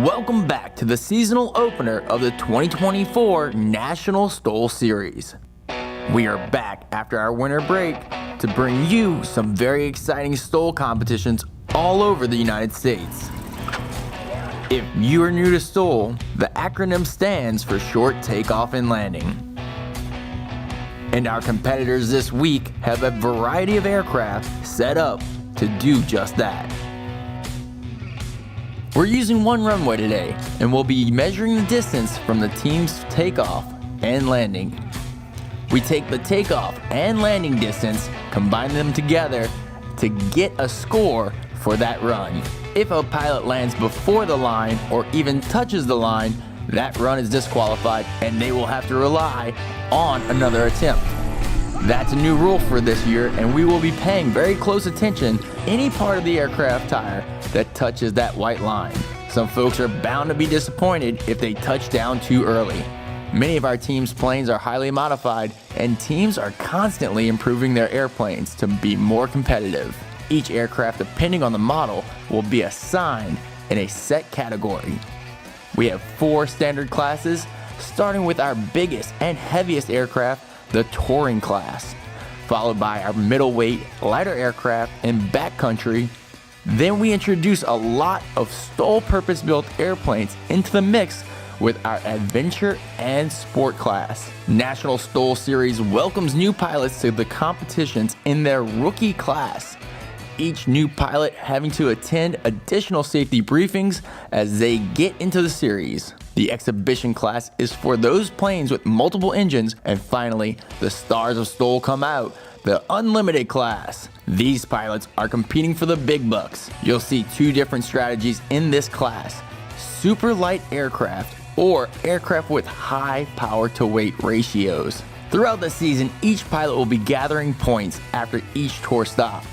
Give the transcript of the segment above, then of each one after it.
Welcome back to the seasonal opener of the 2024 National STOL Series. We are back after our winter break to bring you some very exciting STOL competitions all over the United States. If you are new to STOL, the acronym stands for Short Takeoff and Landing. And our competitors this week have a variety of aircraft set up to do just that. We're using one runway today, and we'll be measuring the distance from the team's takeoff and landing. We take the takeoff and landing distance, combine them together to get a score for that run. If a pilot lands before the line or even touches the line, that run is disqualified and they will have to rely on another attempt. That's a new rule for this year, and we will be paying very close attention to any part of the aircraft tire that touches that white line. Some folks are bound to be disappointed if they touch down too early. Many of our team's planes are highly modified, and teams are constantly improving their airplanes to be more competitive. Each aircraft, depending on the model, will be assigned in a set category. We have 4 standard classes, starting with our biggest and heaviest aircraft, the touring class, followed by our middleweight, lighter aircraft and backcountry. Then we introduce a lot of STOL purpose-built airplanes into the mix with our adventure and sport class. National STOL Series welcomes new pilots to the competitions in their rookie class. Each new pilot having to attend additional safety briefings as they get into the series. The exhibition class is for those planes with multiple engines, and finally, the stars of STOL come out, the unlimited class. These pilots are competing for the big bucks. You'll see 2 different strategies in this class: super light aircraft or aircraft with high power to weight ratios. Throughout the season, each pilot will be gathering points after each tour stop.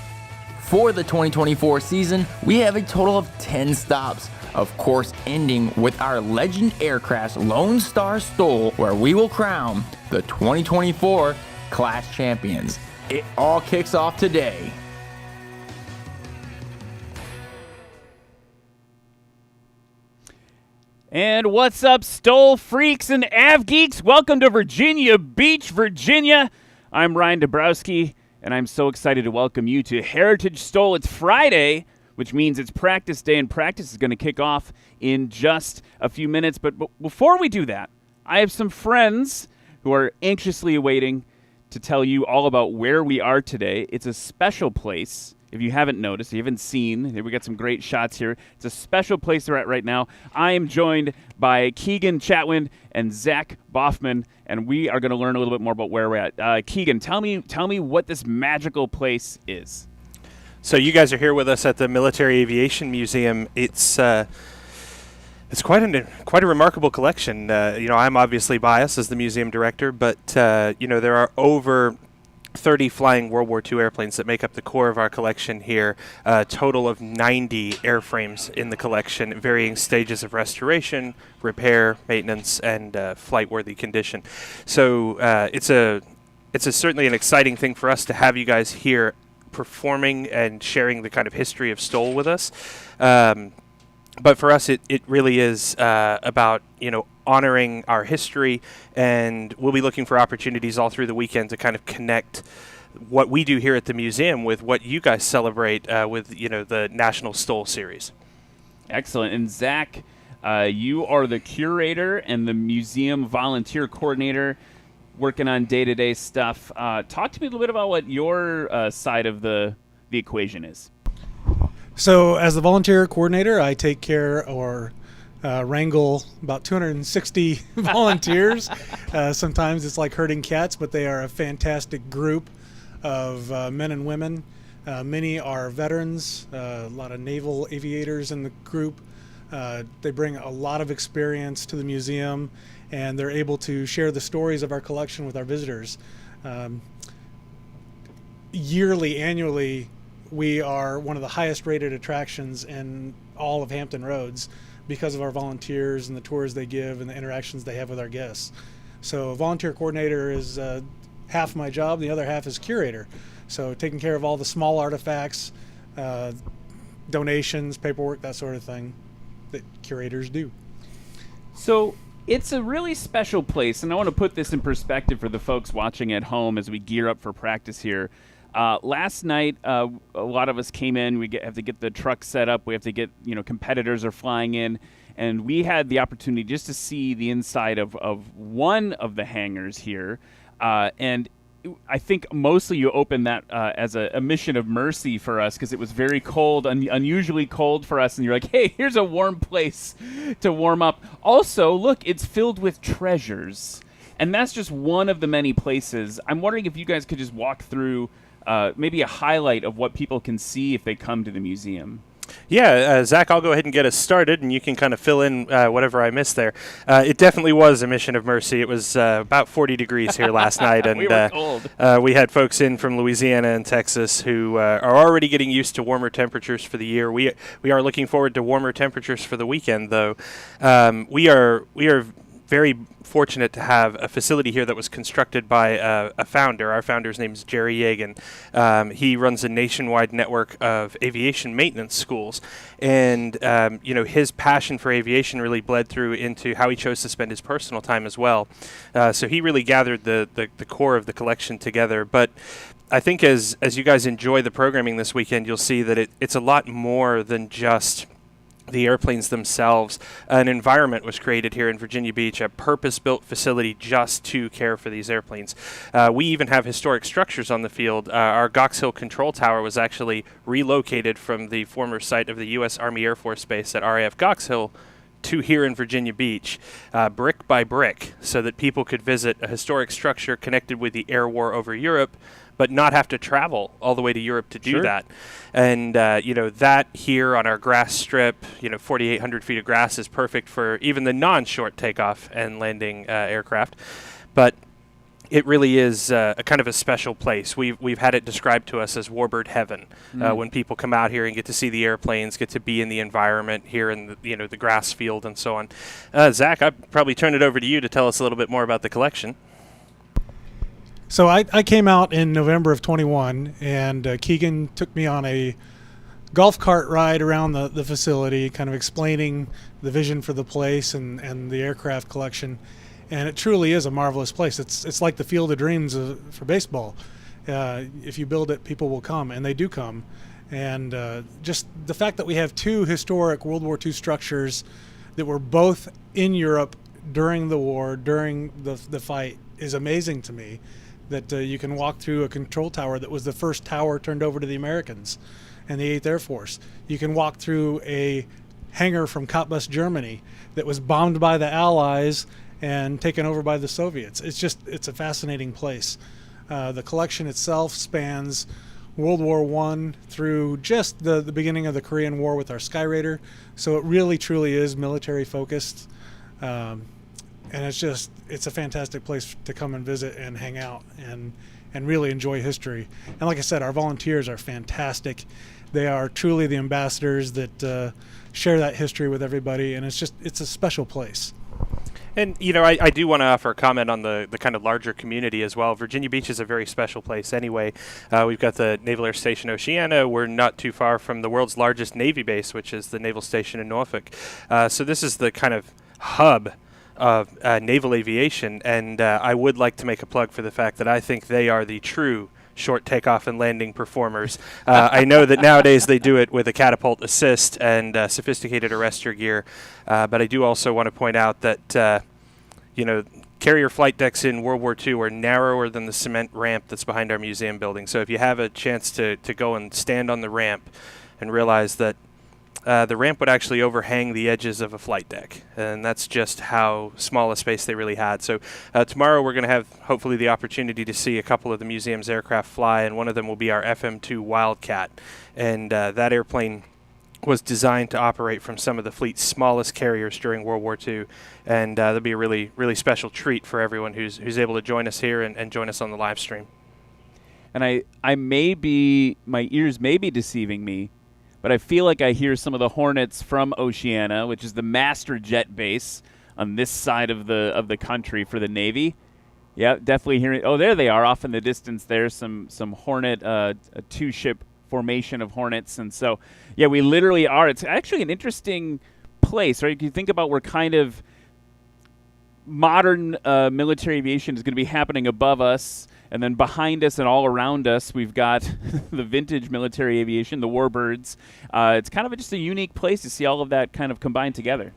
For the 2024 season, we have a total of 10 stops, of course ending with our Legend Aircraft's Lone Star STOL, where we will crown the 2024 class champions. It all kicks off today. And what's up, STOL freaks and Av geeks? Welcome to Virginia Beach, Virginia. I'm Ryan Dabrowski, and I'm so excited to welcome you to Heritage STOL. It's Friday, which means it's practice day, and practice is going to kick off in just a few minutes. But before we do that, I have some friends who are anxiously awaiting to tell you all about where we are today. It's a special place. If you haven't noticed, you haven't seen, we got some great shots here. It's a special place we're at right now. I am joined by Keegan Chatwin and Zach Boffman, and we are going to learn a little bit more about where we're at. Keegan, tell me what this magical place is. So you guys are here with us at the Military Aviation Museum. It's quite a remarkable collection. I'm obviously biased as the museum director, but there are over 30 flying World War II airplanes that make up the core of our collection here. A total of 90 airframes in the collection, varying stages of restoration, repair, maintenance, and flight-worthy condition. So it's certainly an exciting thing for us to have you guys here performing and sharing the kind of history of STOL with us. But for us, it really is about, honoring our history, and we'll be looking for opportunities all through the weekend to kind of connect what we do here at the museum with what you guys celebrate with, the National STOL Series. Excellent. And Zach, you are the curator and the museum volunteer coordinator working on day-to-day stuff. Talk to me a little bit about what your side of the equation is. So as the volunteer coordinator, I take care or wrangle about 260 volunteers. Sometimes it's like herding cats, but they are a fantastic group of men and women. Many are veterans, a lot of naval aviators in the group. They bring a lot of experience to the museum, and they're able to share the stories of our collection with our visitors. Annually, we are one of the highest rated attractions in all of Hampton Roads because of our volunteers and the tours they give and the interactions they have with our guests. So volunteer coordinator is half my job, the other half is curator. So taking care of all the small artifacts, donations, paperwork, that sort of thing. that curators do. So it's a really special place, and I want to put this in perspective for the folks watching at home as we gear up for practice here. Last night, a lot of us came in. We have to get the truck set up. We have to get, competitors are flying in. And we had the opportunity just to see the inside of one of the hangars here. And I think mostly you opened that as a mission of mercy for us because it was very cold, unusually cold for us. And you're like, hey, here's a warm place to warm up. Also, look, it's filled with treasures. And that's just one of the many places. I'm wondering if you guys could just walk through maybe a highlight of what people can see if they come to the museum. Yeah, Zach, I'll go ahead and get us started, and you can kind of fill in whatever I missed there. It definitely was a mission of mercy. It was about 40 degrees here last night, and we were cold. We had folks in from Louisiana and Texas who are already getting used to warmer temperatures for the year. We are looking forward to warmer temperatures for the weekend, though. We are very fortunate to have a facility here that was constructed by a founder. Our founder's name is Jerry Yeagan. He runs a nationwide network of aviation maintenance schools, and his passion for aviation really bled through into how he chose to spend his personal time as well. So he really gathered the core of the collection together. But I think as you guys enjoy the programming this weekend, you'll see that it's a lot more than just the airplanes themselves. An environment was created here in Virginia Beach, a purpose-built facility just to care for these airplanes. We even have historic structures on the field. Our Gox Hill Control Tower was actually relocated from the former site of the U.S. Army Air Force Base at RAF Gox Hill to here in Virginia Beach, brick by brick, so that people could visit a historic structure connected with the air war over Europe, but not have to travel all the way to Europe to do that. And, that here on our grass strip, 4,800 feet of grass is perfect for even the non-short takeoff and landing aircraft. But it really is a kind of a special place. We've had it described to us as warbird heaven when people come out here and get to see the airplanes, get to be in the environment here in the grass field and so on. Zach, I'd probably turn it over to you to tell us a little bit more about the collection. So I came out in November of 21, and Keegan took me on a golf cart ride around the facility, kind of explaining the vision for the place and the aircraft collection. And it truly is a marvelous place. It's like the field of dreams for baseball. If you build it, people will come, and they do come. And just the fact that we have two historic World War II structures that were both in Europe during the war, during the fight, is amazing to me. That you can walk through a control tower that was the first tower turned over to the Americans and the 8th Air Force. You can walk through a hangar from Cottbus, Germany that was bombed by the Allies and taken over by the Soviets. It's a fascinating place. The collection itself spans World War I through just the beginning of the Korean War with our Sky Raider. So it really, truly is military focused. And it's a fantastic place to come and visit and hang out and really enjoy history. And like I said, our volunteers are fantastic. They are truly the ambassadors that share that history with everybody, and it's a special place. And, I do want to offer a comment on the kind of larger community as well. Virginia Beach is a very special place anyway. We've got the Naval Air Station Oceana. We're not too far from the world's largest Navy base, which is the Naval Station in Norfolk. So this is the kind of hub of naval aviation, and I would like to make a plug for the fact that I think they are the true short takeoff and landing performers. I know that nowadays they do it with a catapult assist and sophisticated arrestor gear, but I do also want to point out that carrier flight decks in World War II are narrower than the cement ramp that's behind our museum building. So if you have a chance to go and stand on the ramp and realize that the ramp would actually overhang the edges of a flight deck, and that's just how small a space they really had. So tomorrow we're going to have hopefully the opportunity to see a couple of the museum's aircraft fly, and one of them will be our FM2 Wildcat. And that airplane was designed to operate from some of the fleet's smallest carriers during World War II, and that'll be a really, really special treat for everyone who's able to join us here and join us on the live stream. And my ears may be deceiving me, but I feel like I hear some of the Hornets from Oceana, which is the master jet base on this side of the country for the Navy. Yeah, definitely hearing. Oh, there they are off in the distance. There's some Hornet, a two-ship formation of Hornets. And so, yeah, we literally are. It's actually an interesting place, right? If you think about, we're kind of modern military aviation is going to be happening above us, and then behind us and all around us, we've got the vintage military aviation, the warbirds. It's kind of just a unique place to see all of that kind of combined together.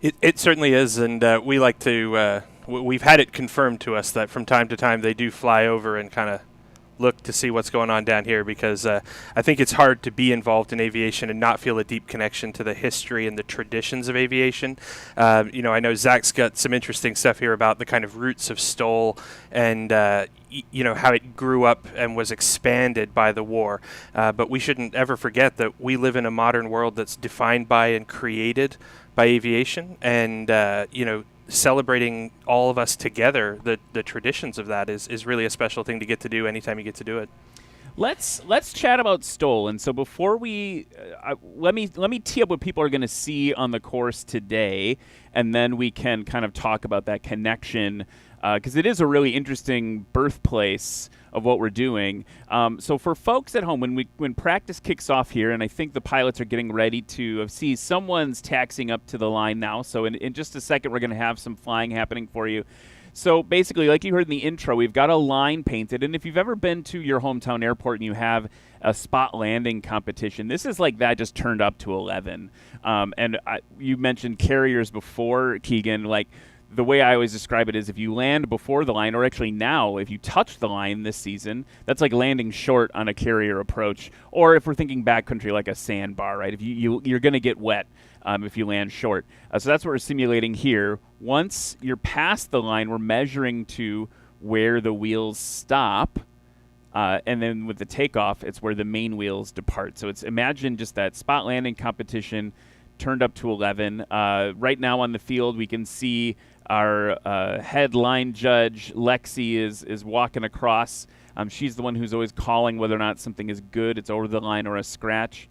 It certainly is, and we like to. We've had it confirmed to us that from time to time they do fly over and kind of look to see what's going on down here, because I think it's hard to be involved in aviation and not feel a deep connection to the history and the traditions of aviation. I know Zach's got some interesting stuff here about the kind of roots of STOL and how it grew up and was expanded by the war. But we shouldn't ever forget that we live in a modern world that's defined by and created by aviation, and celebrating all of us together, the traditions of that is really a special thing to get to do anytime you get to do it. Let's chat about STOL. And so before we let me tee up what people are going to see on the course today, and then we can kind of talk about that connection, because it is a really interesting birthplace of what we're doing. So for folks at home, when practice kicks off here, and I think the pilots are getting ready to see someone's taxiing up to the line now. So in just a second, we're going to have some flying happening for you. So basically, like you heard in the intro, we've got a line painted. And if you've ever been to your hometown airport and you have a spot landing competition, this is like that just turned up to 11. You mentioned carriers before, Keegan. Like, the way I always describe it is, if you land before the line, or actually now, if you touch the line this season, that's like landing short on a carrier approach. Or if we're thinking backcountry, like a sandbar, right? If you're going to get wet if you land short. So that's what we're simulating here. Once you're past the line, we're measuring to where the wheels stop. And then with the takeoff, it's where the main wheels depart. So imagine just that spot landing competition turned up to 11. Right now on the field, we can see our head line judge, Lexi, is walking across. She's the one who's always calling whether or not something is good, it's over the line, or a scratch.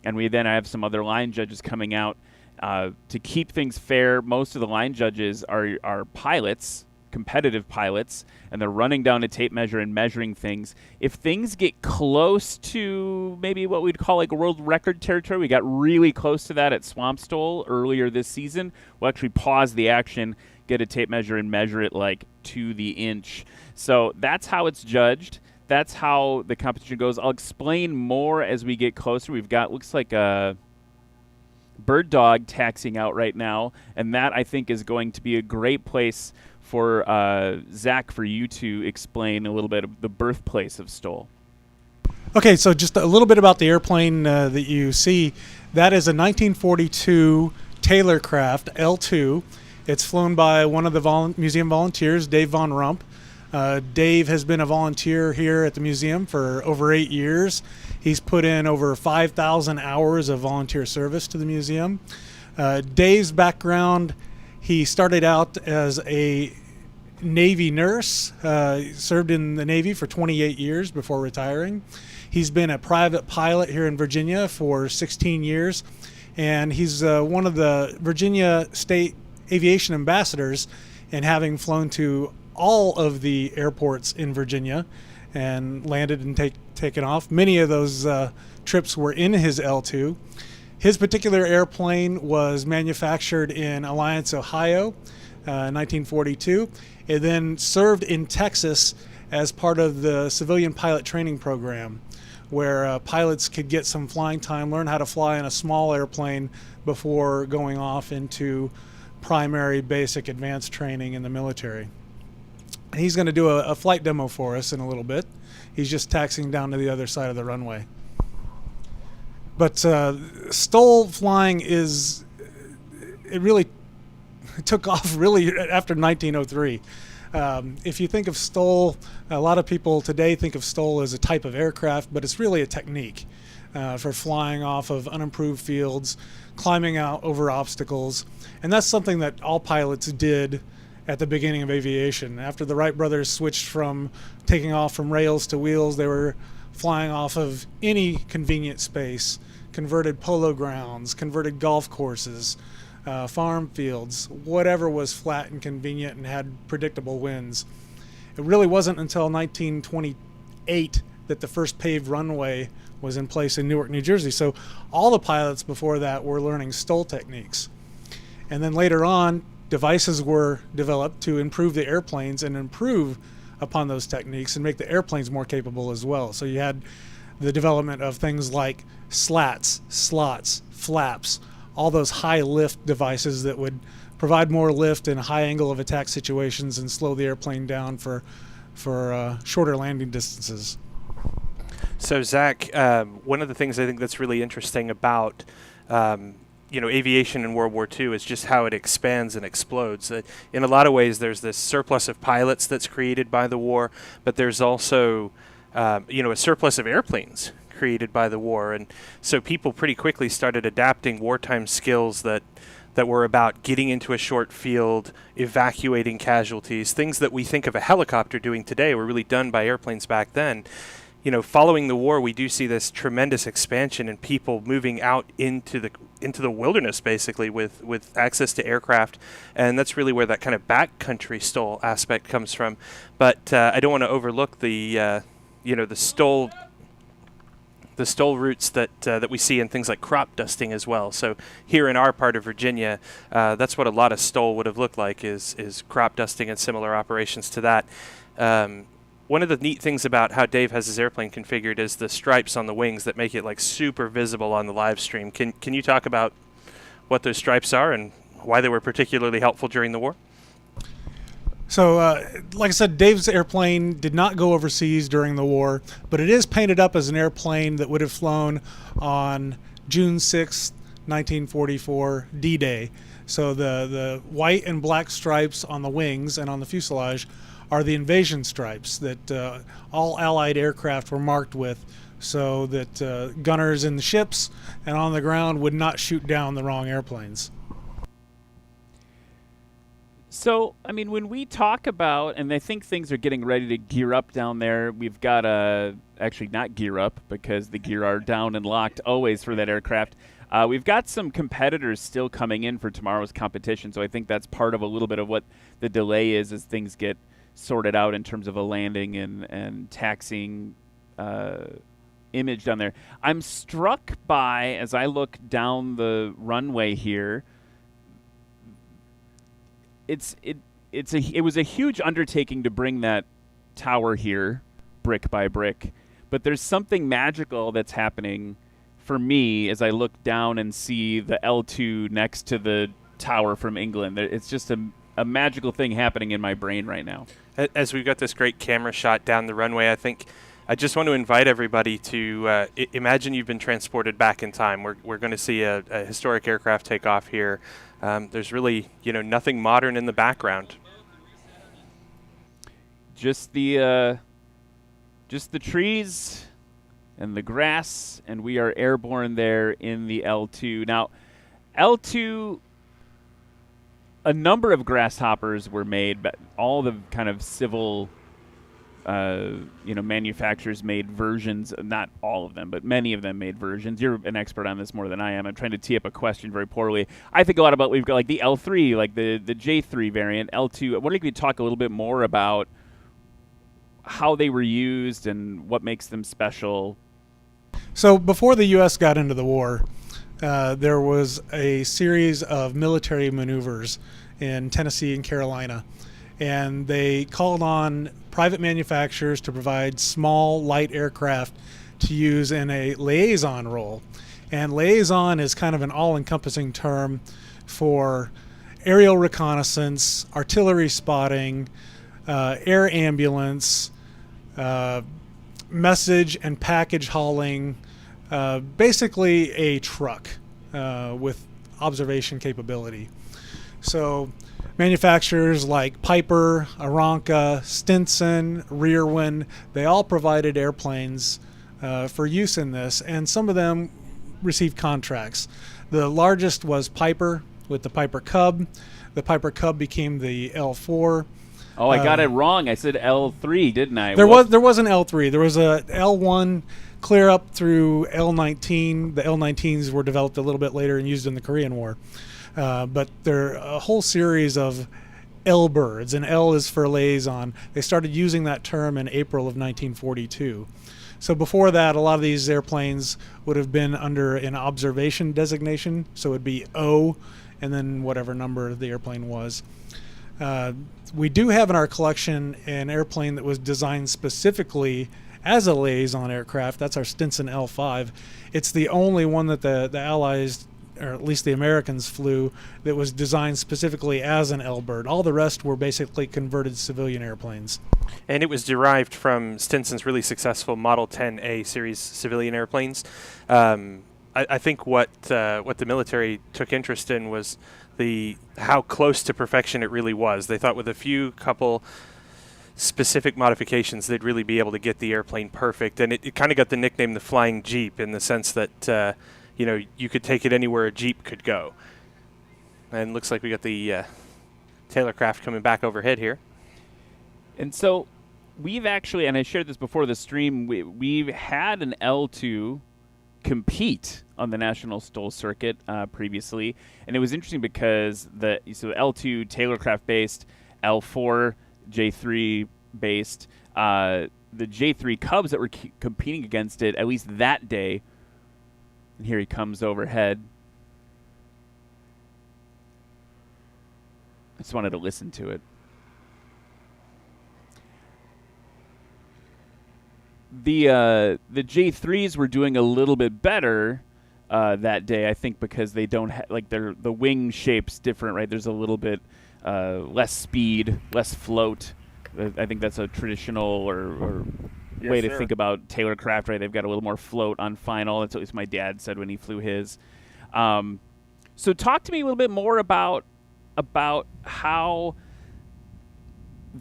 And we then have some other line judges coming out. To keep things fair, most of the line judges are pilots, competitive pilots, and they're running down a tape measure and measuring things. If things get close to maybe what we'd call like world record territory, we got really close to that at Swamp STOL earlier this season, we'll actually pause the action, get a tape measure, and measure it like to the inch. So that's how it's judged. That's how the competition goes. I'll explain more as we get closer. We've got, looks like a bird dog taxiing out right now, and that, I think, is going to be a great place for Zach, for you to explain a little bit of the birthplace of STOL. Okay, so just a little bit about the airplane that you see. That is a 1942 Taylor Craft L2. It's flown by one of the museum volunteers, Dave Von Rump. Dave has been a volunteer here at the museum for over 8 years. He's put in over 5,000 hours of volunteer service to the museum. Dave's background, he started out as a Navy nurse, served in the Navy for 28 years before retiring. He's been a private pilot here in Virginia for 16 years, and he's one of the Virginia State Aviation Ambassadors, and having flown to all of the airports in Virginia and landed and taken off. Many of those trips were in his L2. His particular airplane was manufactured in Alliance, Ohio, 1942. It then served in Texas as part of the civilian pilot training program, where pilots could get some flying time, learn how to fly in a small airplane before going off into primary, basic, advanced training in the military. He's going to do a flight demo for us in a little bit. He's just taxiing down to the other side of the runway. But STOL flying it really took off really after 1903. If you think of STOL, a lot of people today think of STOL as a type of aircraft, but it's really a technique for flying off of unimproved fields, climbing out over obstacles. And that's something that all pilots did at the beginning of aviation. After the Wright brothers switched from taking off from rails to wheels, they were flying off of any convenient space, converted polo grounds, converted golf courses, farm fields, whatever was flat and convenient and had predictable winds. It really wasn't until 1928 that the first paved runway was in place in Newark, New Jersey. So all the pilots before that were learning STOL techniques. And then later on, devices were developed to improve the airplanes and improve upon those techniques and make the airplanes more capable as well. So you had the development of things like slats, slots, flaps, all those high lift devices that would provide more lift in high angle of attack situations and slow the airplane down for shorter landing distances. So Zach, one of the things I think that's really interesting about aviation in World War II is just how it expands and explodes. In a lot of ways, there's this surplus of pilots that's created by the war, but there's also a surplus of airplanes created by the war, and so people pretty quickly started adapting wartime skills that were about getting into a short field, evacuating casualties. Things that we think of a helicopter doing today were really done by airplanes back then. Following the war, we do see this tremendous expansion in people moving out into the wilderness, basically, with access to aircraft, and that's really where that kind of backcountry STOL aspect comes from. But I don't want to overlook the STOL routes that we see in things like crop dusting as well. So here in our part of Virginia, that's what a lot of STOL would have looked like is crop dusting and similar operations to that. One of the neat things about how Dave has his airplane configured is the stripes on the wings that make it like super visible on the live stream. Can you talk about what those stripes are and why they were particularly helpful during the war? So, like I said, Dave's airplane did not go overseas during the war, but it is painted up as an airplane that would have flown on June 6, 1944, D-Day. So the white and black stripes on the wings and on the fuselage are the invasion stripes that all Allied aircraft were marked with, so that gunners in the ships and on the ground would not shoot down the wrong airplanes. So, I mean, when we talk about, and I think things are getting ready to gear up down there, we've got actually not gear up because the gear are down and locked always for that aircraft. We've got some competitors still coming in for tomorrow's competition, so I think that's part of a little bit of what the delay is as things get sorted out in terms of a landing and taxiing image down there. I'm struck by, as I look down the runway here, it was a huge undertaking to bring that tower here, brick by brick. But there's something magical that's happening for me as I look down and see the L2 next to the tower from England. It's just a magical thing happening in my brain right now. As we've got this great camera shot down the runway, I just want to invite everybody to imagine you've been transported back in time. We're going to see a historic aircraft take off here. There's really, nothing modern in the background. Just the trees and the grass, and we are airborne there in the L2. Now, L2, a number of grasshoppers were made, but all the kind of civil manufacturers made versions, not all of them, but many of them made versions. You're an expert on this more than I am. I'm trying to tee up a question very poorly. I think a lot about, we've got like the L3, like the J3 variant, L2. I wonder if you could talk a little bit more about how they were used and what makes them special. So before the U.S. got into the war, there was a series of military maneuvers in Tennessee and Carolina, and they called on private manufacturers to provide small, light aircraft to use in a liaison role. And liaison is kind of an all-encompassing term for aerial reconnaissance, artillery spotting, air ambulance, message and package hauling, basically a truck with observation capability. So manufacturers like Piper, Aranca, Stinson, Rearwind, they all provided airplanes for use in this, and some of them received contracts. The largest was Piper with the Piper Cub. The Piper Cub became the L4. Oh, I got it wrong. I said L3, didn't I? There was an L3. There was a L1 clear up through L19. The L19s were developed a little bit later and used in the Korean War. But there are a whole series of L-birds, and L is for liaison. They started using that term in April of 1942. So before that, a lot of these airplanes would have been under an observation designation, so it would be O and then whatever number the airplane was. We do have in our collection an airplane that was designed specifically as a liaison aircraft. That's our Stinson L5. It's the only one that the Allies, or at least the Americans, flew that was designed specifically as an L-bird. All the rest were basically converted civilian airplanes. And it was derived from Stinson's really successful Model 10A series civilian airplanes. I think what the military took interest in was how close to perfection it really was. They thought with a couple specific modifications they'd really be able to get the airplane perfect, and it kind of got the nickname the Flying Jeep in the sense that you could take it anywhere a Jeep could go. And looks like we got the Taylor craft coming back overhead here. And so we've actually, and I shared this before the stream, we've had an L2 compete on the National STOL circuit previously, and it was interesting because the L2 Taylor craft based, L4 J3 based, the J3 Cubs that were competing against it, at least that day, and here he comes overhead. I just wanted to listen to it. The J3s were doing a little bit better that day, I think, because they don't the wing shape's different, right? There's a little bit less speed, less float. I think that's a traditional or Yes, way to sir. think about Taylor craft, right? They've got a little more float on final. That's at least my dad said when he flew his. So talk to me a little bit more about how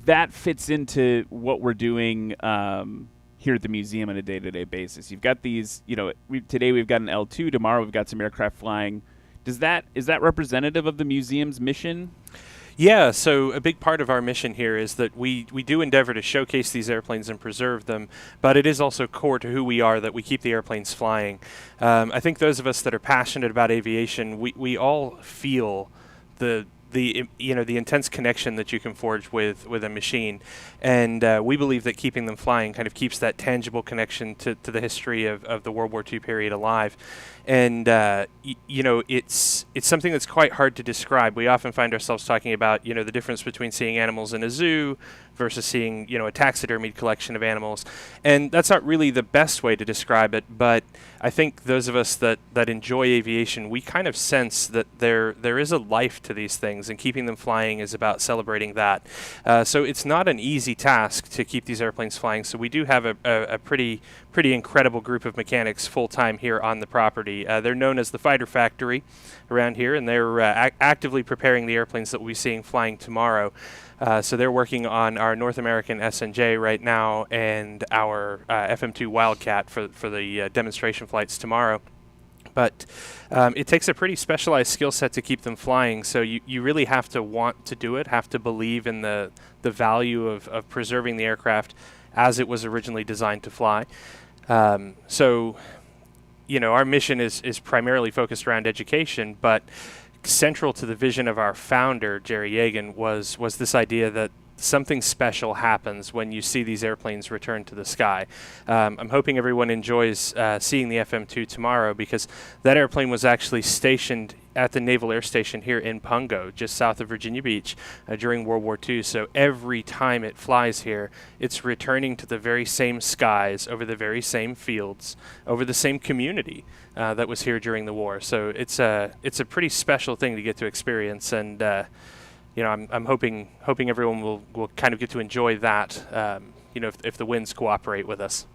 that fits into what we're doing here at the museum on a day-to-day basis. You've got these, today we've got an L2, tomorrow we've got some aircraft flying. Is that representative of the museum's mission? Yeah, so a big part of our mission here is that we do endeavor to showcase these airplanes and preserve them, but it is also core to who we are that we keep the airplanes flying. I think those of us that are passionate about aviation, we all feel the intense connection that you can forge with a machine, and we believe that keeping them flying kind of keeps that tangible connection to the history of the World War II period alive. And it's something that's quite hard to describe. We often find ourselves talking about the difference between seeing animals in a zoo versus seeing a taxidermied collection of animals, and that's not really the best way to describe it. But I think those of us that enjoy aviation, we kind of sense that there is a life to these things, and keeping them flying is about celebrating that. So it's not an easy task to keep these airplanes flying. So we do have a pretty incredible group of mechanics full-time here on the property. They're known as the Fighter Factory around here, and they're actively preparing the airplanes that we'll be seeing flying tomorrow. So they're working on our North American SNJ right now and our FM2 Wildcat for the demonstration flights tomorrow. But it takes a pretty specialized skill set to keep them flying, so you really have to want to do it, have to believe in the value of preserving the aircraft as it was originally designed to fly. So our mission is primarily focused around education, but central to the vision of our founder, Jerry Yeagan, was this idea that something special happens when you see these airplanes return to the sky. I'm hoping everyone enjoys seeing the FM2 tomorrow, because that airplane was actually stationed at the Naval Air Station here in Pungo, just south of Virginia Beach, during World War II. So every time it flies here, it's returning to the very same skies, over the very same fields, over the same community that was here during the war. So it's a pretty special thing to get to experience, and I'm hoping everyone will kind of get to enjoy that, if the winds cooperate with us.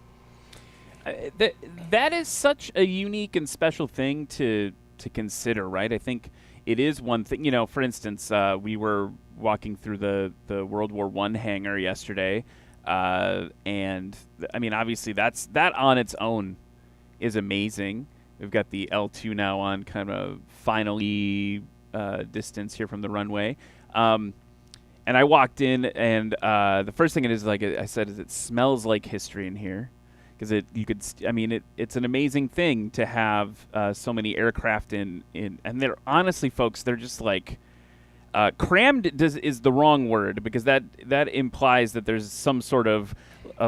That is such a unique and special thing to consider, right? I think it is one thing. For instance, we were walking through the World War I hangar yesterday, and obviously that on its own is amazing. We've got the L2 now on kind of finally distance here from the runway. And I walked in, and the first thing it is, like I said, is it smells like history in here, because it's an amazing thing to have so many aircraft in, and they're honestly, folks, they're just like crammed is the wrong word, because that implies that there's some sort of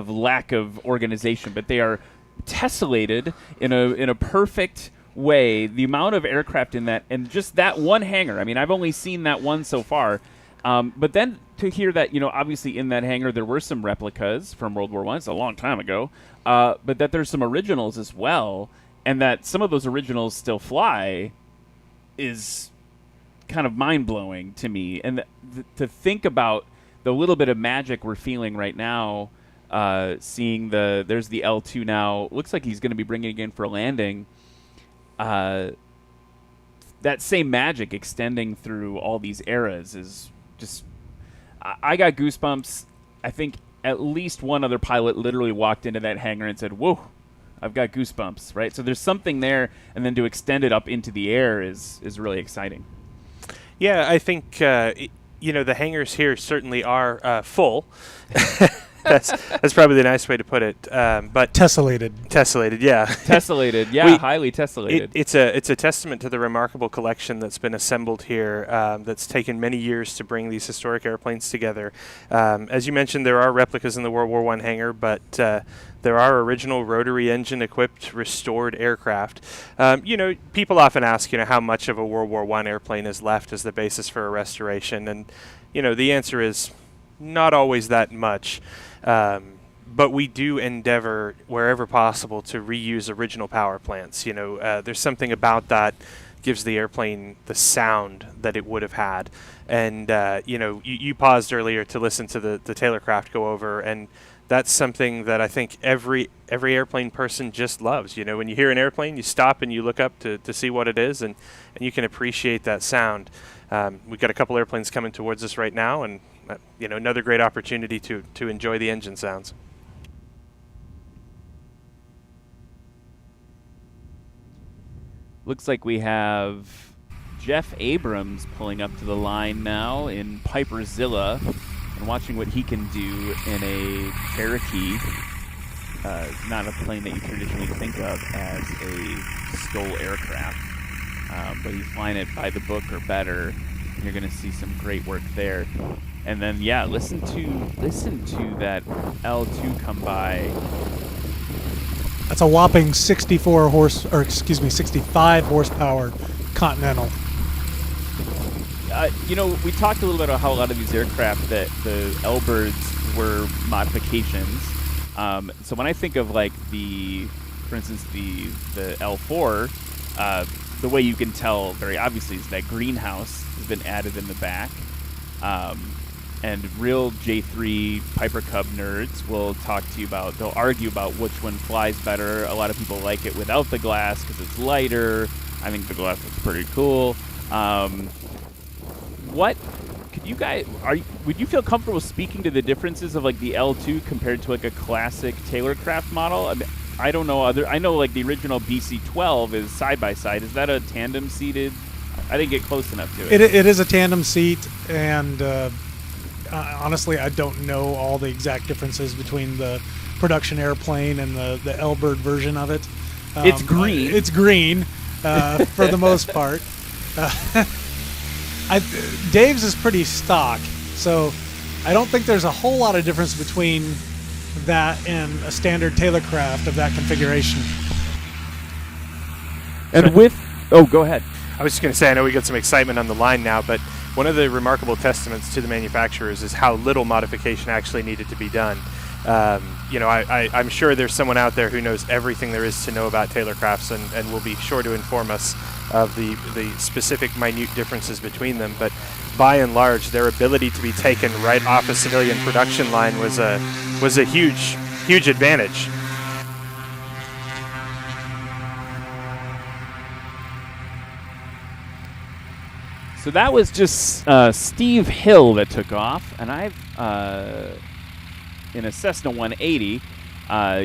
lack of organization, but they are tessellated in a perfect way. The amount of aircraft in that, and just that one hangar. I mean, I've only seen that one so far, but then to hear that, obviously in that hangar there were some replicas from World War I. It's a long time ago, but that there's some originals as well, and that some of those originals still fly is kind of mind-blowing to me. And to think about the little bit of magic we're feeling right now, seeing there's the L2 now. Looks like he's going to be bringing it in for a landing. That same magic extending through all these eras is just... I got goosebumps. I think at least one other pilot literally walked into that hangar and said, "Whoa, I've got goosebumps," right? So there's something there, and then to extend it up into the air is really exciting. Yeah, I think the hangars here certainly are full. That's probably the nice way to put it. But Tessellated, yeah. Tessellated, yeah, highly tessellated. It's a testament to the remarkable collection that's been assembled here. That's taken many years to bring these historic airplanes together. As you mentioned, there are replicas in the World War I hangar, but there are original rotary engine equipped restored aircraft. People often ask, how much of a World War I airplane is left as the basis for a restoration, and the answer is not always that much. But we do endeavor, wherever possible, to reuse original power plants. There's something about that gives the airplane the sound that it would have had. And, you paused earlier to listen to the Taylorcraft go over, and that's something that I think every airplane person just loves. When you hear an airplane, you stop and you look up to see what it is, and you can appreciate that sound. We've got a couple airplanes coming towards us right now, and another great opportunity to enjoy the engine sounds. Looks like we have Jeff Abrams pulling up to the line now in Piperzilla and watching what he can do in a Cherokee. Not a plane that you traditionally think of as a STOL aircraft, but he's flying it by the book or better. You're going to see some great work there. And then, listen to that L2 come by. That's a whopping 65 horsepower Continental. We talked a little bit about how a lot of these aircraft, that the L-birds were modifications. So when I think of for instance, the L4, the way you can tell very obviously is that greenhouse has been added in the back. And real J3 Piper Cub nerds will they'll argue about which one flies better. A lot of people like it without the glass because it's lighter. I think the glass looks pretty cool. Would you feel comfortable speaking to the differences of the L2 compared to a classic Taylorcraft model? I don't know. I know the original BC-12 is side by side. Is that a tandem seated? I didn't get close enough to it. It is a tandem seat, and honestly, I don't know all the exact differences between the production airplane and the L-bird version of it. It's green. It's green for the most part. Dave's is pretty stock, so I don't think there's a whole lot of difference between that and a standard Taylorcraft of that configuration. And go ahead. I was just going to say, I know we got some excitement on the line now, but one of the remarkable testaments to the manufacturers is how little modification actually needed to be done. I'm sure there's someone out there who knows everything there is to know about Taylorcrafts and will be sure to inform us of the specific minute differences between them. But by and large, their ability to be taken right off a civilian production line was a huge advantage. So that was just Steve Hill that took off, and I've in a Cessna 180.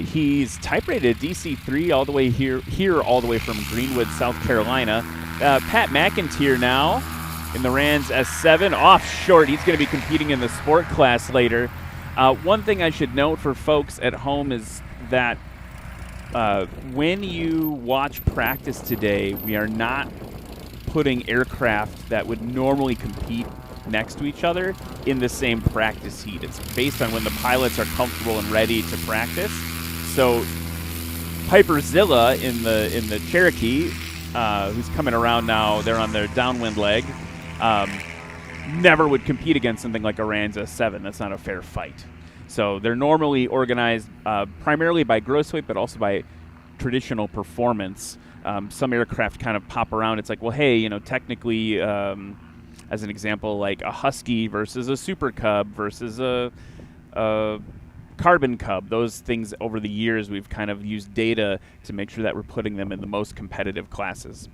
He's type rated DC-3 all the way here all the way from Greenwood, South Carolina. Pat McIntyre now in the Rands S7 off short. He's going to be competing in the sport class later. One thing I should note for folks at home is that when you watch practice today, we are not putting aircraft that would normally compete next to each other in the same practice heat. It's based on when the pilots are comfortable and ready to practice. So Piperzilla in the Cherokee, who's coming around now, they're on their downwind leg, never would compete against something like a Aranza 7. That's not a fair fight. So they're normally organized primarily by gross weight, but also by traditional performance. Some aircraft kind of pop around. It's like, well, hey, technically, as an example, like a Husky versus a Super Cub versus a Carbon Cub. Those things over the years we've kind of used data to make sure that we're putting them in the most competitive classes.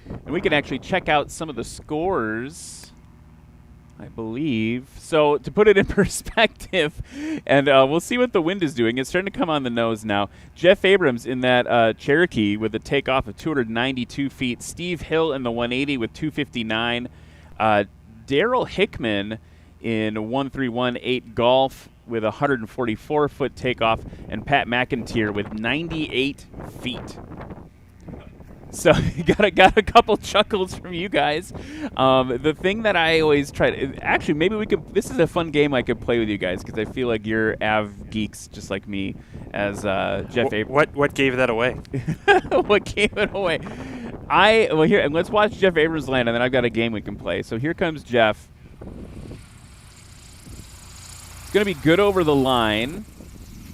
And we can actually check out some of the scores, I believe. So to put it in perspective, and we'll see what the wind is doing. It's starting to come on the nose now. Jeff Abrams in that Cherokee with a takeoff of 292 feet. Steve Hill in the 180 with 259. Daryl Hickman in 1318 Golf with a 144-foot takeoff. And Pat McIntyre with 98 feet. So got a couple chuckles from you guys. The thing that I always try to actually maybe we could. This is a fun game I could play with you guys because I feel like you're av geeks just like me. As Jeff Abrams. What gave that away? What gave it away? Here and let's watch Jeff Abrams land, and then I've got a game we can play. So here comes Jeff. It's gonna be good over the line.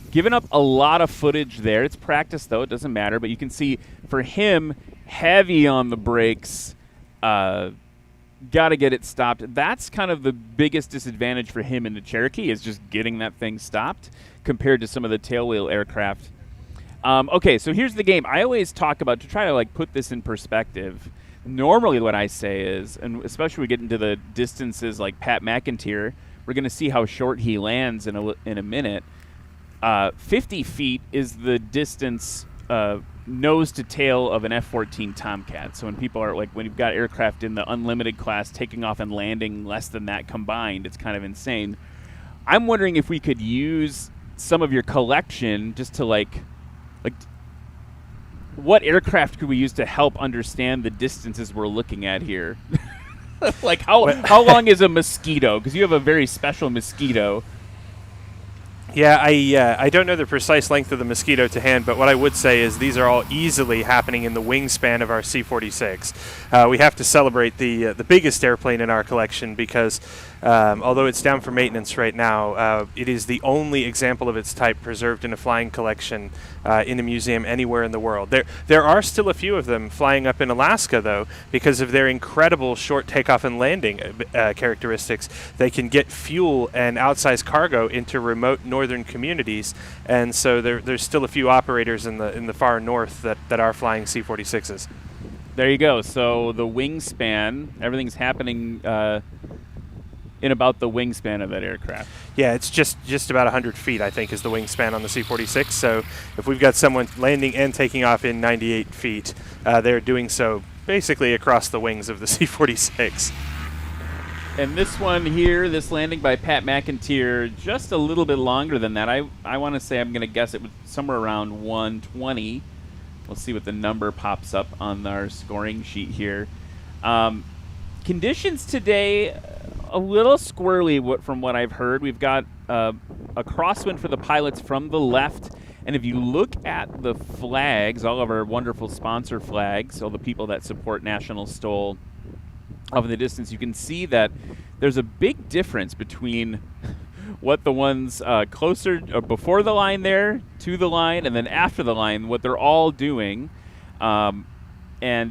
Giving up a lot of footage there. It's practice, though. It doesn't matter. But you can see, for him, heavy on the brakes. Got to get it stopped. That's kind of the biggest disadvantage for him in the Cherokee is just getting that thing stopped compared to some of the tailwheel aircraft. Okay, so here's the game. I always talk about, to try to put this in perspective, normally what I say is, and especially when we get into the distances like Pat McIntyre, we're going to see how short he lands in a minute. 50 feet is the distance nose to tail of an F-14 Tomcat. So when people are when you've got aircraft in the unlimited class taking off and landing less than that combined, it's kind of insane. I'm wondering if we could use some of your collection just to what aircraft could we use to help understand the distances we're looking at here? How long is a Mosquito? Because you have a very special Mosquito. Yeah, I don't know the precise length of the Mosquito to hand, but what I would say is these are all easily happening in the wingspan of our C-46. We have to celebrate the biggest airplane in our collection because although it's down for maintenance right now, it is the only example of its type preserved in a flying collection in a museum anywhere in the world. There are still a few of them flying up in Alaska, though, because of their incredible short takeoff and landing characteristics. They can get fuel and outsized cargo into remote northern communities, and so there's still a few operators in the far north that are flying C-46s. There you go. So the wingspan, everything's happening in about the wingspan of that aircraft. Yeah, it's just about 100 feet, I think, is the wingspan on the C-46. So if we've got someone landing and taking off in 98 feet, they're doing so basically across the wings of the C-46. And this one here, this landing by Pat McIntyre, just a little bit longer than that. I want to say, I'm going to guess it was somewhere around 120. We'll see what the number pops up on our scoring sheet here. Conditions today, a little squirrely from what I've heard. We've got a crosswind for the pilots from the left. And if you look at the flags, all of our wonderful sponsor flags, all the people that support National STOL off in the distance, you can see that there's a big difference between what the ones closer or before the line there, to the line, and then after the line, what they're all doing. And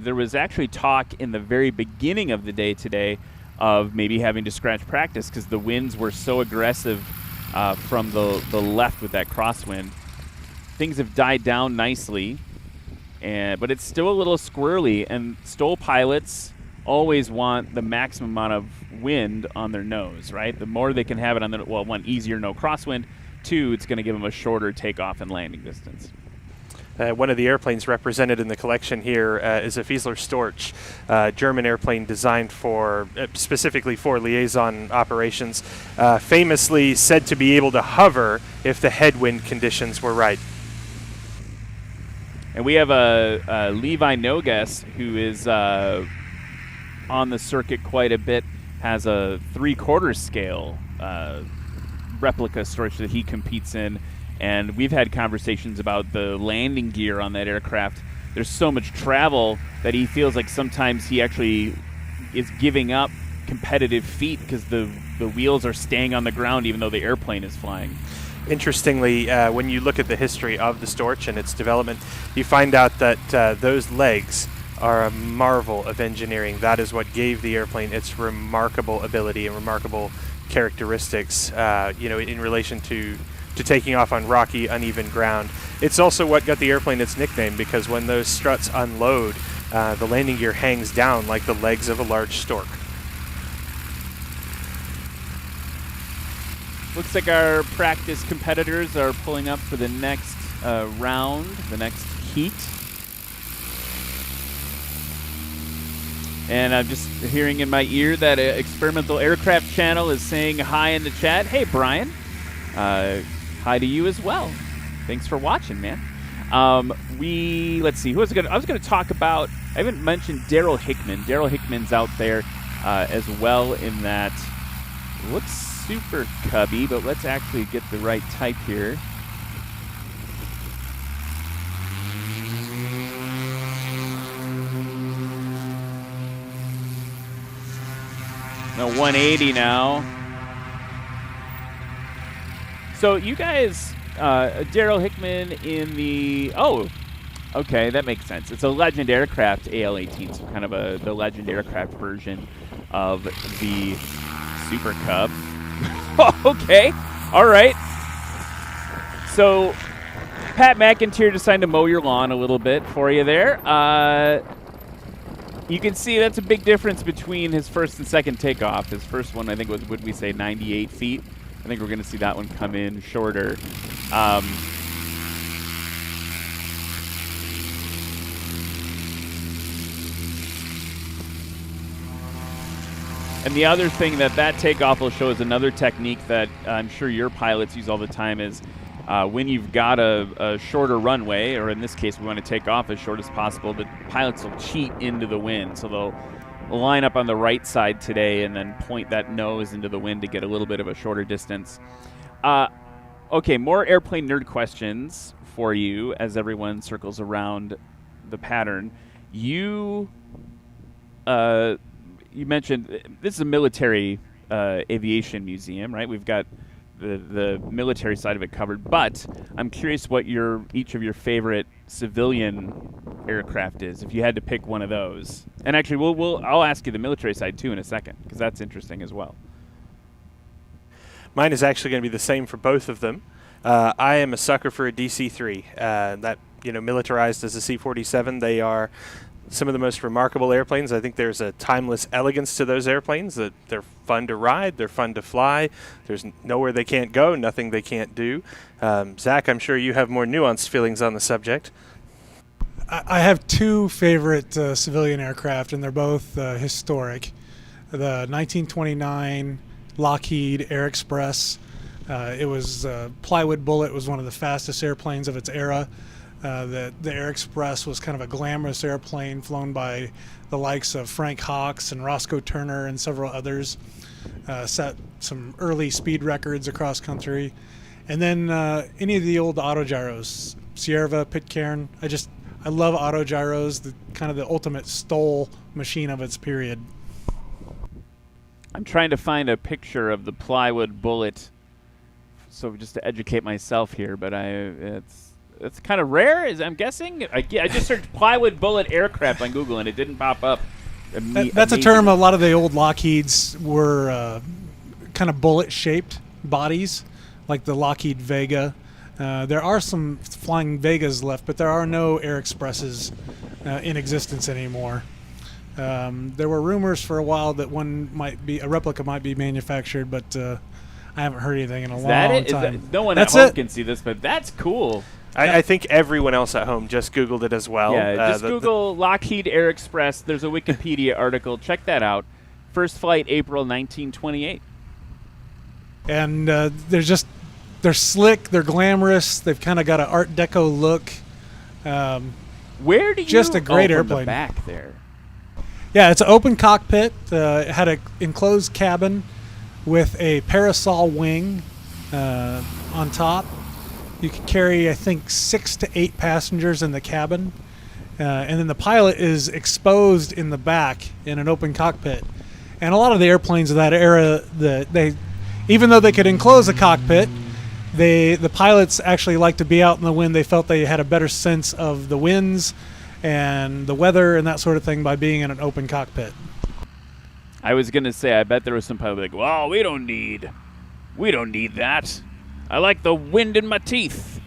there was actually talk in the very beginning of the day today of maybe having to scratch practice because the winds were so aggressive from the left with that crosswind. Things have died down nicely, but it's still a little squirrely, and STOL pilots always want the maximum amount of wind on their nose, right? The more they can have it on one, easier, no crosswind. Two, it's going to give them a shorter takeoff and landing distance. One of the airplanes represented in the collection here is a Fiesler Storch, German airplane designed for specifically for liaison operations, famously said to be able to hover if the headwind conditions were right. And we have a Levi Nogues who is on the circuit quite a bit, has a 3/4 scale replica storage that he competes in, and we've had conversations about the landing gear on that aircraft. There's so much travel that he feels like sometimes he actually is giving up competitive feet because the wheels are staying on the ground even though the airplane is flying. Interestingly, when you look at the history of the Storch and its development, you find out that those legs are a marvel of engineering. That is what gave the airplane its remarkable ability and remarkable characteristics, in relation to taking off on rocky, uneven ground. It's also what got the airplane its nickname, because when those struts unload, the landing gear hangs down like the legs of a large stork. Looks like our practice competitors are pulling up for the next round, the next heat. And I'm just hearing in my ear that Experimental Aircraft Channel is saying hi in the chat. Hey, Brian. Hi to you as well. Thanks for watching, man. Let's see. I was going to talk about, I haven't mentioned Daryl Hickman. Daryl Hickman's out there as well in that. Looks super cubby, but let's actually get the right type here. No, 180 now. So you guys, Daryl Hickman in the, okay, that makes sense. It's a Legend Aircraft AL-18, so kind of the Legend Aircraft version of the Super Cub. Okay, all right. So Pat McIntyre decided to mow your lawn a little bit for you there. You can see that's a big difference between his first and second takeoff. His first one, I think, was, would we say, 98 feet. I think we're going to see that one come in shorter. And the other thing that takeoff will show is another technique that I'm sure your pilots use all the time is when you've got a shorter runway, or in this case we want to take off as short as possible, the pilots will cheat into the wind. So they'll line up on the right side today and then point that nose into the wind to get a little bit of a shorter distance. Okay, more airplane nerd questions for you as everyone circles around the pattern. You mentioned this is a Military Aviation Museum, right? We've got the military side of it covered, but I'm curious what each of your favorite civilian aircraft is, if you had to pick one of those. And actually, I'll ask you the military side too in a second, because that's interesting as well. Mine is actually going to be the same for both of them. I am a sucker for a DC-3. That militarized as a C-47. They are some of the most remarkable airplanes. I think there's a timeless elegance to those airplanes, that they're fun to ride, they're fun to fly. There's nowhere they can't go, nothing they can't do. Zach, I'm sure you have more nuanced feelings on the subject. I have two favorite civilian aircraft, and they're both historic. The 1929 Lockheed Air Express. It was plywood bullet. Was one of the fastest airplanes of its era. The Air Express was kind of a glamorous airplane flown by the likes of Frank Hawks and Roscoe Turner and several others. Set some early speed records across country. And then any of the old autogyros, Sierra, Pitcairn. I love autogyros, kind of the ultimate STOL machine of its period. I'm trying to find a picture of the plywood bullet, so just to educate myself here, but it's kind of rare, I'm guessing. I just searched plywood bullet aircraft on Google, and it didn't pop up. That's a term. A lot of the old Lockheeds were kind of bullet-shaped bodies, like the Lockheed Vega. There are some flying Vegas left, but there are no Air Expresses in existence anymore. There were rumors for a while that a replica might be manufactured, but I haven't heard anything in a long time. No one at home can see this, but that's cool. I think everyone else at home just Googled it as well. Yeah, just Google Lockheed Air Express. There's a Wikipedia article. Check that out. First flight, April 1928. And they're slick, they're glamorous, they've kind of got an Art Deco look. Where do you? Just a great airplane. From the back there. Yeah, it's an open cockpit. It had an enclosed cabin with a parasol wing on top. You could carry, I think, 6 to 8 passengers in the cabin. And then the pilot is exposed in the back in an open cockpit. And a lot of the airplanes of that era, even though they could enclose a cockpit, the pilots actually liked to be out in the wind. They felt they had a better sense of the winds and the weather and that sort of thing by being in an open cockpit. I was going to say, I bet there was some pilot like, well, we don't need that. I like the wind in my teeth.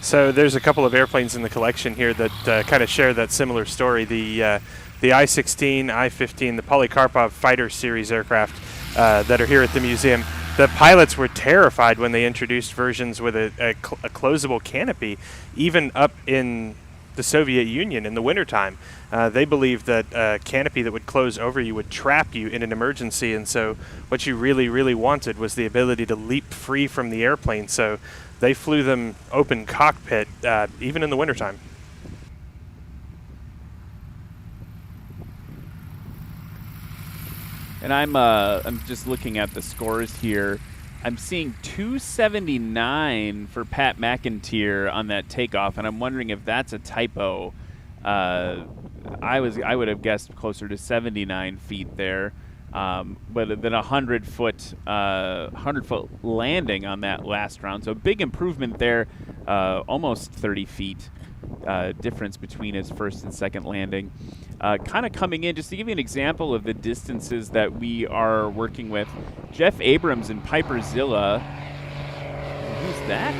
So there's a couple of airplanes in the collection here that kind of share that similar story. The I-16, I-15, the Polikarpov Fighter Series aircraft that are here at the museum. The pilots were terrified when they introduced versions with a closable canopy, even up in the Soviet Union in the wintertime. They believed that a canopy that would close over you would trap you in an emergency, and so what you really, really wanted was the ability to leap free from the airplane. So they flew them open cockpit, even in the wintertime. And I'm just looking at the scores here. I'm seeing 279 for Pat McIntyre on that takeoff, and I'm wondering if that's a typo. I would have guessed closer to 79 feet there, but then 100-foot landing on that last round. So a big improvement there, almost 30 feet difference between his first and second landing. Kind of coming in, just to give you an example of the distances that we are working with, Jeff Abrams and Piper Zilla. Who's that?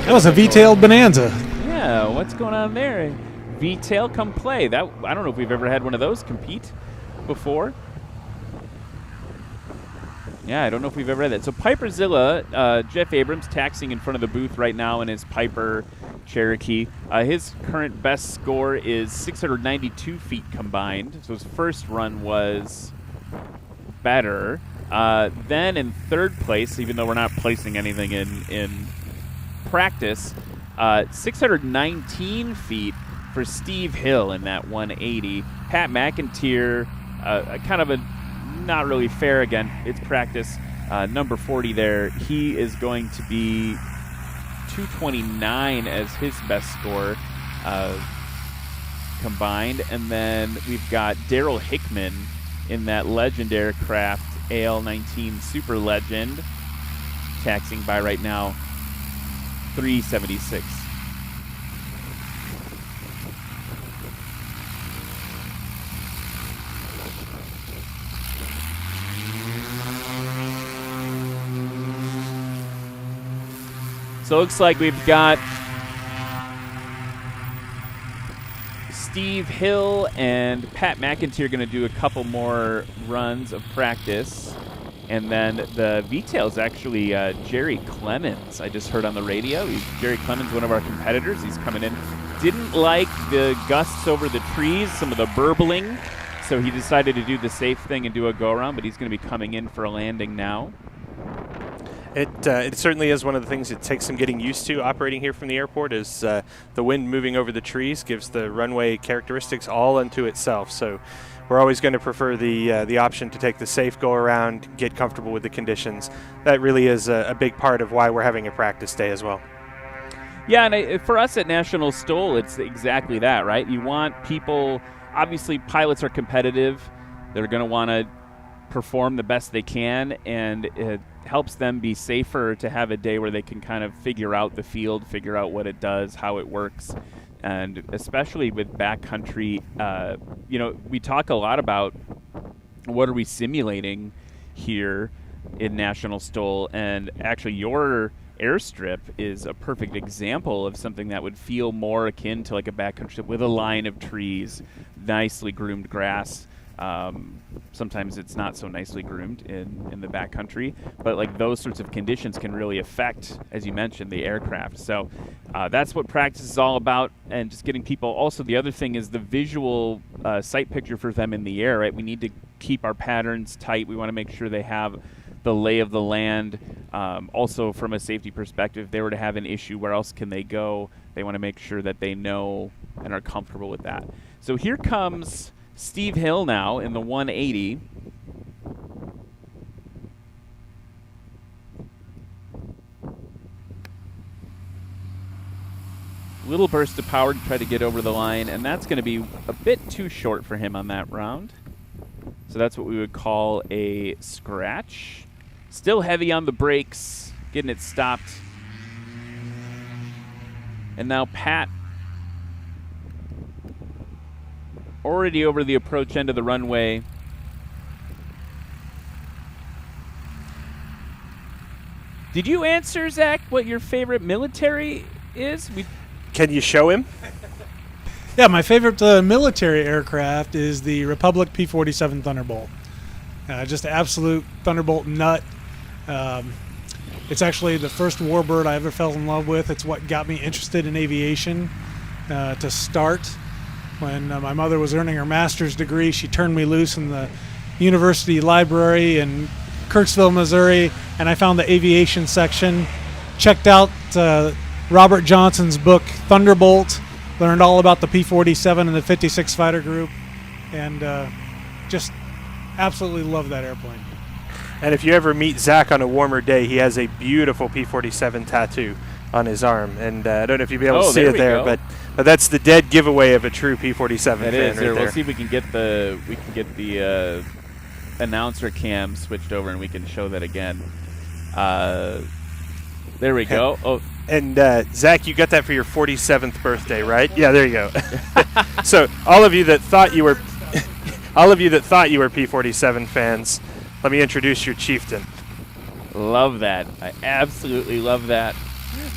That was a V-tailed Bonanza. Yeah, what's going on there? V-tail, come play. That I don't know if we've ever had one of those compete before. Yeah, I don't know if we've ever had that. So Piper Zilla, Jeff Abrams taxiing in front of the booth right now in his Piper Cherokee. His current best score is 692 feet combined. So his first run was better. Then in third place, even though we're not placing anything in practice, 619 feet for Steve Hill in that 180. Pat McIntyre, kind of a not really fair again. It's practice. Number 40 there. He is going to be 229 as his best score combined. And then we've got Daryl Hickman in that Legend aircraft, AL-19 Super Legend, taxiing by right now 376. So it looks like we've got Steve Hill and Pat McIntyre going to do a couple more runs of practice. And then the V-tail is actually Jerry Clemens. I just heard on the radio. Jerry Clemens, one of our competitors. He's coming in. Didn't like the gusts over the trees, some of the burbling. So he decided to do the safe thing and do a go-around, but he's going to be coming in for a landing now. It certainly is one of the things that takes some getting used to operating here from the airport is the wind moving over the trees gives the runway characteristics all unto itself. So we're always going to prefer the option to take the safe go around, get comfortable with the conditions. That really is a big part of why we're having a practice day as well. Yeah, and for us at National STOL, it's exactly that, right? You want people, obviously pilots are competitive. They're going to want to perform the best they can, and it helps them be safer to have a day where they can kind of figure out the field, figure out what it does, how it works. And especially with backcountry, we talk a lot about what are we simulating here in National STOL, and actually your airstrip is a perfect example of something that would feel more akin to like a backcountry strip with a line of trees, nicely groomed grass. Sometimes it's not so nicely groomed in the backcountry, but like those sorts of conditions can really affect, as you mentioned, the aircraft. So that's what practice is all about, and just getting people. Also, the other thing is the visual sight picture for them in the air, right? We need to keep our patterns tight. We want to make sure they have the lay of the land. Also, from a safety perspective, if they were to have an issue, where else can they go? They want to make sure that they know and are comfortable with that. So here comes Steve Hill now in the 180. Little burst of power to try to get over the line, and that's going to be a bit too short for him on that round. So that's what we would call a scratch. Still heavy on the brakes, getting it stopped. And now Pat already over the approach end of the runway. Did you answer, Zach, what your favorite military is? Can you show him? Yeah, my favorite military aircraft is the Republic P-47 Thunderbolt. Just an absolute Thunderbolt nut. It's actually the first warbird I ever fell in love with. It's what got me interested in aviation to start. When my mother was earning her master's degree, she turned me loose in the university library in Kirksville, Missouri, and I found the aviation section. Checked out Robert Johnson's book, Thunderbolt. Learned all about the P-47 and the 56 Fighter Group, and just absolutely love that airplane. And if you ever meet Zach on a warmer day, he has a beautiful P-47 tattoo on his arm. And I don't know if you'll be able to see it there, but that's the dead giveaway of a true P-47 fan right there. there. We'll see if we can get the announcer cam switched over, and we can show that again. There we go. Oh. And Zach, you got that for your 47th birthday, right? Yeah, there you go. So all of you that thought you were P-47 fans, let me introduce your chieftain. Love that. I absolutely love that.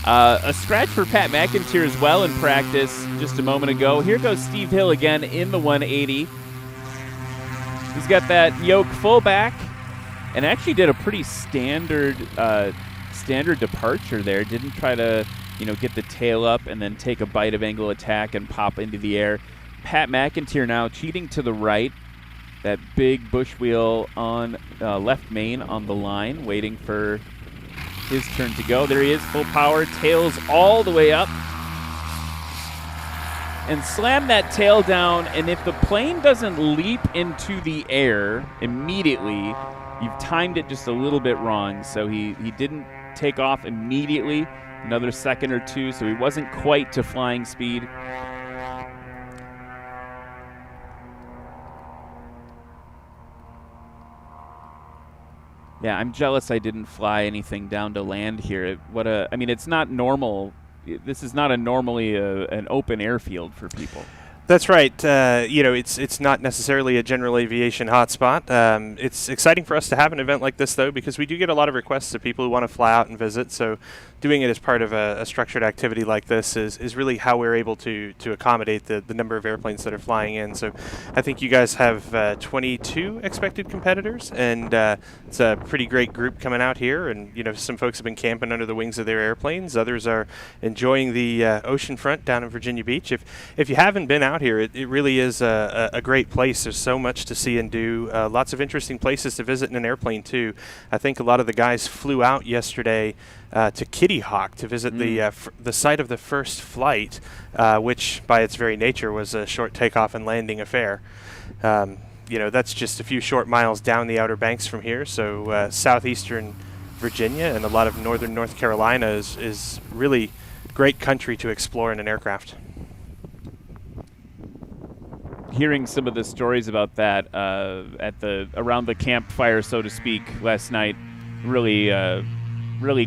A scratch for Pat McIntyre as well in practice just a moment ago. Here goes Steve Hill again in the 180. He's got that yoke full back and actually did a pretty standard departure there. Didn't try to, get the tail up and then take a bite of angle attack and pop into the air. Pat McIntyre now cheating to the right. That big bush wheel on left main on the line, waiting for his turn to go. There he is, full power, tails all the way up. And slam that tail down, and if the plane doesn't leap into the air immediately, you've timed it just a little bit wrong. So he didn't take off immediately, another second or two, so he wasn't quite to flying speed. Yeah, I'm jealous I didn't fly anything down to land here. It's not normal. This is not normally an open airfield for people. That's right. It's not necessarily a general aviation hotspot. It's exciting for us to have an event like this, though, because we do get a lot of requests of people who want to fly out and visit. So doing it as part of a structured activity like this is really how we're able to accommodate the number of airplanes that are flying in. So I think you guys have 22 expected competitors, and it's a pretty great group coming out here. And, some folks have been camping under the wings of their airplanes. Others are enjoying the ocean front down in Virginia Beach. If you haven't been out here, it really is a great place. There's so much to see and do. Lots of interesting places to visit in an airplane, too. I think a lot of the guys flew out yesterday to Kitty Hawk to visit the site of the first flight, which by its very nature was a short takeoff and landing affair. That's just a few short miles down the Outer Banks from here. So southeastern Virginia and a lot of northern North Carolina is really great country to explore in an aircraft. Hearing some of the stories about that around the campfire, so to speak, last night, really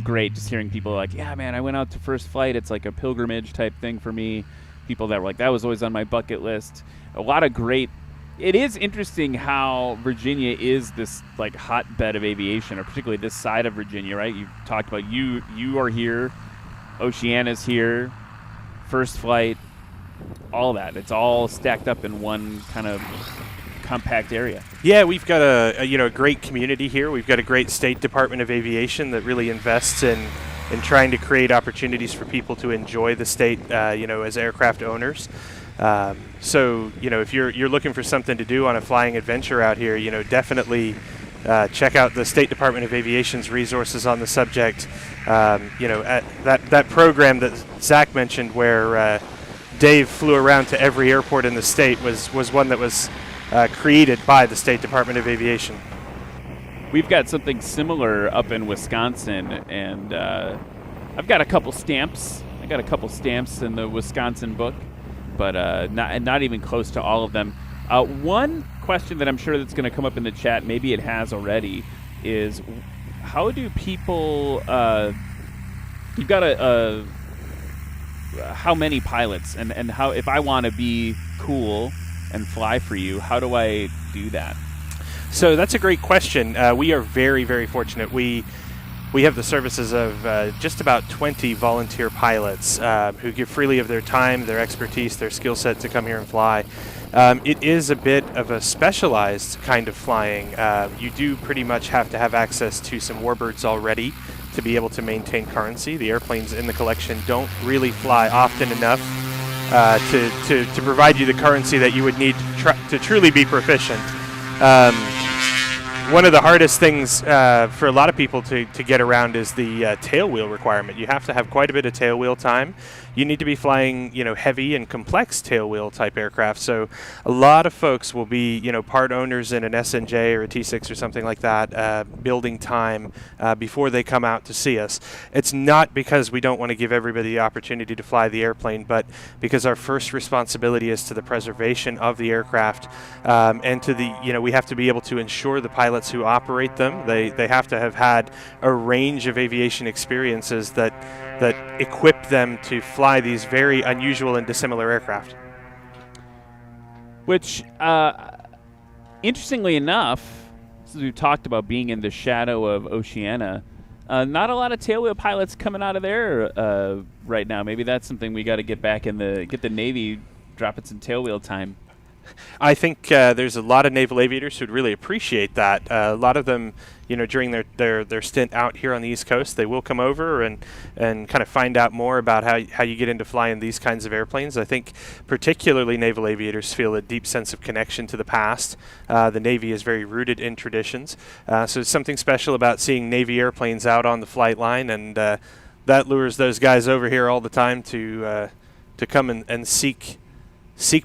great. Just hearing people like, yeah, man, I went out to first flight. It's like a pilgrimage type thing for me. People that were like, that was always on my bucket list. A lot of great. It is interesting how Virginia is this like hotbed of aviation, or particularly this side of Virginia, right? You talked about you are here, Oceana's here, first flight. All that. It's all stacked up in one kind of compact area. Yeah, we've got a great community here. We've got a great State Department of Aviation that really invests in trying to create opportunities for people to enjoy the state, as aircraft owners. So, if you're looking for something to do on a flying adventure out here, definitely check out the State Department of Aviation's resources on the subject. At that program that Zach mentioned where Dave flew around to every airport in the state was one that was created by the State Department of Aviation. We've got something similar up in Wisconsin, and I've got a couple stamps. I got a couple stamps in the Wisconsin book, but not even close to all of them. One question that I'm sure that's going to come up in the chat, maybe it has already, is how do people? You've got how many pilots, and how, if I want to be cool and fly for you, how do I do that? So that's a great question. We are very, very fortunate. We have the services of just about 20 volunteer pilots who give freely of their time, their expertise, their skill set to come here and fly. It is a bit of a specialized kind of flying. You do pretty much have to have access to some warbirds already to be able to maintain currency. The airplanes in the collection don't really fly often enough to provide you the currency that you would need to truly be proficient. One of the hardest things for a lot of people to get around is the tail wheel requirement. You have to have quite a bit of tail wheel time. You need to be flying, heavy and complex tail wheel type aircraft. So a lot of folks will be, part owners in an SNJ or a T6 or something like that, building time before they come out to see us. It's not because we don't want to give everybody the opportunity to fly the airplane, but because our first responsibility is to the preservation of the aircraft, and to the, we have to be able to ensure the pilots who operate them, they have to have had a range of aviation experiences that equip them to fly these very unusual and dissimilar aircraft. Which, interestingly enough, since we've talked about being in the shadow of Oceana, not a lot of tailwheel pilots coming out of there right now. Maybe that's something we got to get back in get the Navy dropping some tailwheel time. I think there's a lot of naval aviators who'd really appreciate that. A lot of them, during their stint out here on the East Coast, they will come over and kind of find out more about how you get into flying these kinds of airplanes. I think particularly naval aviators feel a deep sense of connection to the past. The Navy is very rooted in traditions. So there's something special about seeing Navy airplanes out on the flight line, and that lures those guys over here all the time to come and seek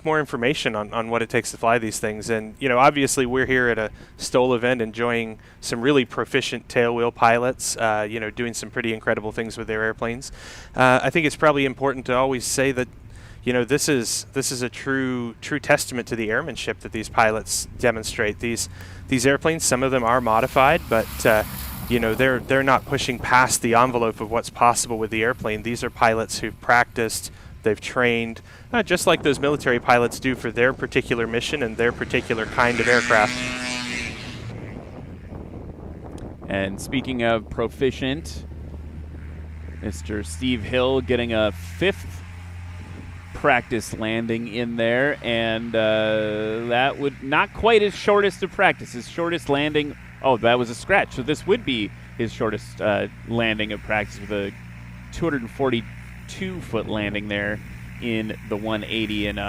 more information on what it takes to fly these things. And obviously we're here at a STOL event enjoying some really proficient tailwheel pilots, doing some pretty incredible things with their airplanes. I think it's probably important to always say that this is a true testament to the airmanship that these pilots demonstrate. These airplanes, some of them are modified, but they're not pushing past the envelope of what's possible with the airplane. These are pilots who've practiced, they've trained, just like those military pilots do for their particular mission and their particular kind of aircraft. And speaking of proficient, Mr. Steve Hill getting a 5th practice landing in there, and that would not quite his shortest of practice. His shortest landing, that was a scratch. So this would be his shortest landing of practice, with a 242-foot landing there in the 180. And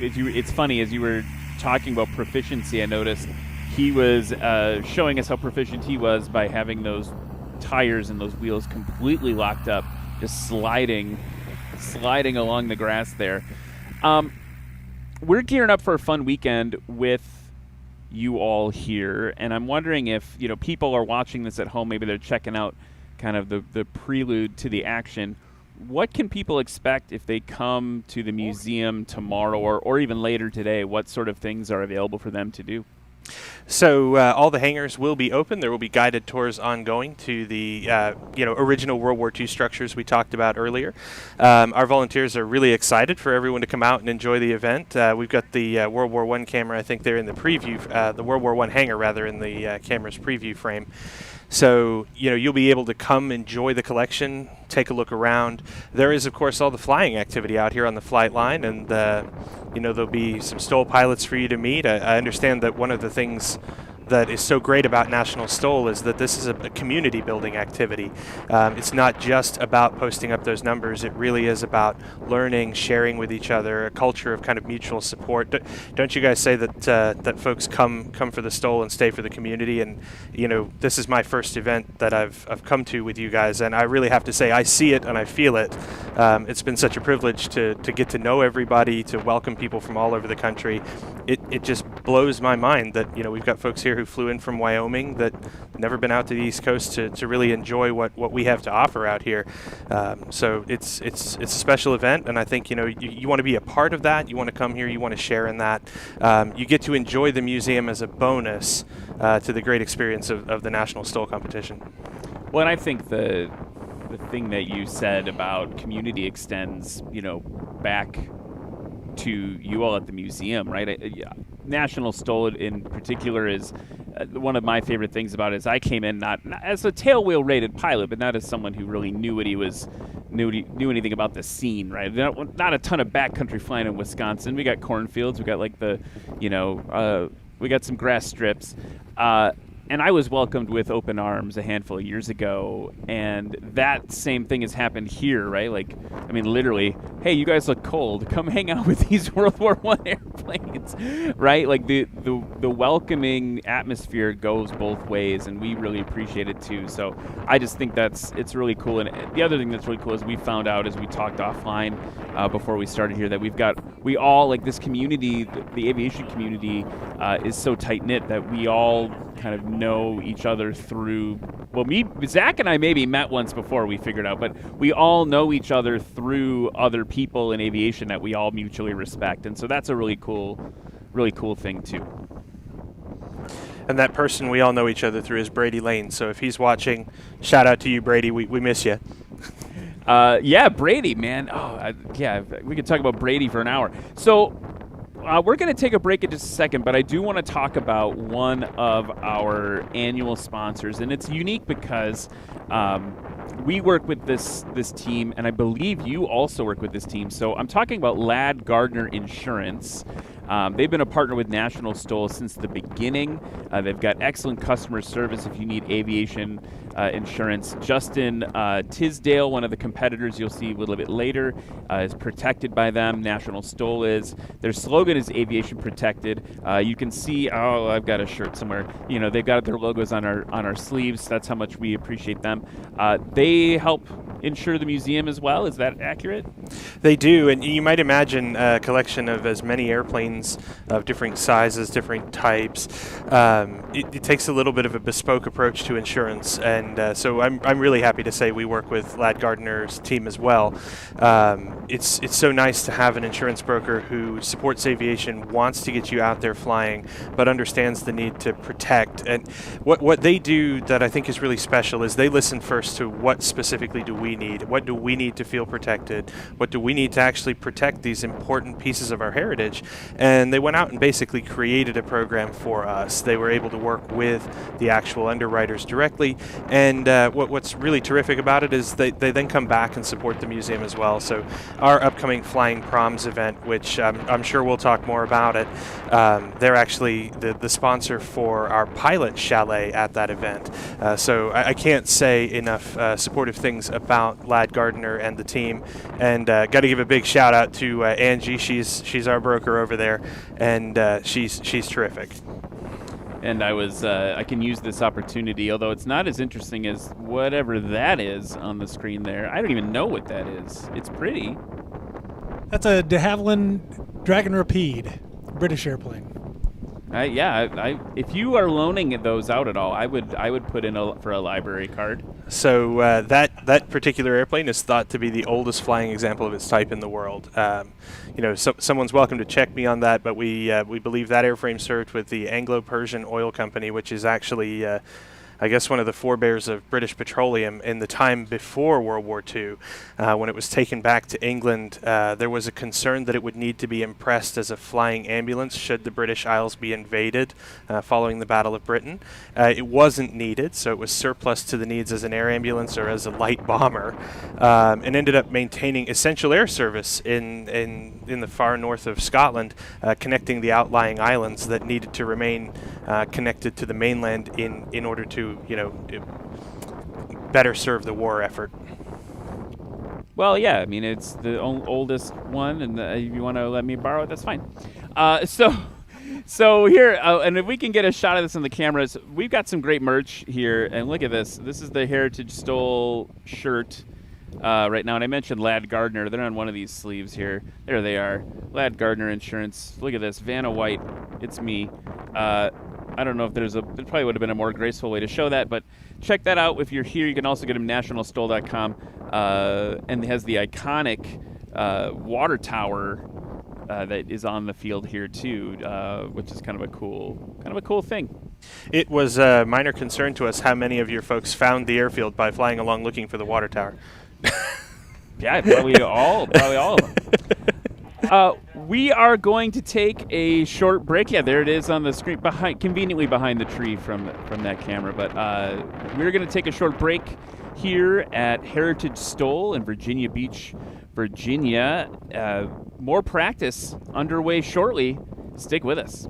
it's funny, as you were talking about proficiency, I noticed he was showing us how proficient he was by having those tires and those wheels completely locked up, just sliding along the grass there. We're gearing up for a fun weekend with you all here, and I'm wondering if people are watching this at home, maybe they're checking out kind of the prelude to the action. What can people expect if they come to the museum tomorrow or even later today? What sort of things are available for them to do? So all the hangars will be open. There will be guided tours ongoing to the original World War II structures we talked about earlier. Our volunteers are really excited for everyone to come out and enjoy the event. We've got the World War I camera, I think they're in the preview, the World War I hangar rather, in the camera's preview frame. So, you'll be able to come enjoy the collection, take a look around. There is, of course, all the flying activity out here on the flight line, and, there'll be some STOL pilots for you to meet. I understand that one of the things that is so great about National STOL is that this is a community building activity. It's not just about posting up those numbers. It really is about learning, sharing with each other, a culture of kind of mutual support. Don't you guys say that that folks come for the STOL and stay for the community? And this is my first event that I've come to with you guys, and I really have to say I see it and I feel it. It's been such a privilege to get to know everybody, to welcome people from all over the country. It just blows my mind that we've got folks here who flew in from Wyoming that never been out to the East Coast to really enjoy what we have to offer out here. So it's a special event, and I think you want to be a part of that. You want to come here. You want to share in that. You get to enjoy the museum as a bonus to the great experience of the National STOL competition. Well, and I think the thing that you said about community extends, back to you all at the museum, right? National STOL in particular is one of my favorite things about it. Is I came in not as a tailwheel rated pilot, but not as someone who really knew anything about the scene, right? Not a ton of backcountry flying in Wisconsin. We got cornfields. We got like we got some grass strips. And I was welcomed with open arms a handful of years ago, and that same thing has happened here, right? Literally, hey, you guys look cold. Come hang out with these World War I airplanes, right? Like the welcoming atmosphere goes both ways, and we really appreciate it too. So I just think it's really cool. And the other thing that's really cool is we found out as we talked offline before we started here that we all like this community, the aviation community is so tight knit that we all kind of know each other through, Zach and I maybe met once before we figured out, but we all know each other through other people in aviation that we all mutually respect. And so that's a really cool thing too. And that person we all know each other through is Brady Lane. So if he's watching, shout out to you, Brady. We miss you. Yeah, Brady, man. We could talk about Brady for an hour. So we're going to take a break in just a second, but I do want to talk about one of our annual sponsors, and it's unique because we work with this team, and I believe you also work with this team. So I'm talking about Ladd Gardner Insurance. They've been a partner with National STOL since the beginning. They've got excellent customer service if you need aviation insurance. Justin Tisdale, one of the competitors you'll see a little bit later, is protected by them. National STOL is. Their slogan is Aviation Protected. You can see, I've got a shirt somewhere. They've got their logos on our sleeves. That's how much we appreciate them. They help insure the museum as well. Is that accurate? They do, and you might imagine a collection of as many airplanes of different sizes, different types. It takes a little bit of a bespoke approach to insurance, and so I'm really happy to say we work with Ladd Gardner's team as well. It's so nice to have an insurance broker who supports aviation, wants to get you out there flying, but understands the need to protect. And what they do that I think is really special is they listen first to what specifically do we need? What do we need to feel protected? What do we need to actually protect these important pieces of our heritage? And they went out and basically created a program for us. They were able to work with the actual underwriters directly, and what's really terrific about it is they then come back and support the museum as well. So our upcoming Flying Proms event, which I'm sure we'll talk more about it, they're actually the sponsor for our pilot chalet at that event. So I can't say enough supportive things about Ladd Gardner and the team, and got to give a big shout out to Angie. She's our broker over there, and she's terrific. And I can use this opportunity, although it's not as interesting as whatever that is on the screen there. I don't even know what that is. It's pretty. That's a de Havilland Dragon Rapide, British airplane. If you are loaning those out at all, I would put in for a library card. So that particular airplane is thought to be the oldest flying example of its type in the world. Someone's welcome to check me on that, but we believe that airframe served with the Anglo-Persian Oil Company, which is actually I guess one of the forebears of British Petroleum in the time before World War II. When it was taken back to England, there was a concern that it would need to be impressed as a flying ambulance should the British Isles be invaded following the Battle of Britain. It wasn't needed, so it was surplus to the needs as an air ambulance or as a light bomber, and ended up maintaining essential air service in the far north of Scotland, connecting the outlying islands that needed to remain connected to the mainland in order to, better serve the war effort. Well, yeah, I mean, it's the oldest one, and if you want to let me borrow it, that's fine. So here, and if we can get a shot of this on the cameras, we've got some great merch here, and look at this. This is the Heritage STOL shirt right now, and I mentioned Ladd Gardner. They're on one of these sleeves here. There they are, Ladd Gardner Insurance. Look at this, Vanna White. It's me. I don't know if there probably would have been a more graceful way to show that, but check that out if you're here. You can also get them nationalstol.com, and it has the iconic water tower that is on the field here too, which is kind of a cool thing. It was a minor concern to us how many of your folks found the airfield by flying along looking for the water tower. Yeah, probably all of them. We are going to take a short break. Yeah, there it is on the screen, conveniently behind the tree from that camera. But we're going to take a short break here at Heritage STOL in Virginia Beach, Virginia. More practice underway shortly. Stick with us.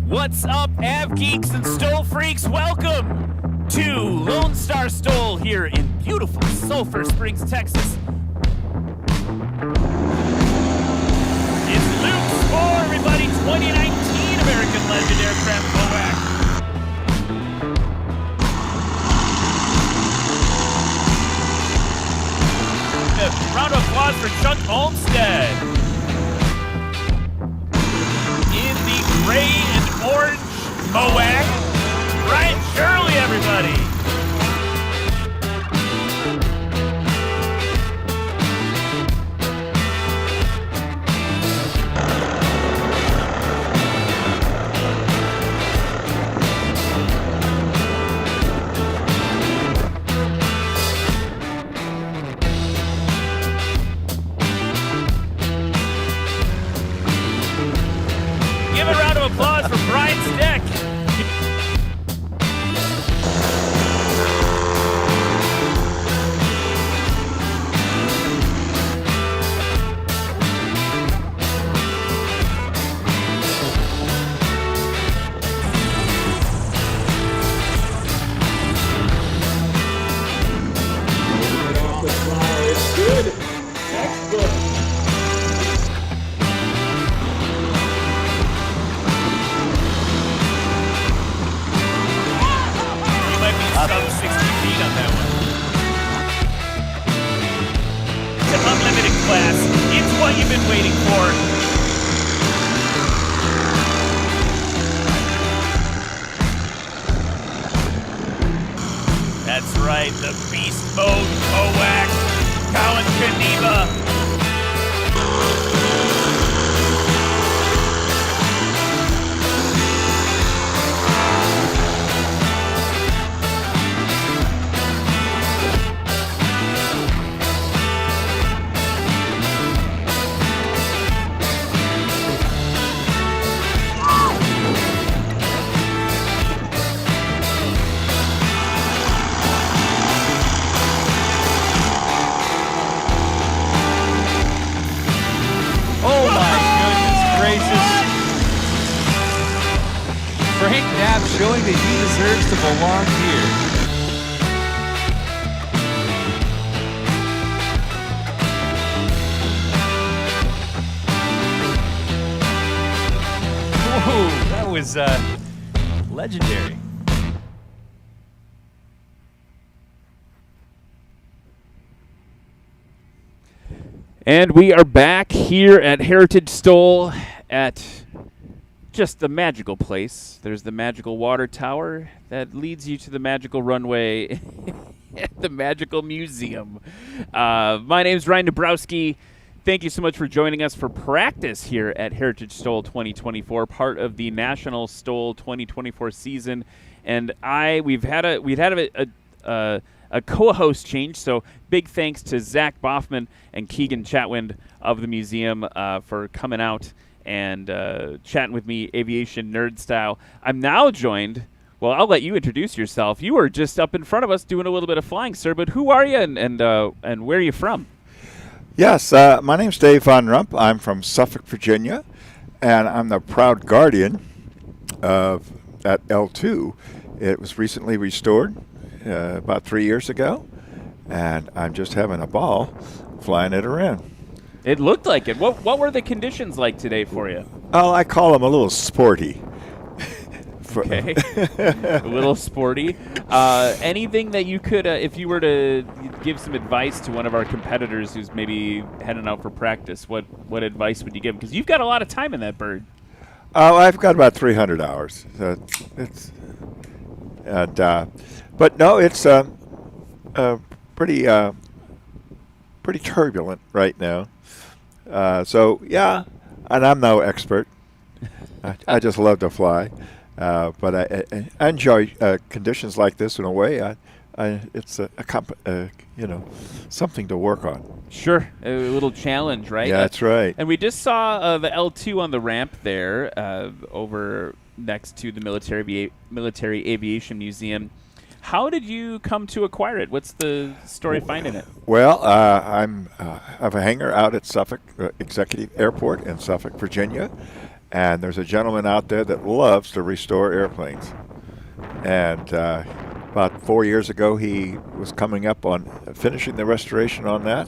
What's up, Av Geeks and STOL Freaks? Welcome to Lone Star STOL here in beautiful Sulphur Springs, Texas. It's Luke Spore, everybody, 2019 American Legend Aircraft MOAC. A round of applause for Chuck Olmstead. In the gray and orange MOAC, Brian Shirley, everybody. Give a round of applause for Brian Steck. You might be sub 60 feet on that one. The unlimited class. It's what you've been waiting for. That's right, the Beast Mode MOAC, Colin Geneva. Oh my goodness gracious. Frank Knapp showing that he deserves to belong here. was legendary. And we are back here at Heritage STOL at just the magical place. There's the magical water tower that leads you to the magical runway at the magical museum. My name's Ryan Dabrowski. Thank you so much for joining us for practice here at Heritage STOL 2024, part of the National STOL 2024 season. And we've had a co-host change, so big thanks to Zach Boffman and Keegan Chatwind of the museum for coming out and chatting with me aviation nerd style. I'm now joined, well, I'll let you introduce yourself. You were just up in front of us doing a little bit of flying, sir, but who are you and where are you from? Yes, my name's Dave Von Rump. I'm from Suffolk, Virginia, and I'm the proud guardian of that L2. It was recently restored about 3 years ago, and I'm just having a ball flying it around. It looked like it. What were the conditions like today for you? Oh, I call them a little sporty. Okay, a little sporty. Anything that you could, if you were to give some advice to one of our competitors who's maybe heading out for practice, what advice would you give? Because you've got a lot of time in that bird. Oh, I've got about 300 hours. But no, it's pretty turbulent right now. So yeah, and I'm no expert. I just love to fly, but I enjoy conditions like this in a way. It's something to work on. Sure, a little challenge, right? Yeah, that's right. And we just saw the L2 on the ramp there over next to the Military Aviation Museum. How did you come to acquire it? What's the story finding it? Well, I have a hangar out at Suffolk Executive Airport in Suffolk, Virginia, and there's a gentleman out there that loves to restore airplanes. And about 4 years ago, he was coming up on finishing the restoration on that.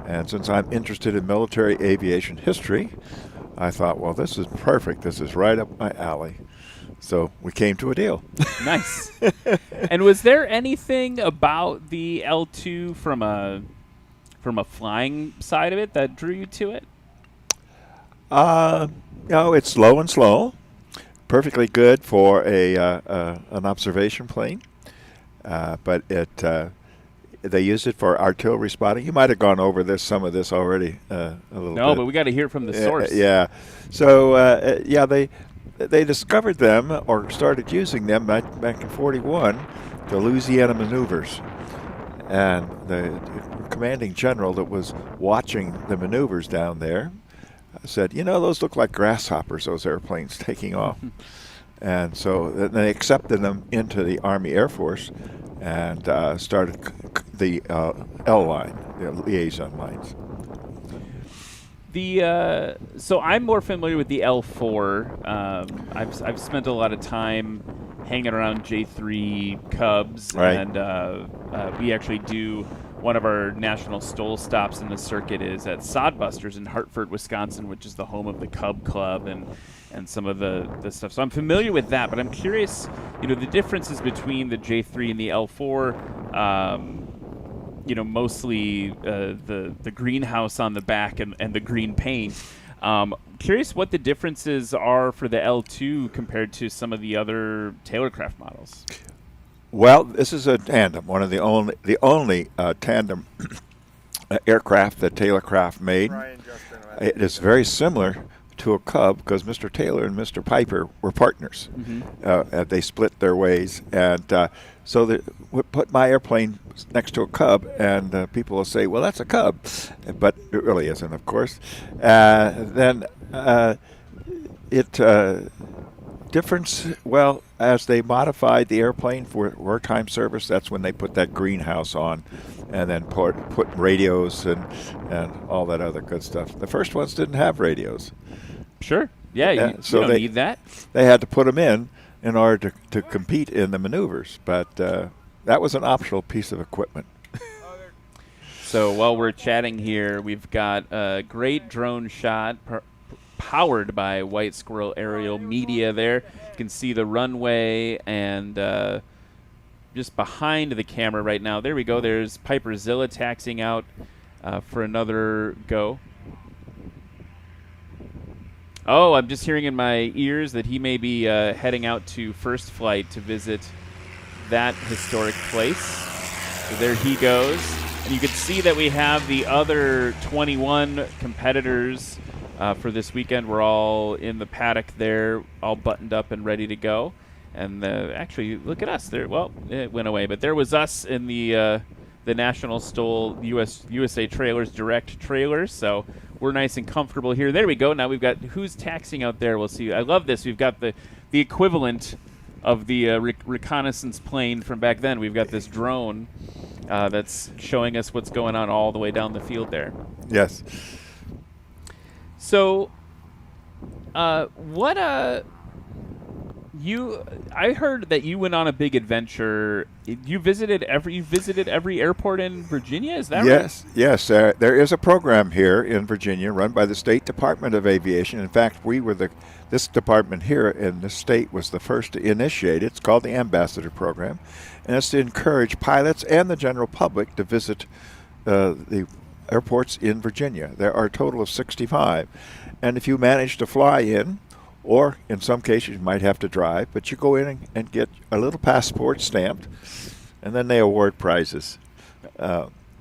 And since I'm interested in military aviation history, I thought, well, this is perfect. This is right up my alley. So we came to a deal. Nice. And was there anything about the L2 from a flying side of it that drew you to it? It's low and slow. Perfectly good for an observation plane. But they used it for artillery spotting. You might have gone over some of this already a little bit. No, but we got to hear from the source. Yeah. So, they discovered them or started using them back in 1941, the Louisiana maneuvers. And the commanding general that was watching the maneuvers down there said, those look like grasshoppers, those airplanes taking off. And so they accepted them into the Army Air Force and started the L line, the liaison lines. So I'm more familiar with the L4. I've spent a lot of time hanging around J3 Cubs, right. And we actually do one of our national STOL stops in the circuit is at Sodbusters in Hartford, Wisconsin, which is the home of the Cub Club and some of the stuff. So I'm familiar with that, but I'm curious, the differences between the J3 and the L4. Mostly the greenhouse on the back and the green paint. Curious what the differences are for the L2 compared to some of the other Taylorcraft models. Well, this is a tandem, one of the only tandem aircraft that Taylorcraft made. It is very similar to a Cub because Mr. Taylor and Mr. Piper were partners. Mm-hmm. They split their ways, and so we put my airplane next to a Cub, and people will say, "Well, that's a Cub," but it really isn't, of course. Then difference. Well, as they modified the airplane for wartime service, that's when they put that greenhouse on, and then put radios and all that other good stuff. The first ones didn't have radios. Sure. Yeah, you don't need that. They had to put them in order to compete in the maneuvers, but that was an optional piece of equipment. So while we're chatting here, we've got a great drone shot, powered by White Squirrel Aerial Media there. You can see the runway and just behind the camera right now. There we go. There's Piper Zilla taxiing out for another go. Oh, I'm just hearing in my ears that he may be heading out to First Flight to visit that historic place. So there he goes. And you can see that we have the other 21 competitors for this weekend. We're all in the paddock there, all buttoned up and ready to go. And actually, look at us. There, well, it went away, but there was us in the National STOL USA Trailers Direct trailers. So we're nice and comfortable here. There we go. Now we've got who's taxiing out there. We'll see. I love this. We've got the equivalent of the reconnaissance plane from back then. We've got this drone that's showing us what's going on all the way down the field there. Yes. So, I heard that you went on a big adventure. You visited every airport in Virginia. Is that right? Yes. There is a program here in Virginia run by the State Department of Aviation. In fact, this department here in the state was the first to initiate it. It's called the Ambassador Program, and it's to encourage pilots and the general public to visit the airports in Virginia. There are a total of 65, and if you manage to fly in, or in some cases you might have to drive, but you go in and get a little passport stamped, and then they award prizes.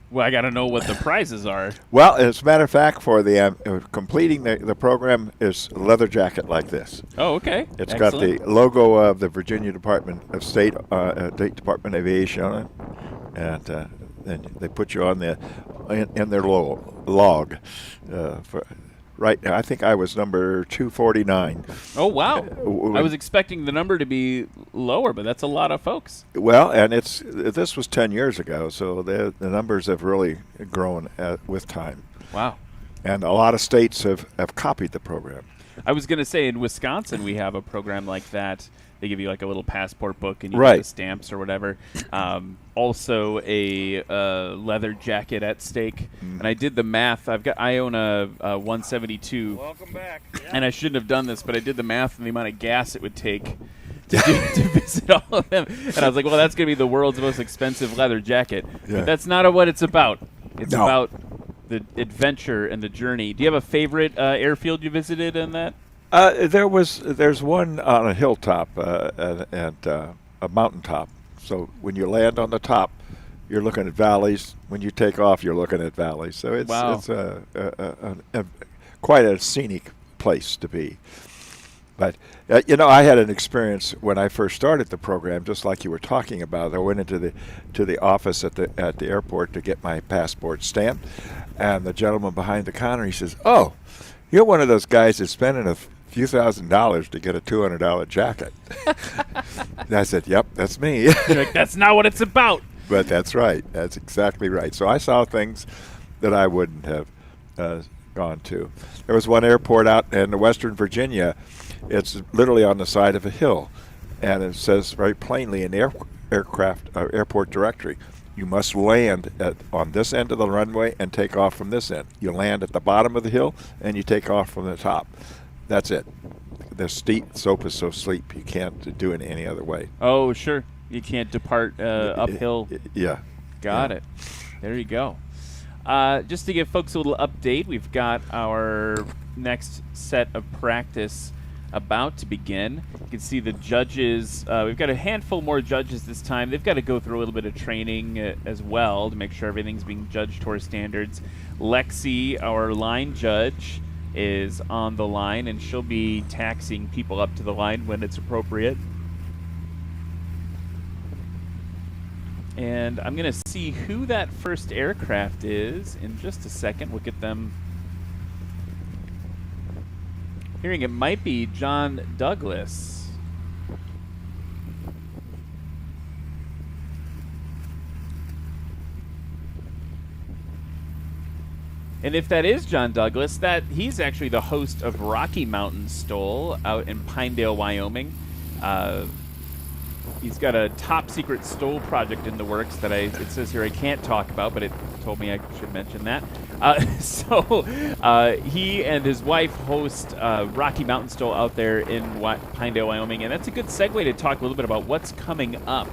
Well, I got to know what the prizes are. Well, as a matter of fact, for the completing the program is a leather jacket like this. Oh, okay. It's Excellent. got the logo of the Virginia Department of State Department of Aviation on it, and then they put you on in their log for. Right now, I think I was number 249. Oh, wow. I was expecting the number to be lower, but that's a lot of folks. Well, and this was 10 years ago, so the numbers have really grown with time. Wow. And a lot of states have copied the program. I was going to say, in Wisconsin, we have a program like that. They give you like a little passport book and you Right. get the stamps or whatever. Also a leather jacket at stake. And I did the math. I own a 172. Welcome back. And I shouldn't have done this, but I did the math on the amount of gas it would take to visit all of them. And I was like, well, that's going to be the world's most expensive leather jacket. Yeah. But that's not what it's about. It's No. about the adventure and the journey. Do you have a favorite airfield you visited in that? There's one on a hilltop and a mountaintop. So when you land on the top, you're looking at valleys. When you take off, you're looking at valleys. So it's Wow. it's quite a scenic place to be. But I had an experience when I first started the program, just like you were talking about. I went into the office at the airport to get my passport stamped, and the gentleman behind the counter, he says, "Oh, you're one of those guys that's spending a few $1,000s to get a $200 jacket." And I said, "Yep, that's me." You're like, that's not what it's about. But that's right. That's exactly right. So I saw things that I wouldn't have gone to. There was one airport out in Western Virginia. It's literally on the side of a hill, and it says very plainly in the airport directory, you must land on this end of the runway and take off from this end. You land at the bottom of the hill, and you take off from the top. That's it. The slope is so steep you can't do it any other way. Oh, sure. You can't depart uphill. Yeah. Got it. There you go. Just to give folks a little update, we've got our next set of practice about to begin. You can see the judges. We've got a handful more judges this time. They've got to go through a little bit of training as well to make sure everything's being judged to our standards. Lexi, our line judge, is on the line, and she'll be taxiing people up to the line when it's appropriate. And I'm going to see who that first aircraft is in just a second. We'll get them. Hearing it might be John Douglas. And if that is John Douglas, he's actually the host of Rocky Mountain STOL out in Pinedale, Wyoming. he's got a top secret STOL project in the works that it says here I can't talk about, but it told me I should mention that. So he and his wife host Rocky Mountain STOL out there in Pinedale, Wyoming, and that's a good segue to talk a little bit about what's coming up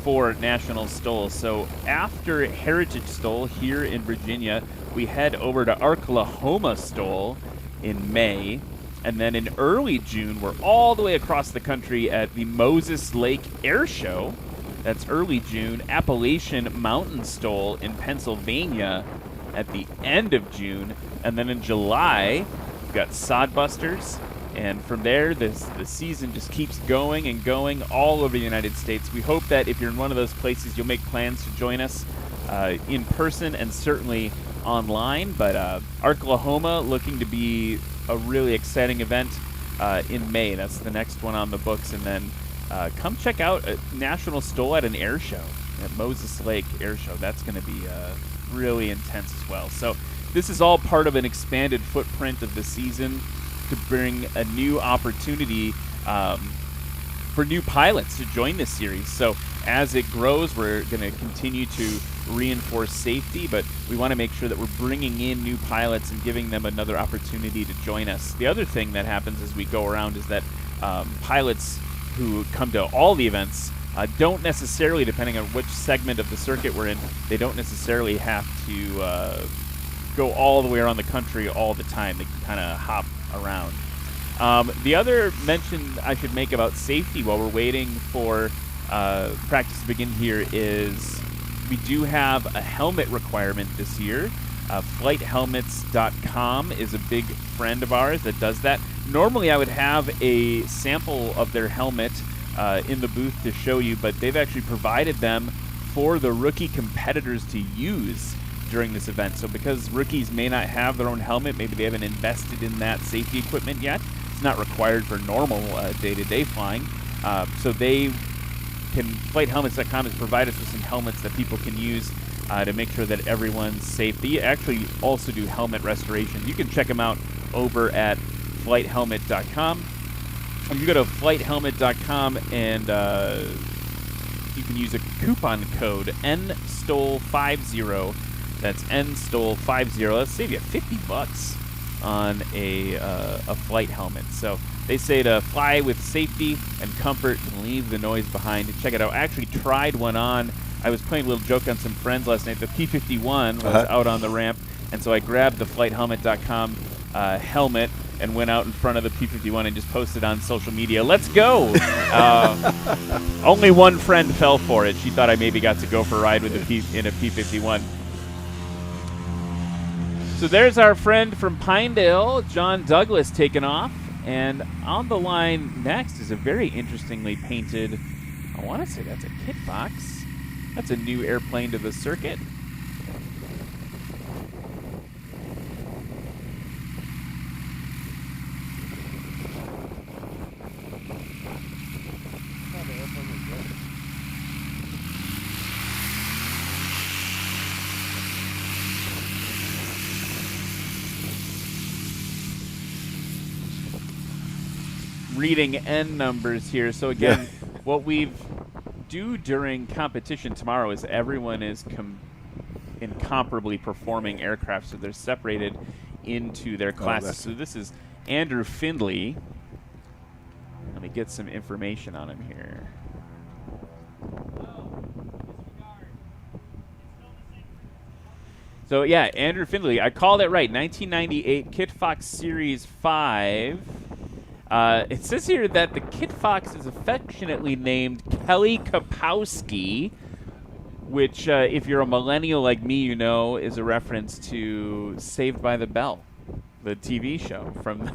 for National STOL. So after Heritage STOL here in Virginia, we head over to Oklahoma STOL in May. And then in early June, we're all the way across the country at the Moses Lake Air Show. That's early June. Appalachian Mountain STOL in Pennsylvania at the end of June. And then in July, we've got Sodbusters. And from there, the season just keeps going and going all over the United States. We hope that if you're in one of those places, you'll make plans to join us in person and certainly online. But Oklahoma looking to be a really exciting event in May. That's the next one on the books. And then come check out a National STOL at an air show at Moses Lake Air Show. That's going to be really intense as well. So this is all part of an expanded footprint of the season to bring a new opportunity for new pilots to join this series. So as it grows, we're going to continue to reinforce safety, but we want to make sure that we're bringing in new pilots and giving them another opportunity to join us. The other thing that happens as we go around is that pilots who come to all the events don't necessarily, depending on which segment of the circuit we're in, they don't necessarily have to go all the way around the country all the time. They can kind of hop around. The other mention I should make about safety while we're waiting for practice to begin here is we do have a helmet requirement this year. FlightHelmets.com is a big friend of ours that does that. Normally I would have a sample of their helmet in the booth to show you, but they've actually provided them for the rookie competitors to use during this event. So because rookies may not have their own helmet, maybe they haven't invested in that safety equipment yet, it's not required for normal day-to-day flying. So FlightHelmets.com has provided us with some helmets that people can use to make sure that everyone's safe. They actually also do helmet restoration. You can check them out over at FlightHelmet.com. And you go to FlightHelmet.com and you can use a coupon code NSTOL50. That's NSTOL50. That'll save you $50 on a flight helmet. So they say to fly with safety and comfort and leave the noise behind. Check it out. I actually tried one on. I was playing a little joke on some friends last night. The P-51 was out on the ramp, and so I grabbed the FlightHelmet.com helmet and went out in front of the P-51 and just posted on social media, "Let's go!" Only one friend fell for it. She thought I maybe got to go for a ride with in a P-51. So there's our friend from Pinedale, John Douglas, taking off. And on the line next is a very interestingly painted, I want to say that's a Kit Fox. That's a new airplane to the circuit. Reading N numbers here. So again, what we do during competition tomorrow is everyone is incomparably performing aircraft, so they're separated into their classes. So this is Andrew Findley. Let me get some information on him here. So yeah, Andrew Findley. I called it right. 1998 Kit Fox Series 5. It says here that the Kit Fox is affectionately named Kelly Kapowski, which, if you're a millennial like me, you know is a reference to Saved by the Bell, the TV show from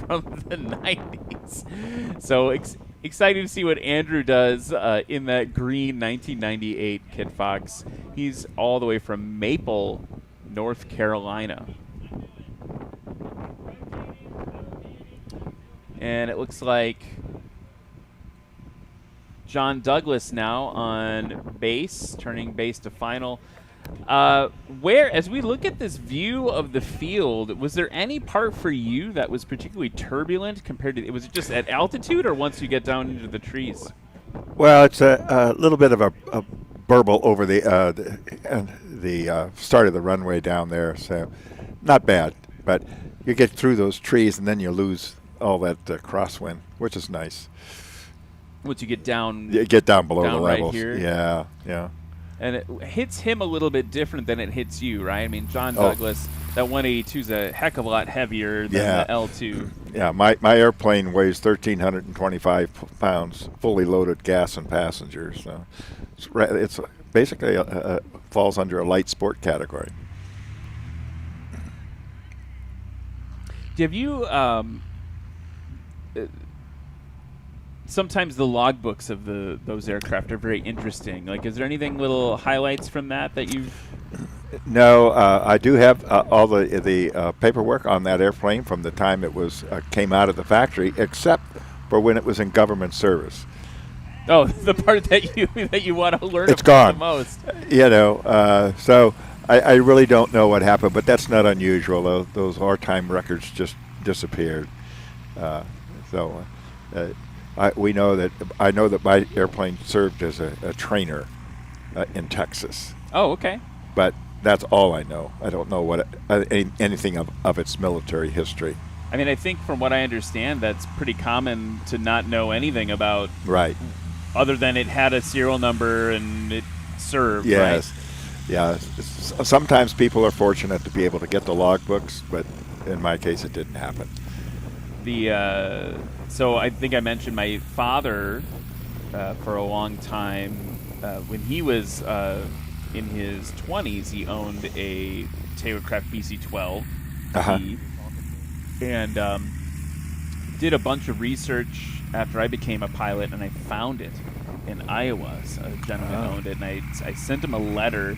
the 90s. So excited to see what Andrew does in that green 1998 Kit Fox. He's all the way from Maple, North Carolina. And it looks like John Douglas now on base, turning base to final. As we look at this view of the field, was there any part for you that was particularly turbulent compared to, was it just at altitude or once you get down into the trees? Well, it's a little bit of a burble over the start of the runway down there, so not bad. But you get through those trees, and then you lose all that crosswind, which is nice. Once you get down, You get down below down the right levels. here. Yeah. and it hits him a little bit different than it hits you, right? I mean, John Oh. Douglas, that 182 is a heck of a lot heavier than Yeah. the L2. Yeah, my airplane weighs 1,325 pounds, fully loaded gas and passengers. So it's basically falls under a light sport category. Have you sometimes the logbooks of those aircraft are very interesting. Like, is there anything little highlights from that you've? No, I do have all the paperwork on that airplane from the time it was came out of the factory, except for when it was in government service. Oh, the part that you want to learn It's about gone. the most. So I really don't know what happened, but that's not unusual. Those wartime records just disappeared. We know that I know that my airplane served as a trainer in Texas, Oh, okay. but that's all I know. I don't know what anything of its military history. I mean, I think from what I understand, that's pretty common to not know anything about, Right. other than it had a serial number and it served. Yes. Right? Yeah. Sometimes people are fortunate to be able to get the logbooks, but in my case, it didn't happen. So I think I mentioned my father for a long time. When he was in his 20s, he owned a Tailcraft BC-12, Uh-huh. and did a bunch of research after I became a pilot, and I found it in Iowa. So a gentleman owned it, and I sent him a letter.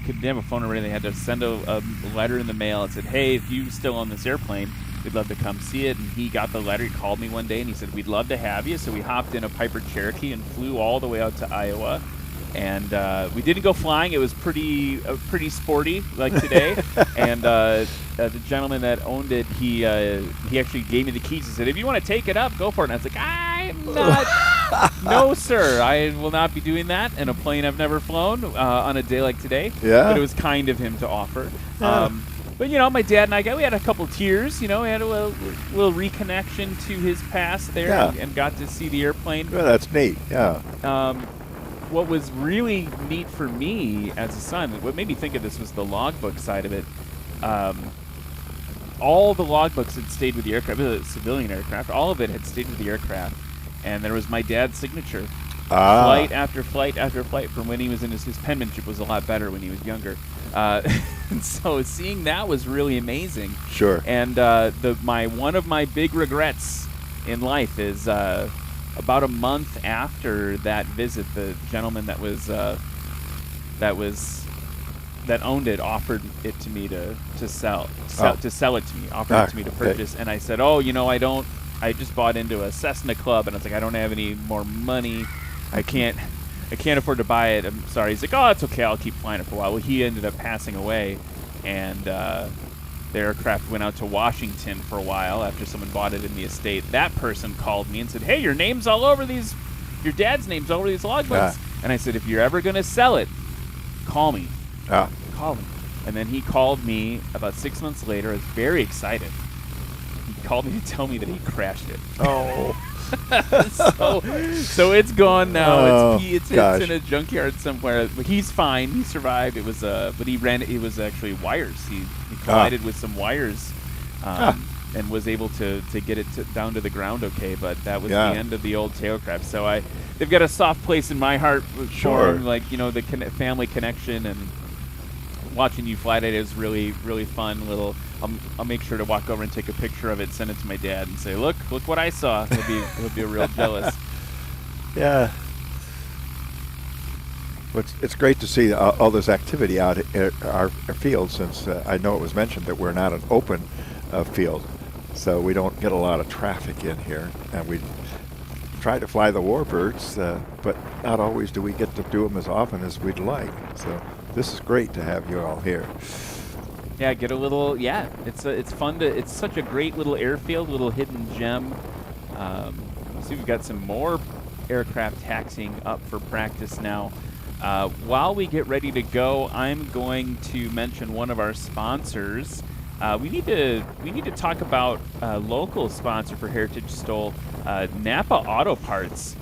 Didn't have a phone number, and they had to send a letter in the mail and said, "Hey, if you still own this airplane, we'd love to come see it." And he got the letter. He called me one day, and he said, "We'd love to have you." So we hopped in a Piper Cherokee and flew all the way out to Iowa. And we didn't go flying. It was pretty sporty, like today. And the gentleman that owned it, he actually gave me the keys. He said, "If you want to take it up, go for it." And I was like, "I'm not. No, sir. I will not be doing that in a plane I've never flown on a day like today." Yeah. But it was kind of him to offer. Yeah. But, my dad and we had a couple tears. We had a little reconnection to his past there, Yeah. and got to see the airplane. Well, that's neat. Yeah. What was really neat for me as a son, what made me think of this was the logbook side of it. All the logbooks had stayed with the aircraft. It was a civilian aircraft. All of it had stayed with the aircraft. And there was my dad's signature. Flight after flight after flight from when he was in his penmanship was a lot better when he was younger. And so seeing that was really amazing. Sure. And one of my big regrets in life is about a month after that visit, the gentleman that owned it offered it to me to sell it to me, offered it to me to purchase, and I said, I just bought into a Cessna Club, and I was like, I don't have any more money, I can't afford to buy it. I'm sorry. He's like, oh, it's okay, I'll keep flying it for a while. Well, he ended up passing away, and the aircraft went out to Washington for a while after someone bought it in the estate. That person called me and said, "Hey, your dad's name's all over these logbooks." And I said, "If you're ever going to sell it, call me." Call me. And then he called me about 6 months later. I was very excited. He called me to tell me that he crashed it. Oh. So it's gone now. Oh, It's gosh. in a junkyard somewhere. But he's fine. He survived. It was but he ran. It was actually wires. He collided with some wires, and was able to get it down to the ground okay. But that was the end of the old Tailcraft. So they've got a soft place in my heart for him, like the family connection, and watching you fly it is really, really fun. I'll make sure to walk over and take a picture of it, send it to my dad, and say, look what I saw. He'll be real jealous. Yeah. Well, it's great to see all this activity out at our field, since I know it was mentioned that we're not an open field, so we don't get a lot of traffic in here, and we try to fly the warbirds, but not always do we get to do them as often as we'd like. So this is great to have you all here. Yeah, get a little. Yeah, it's fun to. It's such a great little airfield, little hidden gem. See, we've got some more aircraft taxiing up for practice now. While we get ready to go, I'm going to mention one of our sponsors. We need to talk about a local sponsor for Heritage STOL, Napa Auto Parts.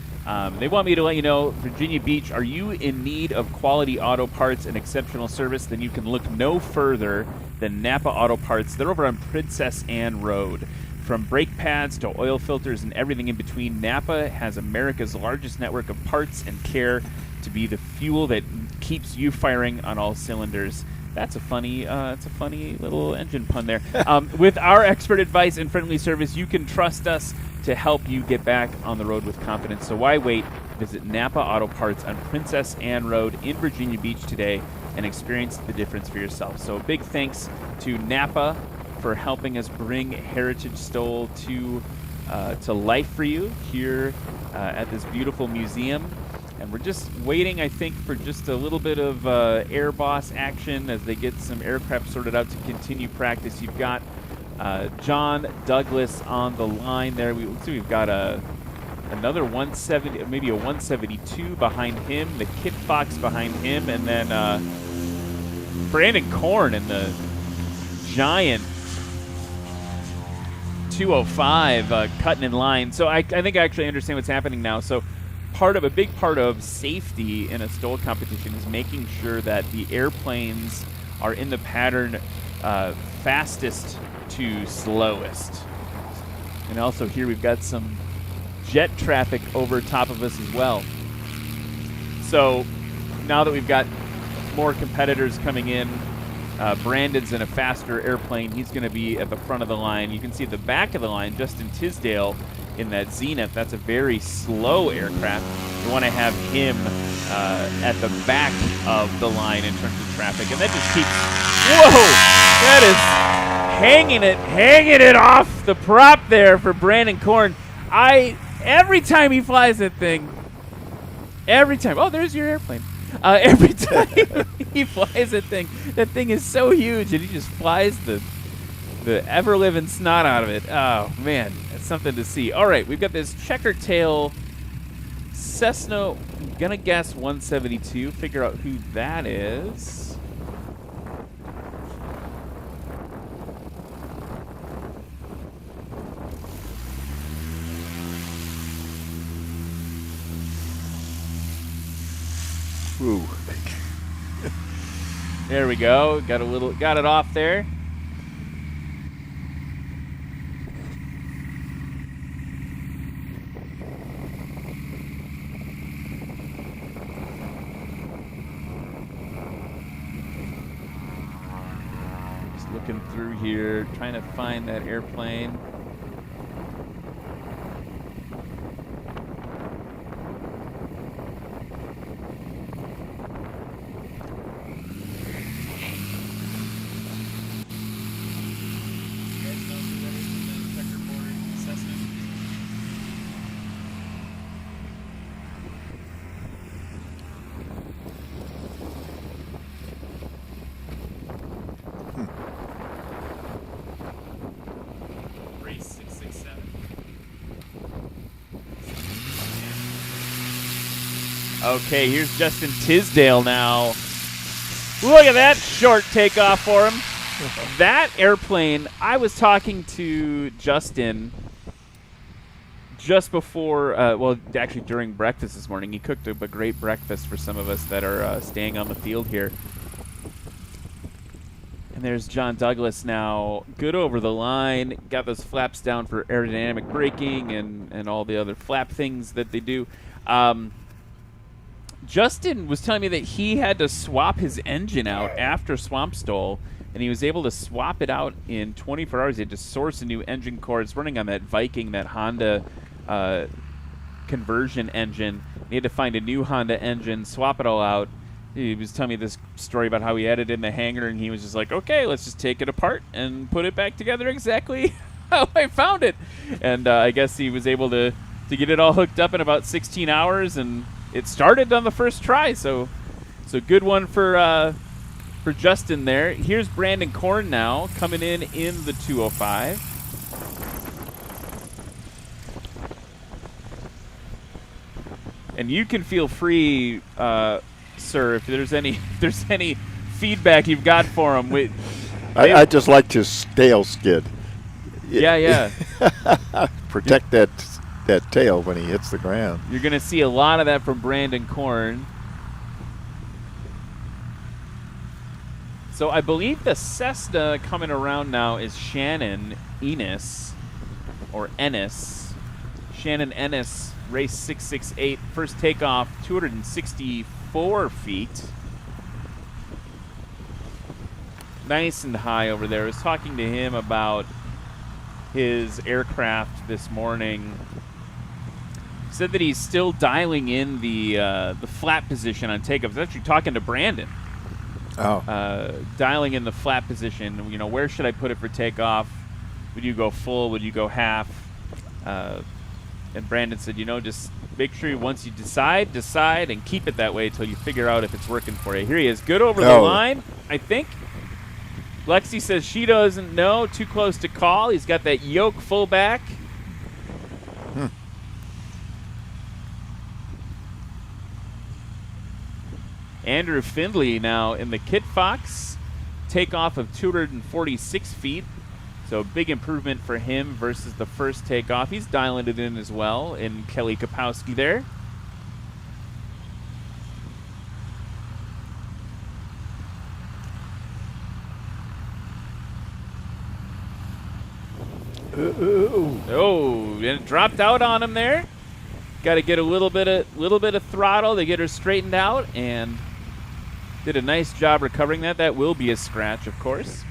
They want me to let you know, Virginia Beach, are you in need of quality auto parts and exceptional service? Then you can look no further than Napa Auto Parts. They're over on Princess Anne Road. From brake pads to oil filters and everything in between, Napa has America's largest network of parts and care to be the fuel that keeps you firing on all cylinders. That's a funny little engine pun there. With our expert advice and friendly service, you can trust us to help you get back on the road with confidence. So why wait? Visit Napa Auto Parts on Princess Anne Road in Virginia Beach today and experience the difference for yourself. So a big thanks to Napa for helping us bring Heritage STOL to life for you here at this beautiful museum. And we're just waiting, I think, for just a little bit of Air Boss action as they get some aircraft sorted out to continue practice. You've got John Douglas on the line there. We've got another 170, maybe a 172 behind him, the Kit Fox behind him, and then Brandon Korn in the giant 205 cutting in line. So I think I actually understand what's happening now. So a big part of safety in a STOL competition is making sure that the airplanes are in the pattern fastest to slowest. And also here we've got some jet traffic over top of us as well. So now that we've got more competitors coming in, Brandon's in a faster airplane. He's going to be at the front of the line. You can see at the back of the line, Justin Tisdale in that Zenith. That's a very slow aircraft. You want to have him at the back of the line in terms of traffic. And that just keeps, whoa, that is hanging it off the prop there for Brandon Korn. Every time he flies that thing, oh, there's your airplane. Every time he flies that thing is so huge, and he just flies the ever-living snot out of it. Oh, man, that's something to see. All right, we've got this checker tail Cessna, I'm going to guess 172. Figure out who that is. Ooh. There we go. Got it off there. Just looking through here, trying to find that airplane. Okay, here's Justin Tisdale now. Look at that short takeoff for him. That airplane, I was talking to Justin just before, actually during breakfast this morning. He cooked up a great breakfast for some of us that are staying on the field here. And there's John Douglas now, good over the line. Got those flaps down for aerodynamic braking and all the other flap things that they do. Justin was telling me that he had to swap his engine out after Swamp STOL, and he was able to swap it out in 24 hours. He had to source a new engine core. It's running on that Viking, that Honda conversion engine. He had to find a new Honda engine, swap it all out. He was telling me this story about how he had it in the hangar, and he was just like, okay, let's just take it apart and put it back together exactly how I found it. And I guess he was able to get it all hooked up in about 16 hours, and it started on the first try. So good one for Justin there. Here's Brandon Korn now coming in the 205. And you can feel free, sir, if there's any feedback you've got for him. I just like to tail skid. Yeah. Protect that tail when he hits the ground. You're going to see a lot of that from Brandon Korn. So I believe the Cessna coming around now is Shannon Ennis, or Ennis. Shannon Ennis, race 668, first takeoff 264 feet. Nice and high over there. I was talking to him about his aircraft this morning. He said that he's still dialing in the flat position on takeoff. I was actually talking to Brandon. Dialing in the flat position. You know, where should I put it for takeoff? Would you go full? Would you go half? And Brandon said, you know, just make sure once you decide, and keep it that way until you figure out if it's working for you. Here he is. Good over the line, I think. Lexi says she doesn't know. Too close to call. He's got that yoke full back. Andrew Findley now in the Kit Fox. Takeoff of 246 feet. So big improvement for him versus the first takeoff. He's dialing it in as well in Kelly Kapowski there. Oh, and it dropped out on him there. Got to get a little bit of throttle to get her straightened out, and did a nice job recovering that. That will be a scratch, of course.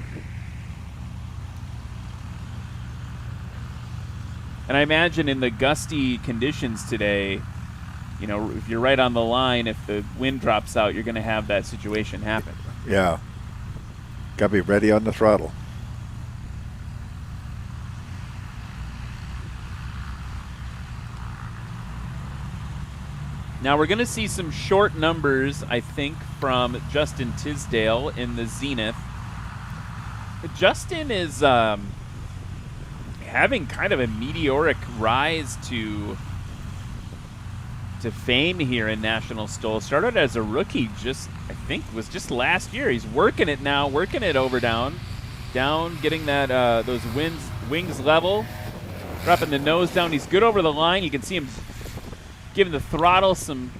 And I imagine in the gusty conditions today, you know, if you're right on the line, if the wind drops out, you're going to have that situation happen. Yeah. Got to be ready on the throttle. Now we're going to see some short numbers, I think, from Justin Tisdale in the Zenith. Justin is having kind of a meteoric rise to fame here in National STOL. Started as a rookie was just last year. He's working it now, working it over down, getting that those wings level, dropping the nose down. He's good over the line. You can see him giving the throttle some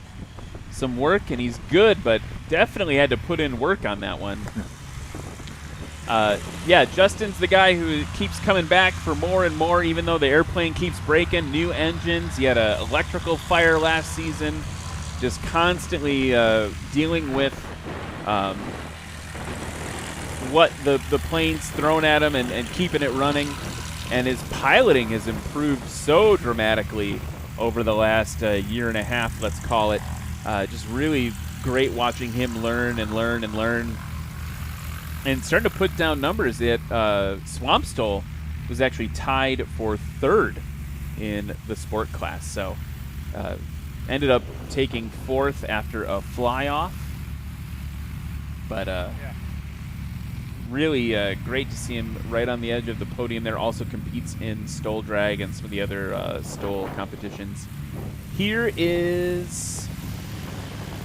work, and he's good, but definitely had to put in work on that one. Yeah, Justin's the guy who keeps coming back for more and more, even though the airplane keeps breaking. New engines. He had an electrical fire last season. Just constantly dealing with what the plane's thrown at him and keeping it running. And his piloting has improved so dramatically over the last year and a half, let's call it. Just really great watching him learn. And starting to put down numbers that Swamp STOL was actually tied for third in the sport class. So ended up taking fourth after a fly-off. But really great to see him right on the edge of the podium there. Also competes in STOL Drag and some of the other STOL competitions. Here is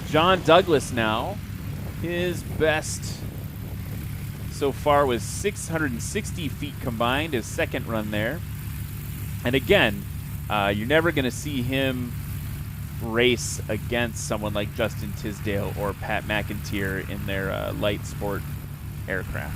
John Douglas now. His best so far was 660 feet combined, his second run there. And again, you're never going to see him race against someone like Justin Tisdale or Pat McIntyre in their light sport aircraft.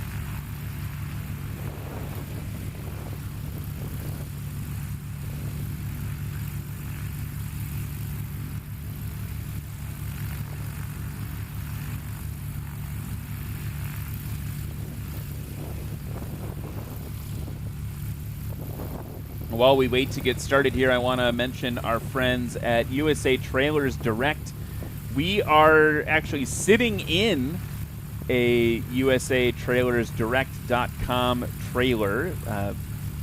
While we wait to get started here, I want to mention our friends at USA Trailers Direct. We are actually sitting in a USATrailersDirect.com trailer.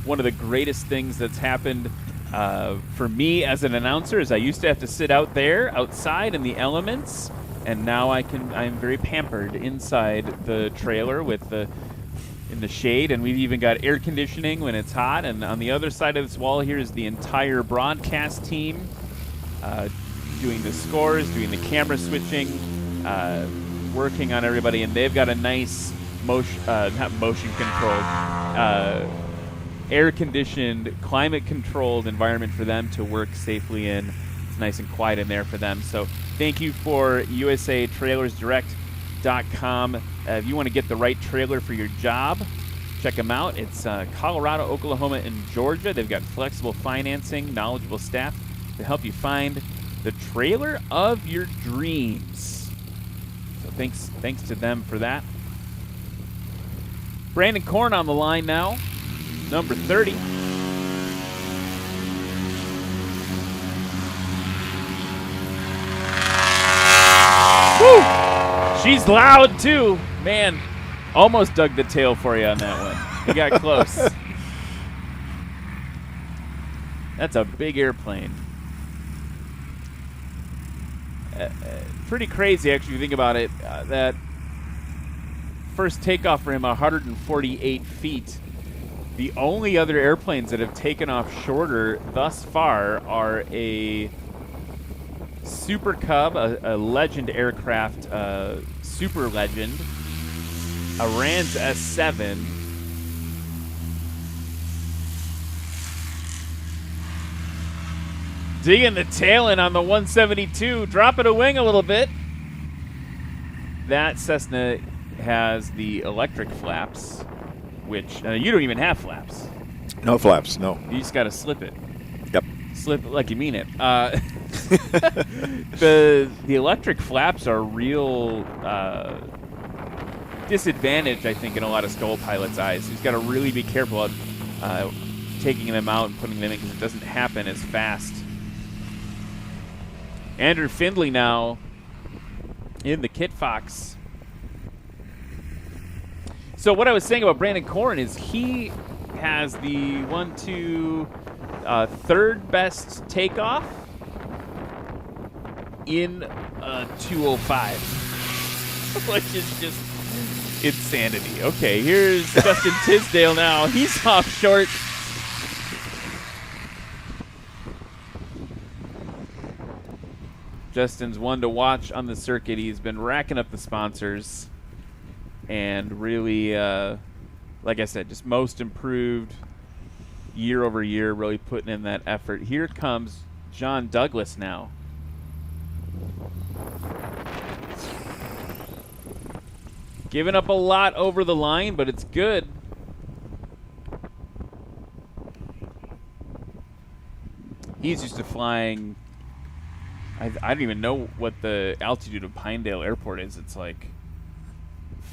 One of the greatest things that's happened for me as an announcer is I used to have to sit out there outside in the elements, and now I'm very pampered inside the trailer with in the shade, and we've even got air conditioning when it's hot. And on the other side of this wall here is the entire broadcast team. doing the scores, doing the camera switching, working on everybody, and they've got a nice not motion controlled, air-conditioned, climate-controlled environment for them to work safely in. It's nice and quiet in there for them. So thank you for USATrailersDirect.com. If you want to get the right trailer for your job, check them out. It's Colorado, Oklahoma, and Georgia. They've got flexible financing, knowledgeable staff to help you find the trailer of your dreams. So thanks to them for that. Brandon Korn on the line now, number 30. Woo! She's loud too. Man, almost dug the tail for you on that one. You got close. That's a big airplane. Pretty crazy, actually, if you think about it. That first takeoff for him, 148 feet. The only other airplanes that have taken off shorter thus far are a Super Cub, a legend aircraft, super legend, a Rans S7, digging the tail in on the 172, dropping a wing a little bit. That Cessna has the electric flaps, which you don't even have flaps. No flaps, no. You just got to slip it. Yep. Slip it like you mean it. The electric flaps are a real disadvantage, I think, in a lot of STOL pilots' eyes. You've got to really be careful of taking them out and putting them in because it doesn't happen as fast. Andrew Findlay now in the Kit Fox. So what I was saying about Brandon Korn is he has the third best takeoff in 205, which is just insanity. Okay, here's Justin Tisdale now. He's off short. Justin's one to watch on the circuit. He's been racking up the sponsors and really, like I said, just most improved year over year, really putting in that effort. Here comes John Douglas now. Giving up a lot over the line, but it's good. He's used to flying, I don't even know what the altitude of Pinedale Airport is. It's like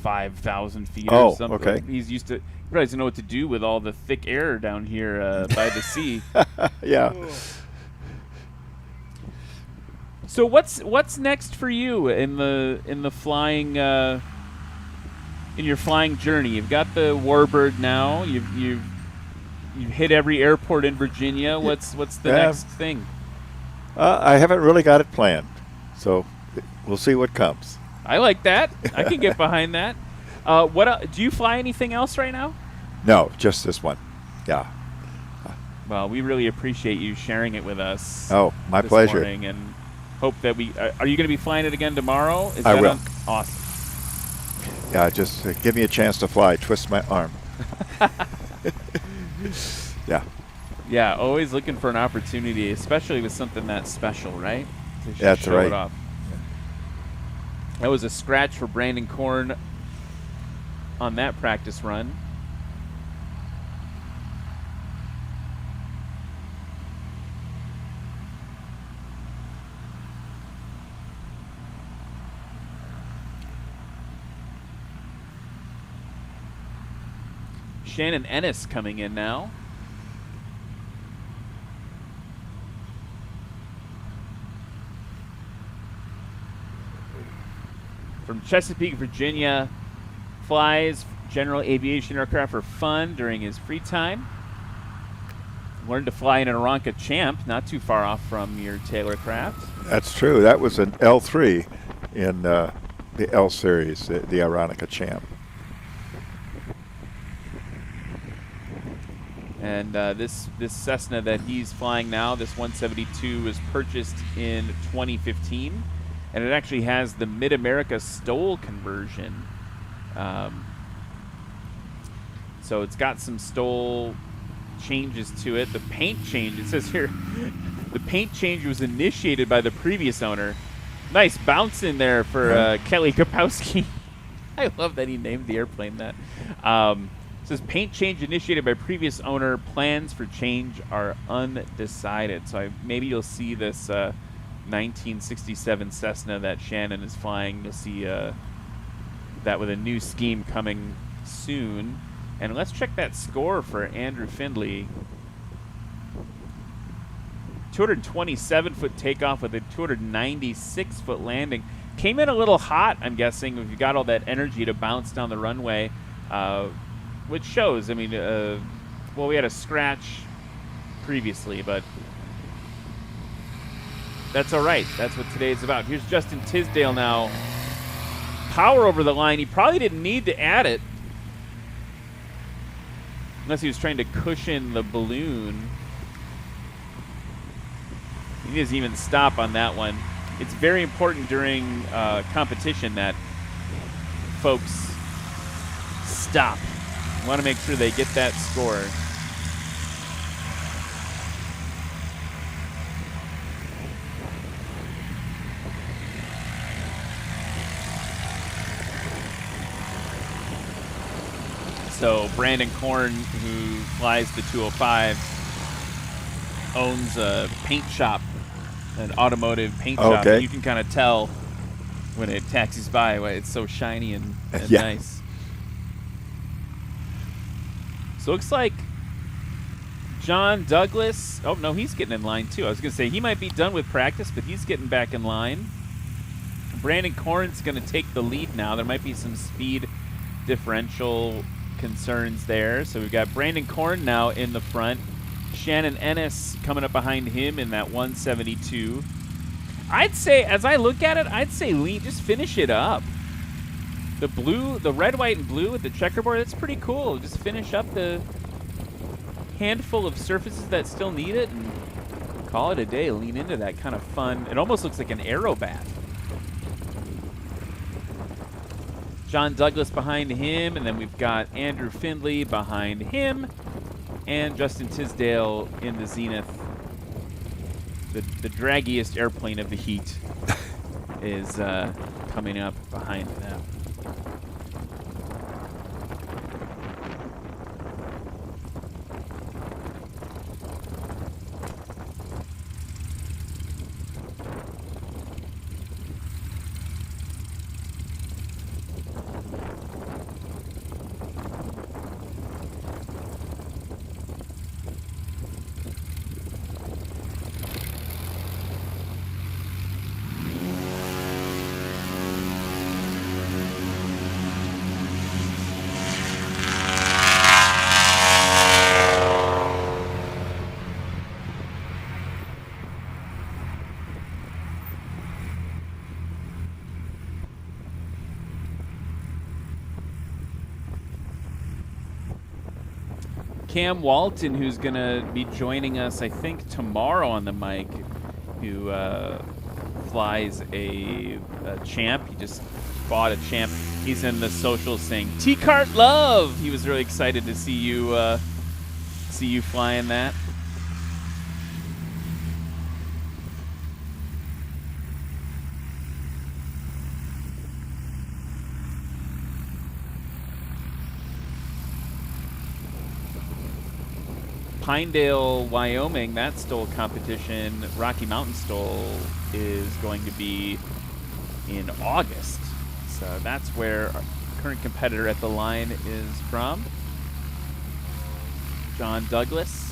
5,000 feet or something. Okay. He's used to, he probably doesn't know what to do with all the thick air down here by the sea. Yeah. So what's next for you in the flying in your flying journey? You've got the Warbird now. You've hit every airport in Virginia. What's the next thing? I haven't really got it planned, so we'll see what comes. I like that. I can get behind that. Do you fly anything else right now? No, just this one. Yeah. Well, we really appreciate you sharing it with us. Oh, my this pleasure. Morning, and hope that are you going to be flying it again tomorrow? I will. Awesome. Yeah, just give me a chance to fly. Twist my arm. Yeah. Yeah, always looking for an opportunity, especially with something that special, right? To That's show right. it off. That was a scratch for Brandon Korn on that practice run. Shannon Ennis coming in now. From Chesapeake, Virginia, flies general aviation aircraft for fun during his free time. Learned to fly in an Aranca Champ, not too far off from your Taylor craft. That's true. That was an L3 in the L series, the Aranca Champ. And this Cessna that he's flying now, this 172, was purchased in 2015, and it actually has the Mid-America STOL conversion. So it's got some STOL changes to it. The paint change, it says here, the paint change was initiated by the previous owner. Nice bounce in there for Kelly Kapowski. I love that he named the airplane that. It says paint change initiated by previous owner. Plans for change are undecided. So maybe you'll see this 1967 Cessna that Shannon is flying. You'll see that with a new scheme coming soon. And let's check that score for Andrew Findley. 227-foot takeoff with a 296-foot landing. Came in a little hot, I'm guessing, if you got all that energy to bounce down the runway, which shows. I mean, well, we had a scratch previously, but that's all right. That's what today is about. Here's Justin Tisdale now. Power over the line. He probably didn't need to add it, unless he was trying to cushion the balloon. He doesn't even stop on that one. It's very important during competition that folks stop. You want to make sure they get that score. So Brandon Korn, who flies the 205, owns a paint shop, an automotive paint shop. And you can kind of tell when it taxis by why it's so shiny and nice. So it looks like John Douglas. Oh, no, he's getting in line too. I was going to say he might be done with practice, but he's getting back in line. Brandon Korn's going to take the lead now. There might be some speed differential concerns there. So we've got Brandon Korn now in the front. Shannon Ennis coming up behind him in that 172. I'd say, as I look at it, I'd say lead, just finish it up. The blue, the red, white, and blue with the checkerboard, that's pretty cool. Just finish up the handful of surfaces that still need it and call it a day. Lean into that kind of fun. It almost looks like an aerobat. John Douglas behind him, and then we've got Andrew Findley behind him, and Justin Tisdale in the zenith. The draggiest airplane of the heat is coming up behind them. Cam Walton, who's going to be joining us, I think, tomorrow on the mic, who flies a Champ. He just bought a Champ. He's in the socials saying, T-Cart love! He was really excited to see you flying that. Pinedale, Wyoming, that STOL competition, Rocky Mountain STOL, is going to be in August. So that's where our current competitor at the line is from. John Douglas.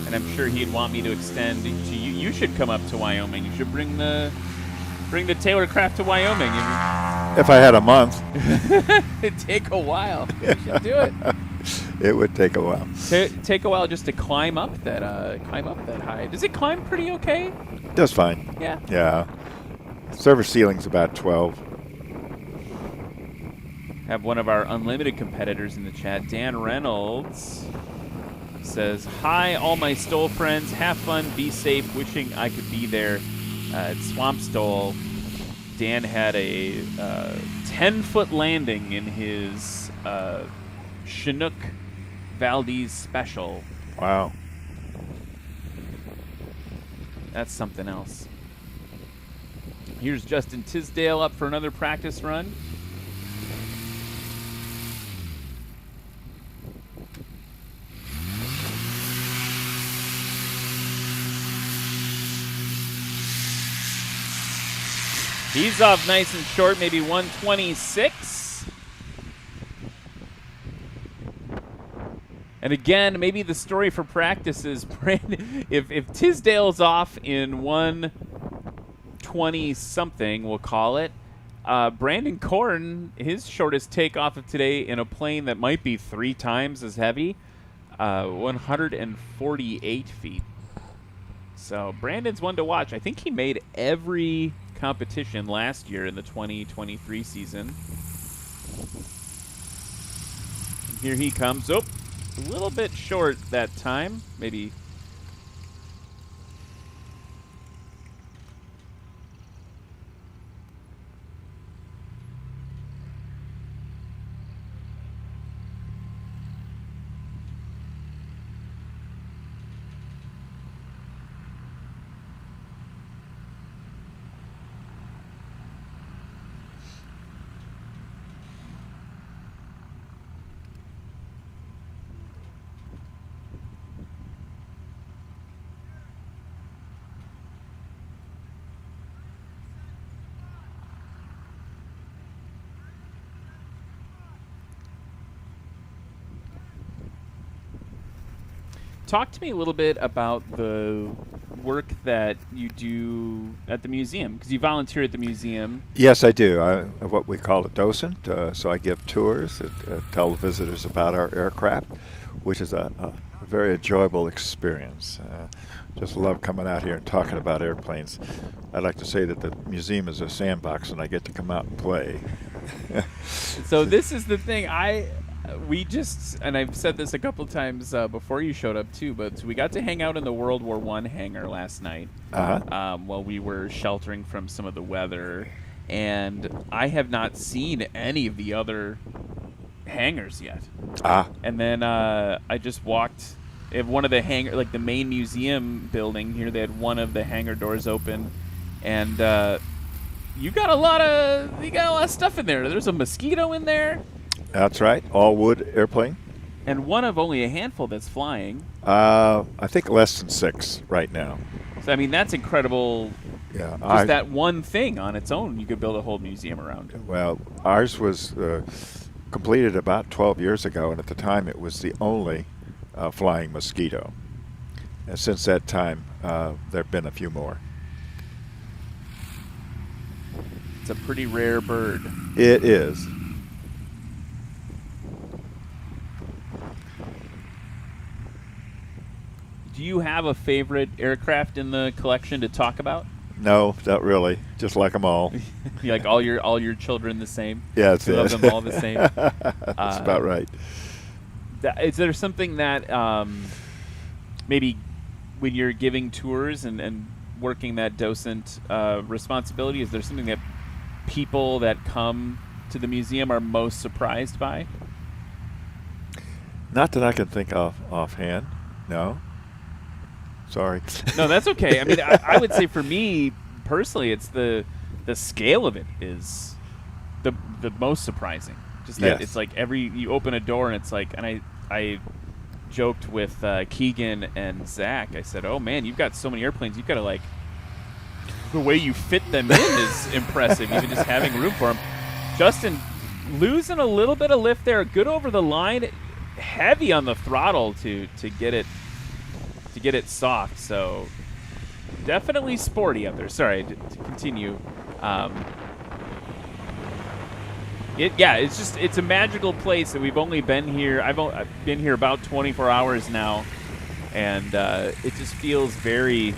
And I'm sure he'd want me to extend to you. You should come up to Wyoming. You should bring the Taylor craft to Wyoming. If I had a month. It'd take a while. You should do it. It would take a while. Take a while just to climb up that high. Does it climb pretty okay? Does fine. Yeah. Yeah. Service ceiling's about 12. Have one of our unlimited competitors in the chat. Dan Reynolds says, "Hi, all my Stole friends. Have fun. Be safe. Wishing I could be there at Swamp Stole." Dan had a 10-foot landing in his Chinook Valdez Special. Wow. That's something else. Here's Justin Tisdale up for another practice run. He's off nice and short, maybe 126. And again, maybe the story for practice is Brandon, if Tisdale's off in 120-something, we'll call it, Brandon Corn, his shortest takeoff of today in a plane that might be 3 times as heavy, 148 feet. So Brandon's one to watch. I think he made every competition last year in the 2023 season. And here he comes. Oh, a little bit short that time. Maybe. Talk to me a little bit about the work that you do at the museum, because you volunteer at the museum. Yes, I do. I'm what we call a docent, so I give tours and tell the visitors about our aircraft, which is a very enjoyable experience. Just love coming out here and talking about airplanes. I like to say that the museum is a sandbox and I get to come out and play. So this is the thing. We just, and I've said this a couple times before you showed up too, but we got to hang out in the World War I hangar last night while we were sheltering from some of the weather, and I have not seen any of the other hangars yet. And then I just walked at one of the hangar, like the main museum building here. They had one of the hangar doors open, and you got a lot of stuff in there. There's a Mosquito in there. That's right, all wood airplane. And one of only a handful that's flying. I think less than 6 right now. So, I mean, that's incredible. Yeah, Just that one thing on its own, you could build a whole museum around. Well, ours was completed about 12 years ago, and at the time it was the only flying Mosquito. And since that time, there have been a few more. It's a pretty rare bird. It is. Do you have a favorite aircraft in the collection to talk about? No, not really. Just like them all. You like all your children the same? Yeah, that's you it. love them all the same? That's about right. Is there something that maybe when you're giving tours and working that docent responsibility, is there something that people that come to the museum are most surprised by? Not that I can think of offhand. No. Sorry. No, that's okay. I mean, I would say for me personally, it's the scale of it is the most surprising. Just that it's like you open a door and it's like, and I joked with Keegan and Zach. I said, "Oh man, you've got so many airplanes. You've got to like the way you fit them in is impressive. Even just having room for them." Justin losing a little bit of lift there, good over the line, heavy on the throttle to get it soft. So definitely sporty up there. Sorry to continue. It's a magical place that we've only been here. I've been here about 24 hours now, and it just feels very,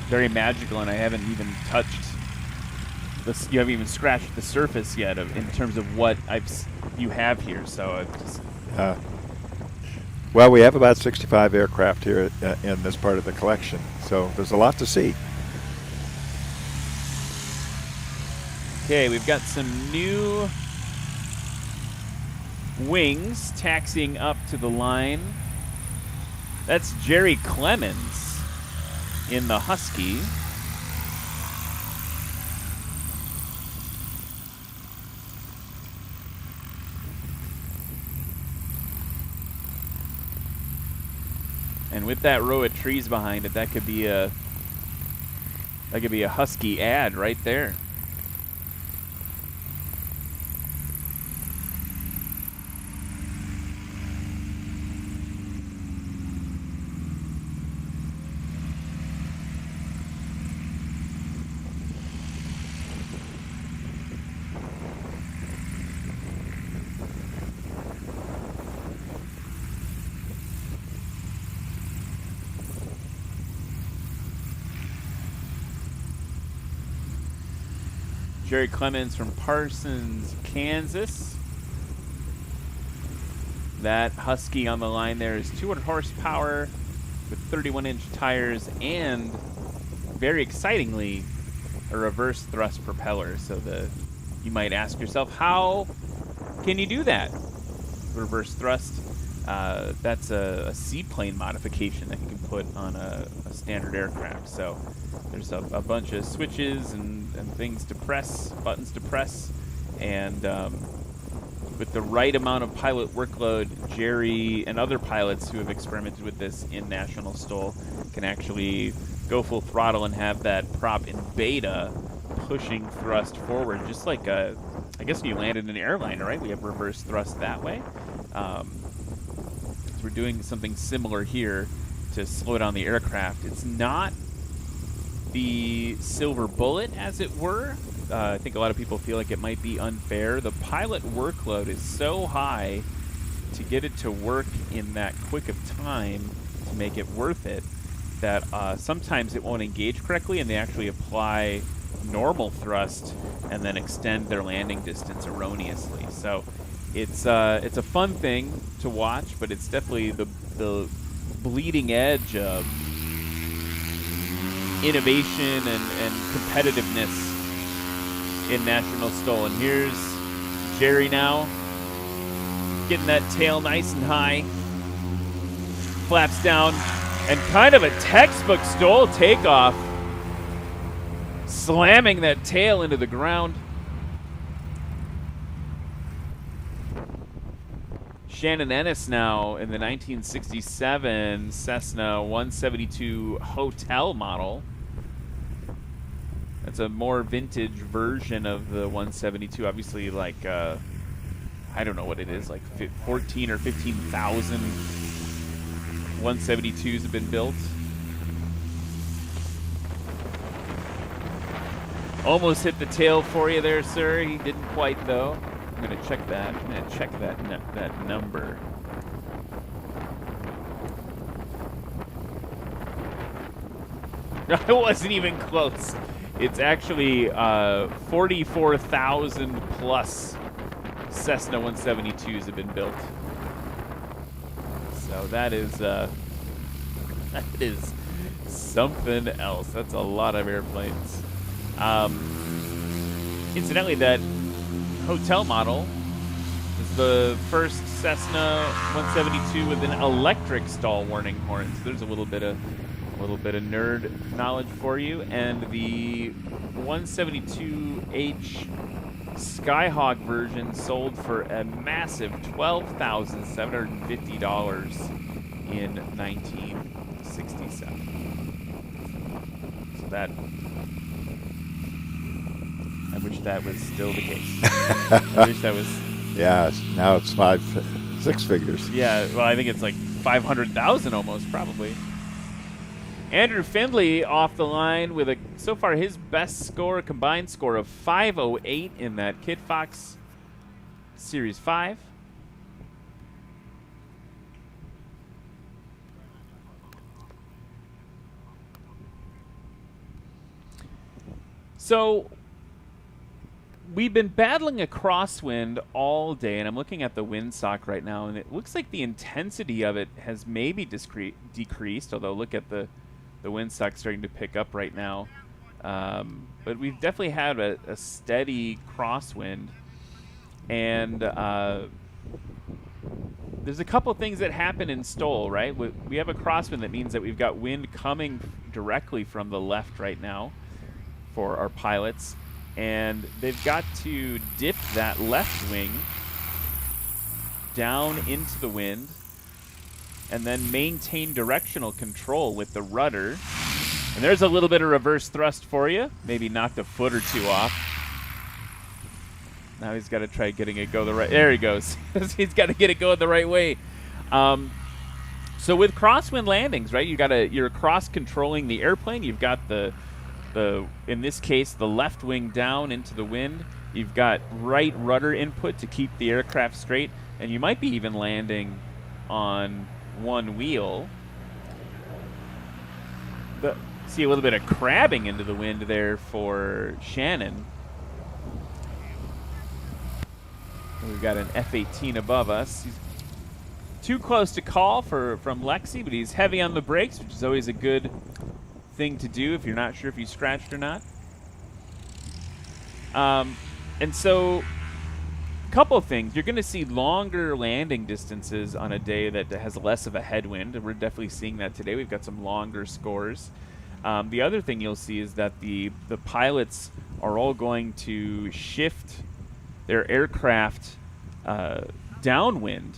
very magical. And I haven't even touched you haven't even scratched the surface yet in terms of what you have here. So it's just Well, we have about 65 aircraft here in this part of the collection, so there's a lot to see. okay. We've got some new wings taxiing up to the line. That's Jerry Clemens in the Husky. And with that row of trees behind it, that could be a Husky ad right there. Jerry Clemens from Parsons, Kansas. That Husky on the line there is 200 horsepower with 31-inch tires and, very excitingly, a reverse thrust propeller. So you might ask yourself, how can you do that? Reverse thrust. That's a seaplane modification that you can put on a standard aircraft. So there's a bunch of switches and things to press, buttons to press, and with the right amount of pilot workload, Jerry and other pilots who have experimented with this in National STOL can actually go full throttle and have that prop in beta pushing thrust forward, just like I guess when you land in an airliner, right? We have reverse thrust that way. So we're doing something similar here to slow down the aircraft. It's not the silver bullet, as it were. I think a lot of people feel like it might be unfair. The pilot workload is so high to get it to work in that quick of time to make it worth it that sometimes it won't engage correctly and they actually apply normal thrust and then extend their landing distance erroneously. So it's a fun thing to watch, but it's definitely the bleeding edge of innovation and competitiveness in National STOL. And here's Jerry now, getting that tail nice and high, flaps down, and kind of a textbook STOL takeoff, slamming that tail into the ground. Shannon Ennis now in the 1967 Cessna 172 hotel model. That's a more vintage version of the 172. Obviously, like, I don't know what it is, like 14 or 15,000 172s have been built. Almost hit the tail for you there, sir. He didn't quite, though. I'm going to check that. I'm going to check that number. It wasn't even close. It's actually 44,000 plus Cessna 172s have been built. So that is something else. That's a lot of airplanes. Incidentally, that hotel model is the first Cessna 172 with an electric stall warning horn. So there's a little bit of nerd knowledge for you. And the 172H Skyhawk version sold for a massive $12,750 in 1967. So that, I wish that was still the case. I wish that was. Yeah, now it's six figures. Yeah, well, I think it's like 500,000 almost, probably. Andrew Findlay off the line with so far his best score, combined score of 508 in that Kit Fox Series 5. So we've been battling a crosswind all day, and I'm looking at the windsock right now, and it looks like the intensity of it has maybe decreased, although look at the windsock starting to pick up right now. But we've definitely had a steady crosswind, and there's a couple things that happen in STOL, right? We have a crosswind that means that we've got wind coming directly from the left right now for our pilots, and they've got to dip that left wing down into the wind and then maintain directional control with the rudder. And there's a little bit of reverse thrust for you. Maybe knocked a foot or two off. Now he's got to try getting it go the right. There he goes. He's got to get it going the right way. So with crosswind landings, right? You're cross controlling the airplane. You've got the in this case the left wing down into the wind. You've got right rudder input to keep the aircraft straight, and you might be even landing on one wheel. See a little bit of crabbing into the wind there for Shannon. And we've got an F-18 above us. He's too close to call from Lexi, but he's heavy on the brakes, which is always a good thing to do if you're not sure if you scratched or not. And so, a couple of things. You're going to see longer landing distances on a day that has less of a headwind, and we're definitely seeing that today. We've got some longer scores. The other thing you'll see is that the pilots are all going to shift their aircraft downwind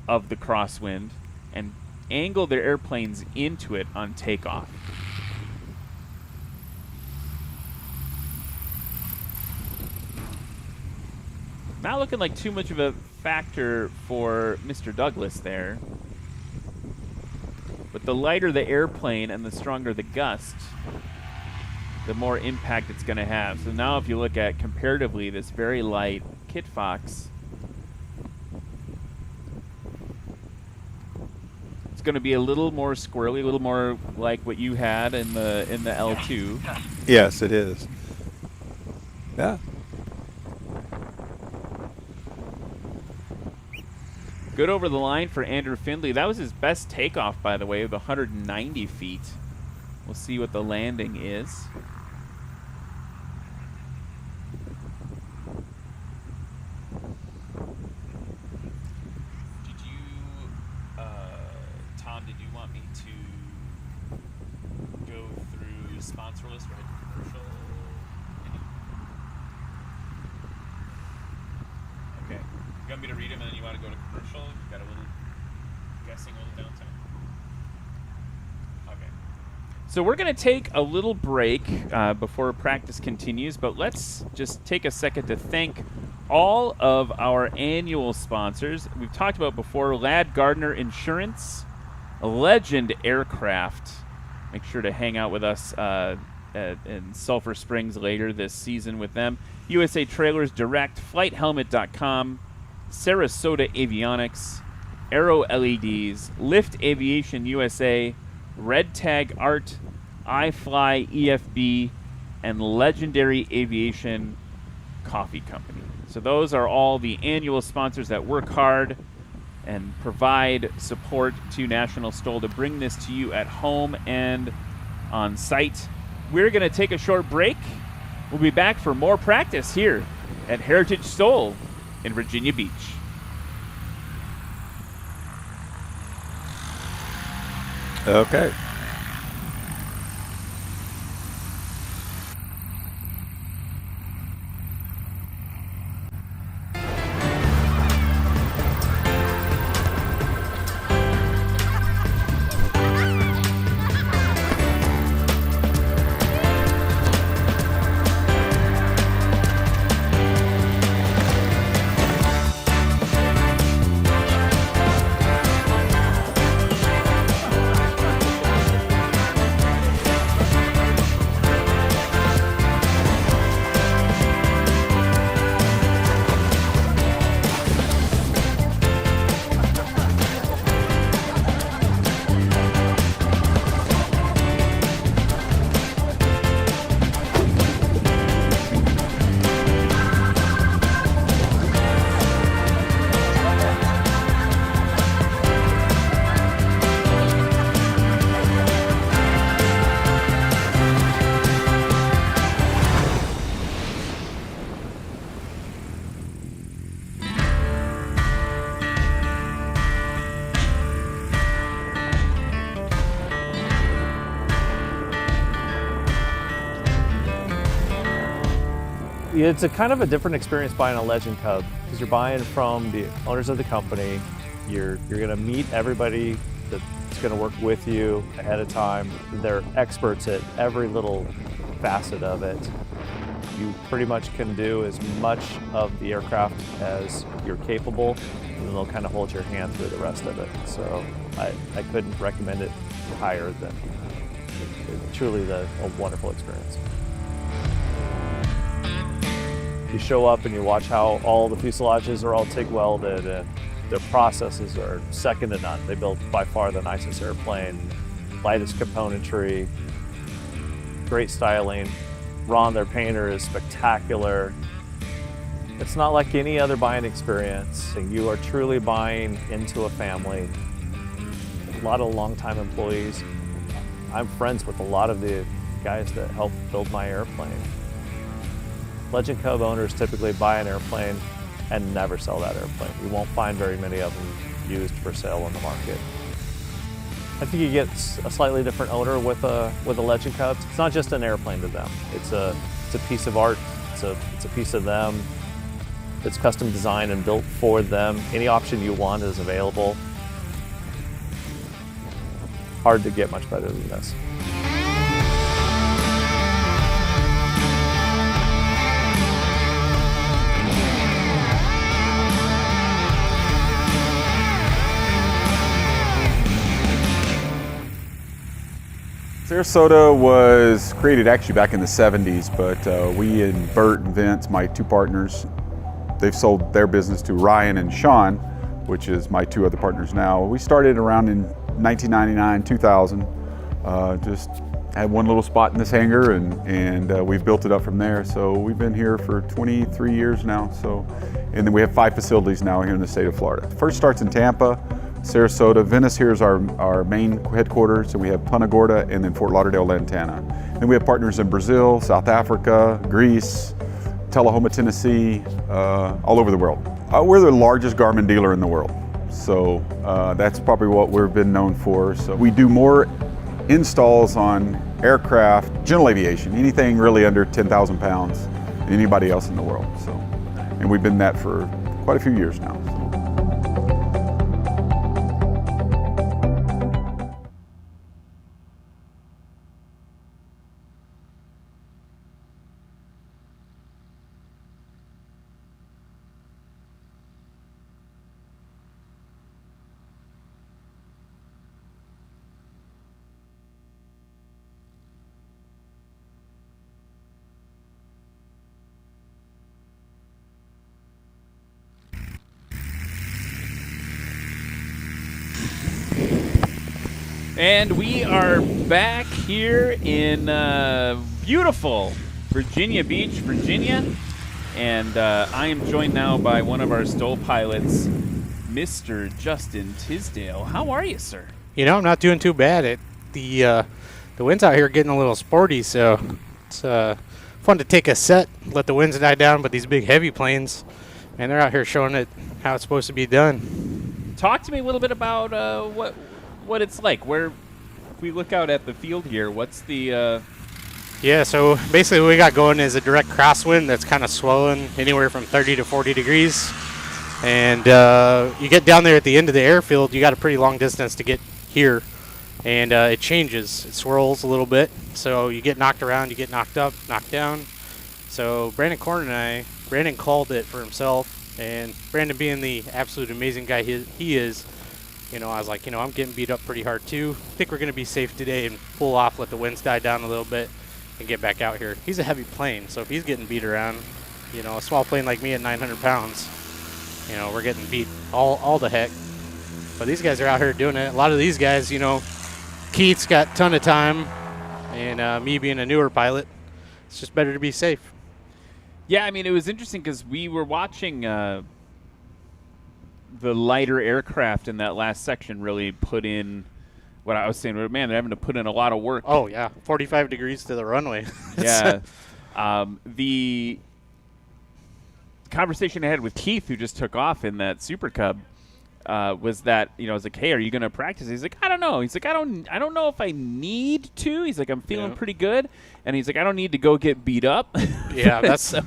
of the crosswind and angle their airplanes into it on takeoff. Not looking like too much of a factor for Mr. Douglas there. But the lighter the airplane and the stronger the gust, the more impact it's going to have. So now if you look at comparatively this very light Kit Fox, it's going to be a little more squirrely, a little more like what you had in the L2. Yes, it is. Yeah. Good over the line for Andrew Findlay. That was his best takeoff, by the way, of 190 feet. We'll see what the landing is. Did you, Tom, did you want me to go through sponsor list or head to commercial? Okay. You want me to read them and then you want to go to commercial? You've got a little guessing, a little downtime? Okay. So we're going to take a little break before practice continues, but let's just take a second to thank all of our annual sponsors. We've talked about before, Ladd Gardner Insurance, Legend Aircraft. Make sure to hang out with us in Sulphur Springs later this season with them. USA Trailers Direct, FlightHelmet.com, Sarasota Avionics, Aero LEDs, Lift Aviation USA, Red Tag Art, iFly EFB, and Legendary Aviation Coffee Company. So those are all the annual sponsors that work hard and provide support to National STOL to bring this to you at home and on site. We're going to take a short break. We'll be back for more practice here at Heritage STOL in Virginia Beach. Okay. It's a kind of a different experience buying a Legend Cub because you're buying from the owners of the company. You're going to meet everybody that's going to work with you ahead of time. They're experts at every little facet of it. You pretty much can do as much of the aircraft as you're capable, and they'll kind of hold your hand through the rest of it. So I couldn't recommend it higher than truly a wonderful experience. You show up and you watch how all the fuselages are all TIG welded, and their processes are second to none. They build by far the nicest airplane, lightest componentry, great styling. Ron, their painter, is spectacular. It's not like any other buying experience. You are truly buying into a family. A lot of longtime employees. I'm friends with a lot of the guys that helped build my airplane. Legend Cub owners typically buy an airplane and never sell that airplane. You won't find very many of them used for sale on the market. I think you get a slightly different owner with a Legend Cub. It's not just an airplane to them. It's a piece of art. It's a piece of them. It's custom designed and built for them. Any option you want is available. Hard to get much better than this. Sarasota was created actually back in the 70s, but we and Bert and Vince, my two partners, they've sold their business to Ryan and Sean, which is my two other partners now. We started around in 1999, 2000, just had one little spot in this hangar, and we've built it up from there. So we've been here for 23 years now. And then we have 5 facilities now here in the state of Florida. First starts in Tampa, Sarasota. Venice here is our main headquarters, and we have Punta Gorda and then Fort Lauderdale, Lantana. And we have partners in Brazil, South Africa, Greece, Tullahoma, Tennessee, all over the world. We're the largest Garmin dealer in the world, so that's probably what we've been known for. So we do more installs on aircraft, general aviation, anything really under 10,000 pounds than anybody else in the world. So, and we've been that for quite a few years now. So. And we are back here in beautiful Virginia Beach, Virginia. And I am joined now by one of our STOL pilots, Mr. Justin Tisdale. How are you, sir? You know, I'm not doing too bad. The winds out here are getting a little sporty, so it's fun to take a set, let the winds die down, but these big heavy planes, and they're out here showing it how it's supposed to be done. Talk to me a little bit about what it's like. Where, if we look out at the field here, what's the... Yeah, so basically what we got going is a direct crosswind that's kind of swelling anywhere from 30 to 40 degrees. And you get down there at the end of the airfield, you got a pretty long distance to get here. And it changes. It swirls a little bit. So you get knocked around, you get knocked up, knocked down. So Brandon Korn and Brandon called it for himself. And Brandon being the absolute amazing guy he is, you know, I was like, you know, I'm getting beat up pretty hard too. I think we're going to be safe today and pull off, let the winds die down a little bit, and get back out here. He's a heavy plane, so if he's getting beat around, you know, a small plane like me at 900 pounds, you know, we're getting beat all the heck. But these guys are out here doing it. A lot of these guys, you know, Keith's got a ton of time, and me being a newer pilot, it's just better to be safe. Yeah, I mean, it was interesting because we were watching the lighter aircraft in that last section really put in what I was saying. Man, they're having to put in a lot of work. Oh, yeah. 45 degrees to the runway. Yeah. The conversation I had with Keith, who just took off in that Super Cub, was that, I was like, hey, are you going to practice? He's like, I don't know. He's like, I don't know if I need to. He's like, I'm feeling pretty good. And he's like, I don't need to go get beat up. Yeah, that's so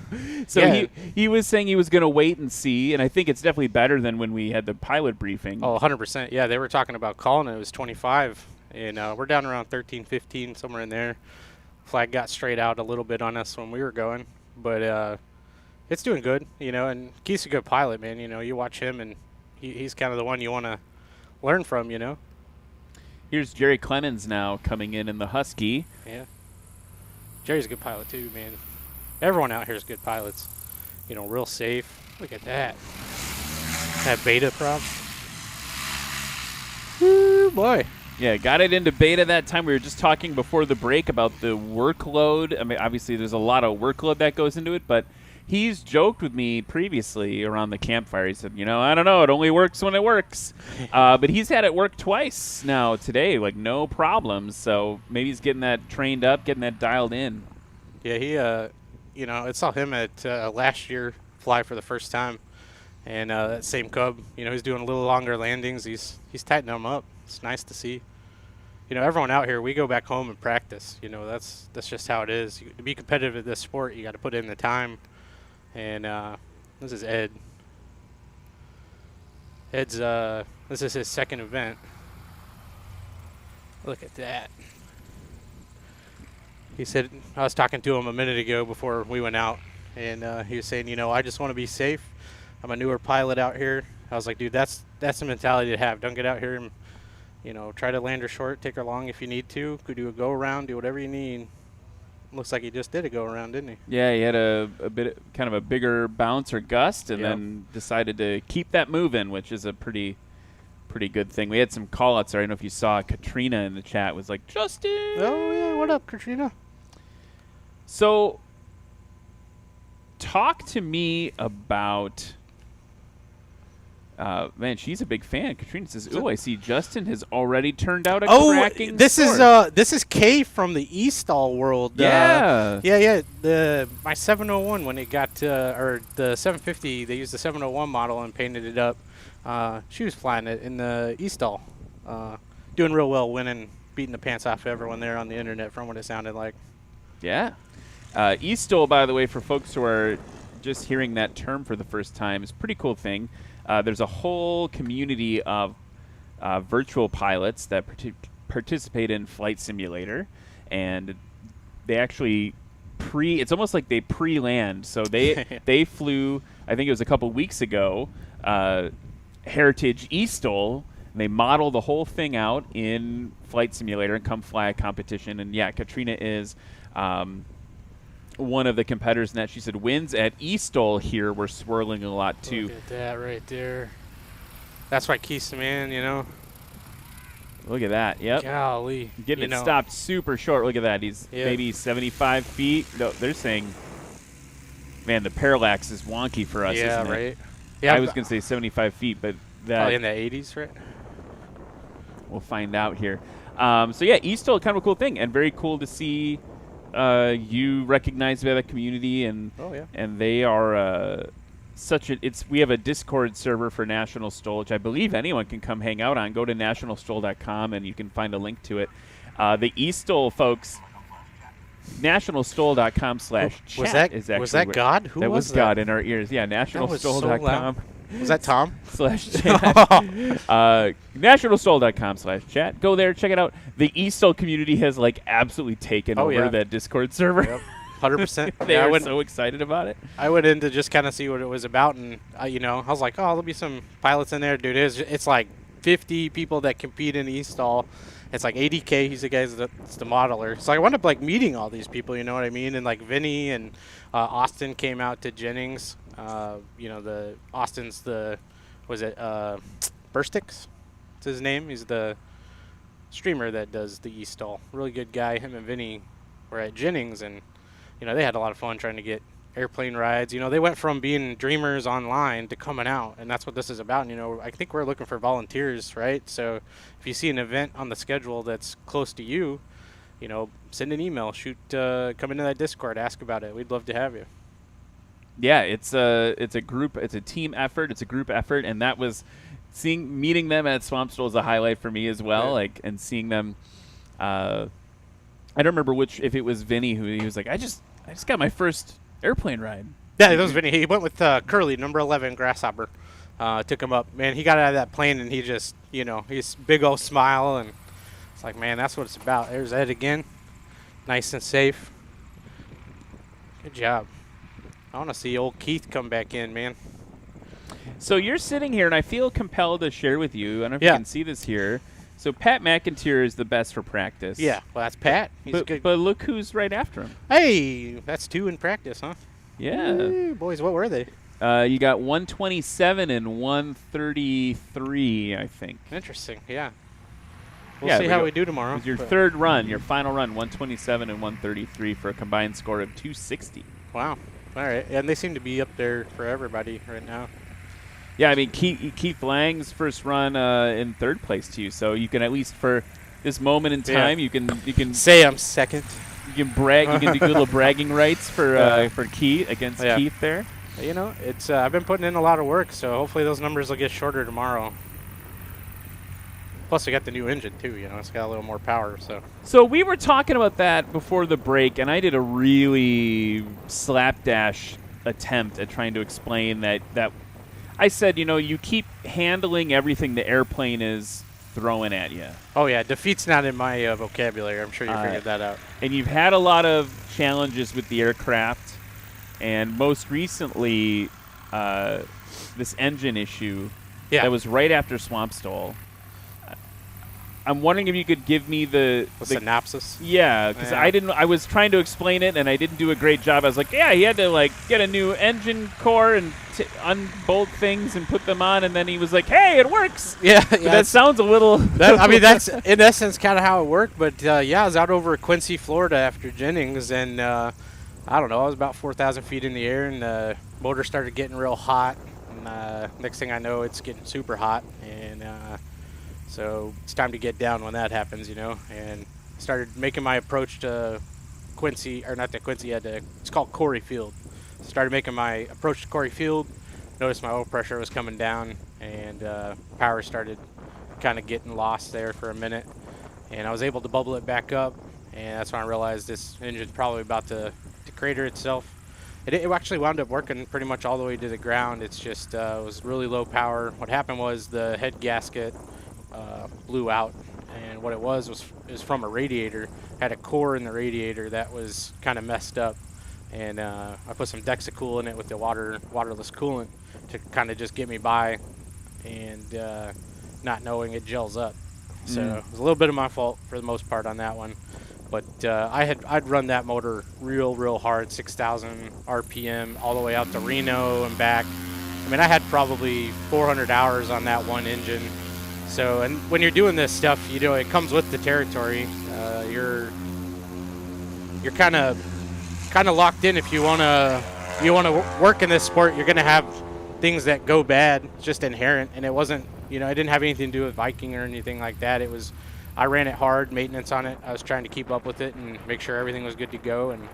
yeah. he was saying he was going to wait and see. And I think it's definitely better than when we had the pilot briefing. Oh, 100%. Yeah, they were talking about calling it. It was 25. And we're down around 13, 15, somewhere in there. Flag got straight out a little bit on us when we were going. But it's doing good, and Keith's a good pilot, man. You watch him, and he's kind of the one you want to learn from, Here's Jerry Clemens now coming in the Husky. Yeah. Jerry's a good pilot, too, man. Everyone out here is good pilots. Real safe. Look at that. That beta prop. Woo, boy. Yeah, got it into beta that time. We were just talking before the break about the workload. I mean, obviously there's a lot of workload that goes into it, but he's joked with me previously around the campfire. He said, I don't know, it only works when it works. But he's had it work twice now today, like no problems. So maybe he's getting that trained up, getting that dialed in. Yeah, he, I saw him at last year fly for the first time. And that same Cub, he's doing a little longer landings. He's tightening them up. It's nice to see. Everyone out here, we go back home and practice. That's just how it is. To be competitive at this sport, you got to put in the time. And this is Ed. Ed's this is his second event. Look at that. He said, I was talking to him a minute ago before we went out, and he was saying, I just want to be safe. I'm a newer pilot out here. I was like, dude, that's the mentality to have. Don't get out here and try to land her short, take her long if you need to. Could do a go around, do whatever you need. Looks like he just did a go around, didn't he? Yeah, he had a bit kind of a bigger bounce or gust, and then decided to keep that moving, which is a pretty good thing. We had some call-outs there. I don't know if you saw Katrina in the chat was like, Justin. Oh yeah, what up, Katrina? So, talk to me about. Man, she's a big fan. Katrina says, "Ooh, I see Justin has already turned out a cracking this sword." This is Kay from the E-Stall world. Yeah. Yeah. My 701 when it got or the 750, they used the 701 model and painted it up. She was flying it in the E-Stall, doing real well, winning, beating the pants off everyone there on the internet from what it sounded like. Yeah. E-Stol, by the way, for folks who are just hearing that term for the first time, is a pretty cool thing. There's a whole community of virtual pilots that participate in Flight Simulator, and they actually it's almost like they pre-land. So they flew, I think it was a couple weeks ago, Heritage STOL. They model the whole thing out in Flight Simulator and come fly a competition. And yeah, Katrina is one of the competitors in that. She said wins at STOL here were swirling a lot too. Look at that right there. That's why Keith's the man, Look at that. Yep. Golly. Getting it stopped super short. Look at that. He's maybe 75 feet. No, they're saying, man, the parallax is wonky for us, isn't it? Right. Yeah, I was going to say 75 feet, but that probably in the 80s, right? We'll find out here. So yeah, STOL, kind of a cool thing, and very cool to see you recognized by the community, and and they are we have a Discord server for National STOL, which I believe anyone can come hang out on. Go to nationalstol.com and you can find a link to it. The STOL folks, nationalstol.com/chat is actually was that God? Who that was that? God in our ears. Yeah, nationalstol.com. Was that Tom? /chat. Nationalstol.com/chat. Go there, check it out. The STOL community has like absolutely taken over that Discord server. Yep. 100%. They are so excited about it. I went in to just kind of see what it was about, and I was like, oh, there'll be some pilots in there, dude. It's like 50 people that compete in E-Stall. It's like ADK. He's the guy that's the modeler. So I wound up like meeting all these people. You know what I mean? And like Vinny and Austin came out to Jennings. The Austin's Burstix? What's his name? He's the streamer that does the E-Stall. Really good guy. Him and Vinny were at Jennings, and they had a lot of fun trying to get airplane rides. They went from being dreamers online to coming out, and that's what this is about. I think we're looking for volunteers, right? So if you see an event on the schedule that's close to you, send an email, come into that Discord, ask about it. We'd love to have you. Yeah, it's a team effort, it's a group effort, and that was meeting them at Swamp Stoll is a highlight for me as well. Yeah. Like, and seeing them. I don't remember if it was Vinny who he was like, I just got my first airplane ride. Yeah, that was Vinny. He went with Curly, number 11, Grasshopper. Took him up. Man, he got out of that plane, and he just, he's big old smile, and it's like, man, that's what it's about. There's Ed again. Nice and safe. Good job. I want to see old Keith come back in, man. So you're sitting here, and I feel compelled to share with you. I don't know if Yeah. you can see this here. So Pat McIntyre is the best for practice. Yeah, well, that's Pat. He's good. But look who's right after him. Hey, that's 2 in practice, huh? Yeah. Hey, boys, what were they? You got 127 and 133, I think. Interesting, yeah. We'll Yeah, see we how go- we do tomorrow. It was your but- third run, your final run, 127 and 133 for a combined score of 260. Wow. All right, and they seem to be up there for everybody right now. Yeah, I mean, Keith Lang's first run in third place too, so you can at least for this moment in Yeah. time, you can Say I'm second. you can brag, you can do little bragging rights for Keith against Yeah. Keith there. It's I've been putting in a lot of work, so hopefully those numbers will get shorter tomorrow. Plus, I got the new engine too. It's got a little more power. So we were talking about that before the break, and I did a really slapdash attempt at trying to explain that I said, you keep handling everything the airplane is throwing at you. Oh yeah, defeat's not in my vocabulary. I'm sure you figured that out. And you've had a lot of challenges with the aircraft, and most recently, this engine issue Yeah. that was right after Swamp Stoll. I'm wondering if you could give me the synopsis. Yeah, because I was trying to explain it, and I didn't do a great job. I was like, yeah, he had to get a new engine core and unbolt things and put them on, and then he was like, hey, it works. Yeah, But that sounds a little. that's in essence kind of how it worked. But I was out over Quincy, Florida after Jennings, and I don't know, I was about 4,000 feet in the air, and the motor started getting real hot. And next thing I know, it's getting super hot, and so it's time to get down when that happens, and started making my approach to Quincy, or not to Quincy, it's called Corey Field. Started making my approach to Corey Field, noticed my oil pressure was coming down, and power started kind of getting lost there for a minute, and I was able to bubble it back up, and that's when I realized this engine's probably about to crater itself. It actually wound up working pretty much all the way to the ground. It's just it was really low power. What happened was the head gasket blew out, and what it was from a radiator. Had a core in the radiator that was kind of messed up, and I put some Dexacool in it with the waterless coolant to kind of just get me by, and not knowing it gels up. So it was a little bit of my fault for the most part on that one. But I'd run that motor real hard, 6,000 RPM, all the way out to Reno and back. I mean, I had probably 400 hours on that one engine. So, and when you're doing this stuff, it comes with the territory. You're kind of locked in. If you wanna work in this sport, you're gonna have things that go bad. It's just inherent, and it wasn't. It didn't have anything to do with Viking or anything like that. It was. I ran it hard, maintenance on it. I was trying to keep up with it and make sure everything was good to go, and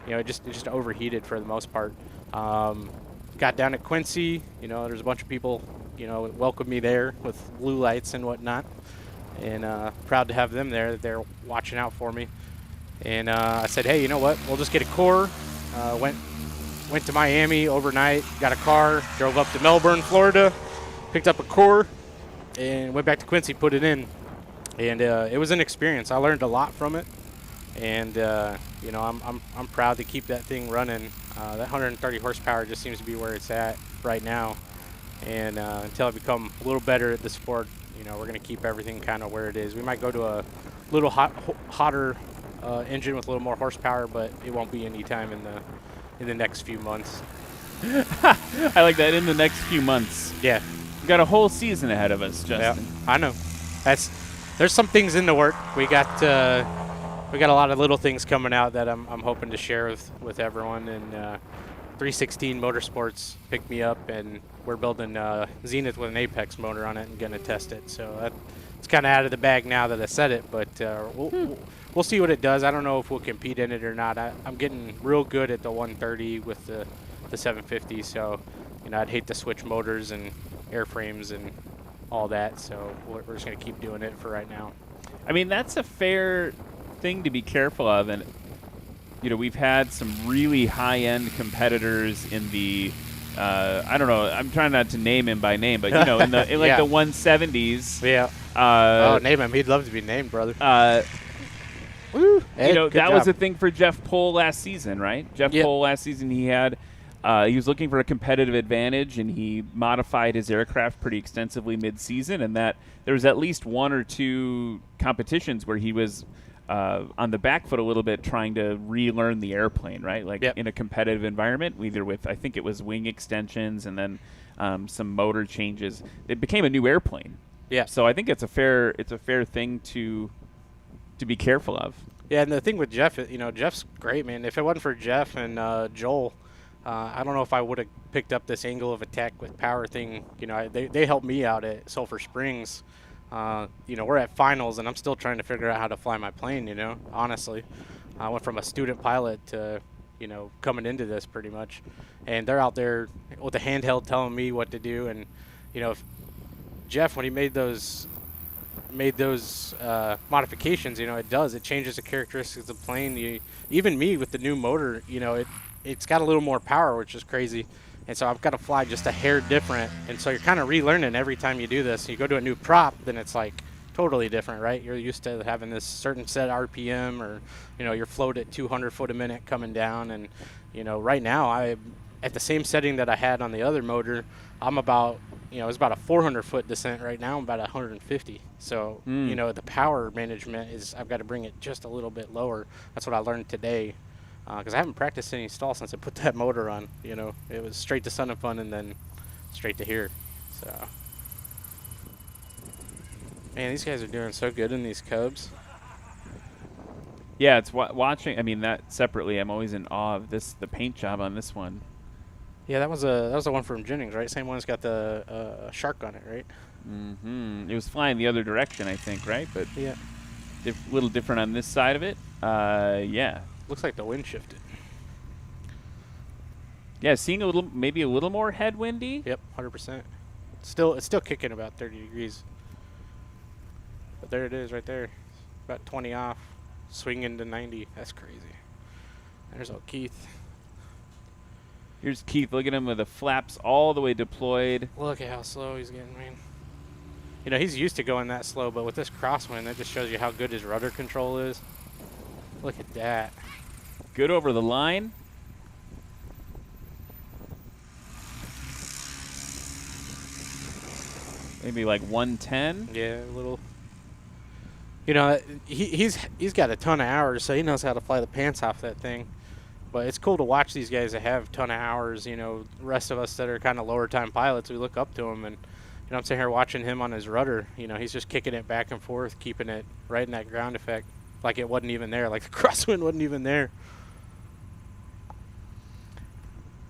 it just overheated for the most part. Got down at Quincy. There's a bunch of people. Welcomed me there with blue lights and whatnot, and proud to have them there. They're watching out for me. And I said, hey, you know what? We'll just get a core. Went to Miami overnight. Got a car. Drove up to Melbourne, Florida. Picked up a core, and went back to Quincy. Put it in. And it was an experience. I learned a lot from it, and I'm proud to keep that thing running. That 130 horsepower just seems to be where it's at right now, and until I become a little better at the sport, we're going to keep everything kind of where it is. We might go to a little hotter engine with a little more horsepower, but it won't be any time in the next few months. I like that, in the next few months. Yeah, we've got a whole season ahead of us, Justin. Yeah, I know. There's some things in the work. We got a lot of little things coming out that I'm hoping to share with everyone. And 316 Motorsports picked me up, and we're building Zenith with an Apex motor on it and gonna test it. So it's kind of out of the bag now that I said it, but we'll see what it does. I don't know if we'll compete in it or not. I'm getting real good at the 130 with the 750. So I'd hate to switch motors and airframes and all that. So we're just going to keep doing it for right now. I mean, that's a fair thing to be careful of. And, you know, we've had some really high-end competitors in the, I don't know, I'm trying not to name him by name, but, you know, in the Yeah. the 170s. Yeah. Oh, name him. He'd love to be named, brother. You Ed, know, good that was job. a thing for Jeff Pohl last season, right? Jeff Yep. Pohl last season, he was looking for a competitive advantage, and he modified his aircraft pretty extensively mid-season, and that there was at least one or two competitions where he was on the back foot a little bit trying to relearn the airplane, right? Like Yep. in a competitive environment, either with, I think it was wing extensions and then some motor changes. It became a new airplane. Yeah. So I think it's a fair thing to be careful of. Yeah, and the thing with Jeff, you know, Jeff's great, man. If it wasn't for Jeff and Joel, I don't know if I would have picked up this angle of attack with power thing. You know, they helped me out at Sulphur Springs. You know, we're at finals, and I'm still trying to figure out how to fly my plane, you know, honestly. I went from a student pilot to, you know, coming into this pretty much. And they're out there with a handheld telling me what to do. And, you know, if Jeff, when he made those modifications, you know, it changes the characteristics of the plane. Even me with the new motor, you know, it's got a little more power, which is crazy, and so I've got to fly just a hair different, and so you're kind of relearning every time you do this. You go to a new prop, then it's like totally different, right? You're used to having this certain set RPM, or, you know, you're float at 200 foot a minute coming down, and, you know, right now at the same setting that I had on the other motor, I'm about, you know, it's about a 400 foot descent right now. I'm about 150. So, you know, the power management is, I've got to bring it just a little bit lower. That's what I learned today, because I haven't practiced any stall since I put that motor on. You know, it was straight to Sun and Fun and then straight to here. So, man, these guys are doing so good in these Cubs. Yeah, it's watching. I mean, that separately, I'm always in awe of the paint job on this one. Yeah, that was the one from Jennings, right? Same one that's got the shark on it, right? Mm-hmm. It was flying the other direction, I think, right? But Yeah. little different on this side of it. Yeah. Looks like the wind shifted. Yeah, seeing maybe a little more headwindy. Yep, 100%. It's still kicking about 30 degrees. But there it is right there. About 20 off. Swinging to 90. That's crazy. There's old Keith. Here's Keith. Look at him with the flaps all the way deployed. Look at how slow he's getting, man. You know, he's used to going that slow, but with this crosswind, that just shows you how good his rudder control is. Look at that. Good over the line. Maybe like 110. Yeah, a little. You know, he's got a ton of hours, so he knows how to fly the pants off that thing. But it's cool to watch these guys that have a ton of hours. You know, the rest of us that are kind of lower time pilots, we look up to him, and, you know, I'm sitting here watching him on his rudder. You know, he's just kicking it back and forth, keeping it right in that ground effect, like it wasn't even there, like the crosswind wasn't even there.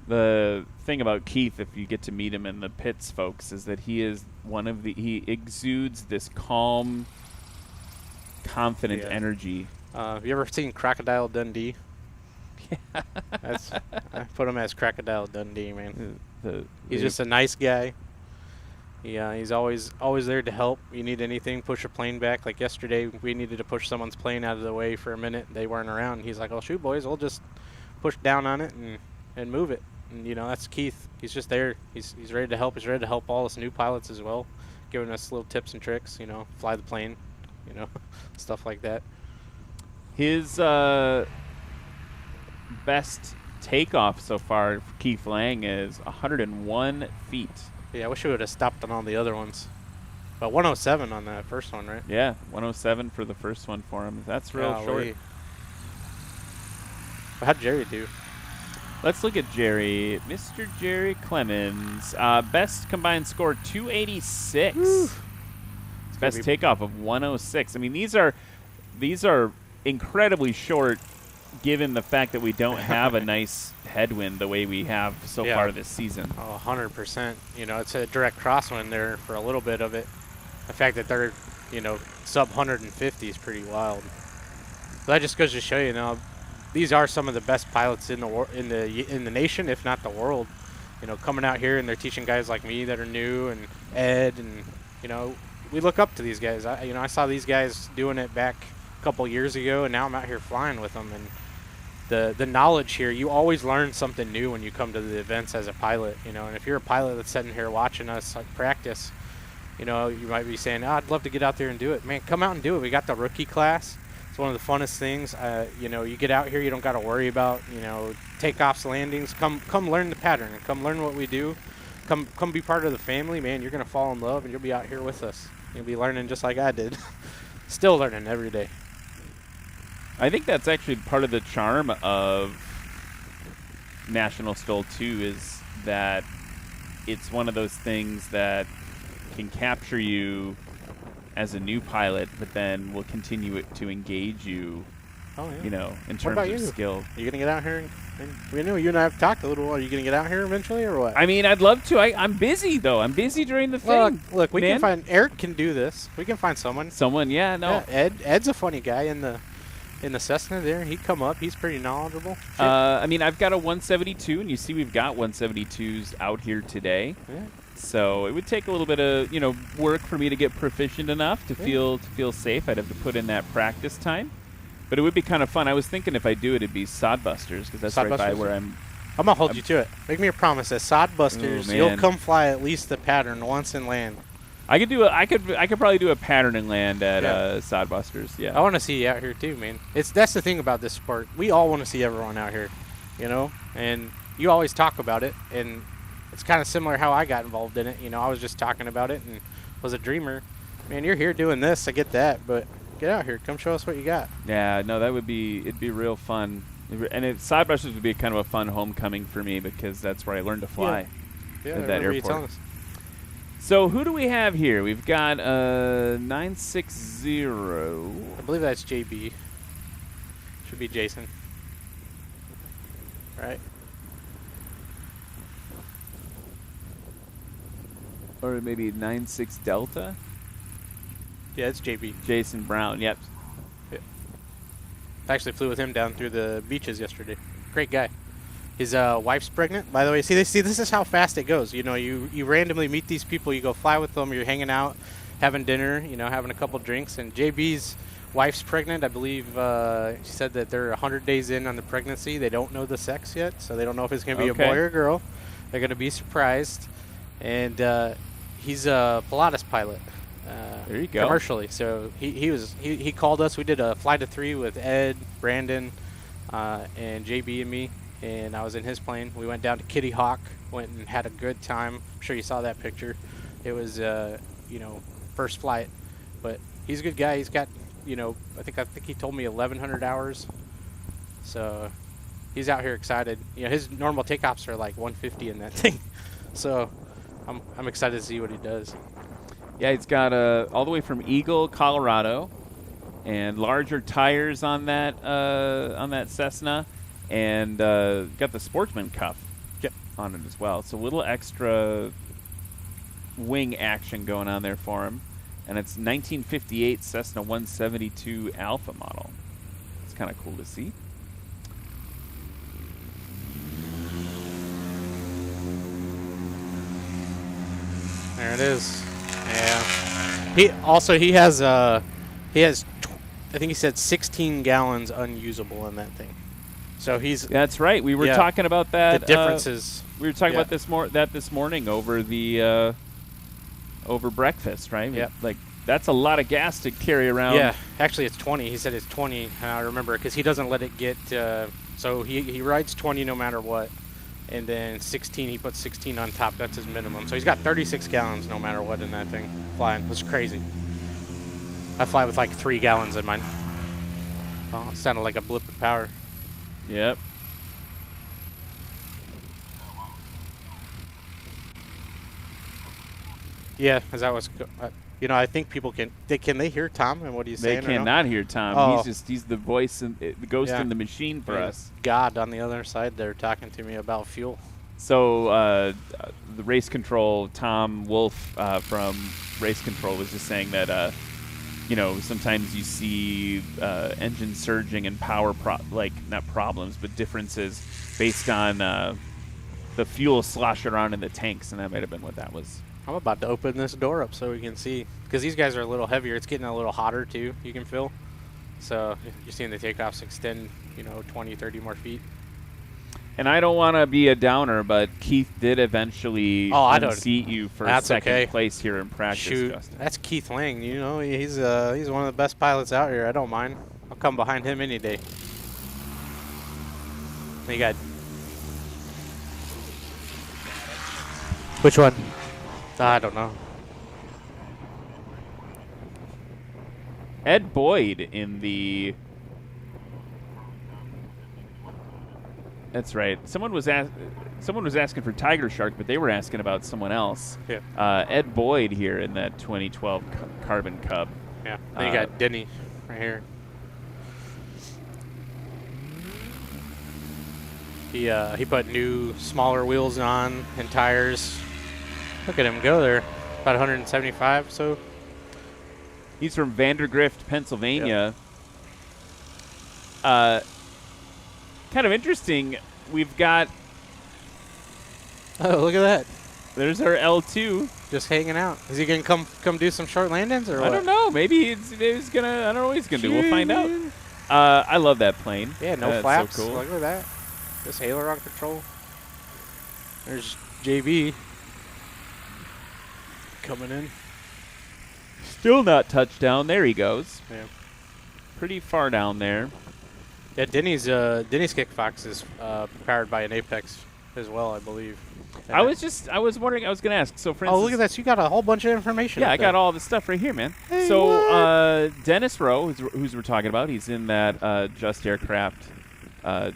The thing about Keith, if you get to meet him in the pits, folks, is that he exudes this calm, confident Yeah. energy. Have you ever seen Crocodile Dundee? Yeah. I put him as Crocodile Dundee, man. He's just a nice guy. Yeah, he's always there to help. You need anything, push a plane back. Like yesterday, we needed to push someone's plane out of the way for a minute. They weren't around. He's like, "Oh shoot, boys, we'll just push down on it and move it." And, you know, that's Keith. He's just there. He's ready to help. He's ready to help all us new pilots as well, giving us little tips and tricks. You know, fly the plane. You know, stuff like that. His best takeoff so far for Keith Lang is 101 feet. Yeah, I wish we would have stopped on all the other ones. But 107 on that first one, right? Yeah, 107 for the first one for him. That's real Golly. short. But how'd Jerry do? Let's look at Jerry. Mr. Jerry Clemens. Best combined score, 286. His best takeoff of 106. I mean, these are incredibly short, given the fact that we don't have a nice headwind the way we have so far this season. Oh, 100%. You know, it's a direct crosswind there for a little bit of it. The fact that they're, you know, sub 150 is pretty wild. So that just goes to show you, now, these are some of the best pilots in the nation, if not the world. You know, coming out here and they're teaching guys like me that are new, and Ed, and, you know, we look up to these guys. I saw these guys doing it back a couple years ago, and now I'm out here flying with them. And the knowledge here, you always learn something new when you come to the events as a pilot, you know. And if you're a pilot that's sitting here watching us like practice, you know, you might be saying, oh, I'd love to get out there and do it. Man, come out and do it. We got the rookie class. It's one of the funnest things. You know, you get out here, you don't got to worry about, you know, takeoffs, landings. Come learn the pattern and come learn what we do. Come be part of the family, man. You're going to fall in love, and you'll be out here with us. You'll be learning just like I did. Still learning every day. I think that's actually part of the charm of National STOL 2 is that it's one of those things that can capture you as a new pilot, but then will continue to engage you, you know, in terms of skill. Are you going to get out here? We know you and I have talked a little while. Are you going to get out here eventually or what? I mean, I'd love to. I'm busy, though. I'm busy during the Well, thing. look, we can find, Eric can do this. We can find someone. Yeah, no. Yeah, Ed's a funny guy in the Cessna there. He'd come up. He's pretty knowledgeable. I mean, I've got a 172, and you see we've got 172s out here today. Yeah. So it would take a little bit of, you know, work for me to get proficient enough to feel safe. I'd have to put in that practice time. But it would be kind of fun. I was thinking if I do it, it'd be Sodbusters, because that's right by where I'm going to hold you to it. Make me a promise that Sodbusters, you'll come fly at least the pattern once and land. I could probably do a pattern and land at Sodbusters. Yeah. I want to see you out here too, man. That's the thing about this sport. We all want to see everyone out here, you know. And you always talk about it, and it's kind of similar how I got involved in it. You know, I was just talking about it and was a dreamer. Man, you're here doing this. I get that, but get out here. Come show us what you got. Yeah, no, it'd be real fun. And Sodbusters would be kind of a fun homecoming for me because that's where I learned to fly at that airport. So who do we have here? We've got 960. I believe that's JB. Should be Jason. Right? Or maybe 96 Delta? Yeah, it's JB. Jason Brown, yep. I actually flew with him down through the beaches yesterday. Great guy. His wife's pregnant, by the way. See, this is how fast it goes. You know, you randomly meet these people, you go fly with them, you're hanging out, having dinner, you know, having a couple drinks, and JB's wife's pregnant. I believe she said that they're 100 days in on the pregnancy. They don't know the sex yet, so they don't know if it's going to be a boy or a girl. They're going to be surprised. And he's a Pilatus pilot. There you go. Commercially. So he called us. We did a fly to 3 with Ed, Brandon, and JB and me. And I was in his plane. We went down to Kitty Hawk, went and had a good time. I'm sure you saw that picture. It was, you know, first flight. But he's a good guy. He's got, you know, I think he told me 1,100 hours. So he's out here excited. You know, his normal takeoffs are like 150 in that thing. So I'm excited to see what he does. Yeah, he's got all the way from Eagle, Colorado, and larger tires on that Cessna. And got the Sportsman cuff on it as well. So a little extra wing action going on there for him. And it's 1958 Cessna 172 Alpha model. It's kind of cool to see. There it is. Yeah. He has I think he said 16 gallons unusable in that thing. So that's right. We were talking about that. The differences. We were talking about this morning over the over breakfast, right? Yeah. Like that's a lot of gas to carry around. Yeah. Actually, it's 20. He said it's 20. I remember because he doesn't let it get. So he rides 20 no matter what, and then 16. He puts 16 on top. That's his minimum. So he's got 36 gallons no matter what in that thing flying. It's crazy. I fly with like 3 gallons in mine. Oh, it sounded like a blip of power. Yep. Yeah, is that what's you know, I think people can they hear Tom and what he's saying? They cannot hear Tom. Oh. He's the voice and the ghost in the machine for us. God on the other side there talking to me about fuel. So the race control, Tom Wolf from Race Control was just saying that you know, sometimes you see engine surging and power not problems, but differences based on the fuel sloshing around in the tanks, and that might have been what that was I'm about to open this door up so we can see, because these guys are a little heavier. It's getting a little hotter too, you can feel. So you're seeing the takeoffs extend, 20, 30 more feet. And I don't want to be a downer, but Keith did eventually unseat you for second place here in practice. Shoot, Justin. that's Keith Lang. He's one of the best pilots out here. I don't mind. I'll come behind him any day. You got which one? I don't know. Ed Boyd in the. That's right. Someone was asking for Tiger Shark, but they were asking about someone else. Yeah. Ed Boyd here in that 2012 Carbon Cub. Yeah. Then you got Denny right here. He put new, smaller wheels on and tires. Look at him go there. About 175. So he's from Vandergrift, Pennsylvania. Yep. Kind of interesting. We've got. Oh, look at that! There's our L2 just hanging out. Is he gonna come do some short landings or what? I don't know. Maybe he's gonna. I don't know what he's gonna do. We'll find out. I love that plane. Yeah, no flaps. So cool. Look at that. This aileron control. There's JB coming in. Still not touchdown. There he goes. Yeah. Pretty far down there. Yeah, Denny's Kickfox is powered by an Apex as well, I believe. I was wondering. I was gonna ask. So, for instance, look at that! So you got a whole bunch of information. Yeah, I got all the stuff right here, man. Hey, so, Dennis Rowe, who's we're talking about, he's in that Just Aircraft,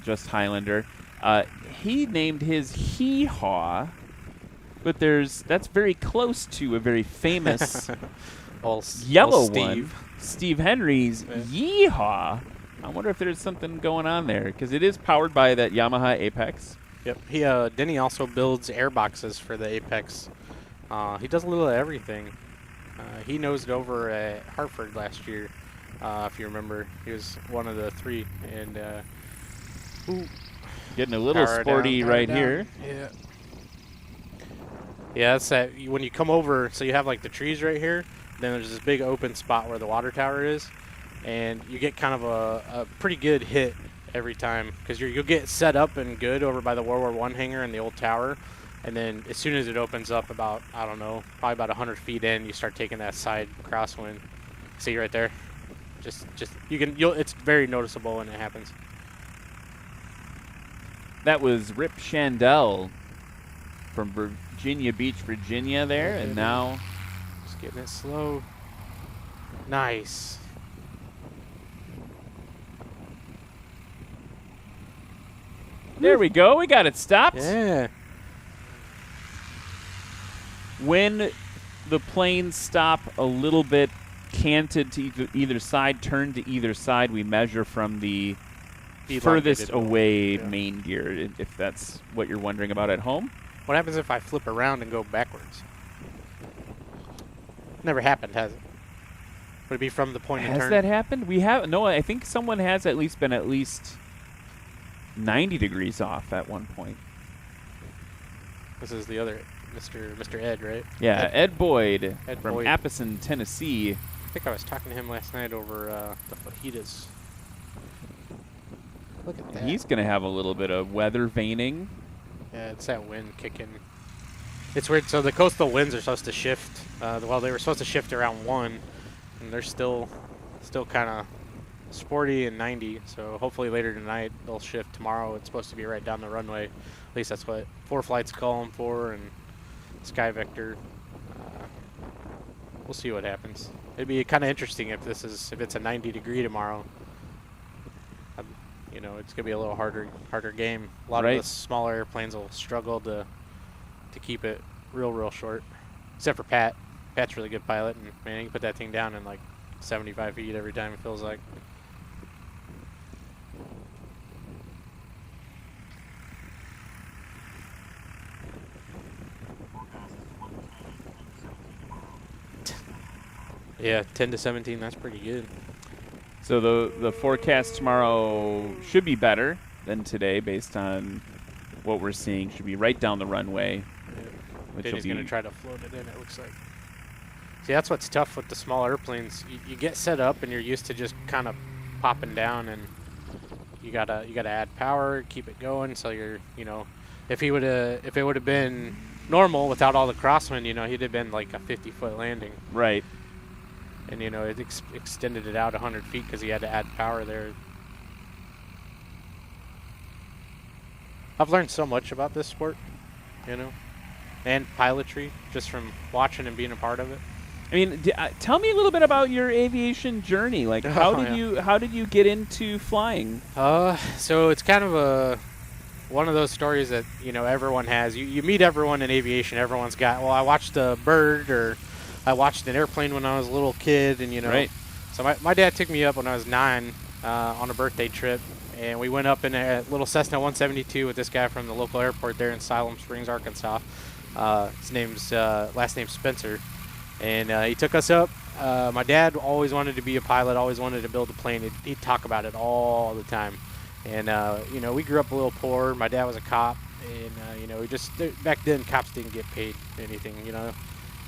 Just Highlander. He named his Hee Haw, but that's very close to a very famous yellow one, Steve Henry's Yeehaw. I wonder if there's something going on there, because it is powered by that Yamaha Apex. Yep. Denny also builds air boxes for the Apex. He does a little of everything. He nosed over at Hartford last year, if you remember. He was one of the three, and getting a little sporty right here. Yeah. Yeah, that's that. When you come over, so you have like the trees right here. Then there's this big open spot where the water tower is. And you get kind of a pretty good hit every time, because you'll get set up and good over by the World War I hangar and the old tower, and then as soon as it opens up about, I don't know, probably about 100 feet in, you start taking that side crosswind. See right there? It's very noticeable when it happens. That was Rip Chandel from Virginia Beach, Virginia there, and now just getting it slow. Nice. There we go. We got it stopped. Yeah. When the planes stop a little bit canted to either side, turned to either side, we measure from the furthest away main gear, if that's what you're wondering about at home. What happens if I flip around and go backwards? Never happened, has it? Would it be from the point and turn? Has that happened? We have no. I think someone has at least been 90 degrees off at one point. This is the other Mr. Ed, right? Yeah, Ed Boyd from Boyd. Appleton, Tennessee. I think I was talking to him last night over the fajitas. Look at that. He's going to have a little bit of weather veining. Yeah, it's that wind kicking. It's weird. So the coastal winds are supposed to shift. Well, they were supposed to shift around 1, and they're still kind of sporty and 90. So hopefully later tonight they'll shift. Tomorrow it's supposed to be right down the runway. At least that's what 4 flights call them for, and Sky Vector. We'll see what happens. It'd be kind of interesting if it's a 90 degree tomorrow. It's gonna be a little harder game. A lot of the smaller airplanes will struggle to keep it real short. Except for Pat. Pat's a really good pilot, and man, he can put that thing down in like 75 feet every time, it feels like. Yeah, 10 to 17, that's pretty good. So the forecast tomorrow should be better than today based on what we're seeing. Should be right down the runway. Which Then will he's going to be- try to float it in, it looks like. See, that's what's tough with the small airplanes. You get set up and you're used to just kind of popping down, and you gotta add power, keep it going. So you're, if it would have been normal without all the crosswind, he'd have been like a 50-foot landing. Right. And it extended it out 100 feet because he had to add power there. I've learned so much about this sport, and pilotry just from watching and being a part of it. I mean, tell me a little bit about your aviation journey. Like, how did you get into flying? So it's kind of one of those stories that everyone has. You meet everyone in aviation. Everyone's got. Well, I watched a bird, or I watched an airplane when I was a little kid, and Right. So my dad took me up when I was 9 on a birthday trip, and we went up in a little Cessna 172 with this guy from the local airport there in Siloam Springs, Arkansas. His last name's Spencer. And he took us up. My dad always wanted to be a pilot, always wanted to build a plane. He'd talk about it all the time. And, we grew up a little poor. My dad was a cop. And, we just, back then, cops didn't get paid anything,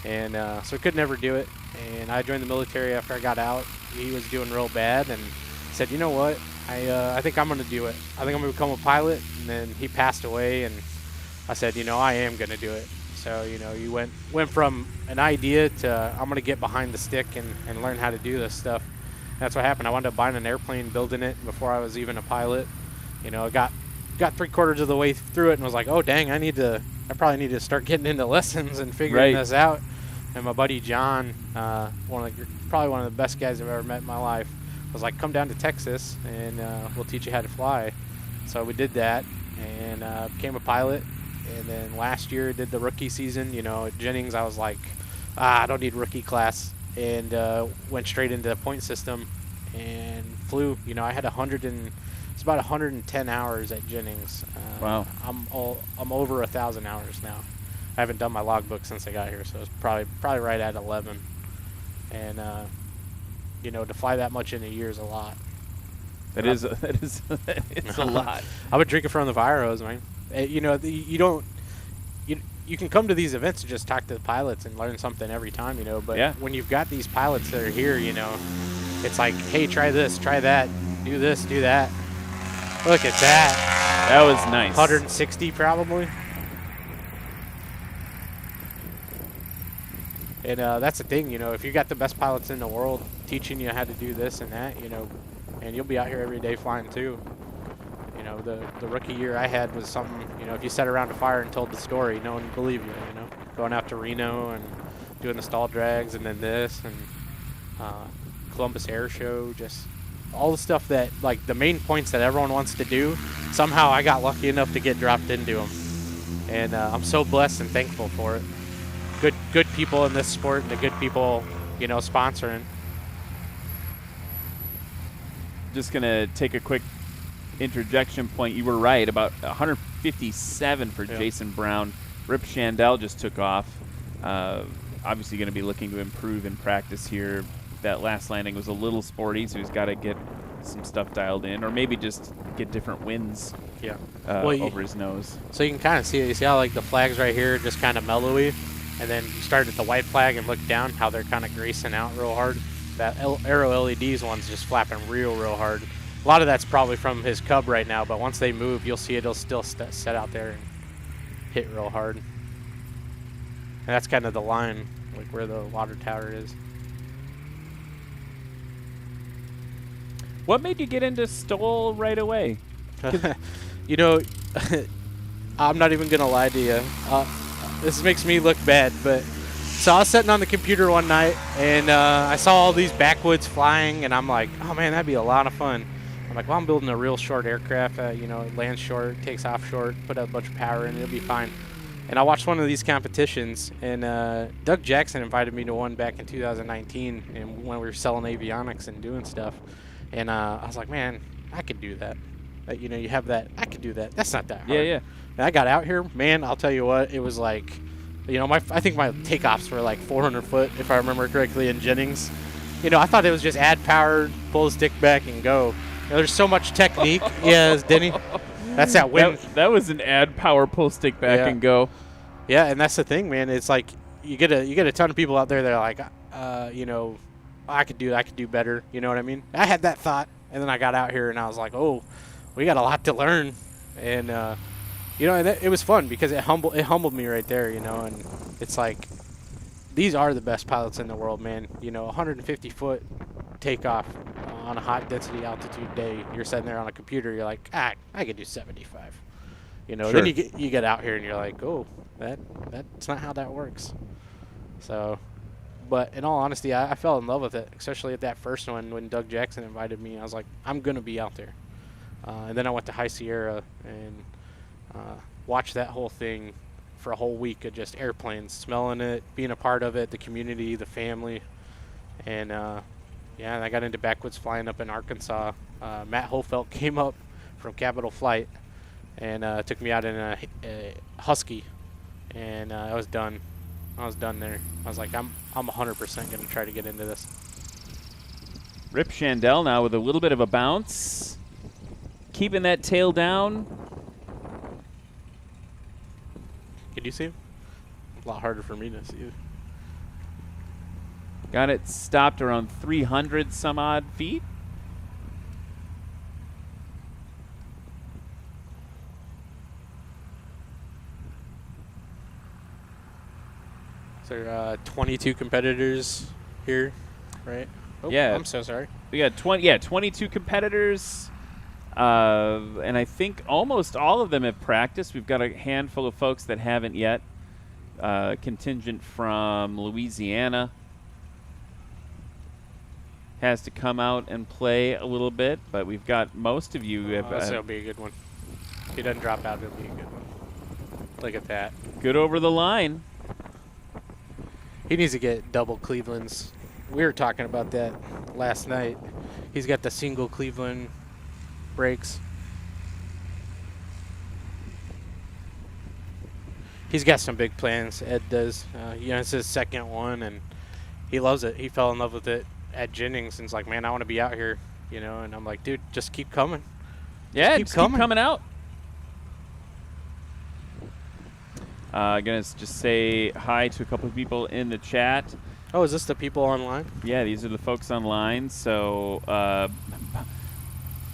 And so we could never do it. And I joined the military after I got out. He was doing real bad and said, you know what, I think I'm going to do it. I think I'm going to become a pilot. And then he passed away, and I said, I am going to do it. So, you went from an idea to I'm going to get behind the stick and learn how to do this stuff. That's what happened. I wound up buying an airplane, building it before I was even a pilot. I got 3/4 of the way through it and was like, oh, dang, I probably need to start getting into lessons and figuring this out. And my buddy John, probably one of the best guys I've ever met in my life, was like, come down to Texas and we'll teach you how to fly. So we did that and became a pilot. And then last year did the rookie season. At Jennings I was like, I don't need rookie class, and went straight into the point system and flew. I had it's about 110 hours at Jennings. Wow. I'm over 1,000 hours now. I haven't done my logbook since I got here, so it's probably right at 11. And to fly that much in a year is a lot. It's a lot. I would drink it from the fire hose, man. You can come to these events and just talk to the pilots and learn something every time, but when you've got these pilots that are here, it's like, hey, try this, try that, do this, do that. Look at that. That was nice. 160 probably. And that's the thing, if you got the best pilots in the world teaching you how to do this and that, and you'll be out here every day flying too. The rookie year I had was something, if you sat around a fire and told the story, no one would believe you, Going out to Reno and doing the stall drags and then this and Columbus Air Show, just all the stuff that, like, the main points that everyone wants to do, somehow I got lucky enough to get dropped into them. And I'm so blessed and thankful for it. Good people in this sport and the good people, sponsoring. Just going to take a quick interjection point. You were right, about 157 for Jason Brown. Rip Shandell just took off. Obviously going to be looking to improve in practice here. That last landing was a little sporty, so he's got to get some stuff dialed in, or maybe just get different winds over his nose. So you can kind of see it. You see how, like, the flags right here just kind of mellowy, and then you start at the white flag and look down, how they're kind of gracing out real hard. That Aero LEDs one's just flapping real hard. A lot of that's probably from his Cub right now, but once they move, you'll see it'll still set out there and hit real hard. And that's kind of the line, like where the water tower is. What made you get into STOL right away? I'm not even going to lie to you. This makes me look bad, but so I was sitting on the computer one night, and I saw all these backwoods flying, and I'm like, oh, man, that'd be a lot of fun. I'm like, well, I'm building a real short aircraft. It lands short, takes off short, put a bunch of power in, it'll be fine. And I watched one of these competitions, and Doug Jackson invited me to one back in 2019, and when we were selling avionics and doing stuff. And I was like, man, I could do that. You have that. I could do that. That's not that hard. Yeah. And I got out here, man, I'll tell you what, it was like, I think my takeoffs were like 400 foot, if I remember correctly, in Jennings. I thought it was just add power, pull the stick back, and go. There's so much technique. Yes, Denny. That's that wind. That was an add power, pull stick back, and go. Yeah, and that's the thing, man. It's like you get a ton of people out there that are like, you know, I could do better. You know what I mean? I had that thought, and then I got out here and I was like, oh, we got a lot to learn, and you know, and it was fun because it humbled me right there. You know, and it's like these are the best pilots in the world, man. You know, 150-foot takeoff on a high density altitude day. You're sitting there on a computer. You're like, I could do 75. You know, Sure. then you get out here and you're like, oh, that's not how that works. So, but in all honesty, I fell in love with it, especially at that first one when Doug Jackson invited me. I was like, I'm gonna be out there. And then I went to High Sierra and watched that whole thing for a whole week of just airplanes, smelling it, being a part of it, the community, the family, and yeah, and I got into backwoods flying up in Arkansas. Matt Hofelt came up from Capital Flight and took me out in a Husky, and I was done. I was done there. I was like, I'm 100% going to try to get into this. Rip Chandel now with a little bit of a bounce. Keeping that tail down. Can you see him? A lot harder for me to see. Got it stopped around 300 some odd feet. So there are 22 competitors here, right? Oh, Yeah. I'm so sorry. We got 22 competitors. And I think almost all of them have practiced. We've got a handful of folks that haven't yet. Contingent from Louisiana has to come out and play a little bit, but we've got most of you. That'll be a good one. If he doesn't drop out, it'll be a good one. Look at that. Good over the line. He needs to get double Clevelands. We were talking about that last night. He's got the single Cleveland brakes. He's got some big plans, Ed does. You know, it's his second one, and he loves it. He fell in love with it at Jennings, and he's like, man, I want to be out here, you know. And I'm like, dude, just keep coming. Yeah, keep just keep coming out. Gonna just say hi to a couple of people in the chat. Oh, is this the people online? Yeah, these are the folks online. So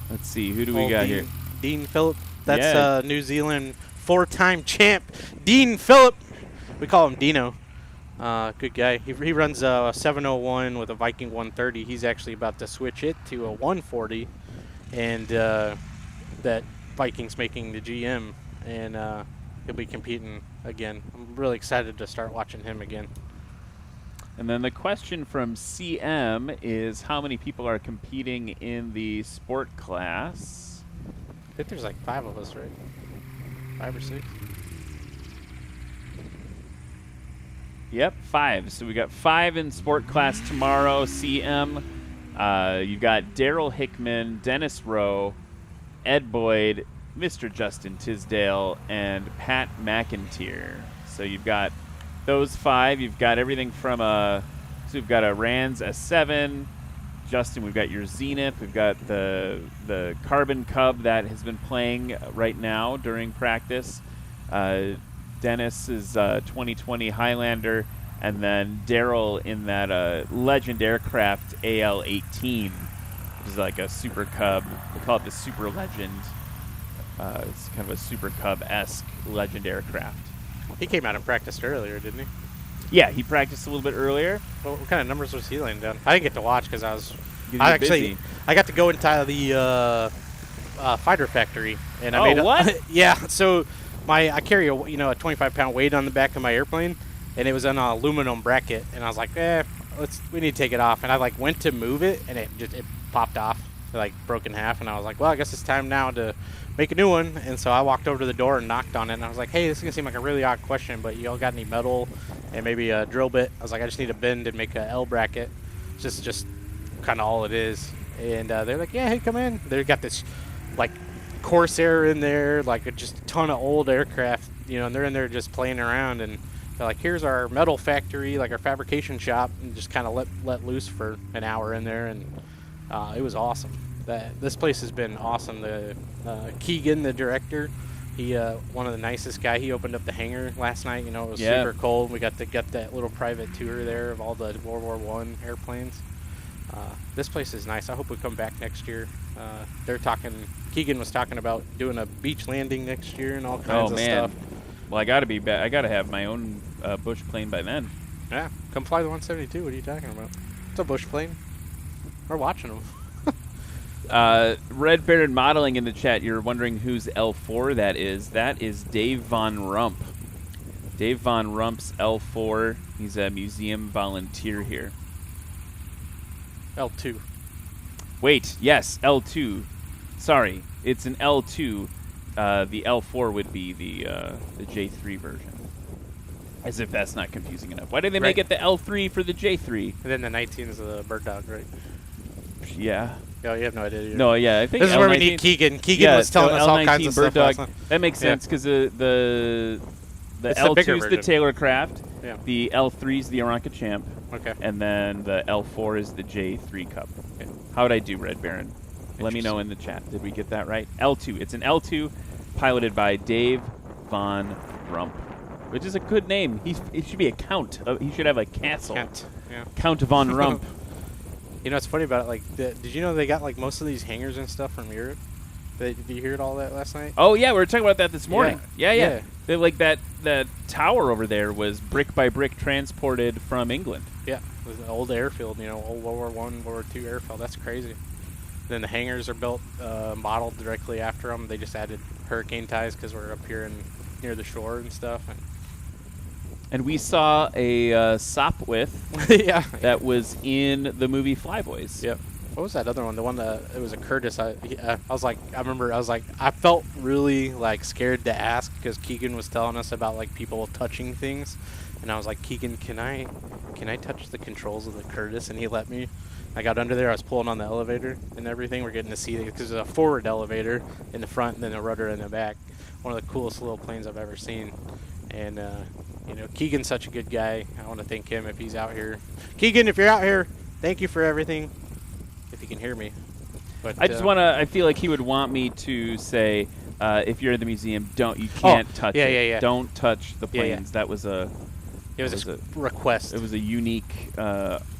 let's see, who do we got here? Dean Phillip. That's Yeah. New Zealand 4-time champ, Dean Phillip. We call him Dino. Good guy. He runs a 701 with a Viking 130. He's actually about to switch it to a 140, and that Viking's making the GM, and he'll be competing again. I'm really excited to start watching him again. And then the question from CM is how many people are competing in the sport class? I think there's like 5 of us, right? 5 or 6. Yep, 5. So we got 5 in sport class tomorrow. CM, you've got Daryl Hickman, Dennis Rowe, Ed Boyd, Mr. Justin Tisdale, and Pat McIntyre. So you've got those 5. You've got everything from so we've got a Rands S7. Justin, we've got your Zenith. We've got the Carbon Cub that has been playing right now during practice. Dennis is 2020 Highlander, and then Daryl in that Legend Aircraft AL-18, which is like a Super Cub. We call it the Super Legend. It's kind of a Super Cub-esque Legend aircraft. He came out and practiced earlier, didn't he? Yeah, he practiced a little bit earlier. Well, what kind of numbers was he laying down? I didn't get to watch because You were busy. I got to go into the fighter factory, and I Oh, made what? yeah. So I carry a 25-pound weight on the back of my airplane, and it was on an aluminum bracket, and I was like, we need to take it off, and I like went to move it, and it popped off, like broke in half, and I was like, well, I guess it's time now to make a new one. And so I walked over to the door and knocked on it, and I was like, hey, this is gonna seem like a really odd question, but y'all got any metal and maybe a drill bit? I was like, I just need a bend and make a L bracket. It's just kind of all it is. And they're like, yeah, hey, come in. They got this like Corsair in there, like just a ton of old aircraft, and they're in there just playing around, and they're like, here's our metal factory, like our fabrication shop, and just kind of let loose for an hour in there, and it was awesome. This place has been awesome. The Keegan, the director, He one of the nicest guy. He opened up the hangar last night. You know, it was Yeah. super cold. We got to get that little private tour there of all the World War I airplanes. This place is nice. I hope we come back next year. They're talking. Keegan was talking about doing a beach landing next year and all kinds Oh of man. stuff. Well, I got to be back. I got to have my own bush plane by then. Yeah, come fly the 172. What are you talking about? It's a bush plane. We're watching them. Red Baron Modeling in the chat. You're wondering whose L4 that is. That is Dave Von Rump. Dave Von Rump's L4. He's a museum volunteer here. L2. Wait, yes, L2. Sorry, it's an L2. The L4 would be the J3 version. As if that's not confusing enough. Why did they make Right. it the L3 for the J3? And then the 19 is the bird dog, right? Yeah. Oh, you have no idea. No, yeah, I think This is where we L19 need Keegan. Keegan was telling us all kinds of bird stuff dog. last night. That makes Yeah. sense because the It's the bigger L2 is the version. Taylor Craft. Yeah. The L3 is the Aranca Champ. Okay. And then the L4 is the J3 Cup. Okay. How would I do, Red Baron? Let me know in the chat. Did we get that right? L2. It's an L2 piloted by Dave Von Rump, which is a good name. It should be a count. He should have a castle. Kent. Yeah. Count Von Rump. You know what's funny about it? Like, did you know they got like most of these hangars and stuff from Europe? Did you hear all that last night? Oh yeah, we were talking about that this morning. Yeah. Yeah. They're like that tower over there was brick by brick transported from England. Yeah, it was an old airfield. You know, old World War I, World War II airfield. That's crazy. Then the hangars are built, modeled directly after them. They just added hurricane ties because we're up here near the shore and stuff. And we saw a Sopwith Yeah. that was in the movie Flyboys. Yep. What was that other one? The one that it was a Curtis. I was like, I felt really like scared to ask because Keegan was telling us about like people touching things, and I was like, Keegan, can I touch the controls of the Curtis? And he let me. I got under there. I was pulling on the elevator and everything. We're getting to see it because there's a forward elevator in the front and then a rudder in the back. One of the coolest little planes I've ever seen. And you know, Keegan's such a good guy. I want to thank him if he's out here. Keegan, if you're out here, thank you for everything. If you can hear me. But I just want to. I feel like he would want me to say, if you're in the museum, you can't touch it. Yeah. Don't touch the Yeah, yeah. planes. That was a. It was a request. It was a unique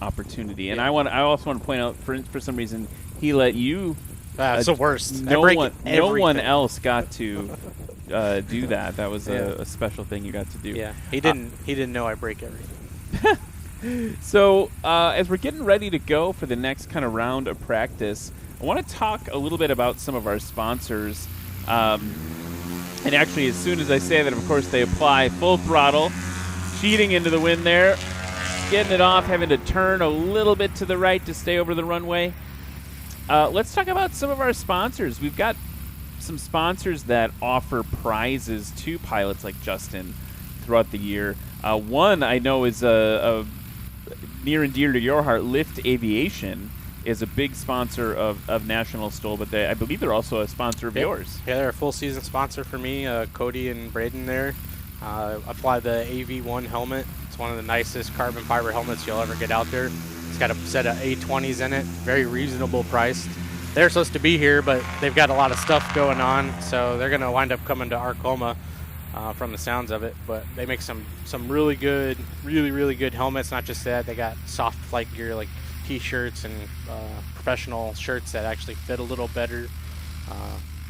opportunity, and Yeah. I also want to point out for some reason he let you. It's the worst. No I break one everything. else got to do that. That was a special thing you got to do. Yeah, he didn't know I break everything. So as we're getting ready to go for the next kind of round of practice, I want to talk a little bit about some of our sponsors. And actually, as soon as I say that, of course, they apply full throttle, cheating into the wind there, getting it off, having to turn a little bit to the right to stay over the runway. Let's talk about some of our sponsors. We've got some sponsors that offer prizes to pilots like Justin throughout the year. One I know is a near and dear to your heart. Lift Aviation is a big sponsor of National STOL, but I believe they're also a sponsor of yours. Yeah, they're a full season sponsor for me, Cody and Braden there. I fly the AV1 helmet. It's one of the nicest carbon fiber helmets you'll ever get out there. It's got a set of A20s in it, very reasonable priced. They're supposed to be here, but they've got a lot of stuff going on, so they're going to wind up coming to Arcoma from the sounds of it. But they make some really good, really good helmets. Not just that, they got soft flight gear like T-shirts and professional shirts that actually fit a little better.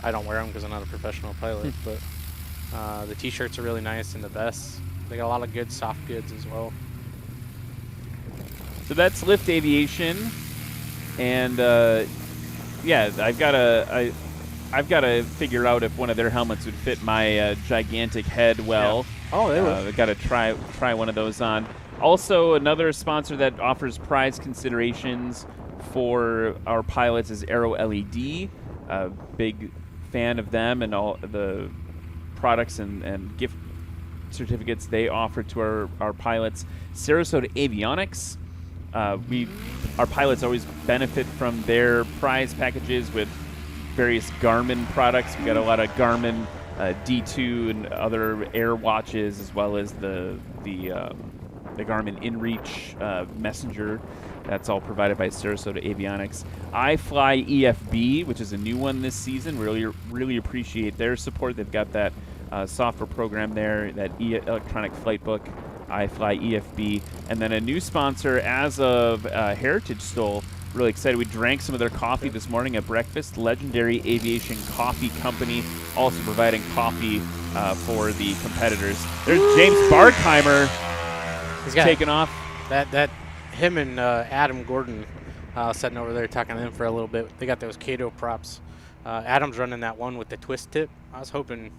I don't wear them because I'm not a professional pilot, but the T-shirts are really nice and the vests. They got a lot of good soft goods as well. So that's Lift Aviation, and yeah, I've got to figure out if one of their helmets would fit my gigantic head well. Yeah. Oh, they would. I've got to try one of those on. Also, another sponsor that offers prize considerations for our pilots is Aero LED. Big fan of them and all the products and gift certificates they offer to our pilots. Sarasota Avionics. Our pilots always benefit from their prize packages with various Garmin products. We got a lot of Garmin D2 and other air watches, as well as the Garmin InReach messenger That's all provided by Sarasota Avionics. iFly EFB, which is a new one this season. Really appreciate their support. They've got that software program there, that electronic flight book, iFly EFB. And then a new sponsor as of Heritage STOL. Really excited. We drank some of their coffee this morning at breakfast. Legendary Aviation Coffee Company, also providing coffee for the competitors. There's James Barkheimer. He's got taking off. That him and Adam Gordon sitting over there talking to them for a little bit. They got those Kato props. Adam's running that one with the twist tip. I was hoping.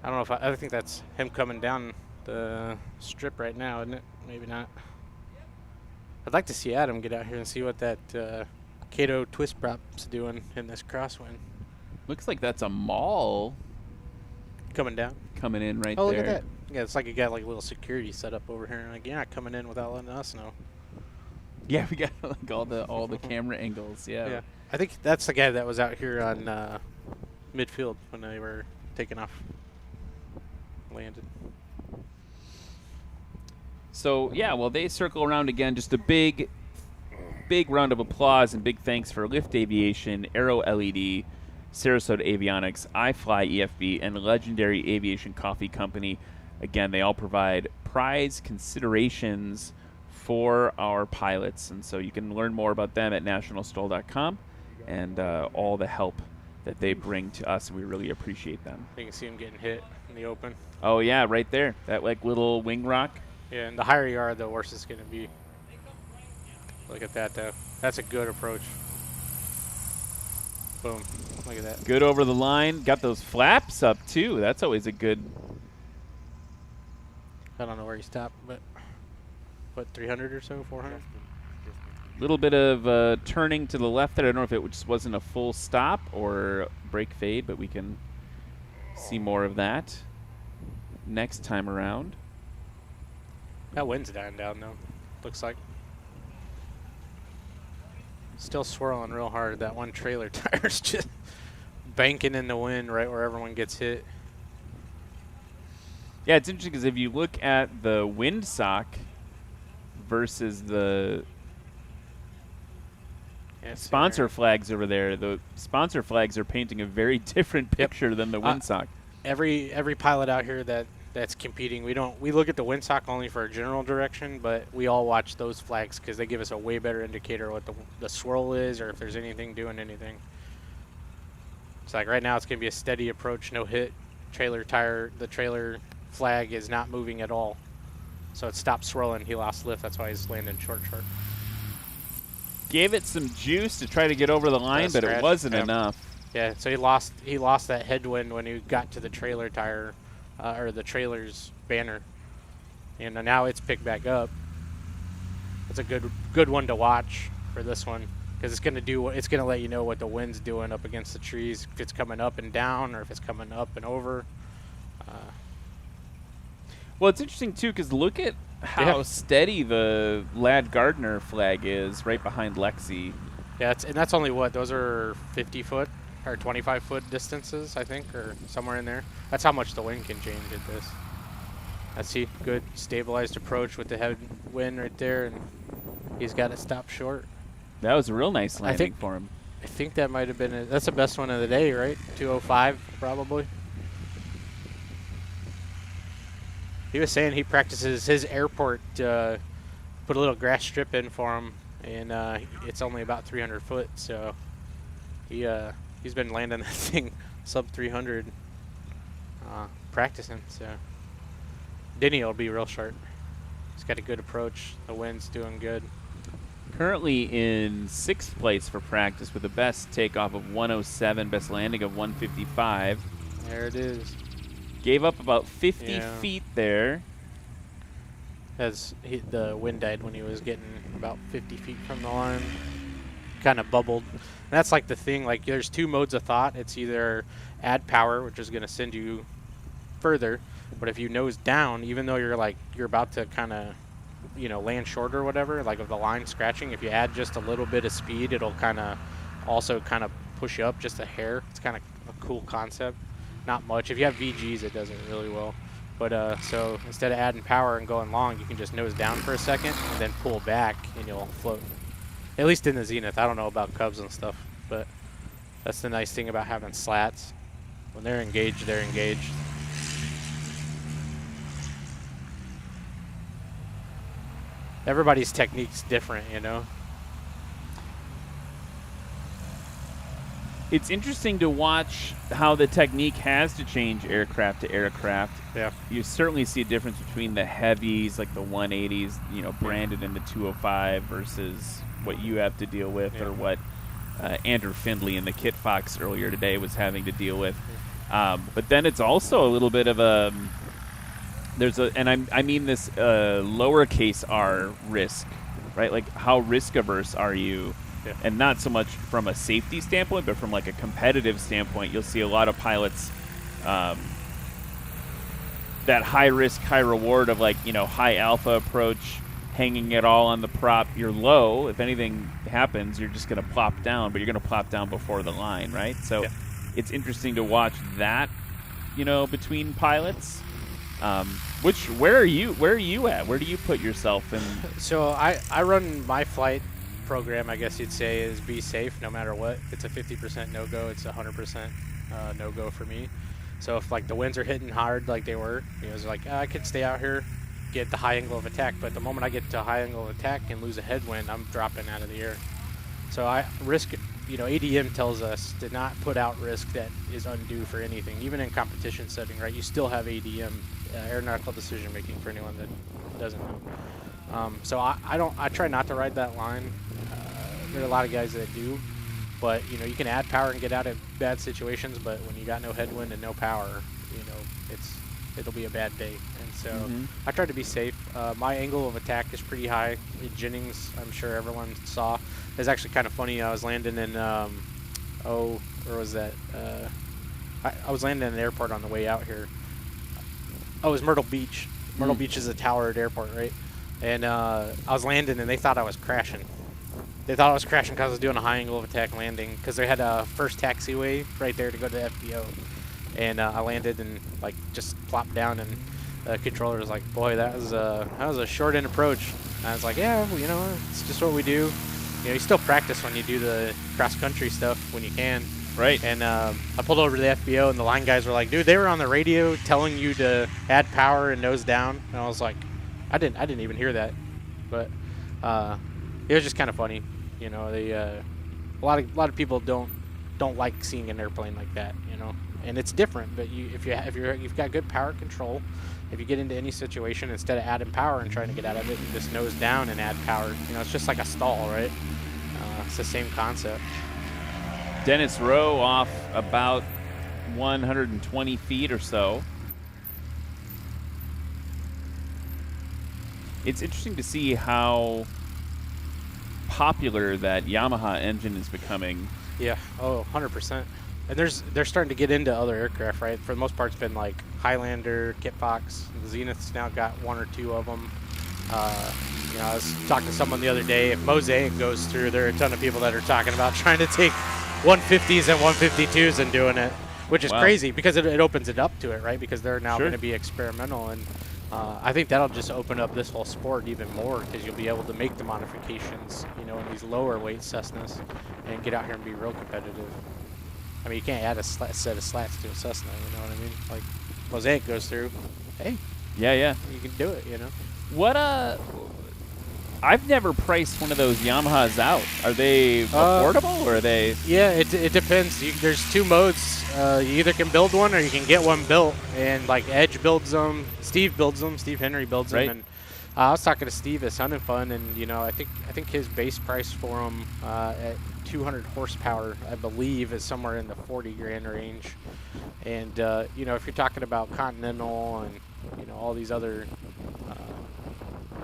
I don't know if I think that's him coming down the strip right now, isn't it? Maybe not. I'd like to see Adam get out here and see what that Kato twist prop's doing in this crosswind. Looks like that's a mall Coming down. coming in right Oh, there. look at that. Yeah, it's like you got like a little security set up over here. Like, you're not coming in without letting us know. Yeah, we got like all the camera angles. Yeah. I think that's the guy that was out here on midfield when they were taking off. Landed. So yeah, well, they circle around again. Just a big round of applause and big thanks for Lift Aviation, Aero LED, Sarasota Avionics, iFly EFB, and Legendary Aviation Coffee Company. Again, they all provide prize considerations for our pilots, and so you can learn more about them at nationalstol.com and all the help that they bring to us. We really appreciate them. You can see him getting hit in the open. Oh yeah, right there, that like little wing rock. Yeah, and the higher you are, the worse it's going to be. Look at that, though. That's a good approach. Boom. Look at that. Good over the line. Got those flaps up, too. That's always a good... I don't know where he stopped, but what, 300 or so, 400? Little bit of turning to the left there. I don't know if it just wasn't a full stop or brake fade, but we can see more of that next time around. That wind's dying down, though. Looks like. Still swirling real hard. That one trailer tire's just banking in the wind right where everyone gets hit. Yeah, it's interesting because if you look at the windsock versus the sponsor flags over there, the sponsor flags are painting a very different picture than the windsock. Every pilot out here that's competing, we look at the windsock only for a general direction, but we all watch those flags because they give us a way better indicator of what the swirl is or if there's anything doing anything. It's like right now it's going to be a steady approach, no hit. Trailer tire, the trailer flag is not moving at all. So it stopped swirling. He lost lift. That's why he's landing short. Gave it some juice to try to get over the line, but it wasn't enough. Yeah, so he lost that headwind when he got to the trailer tire, or the trailer's banner, and now it's picked back up. It's a good one to watch for this one because it's gonna let you know what the wind's doing up against the trees, if it's coming up and down or if it's coming up and over. Well, it's interesting too because look at how steady the Ladd Gardner flag is right behind Lexi. Yeah, and that's only what, those are 50 foot or 25 foot distances, I think, or somewhere in there. That's how much the wind can change at this. Let's see, good stabilized approach with the headwind right there, and he's got it stopped short. That was a real nice landing for him. I think that might have been that's the best one of the day, right? 205 probably. He was saying he practices his airport, put a little grass strip in for him, and it's only about 300 foot, so he's been landing that thing sub 300 practicing, so Denny will be real sharp. He's got a good approach. The wind's doing good. Currently in 6th place for practice with the best takeoff of 107, best landing of 155. There it is. Gave up about 50 feet there. As the wind died when he was getting about 50 feet from the line. Kind of bubbled. And that's like the thing, like there's two modes of thought. It's either add power, which is going to send you further, but if you nose down, even though you're about to kind of, land short or whatever, like of the line scratching, if you add just a little bit of speed, it'll also push you up just a hair. It's kind of a cool concept. Not much. If you have VGs, it does it really well. But so instead of adding power and going long, you can just nose down for a second and then pull back and you'll float. At least in the Zenith. I don't know about Cubs and stuff, but that's the nice thing about having slats. When they're engaged, they're engaged. Everybody's technique's different, you know. It's interesting to watch how the technique has to change aircraft to aircraft. Yeah. You certainly see a difference between the heavies, like the 180s, you know, branded in the 205 versus what you have to deal with, or what Andrew Findlay in the Kit Fox earlier today was having to deal with. But then it's also a little bit of a I mean this lowercase r risk, right? Like how risk averse are you? Yeah. And not so much from a safety standpoint, but from like a competitive standpoint. You'll see a lot of pilots that high risk, high reward of like, you know, high alpha approach, hanging it all on the prop. You're low. If anything happens, you're just going to plop down, but you're going to plop down before the line, right? So it's interesting to watch that, you know, between pilots. Where are you at? Where do you put yourself in? So I run my flight program, I guess you'd say, is be safe no matter what. It's a 50% no-go. It's 100% no-go for me. So if like the winds are hitting hard like they were, you know, it's like I could stay out here, get the high angle of attack, but the moment I get to a high angle of attack and lose a headwind, I'm dropping out of the air. So I risk, you know, ADM tells us to not put out risk that is undue for anything, even in competition setting, right? You still have ADM, aeronautical decision making, for anyone that doesn't know. So I try not to ride that line. There are a lot of guys that do, but you know, you can add power and get out of bad situations, but when you got no headwind and no power, you know, it'll be a bad day. And so I try to be safe. My angle of attack is pretty high. In Jennings, I'm sure everyone saw. It's actually kind of funny. I was landing in where was that? I was landing in an airport on the way out here. Oh, it was Myrtle Beach. Myrtle Beach is a towered airport, right? And I was landing, and they thought I was crashing. They thought I was crashing because I was doing a high angle of attack landing, because they had a first taxiway right there to go to the FBO. And I landed and like just plopped down, and the controller was like, "Boy, that was a short end approach." And I was like, "Yeah, well, you know, it's just what we do." You know, you still practice when you do the cross country stuff when you can. Right. And I pulled over to the FBO, and the line guys were like, "Dude, they were on the radio telling you to add power and nose down." And I was like, I didn't even hear that, but it was just kind of funny. You know, they a lot of people don't like seeing an airplane like that. You know, and it's different. But if you've got good power control, if you get into any situation, instead of adding power and trying to get out of it, you just nose down and add power. You know, it's just like a stall, right? It's the same concept. Dennis Rowe off about 120 feet or so. It's interesting to see how popular that Yamaha engine is becoming. Yeah, 100%. And they're starting to get into other aircraft, right? For the most part, it's been like Highlander, Kit Fox. The Zenith's now got one or two of them. You know, I was talking to someone the other day. If Mosaic goes through, there are a ton of people that are talking about trying to take 150s and 152s and doing it, which is crazy because it opens it up to it, right? Because they're now going to be experimental, and I think that'll just open up this whole sport even more, because you'll be able to make the modifications, you know, in these lower weight Cessnas and get out here and be real competitive. I mean, you can't add a set of slats to a Cessna, you know what I mean? Like, Mosaic goes through, hey, yeah, you can do it, you know? What I've never priced one of those Yamahas out. Are they affordable, or are they? Yeah, it depends. There's two modes. You either can build one or you can get one built. And like Edge builds them, Steve builds them, Steve Henry builds them. And I was talking to Steve at Sun and Fun, and you know, I think his base price for them at 200 horsepower, I believe, is somewhere in the 40 grand range. And you know, if you're talking about Continental and you know all these other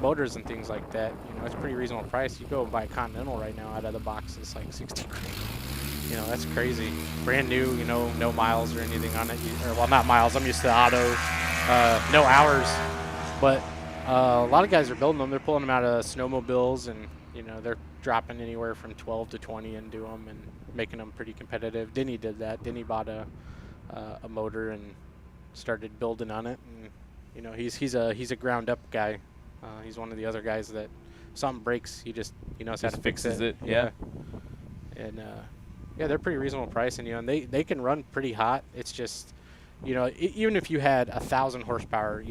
motors and things like that, you know, it's a pretty reasonable price. You go and buy a Continental right now out of the box, it's like 60 grand. You know, that's crazy. Brand new, you know, no miles or anything on it. Well, not miles, I'm used to auto, no hours. But a lot of guys are building them. They're pulling them out of snowmobiles, and, you know, they're dropping anywhere from 12 to 20 into them and making them pretty competitive. Denny did that. Denny bought a motor and started building on it. And You know, he's a ground up guy. He's one of the other guys that something breaks, he knows how to fix fixes it. Yeah. And yeah, they're pretty reasonable price, and and they can run pretty hot. It's just, even if you had 1,000 horsepower,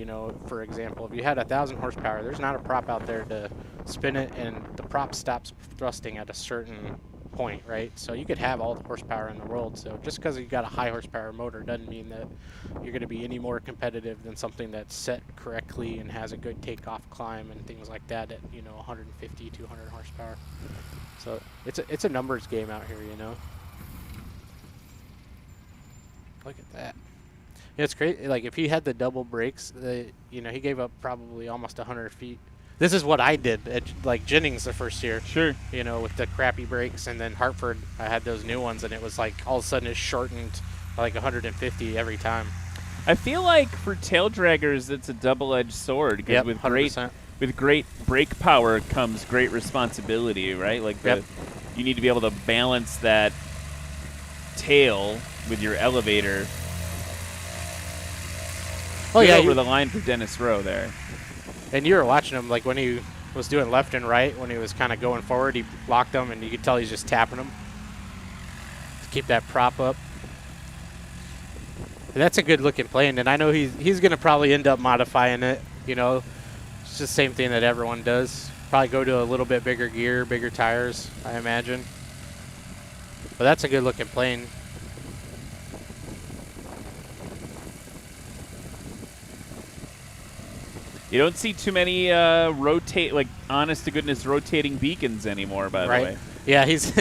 for example, if you had 1,000 horsepower, there's not a prop out there to spin it, and the prop stops thrusting at a certain point, right? So you could have all the horsepower in the world. So just because you got a high horsepower motor doesn't mean that you're going to be any more competitive than something that's set correctly and has a good takeoff climb and things like that at 150, 200 horsepower. So it's a numbers game out here, Look at that. It's great. Like, if he had the double brakes, he gave up probably almost 100 feet. This is what I did at Jennings the first year. Sure. With the crappy brakes, and then Hartford, I had those new ones, and it was like all of a sudden it shortened like 150 every time. I feel like for tail draggers, it's a double-edged sword. Because Yep, with 100%. great brake power comes great responsibility, right? Like you need to be able to balance that tail with your elevator. Oh yeah, over the line for Dennis Rowe there. And you were watching him, like when he was doing left and right, when he was kind of going forward, he locked them, and you could tell he's just tapping them to keep that prop up. And that's a good looking plane, and I know he's going to probably end up modifying it. It's the same thing that everyone does. Probably go to a little bit bigger gear, bigger tires, I imagine. But that's a good looking plane. You don't see too many honest to goodness rotating beacons anymore, by the way. Yeah, he's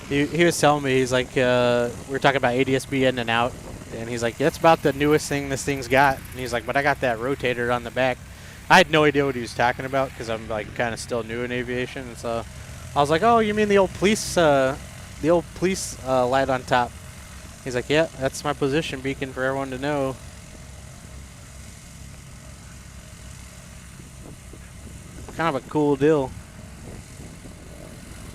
he was telling me, he's like, we were talking about ADSB in and out, and he's like, that's about the newest thing this thing's got. And he's like, but I got that rotator on the back. I had no idea what he was talking about because I'm like kind of still new in aviation, and so I was like, oh, you mean the old police light on top? He's like, yeah, that's my position beacon for everyone to know. Kind of a cool deal.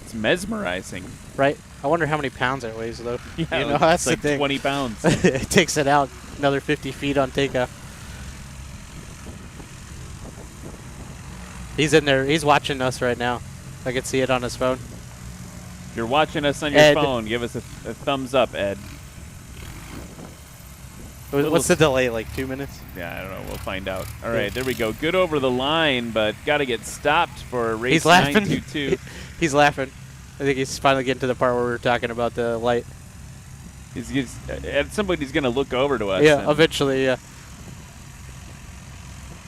It's mesmerizing. Right? I wonder how many pounds it weighs, though. Yeah, that's like the thing. 20 pounds. It takes it out another 50 feet on takeoff. He's in there. He's watching us right now. I can see it on his phone. If you're watching us on your phone, give us a thumbs up, Ed. What's the delay, like 2 minutes? Yeah, I don't know. We'll find out. All right, there we go. Good over the line, but got to get stopped for race 922. He's laughing. I think he's finally getting to the part where we were talking about the light. At some point, he's going to look over to us. Yeah, eventually, yeah.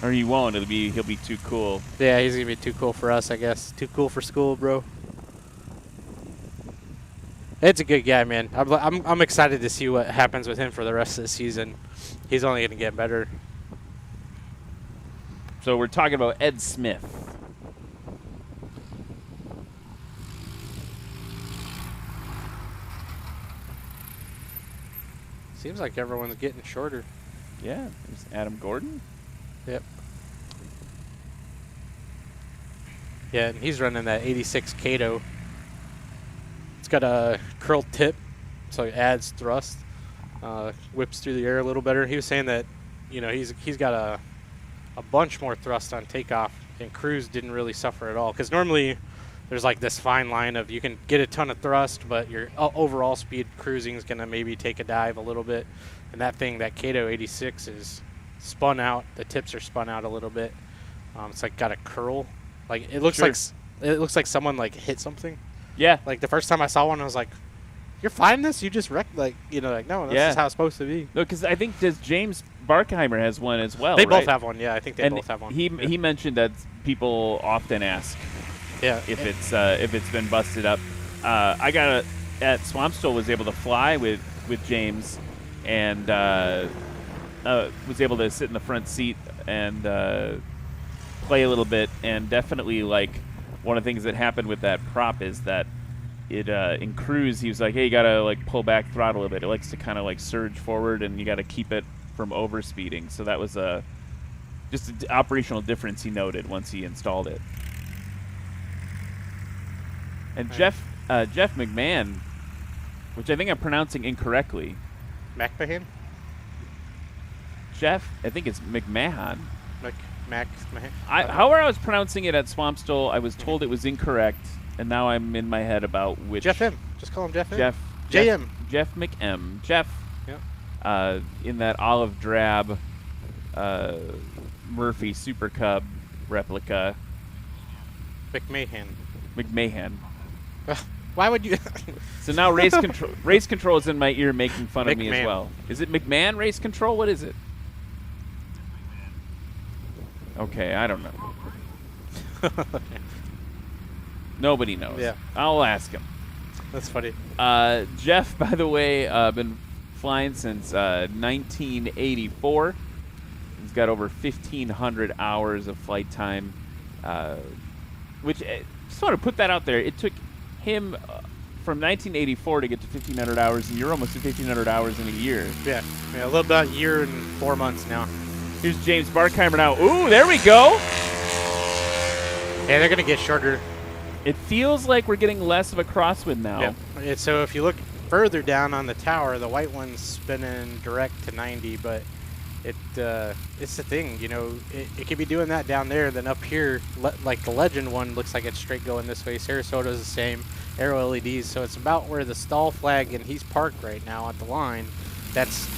Or he won't. He'll be too cool. Yeah, he's going to be too cool for us, I guess. Too cool for school, bro. It's a good guy, man. I'm excited to see what happens with him for the rest of the season. He's only going to get better. So we're talking about Ed Smith. Seems like everyone's getting shorter. Yeah, there's Adam Gordon. Yep. Yeah, and he's running that 86 Cato. It's got a curled tip, so it adds thrust. Whips through the air a little better. He was saying that, he's got a bunch more thrust on takeoff, and cruise didn't really suffer at all. Because normally there's like this fine line of you can get a ton of thrust, but your overall speed cruising is going to maybe take a dive a little bit. And that Cato 86 is spun out. The tips are spun out a little bit. It's like got a curl. Like it looks like someone like hit something. Yeah. Like the first time I saw one, I was like, "You're flying this? You just wrecked?" Like no, that's just how it's supposed to be. No, because I think James Barkheimer has one as well. They right? both have one. Yeah, I think they both have one. He mentioned that people often ask, if it's been busted up. I got at Swampstole was able to fly with James, and was able to sit in the front seat and play a little bit, and definitely like. One of the things that happened with that prop is that it in cruise, he was like, hey, you got to like pull back throttle a bit. It likes to kind of like surge forward, and you got to keep it from overspeeding. So that was just an operational difference he noted once he installed it. And Jeff McMahon, which I think I'm pronouncing incorrectly. McMahon? Jeff, I think it's McMahon. McMahon. However I was pronouncing it at Swamp Stoll, I was told it was incorrect, and now I'm in my head about which. Jeff M. Just call him Jeff M. Jeff. JM. Jeff McM. Jeff. Yep. In that olive drab Murphy Super Cub replica. McMahon. Why would you? So now race control is in my ear, making fun of me as well. Is it McMahon Race Control? What is it? Okay, I don't know. Nobody knows. Yeah. I'll ask him. That's funny. Jeff, by the way, been flying since 1984. He's got over 1,500 hours of flight time, which just want to put that out there. It took him from 1984 to get to 1,500 hours, and you're almost to 1,500 hours in a year. Yeah, a little about a year and 4 months now. Here's James Barkheimer now. Ooh, there we go. Yeah, they're going to get shorter. It feels like we're getting less of a crosswind now. Yeah. So if you look further down on the tower, the white one's spinning direct to 90, but it's the thing, you know, it could be doing that down there, then up here, like the Legend one looks like it's straight going this way. Sarasota's the same, arrow LEDs, so it's about where the stall flag, and he's parked right now at the line, it's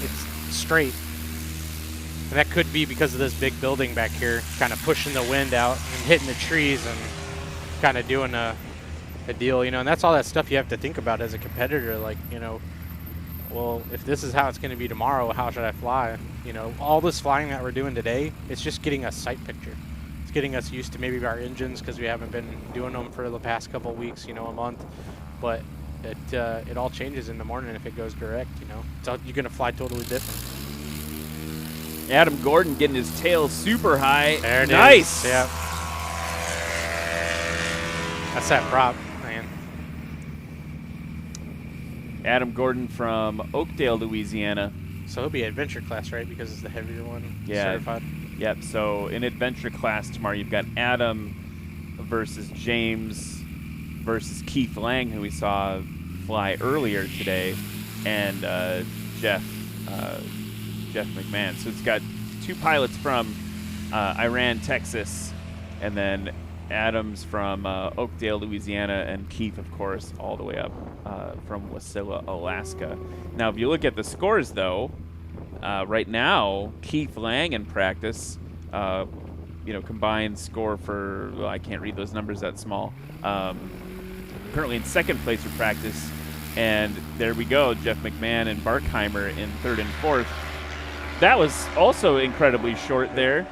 straight. And that could be because of this big building back here, kind of pushing the wind out and hitting the trees and kind of doing a deal, you know, and that's all that stuff you have to think about as a competitor, like, you know, well, if this is how it's going to be tomorrow, how should I fly? You know, all this flying that we're doing today, it's just getting us sight picture. It's getting us used to maybe our engines because we haven't been doing them for the past couple of weeks, you know, a month. But it all changes in the morning if it goes direct, you know. So you're going to fly totally different. Adam Gordon getting his tail super high. There it nice. is. Yeah. That's that prop, man. Adam Gordon from Oakdale, Louisiana. So he'll be adventure class, right? Because it's the heavier one. Yeah. Certified. Yep. So in adventure class tomorrow, you've got Adam versus James versus Keith Lang, who we saw fly earlier today, and Jeff McMahon. So it's got two pilots from Iran, Texas, and then Adams from Oakdale, Louisiana, and Keith, of course, all the way up from Wasilla, Alaska. Now, if you look at the scores, though, right now, Keith Lang in practice, combined score for, well, I can't read those numbers that small, currently in second place for practice. And there we go, Jeff McMahon and Barkheimer in third and fourth. That was also incredibly short there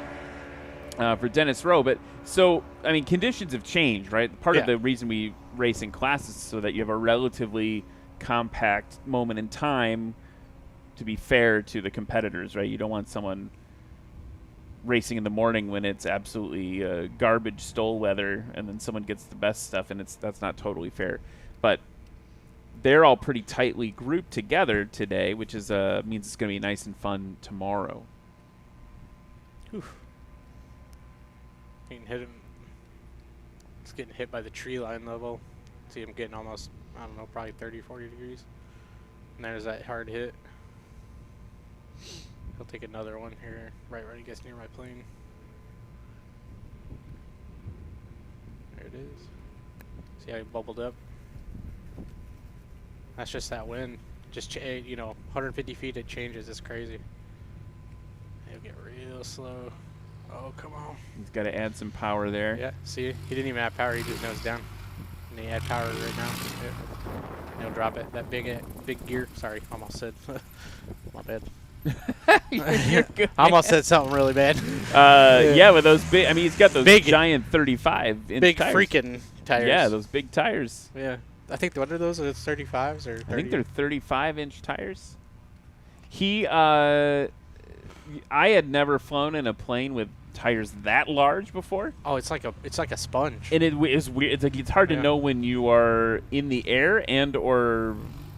for Dennis Rowe. But so, I mean, conditions have changed, right? Part of the reason we race in classes is so that you have a relatively compact moment in time to be fair to the competitors, right? You don't want someone racing in the morning when it's absolutely garbage STOL weather, and then someone gets the best stuff, and that's not totally fair. But they're all pretty tightly grouped together today, which is means it's going to be nice and fun tomorrow. Oof. Getting hit him. It's getting hit by the tree line level. See him getting almost, I don't know, probably 30, 40 degrees. And there's that hard hit. He'll take another one here, right when he gets near my plane. There it is. See how he bubbled up? That's just that wind. Just, 150 feet it changes. It's crazy. He'll get real slow. Oh, come on. He's got to add some power there. Yeah, see? He didn't even add power. He just nose down. And he add power right now. Yeah. And he'll drop it. That big gear. Sorry, almost said. My bad. You're good. I almost said something really bad. Yeah, with those big, I mean, he's got those big, giant 35-inch big tires. Freaking tires. Yeah, those big tires. Yeah. I think, what are those? Are those 35s or 30? I think they're 35-inch tires. I had never flown in a plane with tires that large before. Oh, it's like a sponge. And it is weird. It's like it's hard to know when you are in the air and or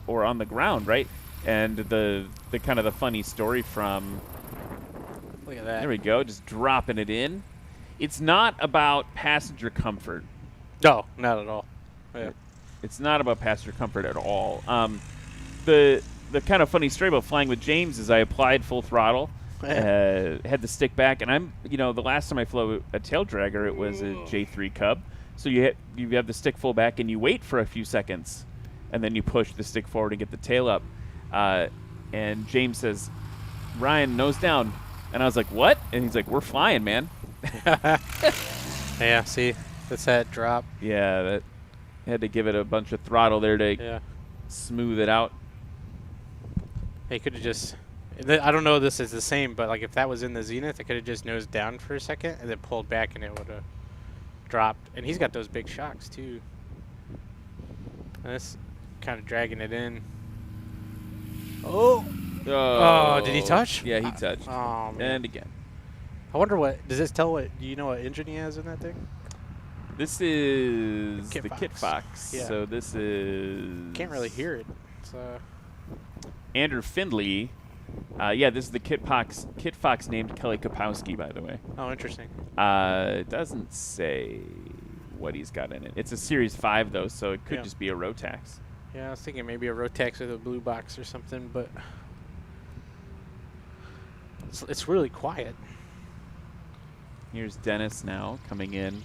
on the ground, right? And the kind of the funny story from, look at that. There we go, just dropping it in. It's not about passenger comfort. No, not at all. Yeah. It's not about passenger comfort at all. The kind of funny story about flying with James is I applied full throttle, had the stick back, and I'm, the last time I flew a tail dragger, it was a J3 Cub. So you have the stick full back, and you wait for a few seconds, and then you push the stick forward and get the tail up. And James says, "Ryan, nose down," and I was like, "What?" And he's like, "We're flying, man." Yeah, see, that's that drop. Yeah, that had to give it a bunch of throttle there to smooth it out. He could have just. I don't know if this is the same, but like if that was in the zenith, I could have just nosed down for a second and then pulled back, and it would have dropped. And he's got those big shocks too. And that's kind of dragging it in. Oh, did he touch? Yeah, he touched. Oh, man. And again. I wonder what, does this tell what, do you know what engine he has in that thing? This is Kit the Fox. Kit Fox. Yeah. So this is... Can't really hear it. It's, Andrew Findley. This is the Kit Fox named Kelly Kapowski, by the way. Oh, interesting. It doesn't say what he's got in it. It's a Series 5, though, so it could Yeah. just be a Rotax. Yeah, I was thinking maybe a Rotax with a blue box or something, but it's really quiet. Here's Dennis now coming in.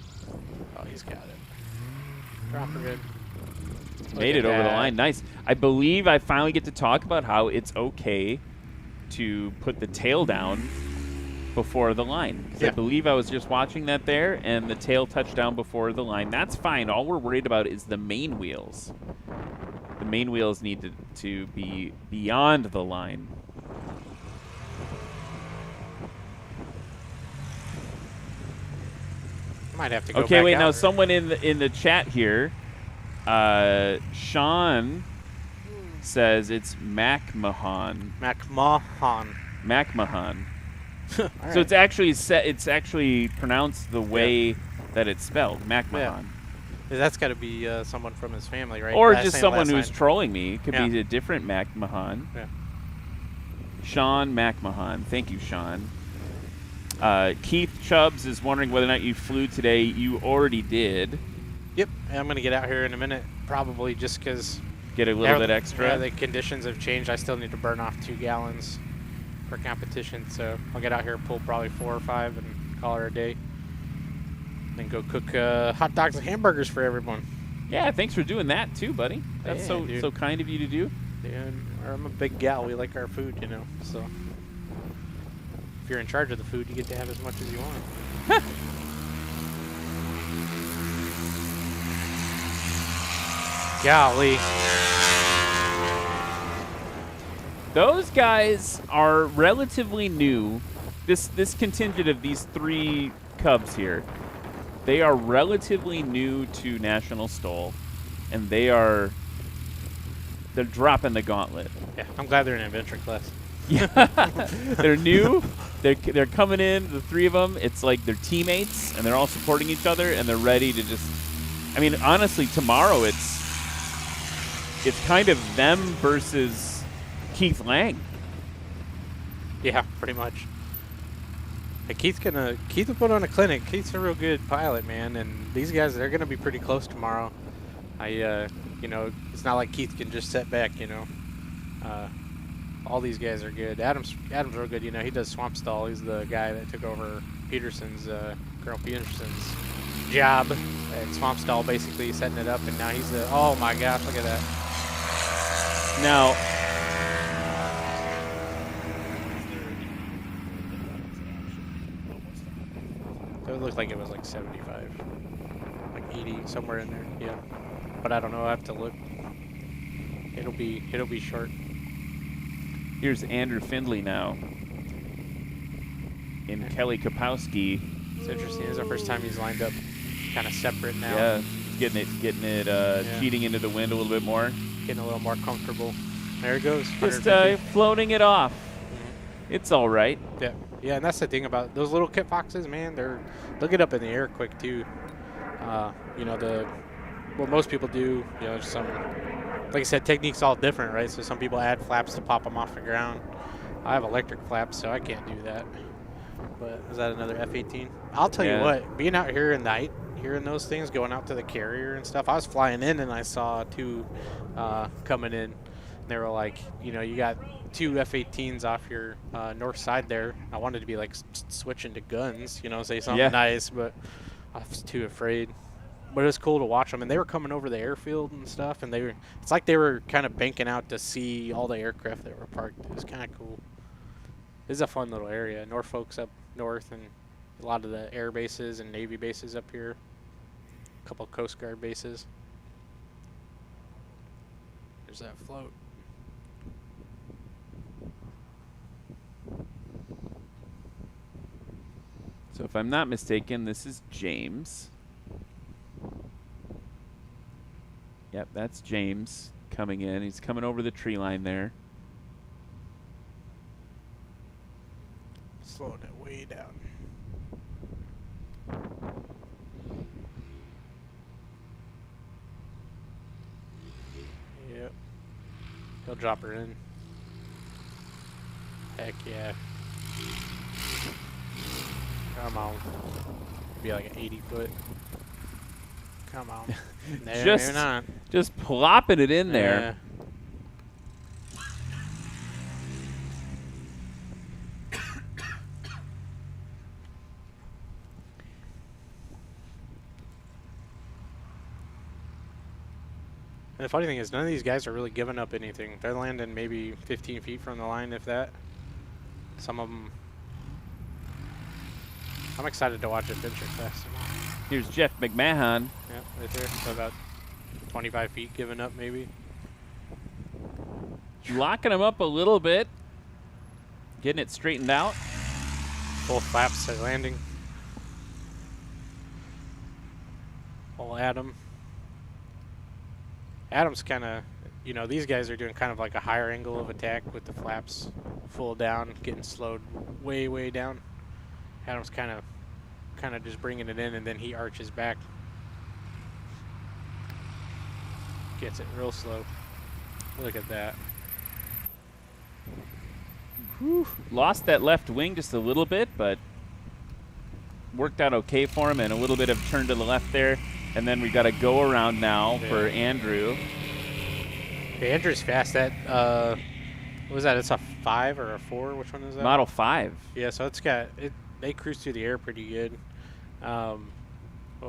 Oh, he's got it. Drop her good. Made it over the line. Nice. I believe I finally get to talk about how it's okay to put the tail down before the line. 'Cause I believe I was just watching that there, and the tail touched down before the line. That's fine. All we're worried about is the main wheels. The main wheels need to be beyond the line. Might have to go Okay, back wait. out Now, or- someone in the chat here, Sean says it's MacMahon. MacMahon. MacMahon. All So it's actually it's actually pronounced the way that it's spelled, MacMahon. That's got to be someone from his family, right? Or Last just name, someone last who's name. trolling me. It could Yeah. be a different MacMahon. Yeah. Sean MacMahon. Thank you, Sean. Keith Chubbs is wondering whether or not you flew today. You already did. Yep, and I'm going to get out here in a minute, probably just because... Get a little bit extra. Yeah, the conditions have changed. I still need to burn off 2 gallons for competition, so I'll get out here, pull probably 4 or 5, and call her a day. Then go cook hot dogs and hamburgers for everyone. Yeah, thanks for doing that too, buddy. That's Yeah, so kind of you to do. Yeah, I'm a big gal. We like our food, so if you're in charge of the food, you get to have as much as you want. Golly. Those guys are relatively new. This contingent of these 3 Cubs here, they are relatively new to National STOL, and they're dropping the gauntlet. Yeah, I'm glad they're in adventure class. Yeah, they're new. They're coming in, the 3 of them. It's like they're teammates, and they're all supporting each other, and they're ready to just. I mean, honestly, tomorrow it's kind of them versus Keith Lang. Yeah, pretty much. Hey, Keith will put on a clinic. Keith's a real good pilot, man, and these guys, they're gonna be pretty close tomorrow. It's not like Keith can just sit back, all these guys are good. Adam's real good, he does swamp stall. He's the guy that took over Colonel Peterson's job at swamp stall, basically setting it up, and now he's oh my gosh, look at that. Now, it looked like it was like 75, like 80, somewhere in there. Yeah, but I don't know. I have to look. It'll be short. here's Andrew Findley now. And Kelly Kapowski. It's interesting. This is the first time he's lined up kind of separate now. Yeah, getting it cheating into the wind a little bit more. Getting a little more comfortable. There it goes. Just 150. floating it off. It's all right. Yeah, yeah, and that's the thing about those little Kit Foxes, man. They'll get up in the air quick too. What most people do, some, like I said, technique's all different, right? So some people add flaps to pop them off the ground. I have electric flaps, so I can't do that. But is that another F-18? I'll tell you what, being out here in night, hearing those things, going out to the carrier and stuff. I was flying in and I saw 2 coming in. They were like, you know, you got 2 F-18s off your north side there. I wanted to be like switching to guns, you know, say something nice, but I was too afraid. But it was cool to watch them, and they were coming over the airfield and stuff, and it's like they were kind of banking out to see all the aircraft that were parked. It was kind of cool. This is a fun little area. Norfolk's up north, and a lot of the air bases and Navy bases up here. A couple Coast Guard bases. There's that float. So if I'm not mistaken, this is James. Yep, that's James coming in. He's coming over the tree line there. Slowing it way down. Yep. He'll drop her in. Heck yeah. Come on. Be like an 80-foot. Come on. There, maybe not. Just plopping it in there. And the funny thing is, none of these guys are really giving up anything. They're landing maybe 15 feet from the line, if that. Some of them. I'm excited to watch Adventure Fest. Here's Jeff McMahon. Yeah, right there. So about 25 feet giving up, maybe. Locking him up a little bit. Getting it straightened out. Both flaps are landing. Old Adam. Adam's kind of, you know, these guys are doing kind of like a higher angle of attack with the flaps full down, getting slowed way, way down. Adam's kind of just bringing it in, and then he arches back. Gets it real slow. Look at that. Whew. Lost that left wing just a little bit, but worked out okay for him, and a little bit of turn to the left there. And then we got to go around now for Andrew. Okay, Andrew's fast. That what was that? It's a 5 or a 4? Which one is that? Model 5. Yeah, so it's got it. They cruise through the air pretty good. Well,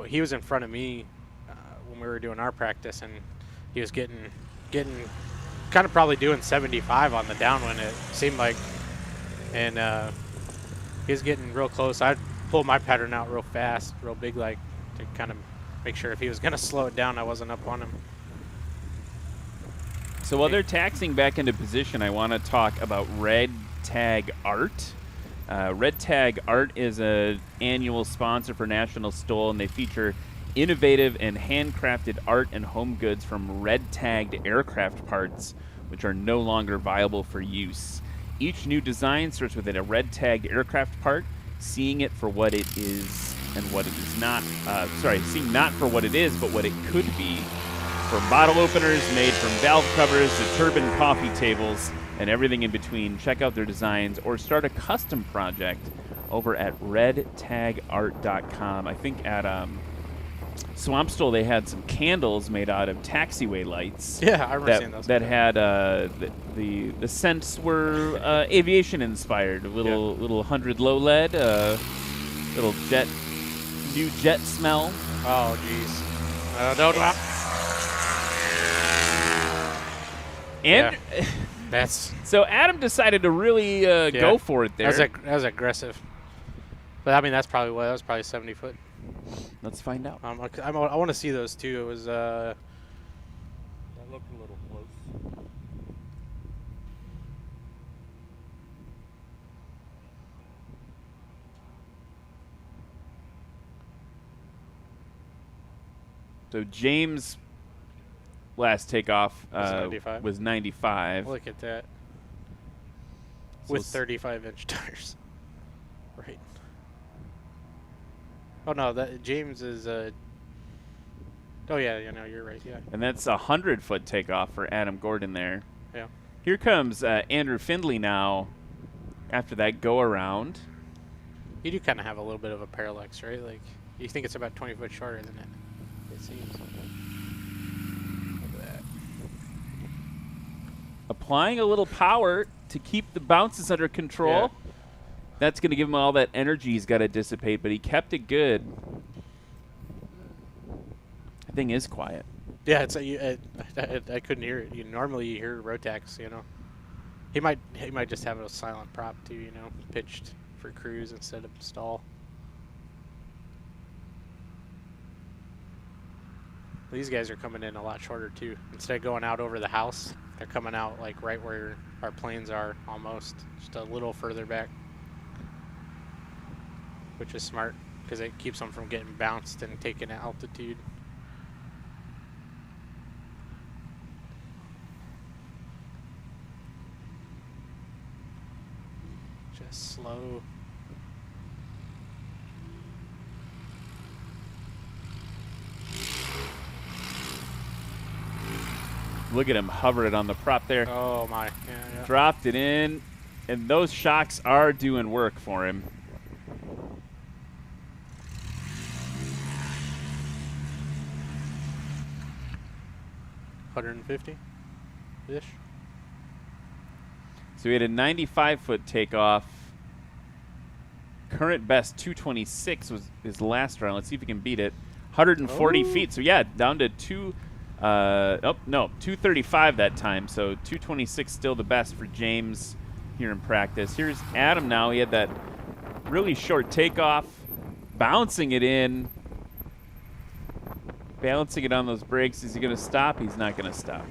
he was in front of me when we were doing our practice, and he was getting kind of probably doing 75 on the downwind, it seemed like, and he was getting real close. I'd pull my pattern out real fast, real big, like, to kind of make sure if he was going to slow it down, I wasn't up on him. So while they're taxiing back into position, I want to talk about Red Tag Art. Red Tag Art is an annual sponsor for National STOL, and they feature innovative and handcrafted art and home goods from red-tagged aircraft parts, which are no longer viable for use. Each new design starts with a red-tagged aircraft part, seeing it for what it is and what it is not. Seeing not for what it is, but what it could be. From bottle openers made from valve covers to turbine coffee tables and everything in between, check out their designs or start a custom project over at redtagart.com. I think at Swamp STOL they had some candles made out of taxiway lights. Yeah, I remember seeing those. That had the scents were aviation inspired. Little 100 low lead, little new jet smell. Oh jeez. Don't. And that's so Adam decided to really go for it there. That was aggressive. But I mean, that was probably 70 foot. Let's find out. I want to see those too. It was that looked a little close. So James' last takeoff was 95. Look at that. So With 35-inch tires. Right. Oh no, that James is oh yeah, you're right, yeah. And that's a 100-foot takeoff for Adam Gordon there. Yeah. Here comes Andrew Findley now after that go around. You do kind of have a little bit of a parallax, right? Like, you think it's about 20 foot shorter than it seems. Look at that. A applying a little power to keep the bounces under control. Yeah. That's going to give him all that energy he's got to dissipate, but he kept it good. The thing is quiet. Yeah, it's I couldn't hear it. Normally you hear Rotax, He might just have a silent prop too, pitched for cruise instead of stall. These guys are coming in a lot shorter too. Instead of going out over the house, they're coming out like right where our planes are almost, just a little further back, which is smart because it keeps them from getting bounced and taking altitude. Just slow. Look at him hover it on the prop there. Oh my, yeah. Dropped it in, and those shocks are doing work for him. $150-ish. So we had a 95-foot takeoff. Current best 226 was his last round. Let's see if we can beat it. 140 feet. So yeah, down to 235 that time. So 226 still the best for James here in practice. Here's Adam now. He had that really short takeoff, bouncing it in, balancing it on those brakes. Is he going to stop? He's not going to stop.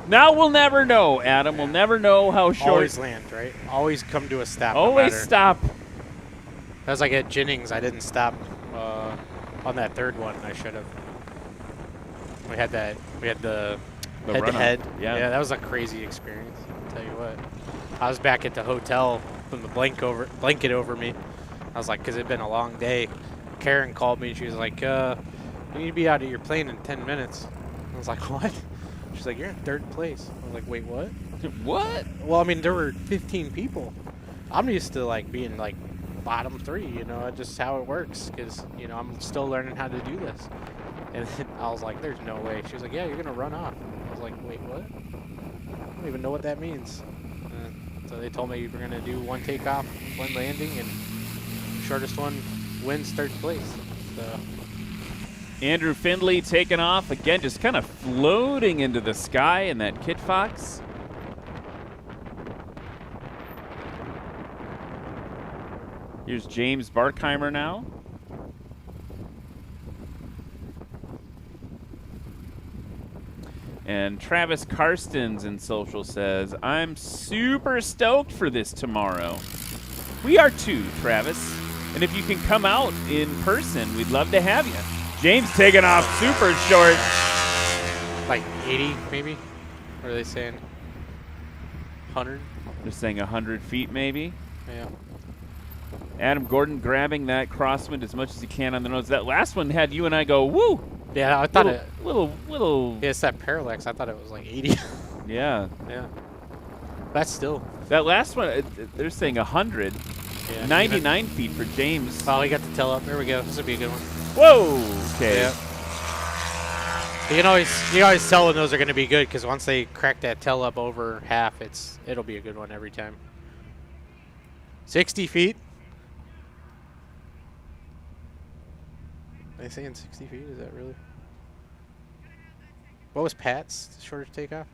Now we'll never know, Adam. We'll never know how short. Always land, right? Always come to a stop. Always no matter. stop. That was like at Jennings. I didn't stop on that third one. I should have. We had the head-to-head. Yeah, that was a crazy experience. I'll tell you what. I was back at the hotel putting the blanket over me. I was like, because it'd been a long day. Karen called me. She was like, "You need to be out of your plane in 10 minutes." I was like, "What?" She's like, "You're in third place." I was like, "Wait, what?" What? Well, I mean, there were 15 people. I'm used to being bottom 3, just how it works, because I'm still learning how to do this. And then I was like, "There's no way." She was like, "Yeah, you're gonna run off." I was like, "Wait, what?" I don't even know what that means. So they told me we're gonna do one takeoff, one landing, and shortest one wins third place. So. Andrew Findlay taking off again, just kind of floating into the sky in that Kit Fox. Here's James Barkheimer now. And Travis Karstens in social says, "I'm super stoked for this tomorrow." We are too, Travis. And if you can come out in person, we'd love to have you. James taking off super short. Like 80, maybe? What are they saying? 100? They're saying 100 feet, maybe. Yeah. Adam Gordon grabbing that crosswind as much as he can on the nose. That last one had you and I go, woo! Yeah, I thought Little. Yeah, it's that parallax. I thought it was like 80. Yeah. Yeah. That's still. That last one, they're saying 100. Yeah, 99 feet for James. Oh, he got the tail up. There we go. This would be a good one. Whoa! Okay. Yeah. You can always tell when those are going to be good, because once they crack that tail up over half, it'll be a good one every time. 60 feet. Are they saying 60 feet? Is that really? What was Pat's shortest takeoff?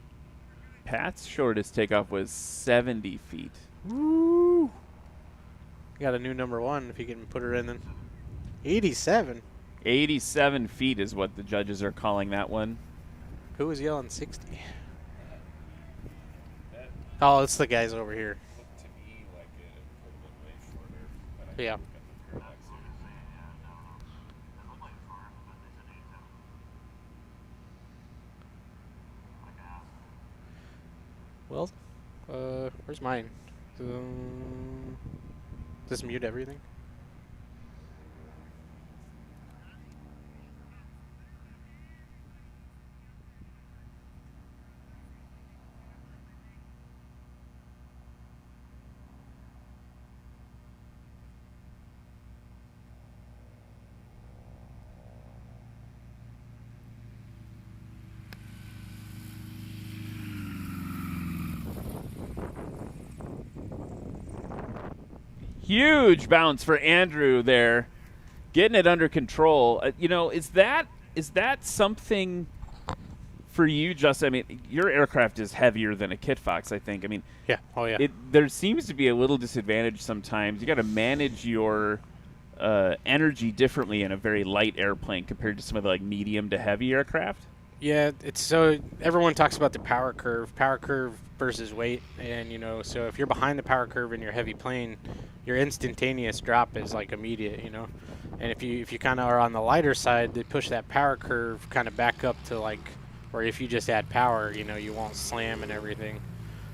Pat's shortest takeoff was 70 feet. Woo! Got a new number 1 if you can put her in then. 87. 87 feet is what the judges are calling that one. Who was yelling 60? Oh, it's the guys over here. Yeah. Well, where's mine? Just mute everything? Huge bounce for Andrew there, getting it under control. Is that something for you, Justin? I mean, your aircraft is heavier than a Kit Fox, I think. I mean, Yeah. Oh yeah. There seems to be a little disadvantage sometimes. You got to manage your energy differently in a very light airplane compared to some of the medium to heavy aircraft. Yeah, it's so everyone talks about the power curve versus weight, and so if you're behind the power curve in your heavy plane, your instantaneous drop is immediate, and if you kind of are on the lighter side, they push that power curve kind of back up to or if you just add power, you won't slam and everything.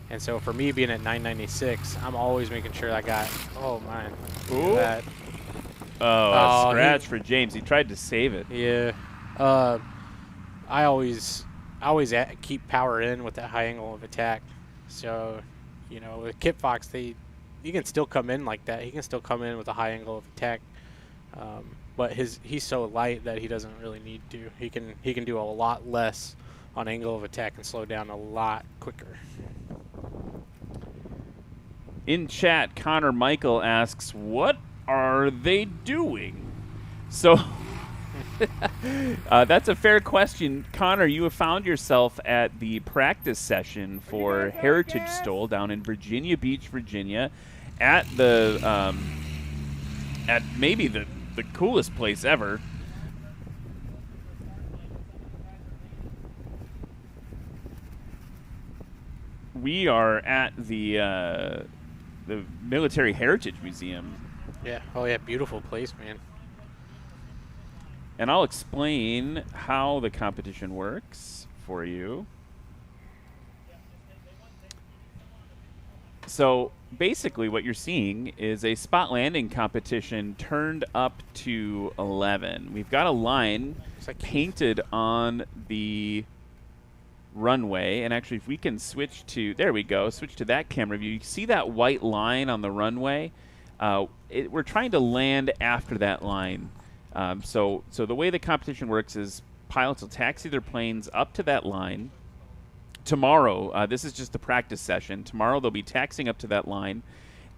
And so for me being at 996, I'm always making sure I got Ooh. That. Oh, a scratch for James. He tried to save it. Yeah. I always keep power in with that high angle of attack. So, with Kit Fox, he can still come in like that. He can still come in with a high angle of attack. But he's so light that he doesn't really need to. He can do a lot less on angle of attack and slow down a lot quicker. In chat, Connor Michael asks, "What are they doing?" So that's a fair question. Connor, you have found yourself at the practice session for Heritage STOL down in Virginia Beach, Virginia, at the at maybe the coolest place ever. We are at the Military Heritage Museum. Yeah. Oh yeah, beautiful place, man. And I'll explain how the competition works for you. So basically what you're seeing is a spot landing competition turned up to 11. We've got a line painted on the runway, and actually if we can switch to, there we go, switch to that camera view. You see that white line on the runway? We're trying to land after that line. So the way the competition works is pilots will taxi their planes up to that line. Tomorrow, this is just the practice session. Tomorrow they'll be taxiing up to that line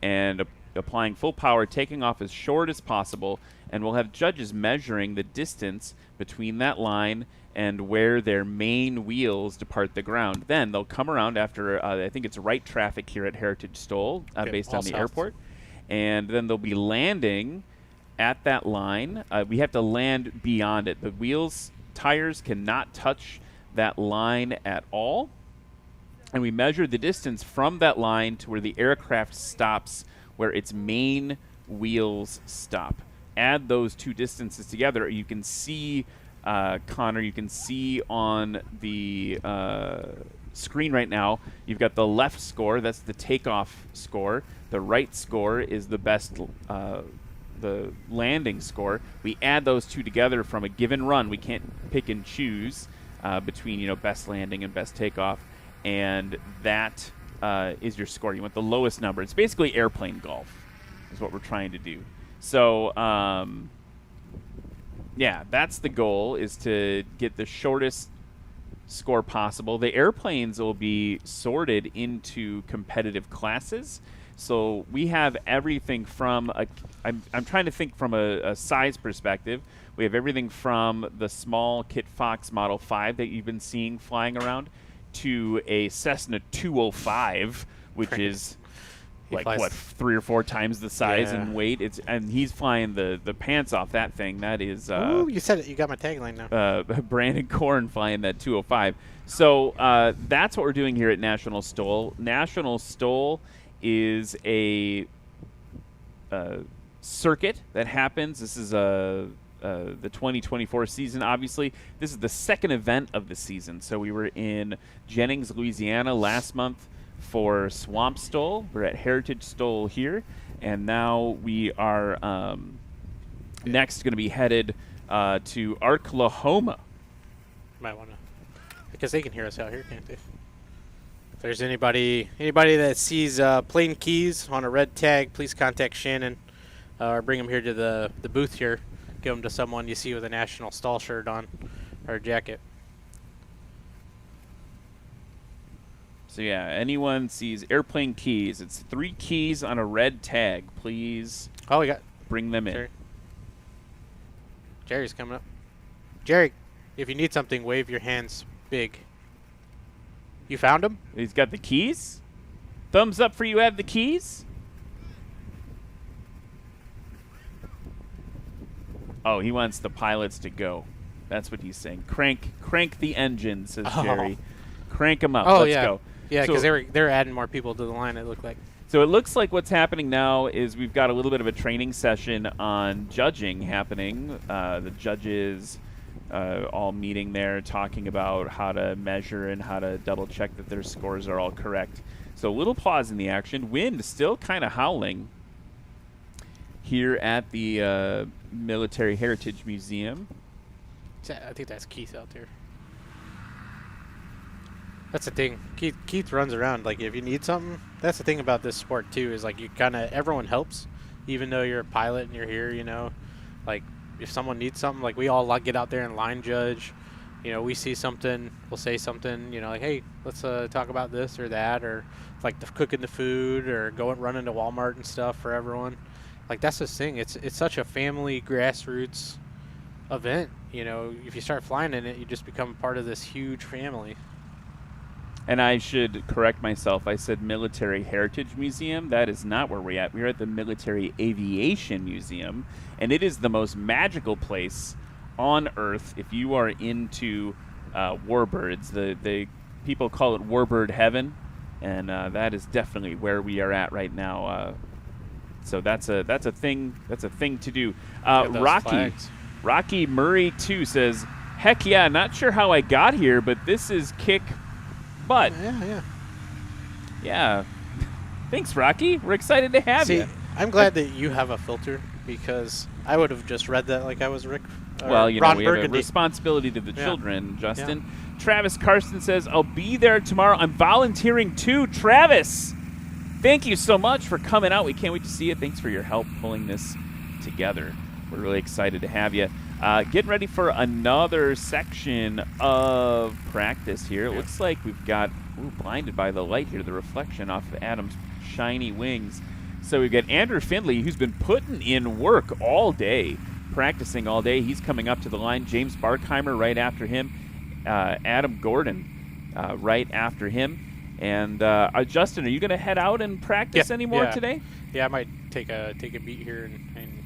and applying full power, taking off as short as possible, and we'll have judges measuring the distance between that line and where their main wheels depart the ground. Then they'll come around after, I think it's right traffic here at Heritage STOL, based on the airport, and then they'll be landing at that line. We have to land beyond it. The wheels, tires cannot touch that line at all. And we measure the distance from that line to where the aircraft stops, where its main wheels stop. Add those two distances together. You can see, Connor, you can see on the screen right now, you've got the left score, that's the takeoff score. The right score is the best the landing score. We add those two together from a given run. We can't pick and choose between best landing and best takeoff, and that is your score. You want the lowest number. It's basically airplane golf is what we're trying to do. So yeah, that's the goal, is to get the shortest score possible. The airplanes will be sorted into competitive classes. So we have everything from I'm trying to think from a size perspective. We have everything from the small Kit Fox Model 5 that you've been seeing flying around to a Cessna 205, which is what, 3 or 4 times the size and weight. And he's flying the pants off that thing. That is ooh, you said it. You got my tagline now. Brandon Korn flying that 205. So that's what we're doing here at National STOL. National STOL is a circuit that happens. This is the 2024 season, obviously. This is the second event of the season. So we were in Jennings, Louisiana last month for Swamp STOL. We're at Heritage STOL here. And now we are next going to be headed to Arklahoma. Might want to, because they can hear us out here, can't they? If there's anybody that sees plane keys on a red tag, please contact Shannon or bring them here to the booth here. Give them to someone you see with a National STOL shirt on or a jacket. So yeah, anyone sees airplane keys, it's 3 keys on a red tag. Please Oh, we got bring them in. Jerry. Jerry's coming up. Jerry, if you need something, wave your hands big. You found him? He's got the keys. Thumbs up for you have the keys. Oh, he wants the pilots to go. That's what he's saying. Crank the engine, says Jerry. Crank them up. Oh, Let's yeah. go. Yeah, So- because they're adding more people to the line, it looked like. So it looks like what's happening now is we've got a little bit of a training session on judging happening. The judges all meeting there, talking about how to measure and how to double check that their scores are all correct. So a little pause in the action. Wind still kind of howling here at the Military Heritage Museum. I think that's Keith out there. That's the thing. Keith runs around. Like, if you need something, that's the thing about this sport, too, is, like, you kind of, everyone helps, even though you're a pilot and you're here, you know. Like, if someone needs something, like, we all get out there and line judge. You know, we see something, we'll say something, you know, like, hey, let's talk about this or that, or, like, cooking the food, or running to Walmart and stuff for everyone. Like, that's the thing. It's such a family, grassroots event. You know, if you start flying in it, you just become part of this huge family. And I should correct myself. I said Military Heritage Museum. That is not where we're at. We're at the Military Aviation Museum, and it is the most magical place on Earth if you are into warbirds. The people call it warbird heaven, and that is definitely where we are at right now. So that's a thing. That's a thing to do. Rocky Murray 2 says, "Heck yeah! Not sure how I got here, but this is kick butt." Yeah. Thanks, Rocky. We're excited to have you. I'm glad that you have a filter, because I would have just read that like I was Rick. Well, you know, Ron we have a Burgundy. responsibility to the children, Justin. Travis Carson says, "I'll be there tomorrow. I'm volunteering too." Travis, thank you so much for coming out. We can't wait to see you. Thanks for your help pulling this together. We're really excited to have you. Getting ready for another section of practice here. It looks like we've got, blinded by the light here, the reflection off of Adam's shiny wings. So we've got Andrew Findlay, who's been putting in work all day, practicing all day. He's coming up to the line. James Barkheimer right after him. Adam Gordon right after him. And Justin, are you going to head out and practice anymore today? Yeah, I might take a beat here and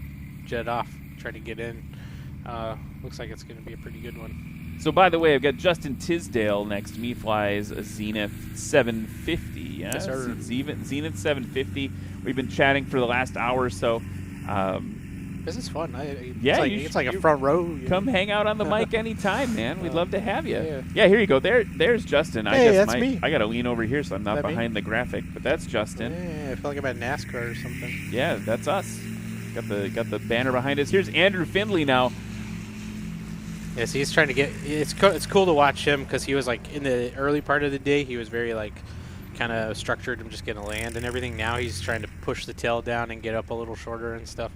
jet off, try to get in. Looks like it's going to be a pretty good one. So, by the way, I've got Justin Tisdale next to me, flies a Zenith 750. Yeah, Yes, sir. Zenith 750. We've been chatting for the last hour or so. This is fun. Yeah, it's like a front row. Come hang out on the mic anytime, man. We'd love to have you. Yeah. Here you go. There's Justin. I Hey, guess that's me. I got to lean over here so I'm not That me? behind the graphic, but that's Justin. Yeah, I feel like I'm at NASCAR or something. Yeah, that's us. Got the banner behind us. Here's Andrew Findlay now. Yes, he's trying to get. It's cool to watch him, because he was like in the early part of the day, he was very like kind of structured and just going to land and everything. Now he's trying to push the tail down and get up a little shorter and stuff.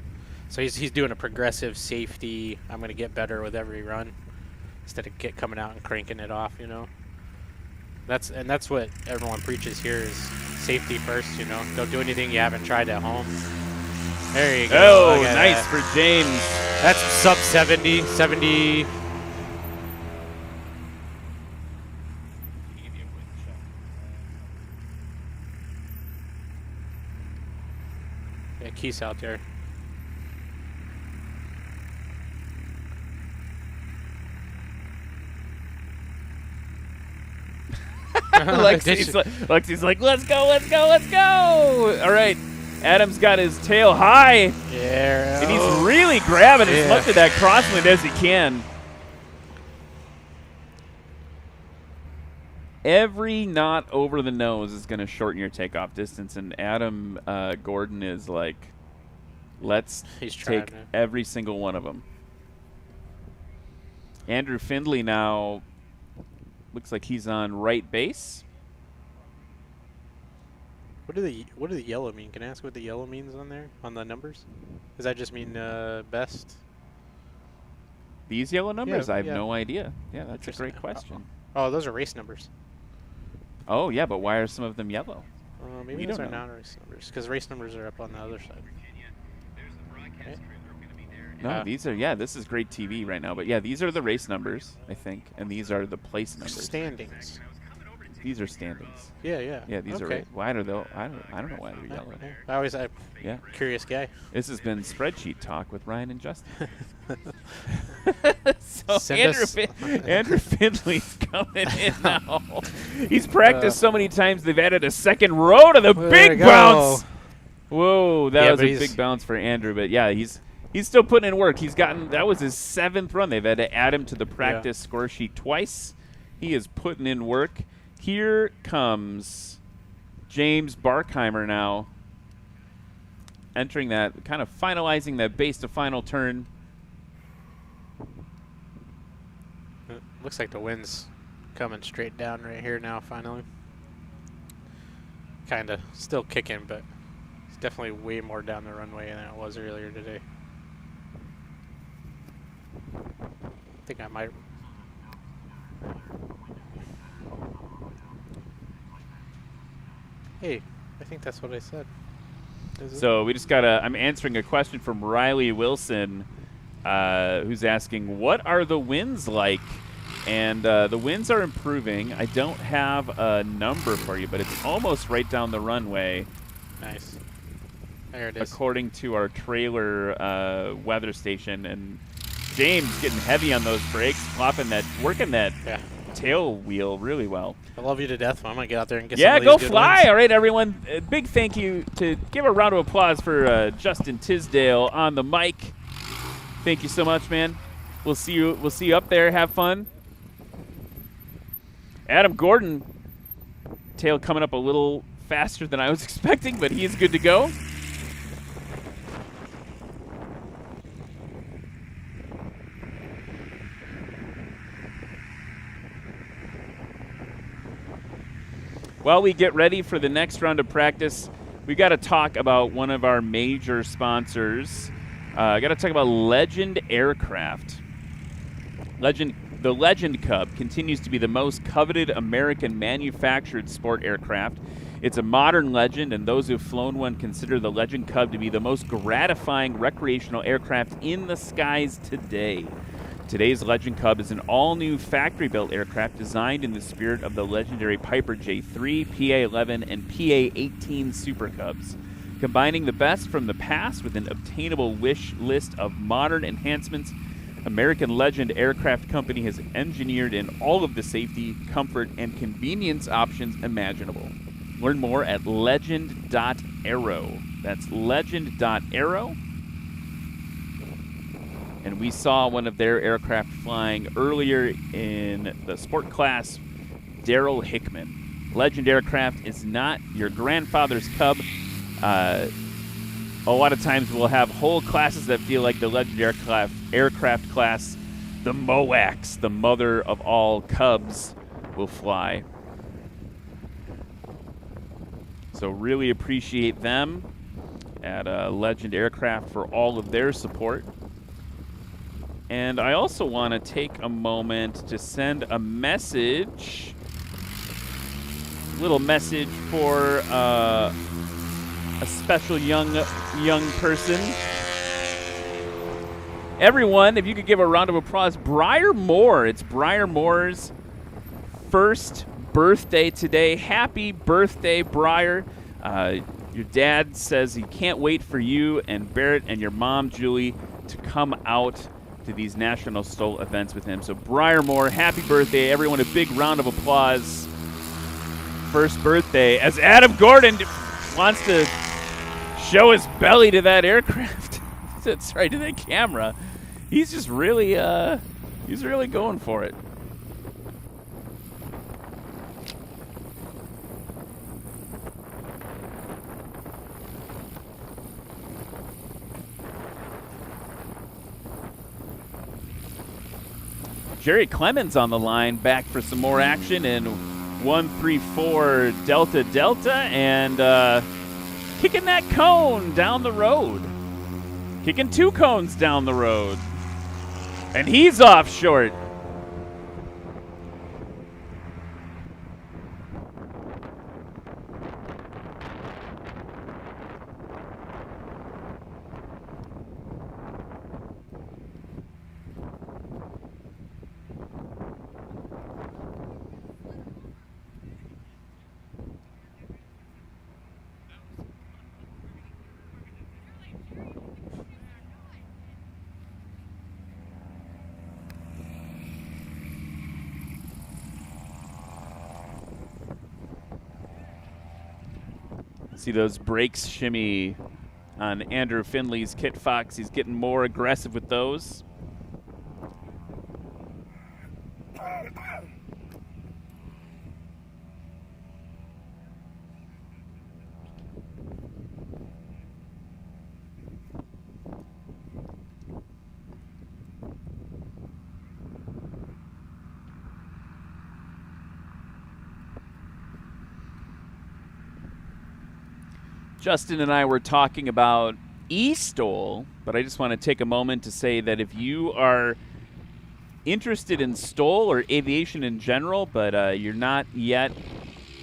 So he's doing a progressive safety. I'm going to get better with every run instead of coming out and cranking it off. You know. That's what everyone preaches here is safety first. You know, don't do anything you haven't tried at home. There you go. Oh, Look at nice that. for James. That's sub 70. Yeah, Keith's out there. Lexi's like, let's go. All right. Adam's got his tail high, Yeah. and he's really grabbing as much of that crosswind as he can. Every knot over the nose is going to shorten your takeoff distance, and Adam Gordon is like, let's He's trying take it. every single one of them. Andrew Findlay now looks like he's on right base. What do the yellow mean? Can I ask what the yellow means on there, on the numbers? Does that just mean best? These yellow numbers? Yeah, I have yeah. no idea. Yeah, that's a Interesting. great question. Oh, those are race numbers. Oh, yeah, but why are some of them yellow? Maybe We those don't are know. non-race numbers, because race numbers are up on the other side. Right? No, these are, yeah, this is great TV right now. But, yeah, these are the race numbers, I think, and these are the place numbers. Standings. These are standings. Yeah, yeah. Yeah, these are okay. why are they? I don't know why they're yellow. I'm Yeah, curious guy. this has been spreadsheet talk with Ryan and Justin. So Send us- Andrew Findley's coming in now. He's practiced so many times they've added a second row to the There big we go. bounce. Whoa, that Yeah, was but a he's- big bounce for Andrew, but yeah, he's still putting in work. That was his 7th run. They've had to add him to the practice score sheet twice. He is putting in work. Here comes James Barkheimer now, entering that, kind of finalizing that base to final turn. It looks like the wind's coming straight down right here now, finally. Kind of still kicking, but it's definitely way more down the runway than it was earlier today. I think I might. Hey, I think that's what I said. Is it? So we just I'm answering a question from Riley Wilson, who's asking, what are the winds like? And the winds are improving. I don't have a number for you, but it's almost right down the runway. Nice. There it is. According to our trailer weather station. And James getting heavy on those brakes, working that tail wheel really well. I love you to death, but I'm going to get out there and get Yeah, some of go these good fly. ones. All right, everyone. A big thank you to give a round of applause for Justin Tisdale on the mic. Thank you so much, man. We'll see you up there. Have fun. Adam Gordon, tail coming up a little faster than I was expecting, but he is good to go. While we get ready for the next round of practice, we got to talk about one of our major sponsors. I got to talk about Legend Aircraft. The Legend Cub continues to be the most coveted American manufactured sport aircraft. It's a modern Legend, and those who've flown one consider the Legend Cub to be the most gratifying recreational aircraft in the skies today. Today's Legend Cub is an all-new factory-built aircraft designed in the spirit of the legendary Piper J3, PA-11, and PA-18 Super Cubs, combining the best from the past with an obtainable wish list of modern enhancements. American Legend Aircraft Company has engineered in all of the safety, comfort, and convenience options imaginable. Learn more at legend.aero. That's legend.aero. And we saw one of their aircraft flying earlier in the sport class, Daryl Hickman. Legend Aircraft is not your grandfather's Cub. A lot of times we'll have whole classes that feel like the Legend aircraft class. The MOAX, the mother of all Cubs, will fly. So really appreciate them at Legend Aircraft for all of their support. And I also want to take a moment to send a message, little message for a special young person. Everyone, if you could give a round of applause, Briar Moore. It's Briar Moore's first birthday today. Happy birthday, Briar. Your dad says he can't wait for you and Barrett and your mom, Julie, to come out to these National STOL events with him. So Briar Moore, happy birthday. Everyone, a big round of applause. First birthday, as Adam Gordon wants to show his belly to that aircraft. That's right, to that camera. He's just really, he's really going for it. Jerry Clemens on the line, back for some more action in 134 Delta Delta, and kicking that cone down the road. Kicking 2 cones down the road. And he's off short. See those brakes shimmy on Andrew Finley's Kit Fox. He's getting more aggressive with those. Justin and I were talking about STOL, but I just want to take a moment to say that if you are interested in STOL or aviation in general, but you're not yet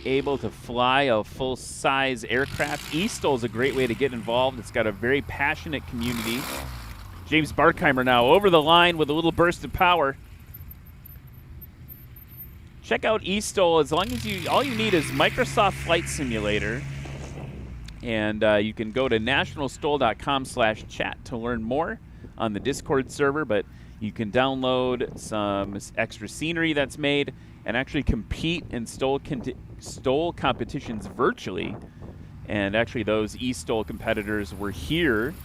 able to fly a full-size aircraft, STOL is a great way to get involved. It's got a very passionate community. James Barkheimer now over the line with a little burst of power. Check out STOL. As long as all you need is Microsoft Flight Simulator. And you can go to nationalstol.com/chat to learn more on the Discord server, but you can download some extra scenery that's made and actually compete in STOL competitions virtually. And actually those STOL competitors were here.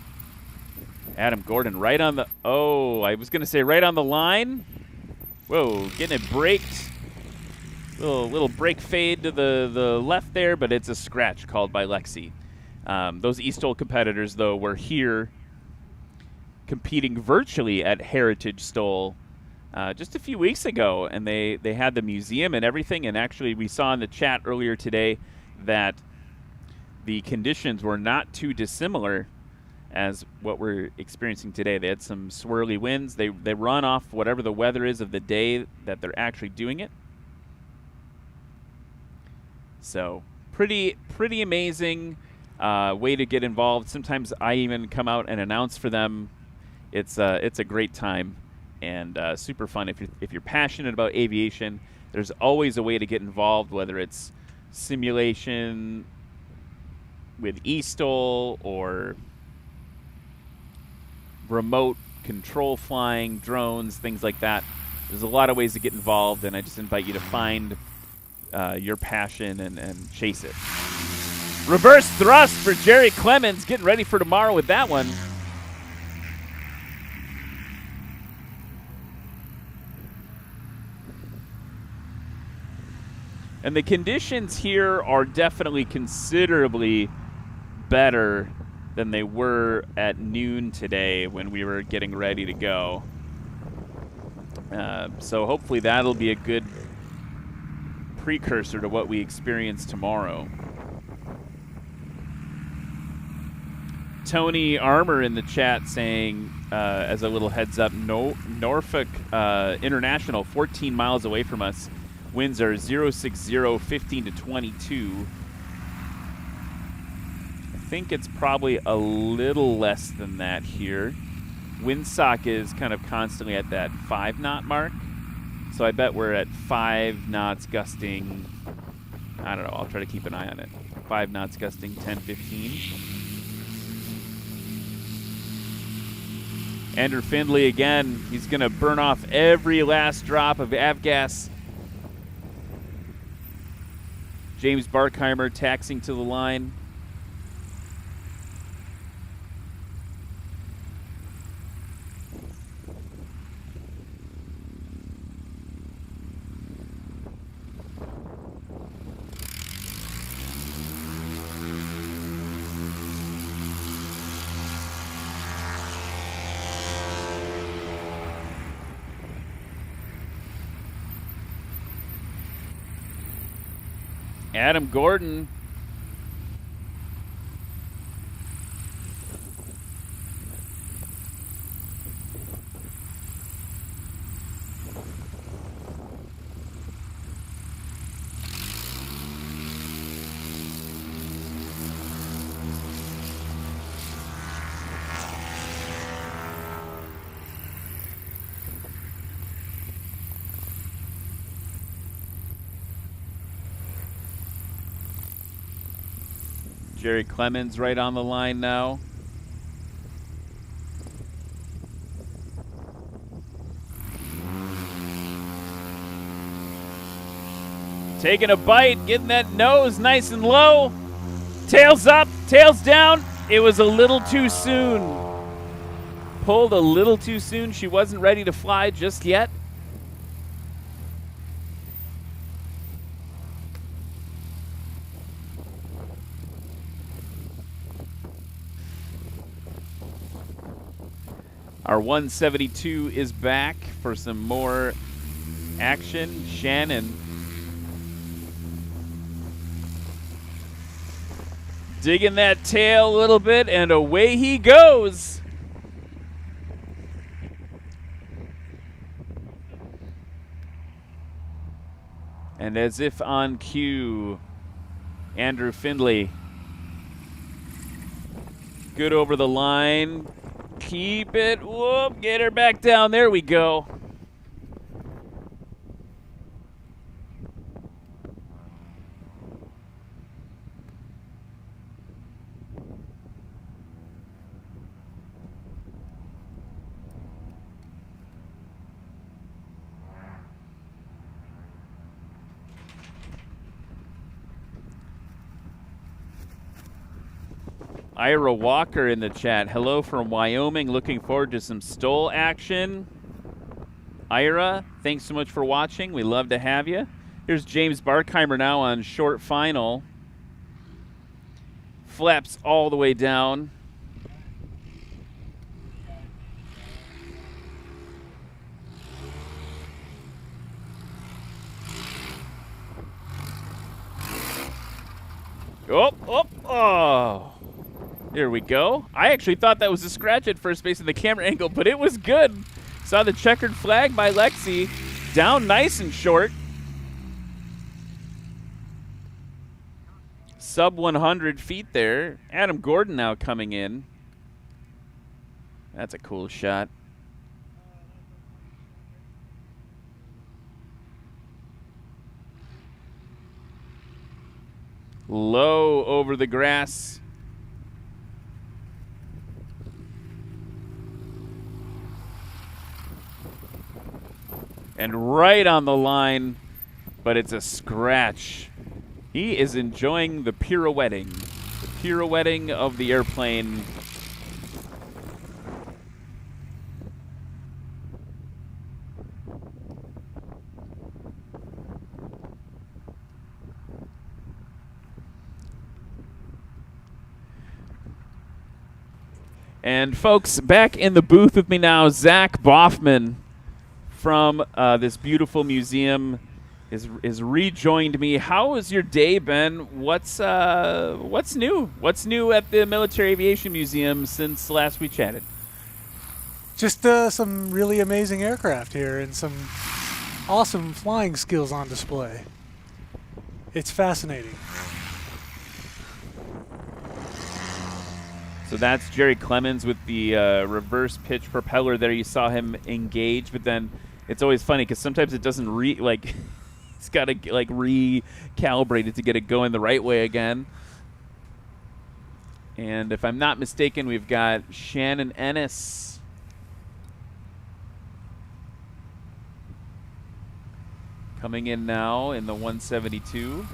Adam Gordon right on the, I was going to say right on the line. Whoa, getting it braked. Little brake fade to the left there, but it's a scratch called by Lexi. Those STOL competitors, though, were here competing virtually at Heritage STOL just a few weeks ago, and they had the museum and everything, and actually we saw in the chat earlier today that the conditions were not too dissimilar as what we're experiencing today. They had some swirly winds. They run off whatever the weather is of the day that they're actually doing it. So pretty amazing way to get involved. Sometimes I even come out and announce for them. It's a great time and super fun. If you're passionate about aviation, there's always a way to get involved, whether it's simulation with STOL or remote control flying, drones, things like that. There's a lot of ways to get involved, and I just invite you to find your passion and chase it. Reverse thrust for Jerry Clemens, getting ready for tomorrow with that one. And the conditions here are definitely considerably better than they were at noon today when we were getting ready to go. So hopefully that'll be a good precursor to what we experience tomorrow. Tony Armour in the chat saying, as a little heads up, Norfolk International, 14 miles away from us. Winds are 060, 15 to 22. I think it's probably a little less than that here. Windsock is kind of constantly at that 5-knot mark. So I bet we're at 5 knots gusting. I don't know. I'll try to keep an eye on it. 5 knots gusting 10, 15. Andrew Findlay again. He's going to burn off every last drop of avgas. James Barkheimer taxing to the line. Adam Gordon. Jerry Clemens right on the line now. Taking a bite, getting that nose nice and low. Tails up, tails down. It was a little too soon. Pulled a little too soon. She wasn't ready to fly just yet. Our 172 is back for some more action. Shannon digging that tail a little bit, and away he goes. And as if on cue, Andrew Findlay. Good over the line. Keep it. Whoop, get her back down. There we go. Ira Walker in the chat. Hello from Wyoming. Looking forward to some STOL action. Ira, thanks so much for watching. We love to have you. Here's James Barkheimer now on short final. Flaps all the way down. Oh. Here we go. I actually thought that was a scratch at first based on the camera angle, but it was good. Saw the checkered flag by Lexi. Down nice and short. Sub 100 feet there. Adam Gordon now coming in. That's a cool shot. Low over the grass. And right on the line, but it's a scratch. He is enjoying the pirouetting of the airplane. And folks, back in the booth with me now, Zach Boffman from this beautiful museum is rejoined me. How has your day been? What's new? What's new at the Military Aviation Museum since last we chatted? Just some really amazing aircraft here and some awesome flying skills on display. It's fascinating. So that's Jerry Clemens with the reverse pitch propeller there. You saw him engage, but then it's always funny because sometimes it doesn't it's got to recalibrate it to get it going the right way again. And if I'm not mistaken, we've got Shannon Ennis coming in now in the 172.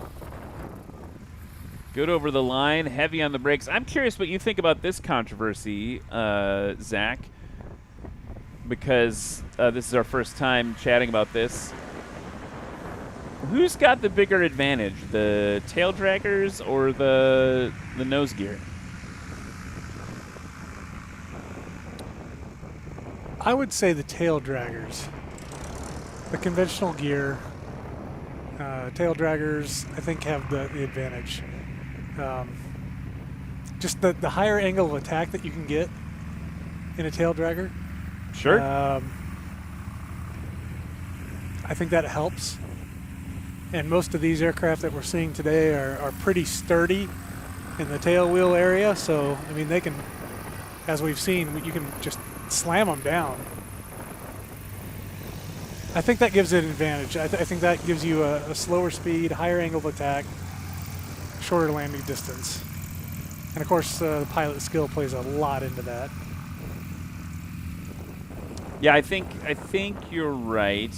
Good over the line, heavy on the brakes. I'm curious what you think about this controversy, Zach, because this is our first time chatting about this. Who's got the bigger advantage, the tail draggers or the nose gear? I would say the tail draggers. The conventional gear, tail draggers, I think, have the advantage. Just the higher angle of attack that you can get in a tail dragger. Sure. I think that helps. And most of these aircraft that we're seeing today are pretty sturdy in the tail wheel area. So, I mean, they can, as we've seen, you can just slam them down. I think that gives it an advantage. I think that gives you a slower speed, higher angle of attack, shorter landing distance. And of course, the pilot skill plays a lot into that. Yeah, I think you're right.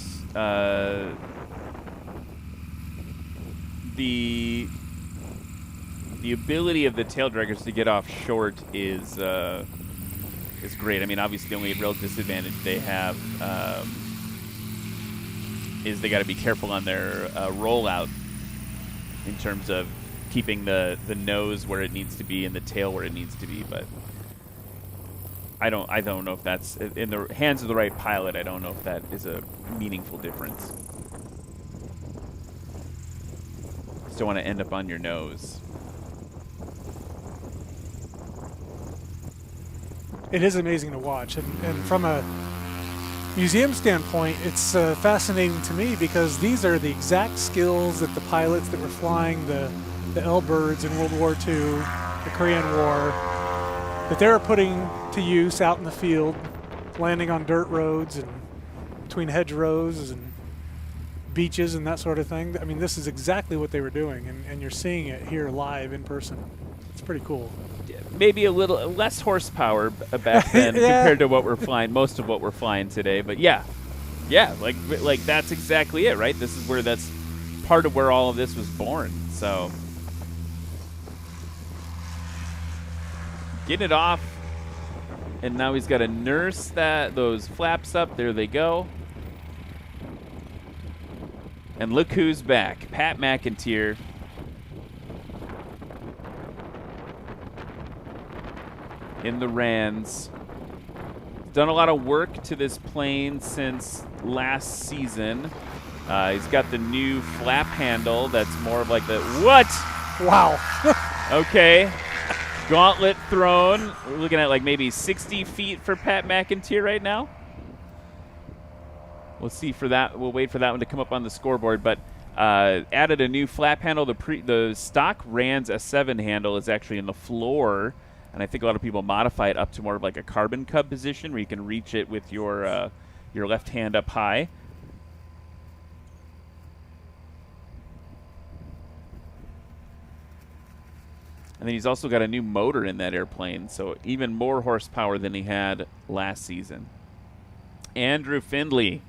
The the ability of the tail draggers to get off short is great. I mean, obviously the only real disadvantage they have is they got to be careful on their rollout in terms of keeping the nose where it needs to be and the tail where it needs to be. But I don't know if that's in the hands of the right pilot. I don't know if that is a meaningful difference. Just don't want to end up on your nose. It is amazing to watch, and from a museum standpoint, it's fascinating to me because these are the exact skills that the pilots that were flying the L-birds in World War II, the Korean War, that they're putting to use out in the field, landing on dirt roads and between hedgerows and beaches and that sort of thing. I mean, this is exactly what they were doing, and you're seeing it here live in person. It's pretty cool. Maybe a little less horsepower back then compared to what we're flying, most of what we're flying today. But yeah, like that's exactly it, right? This is where that's part of where all of this was born. So getting it off, and now he's got to nurse those flaps up. There they go. And look who's back, Pat McIntyre. In the RANs. Done a lot of work to this plane since last season. He's got the new flap handle that's more of like the... What? Wow. Okay. Gauntlet thrown. We're looking at like maybe 60 feet for Pat McIntyre right now. We'll see for that. We'll wait for that one to come up on the scoreboard. But added a new flap handle. The stock RANs S7 handle is actually in the floor. And I think a lot of people modify it up to more of like a carbon cub position where you can reach it with your left hand up high. And then he's also got a new motor in that airplane, so even more horsepower than he had last season. Andrew Findley.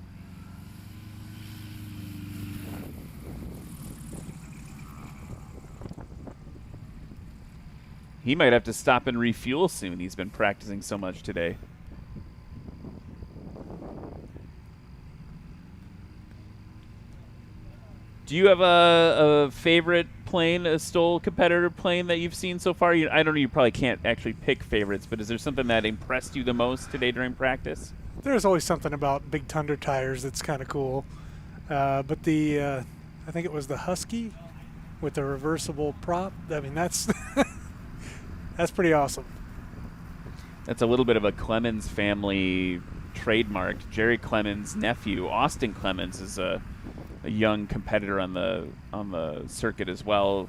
He might have to stop and refuel soon. He's been practicing so much today. Do you have a favorite plane, a STOL competitor plane that you've seen so far? I don't know, you probably can't actually pick favorites, but is there something that impressed you the most today during practice? There's always something about big Thunder tires that's kind of cool. But I think it was the Husky with the reversible prop. I mean, that's... That's pretty awesome. That's a little bit of a Clemens family trademark. Jerry Clemens' nephew, Austin Clemens, is a young competitor on the circuit as well.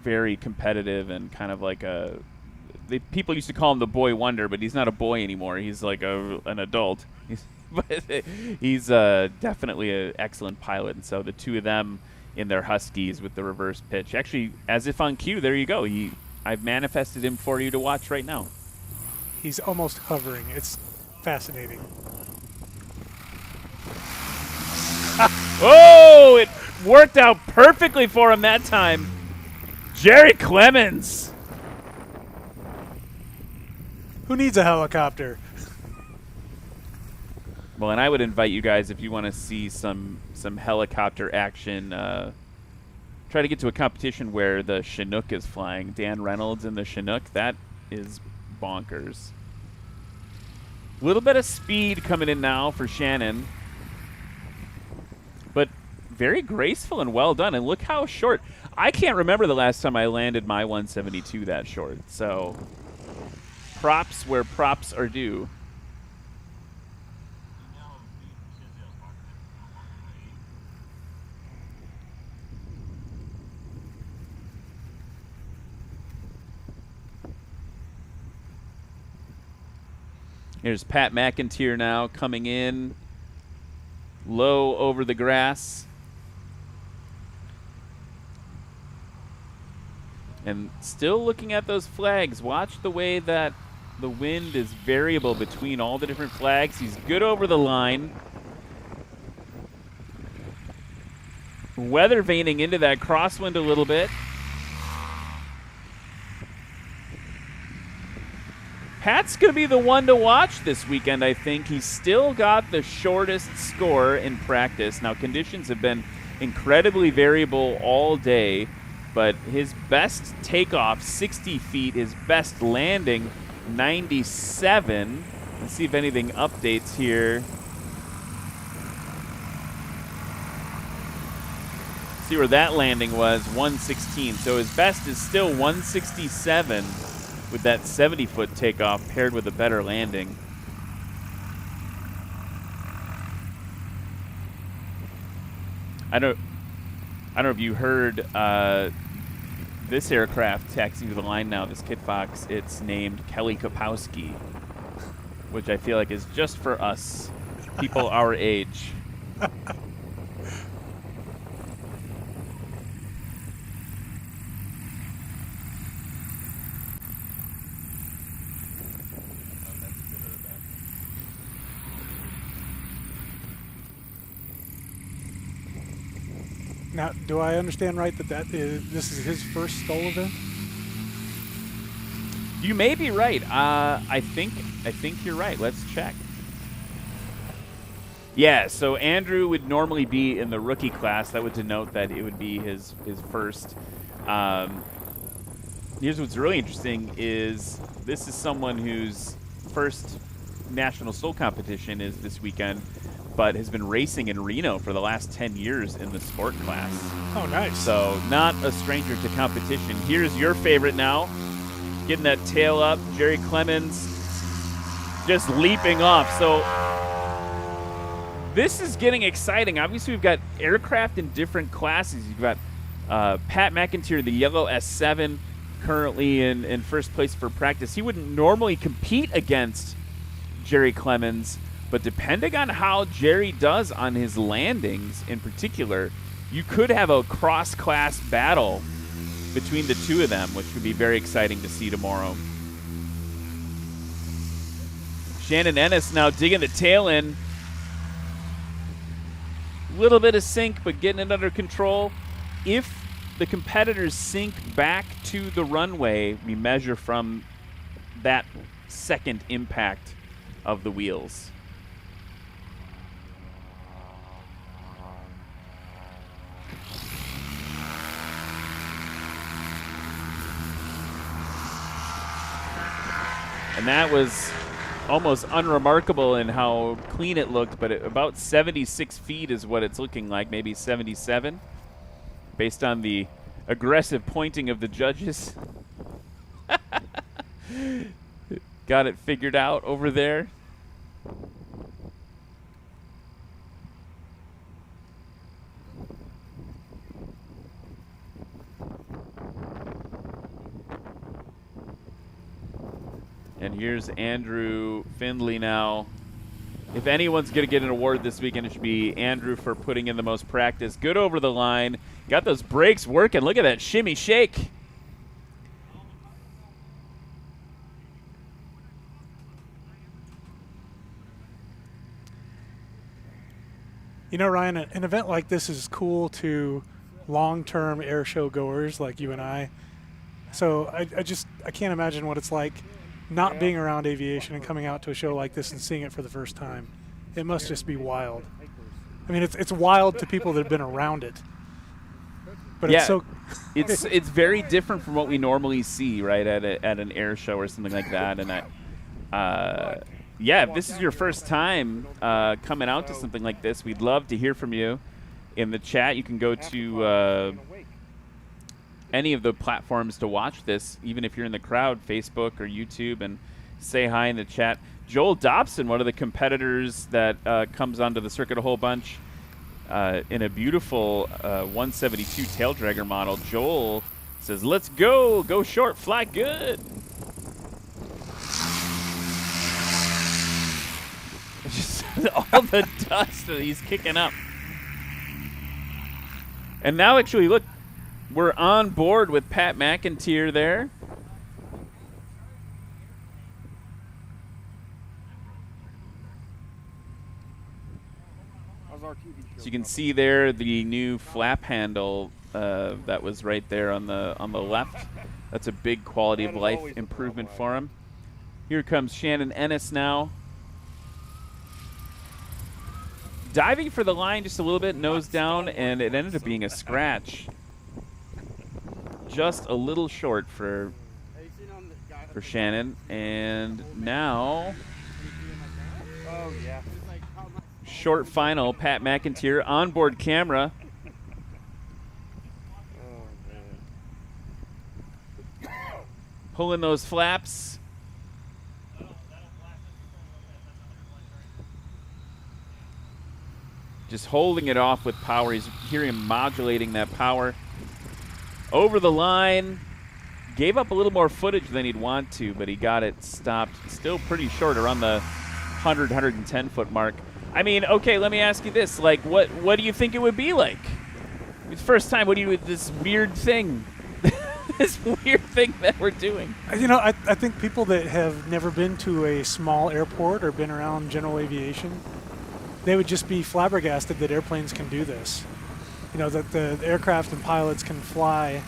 Very competitive and kind of like people used to call him the boy wonder, but he's not a boy anymore. He's like an adult. He's definitely an excellent pilot, and so the two of them in their Huskies with the reverse pitch. Actually, as if on cue, there you go. I've manifested him for you to watch right now. He's almost hovering. It's fascinating. Oh, it worked out perfectly for him that time. Jerry Clemens. Who needs a helicopter? Well, and I would invite you guys, if you want to see some helicopter action, try to get to a competition where the Chinook is flying. Dan Reynolds in the Chinook, that is bonkers. A little bit of speed coming in now for Shannon. But very graceful and well done. And look how short. I can't remember the last time I landed my 172 that short. So props where props are due. Here's Pat McIntyre now coming in low over the grass. And still looking at those flags. Watch the way that the wind is variable between all the different flags. He's good over the line. Weather vaning into that crosswind a little bit. Pat's going to be the one to watch this weekend, I think. He's still got the shortest score in practice. Now, conditions have been incredibly variable all day, but his best takeoff, 60 feet, his best landing, 97. Let's see if anything updates here. See where that landing was, 116. So his best is still 167 with that 70-foot takeoff paired with a better landing. I don't know if you heard this aircraft taxiing to the line now, this Kit Fox. It's named Kelly Kapowski, which I feel like is just for us, people our age. Now, do I understand right that this is his first STOL event? You may be right. I think you're right. Let's check. Yeah, so Andrew would normally be in the rookie class. That would denote that it would be his first. Here's what's really interesting is this is someone whose first national STOL competition is this weekend, but has been racing in Reno for the last 10 years in the sport class. Oh, nice. So not a stranger to competition. Here's your favorite now. Getting that tail up. Jerry Clemens just leaping off. So this is getting exciting. Obviously, we've got aircraft in different classes. You've got Pat McIntyre, the yellow S7, currently in first place for practice. He wouldn't normally compete against Jerry Clemens, but depending on how Jerry does on his landings in particular, you could have a cross-class battle between the two of them, which would be very exciting to see tomorrow. Shannon Ennis now digging the tail in. A little bit of sink, but getting it under control. If the competitors sink back to the runway, we measure from that second impact of the wheels. And that was almost unremarkable in how clean it looked, but about 76 feet is what it's looking like, maybe 77, based on the aggressive pointing of the judges. Got it figured out over there. And here's Andrew Findley now. If anyone's going to get an award this weekend, it should be Andrew for putting in the most practice. Good over the line. Got those brakes working. Look at that shimmy shake. You know, Ryan, an event like this is cool to long-term air show goers like you and I. So I can't imagine what it's like not being around aviation and coming out to a show like this and seeing it for the first time. It must just be wild. I mean, it's wild to people that have been around it. But yeah, it's so it's very different from what we normally see, right, at an air show or something like that. And yeah, if this is your first time coming out to something like this, we'd love to hear from you in the chat. You can go to any of the platforms to watch this, even if you're in the crowd, Facebook or YouTube, and say hi in the chat. Joel Dobson, one of the competitors that comes onto the circuit a whole bunch in a beautiful 172 tail dragger model. Joel says, "Let's go short, fly good." Just all the dust that he's kicking up. And now, actually, look, we're on board with Pat McIntyre there. So you can see there the new flap handle that was right there on the left. That's a big quality of life improvement for him. Here comes Shannon Ennis now. Diving for the line just a little bit, nose down, and it ended up being a scratch. Just a little short for Shannon. And now, short final, Pat McIntyre, onboard camera. Pulling those flaps. Just holding it off with power. He's hearing him modulating that power. Over the line. Gave up a little more footage than he'd want to, but he got it stopped. Still pretty short, around the 100, 110 foot mark. I mean, okay, let me ask you this. Like, what do you think it would be like? It's first time, what do you, this weird thing, this weird thing that we're doing? You know, I think people that have never been to a small airport or been around general aviation, they would just be flabbergasted that airplanes can do this. You know, that the aircraft and pilots can fly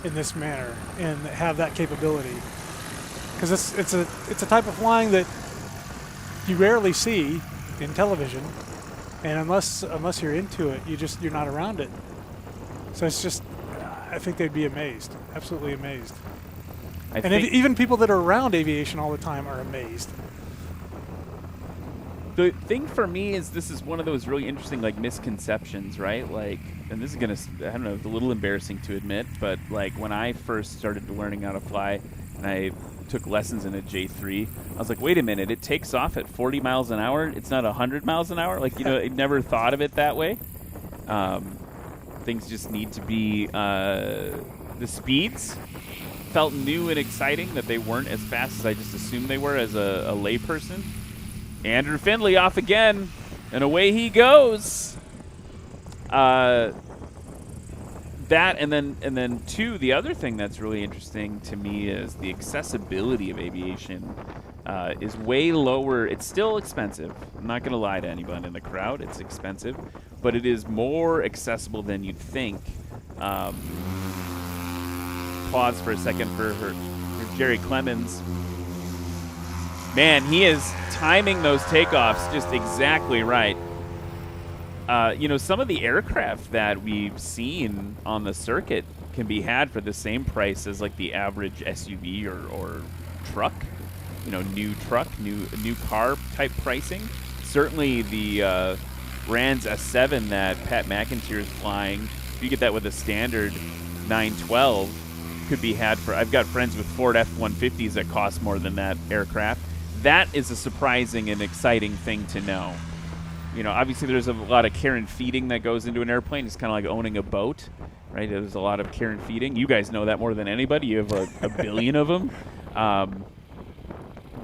in this manner and have that capability. Because it's a type of flying that you rarely see in television, and unless you're into it, you're not around it. So it's just, I think they'd be amazed, absolutely amazed. Even people that are around aviation all the time are amazed. The thing for me is this is one of those really interesting, like, misconceptions, right? Like, and this is going to, I don't know, it's a little embarrassing to admit, but, like, when I first started learning how to fly and I took lessons in a J3, I was like, wait a minute, it takes off at 40 miles an hour? It's not 100 miles an hour? Like, you know, I never thought of it that way. Things just need to be, the speeds felt new and exciting, that they weren't as fast as I just assumed they were as a layperson. Andrew Findlay off again, and away he goes. That and then two, the other thing that's really interesting to me is the accessibility of aviation is way lower. It's still expensive. I'm not going to lie to anyone in the crowd. It's expensive, but it is more accessible than you'd think. Pause for a second for Jerry Clemens. Man, he is timing those takeoffs just exactly right. You know, some of the aircraft that we've seen on the circuit can be had for the same price as like the average SUV or truck. You know, new truck, new car type pricing. Certainly the Rand's S7 that Pat McIntyre is flying, if you get that with a standard 912, could be had for. I've got friends with Ford F-150s that cost more than that aircraft. That is a surprising and exciting thing to know. You know, obviously there's a lot of care and feeding that goes into an airplane. It's kind of like owning a boat, right? There's a lot of care and feeding. You guys know that more than anybody. You have a billion of them.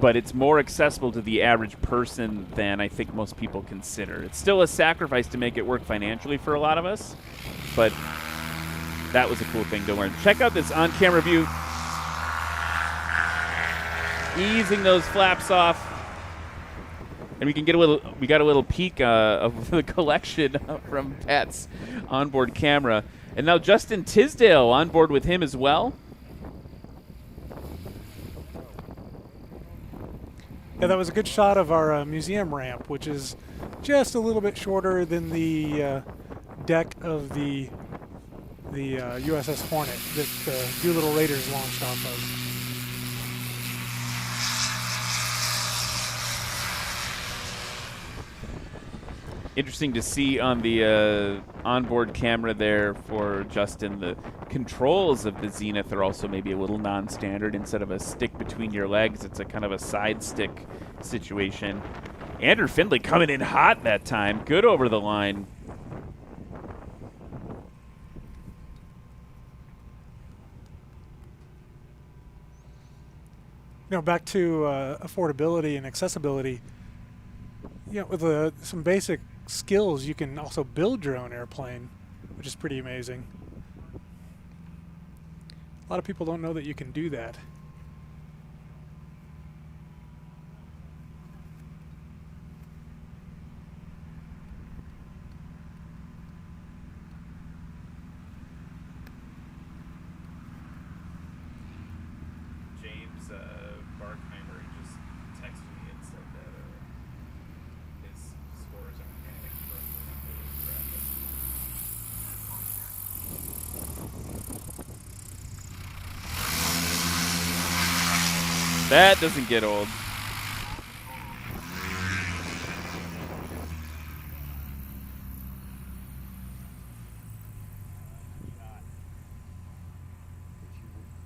But it's more accessible to the average person than I think most people consider. It's still a sacrifice to make it work financially for a lot of us, but that was a cool thing to learn. Check out this on-camera view. Easing those flaps off. And we got a little peek of the collection from Pat's onboard camera. And now Justin Tisdale on board with him as well. Yeah, that was a good shot of our museum ramp, which is just a little bit shorter than the deck of the USS Hornet that the Doolittle Raiders launched off of. Interesting to see on the onboard camera there for Justin, the controls of the Zenith are also maybe a little non-standard. Instead of a stick between your legs, it's a kind of a side stick situation. Andrew Findlay coming in hot that time. Good over the line. You know, back to affordability and accessibility. You know, with some basic skills, you can also build your own airplane, which is pretty amazing. A lot of people don't know that you can do that. James Barkheimer That doesn't get old.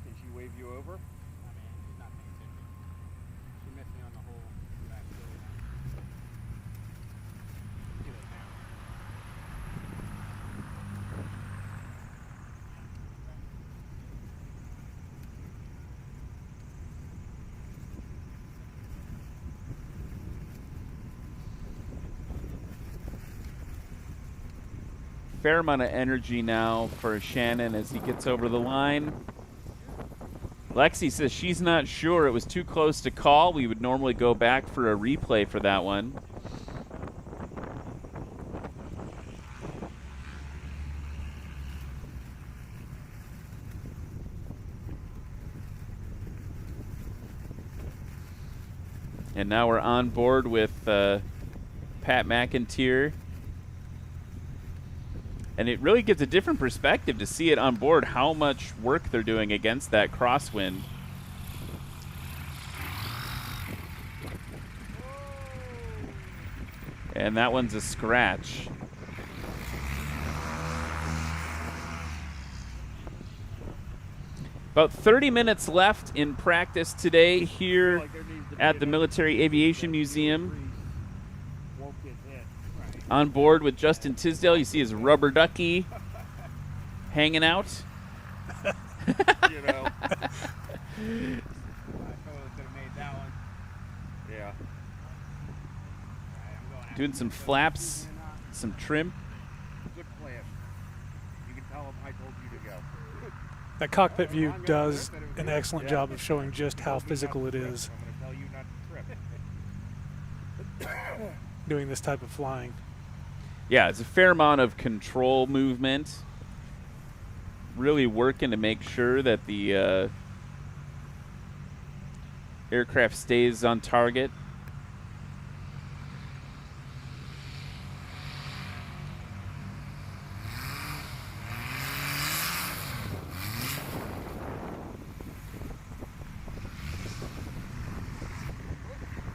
Did she wave you over? I mean, she's not paying attention. She missed me on the whole back really nice. See that now. Fair amount of energy now for Shannon as he gets over the line. Lexi says she's not sure. It was too close to call. We would normally go back for a replay for that one. And now we're on board with Pat McIntyre. And it really gives a different perspective to see it on board, how much work they're doing against that crosswind. And that one's a scratch. About 30 minutes left in practice today here at the Military Aviation Museum. On board with Justin Tisdale, you see his rubber ducky hanging out. You know. I totally could have made that one. Yeah. Doing some flaps, some trim. Good plan. You can tell him I told you to go. That cockpit view does an excellent job of showing just how physical it is I'm going to tell you not to trip. doing this type of flying. Yeah, it's a fair amount of control movement. Really working to make sure that the aircraft stays on target.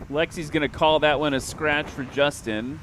Lexi's going to call that one a scratch for Justin.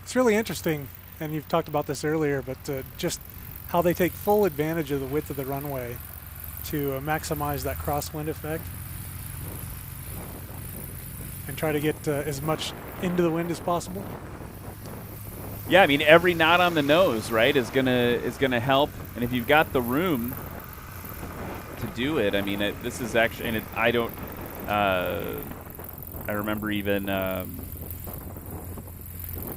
It's really interesting, and you've talked about this earlier, but just how they take full advantage of the width of the runway to maximize that crosswind effect and try to get as much into the wind as possible. Yeah, I mean every knot on the nose, right, is gonna help, and if you've got the room to do it, I mean this is actually, and I don't, I remember even.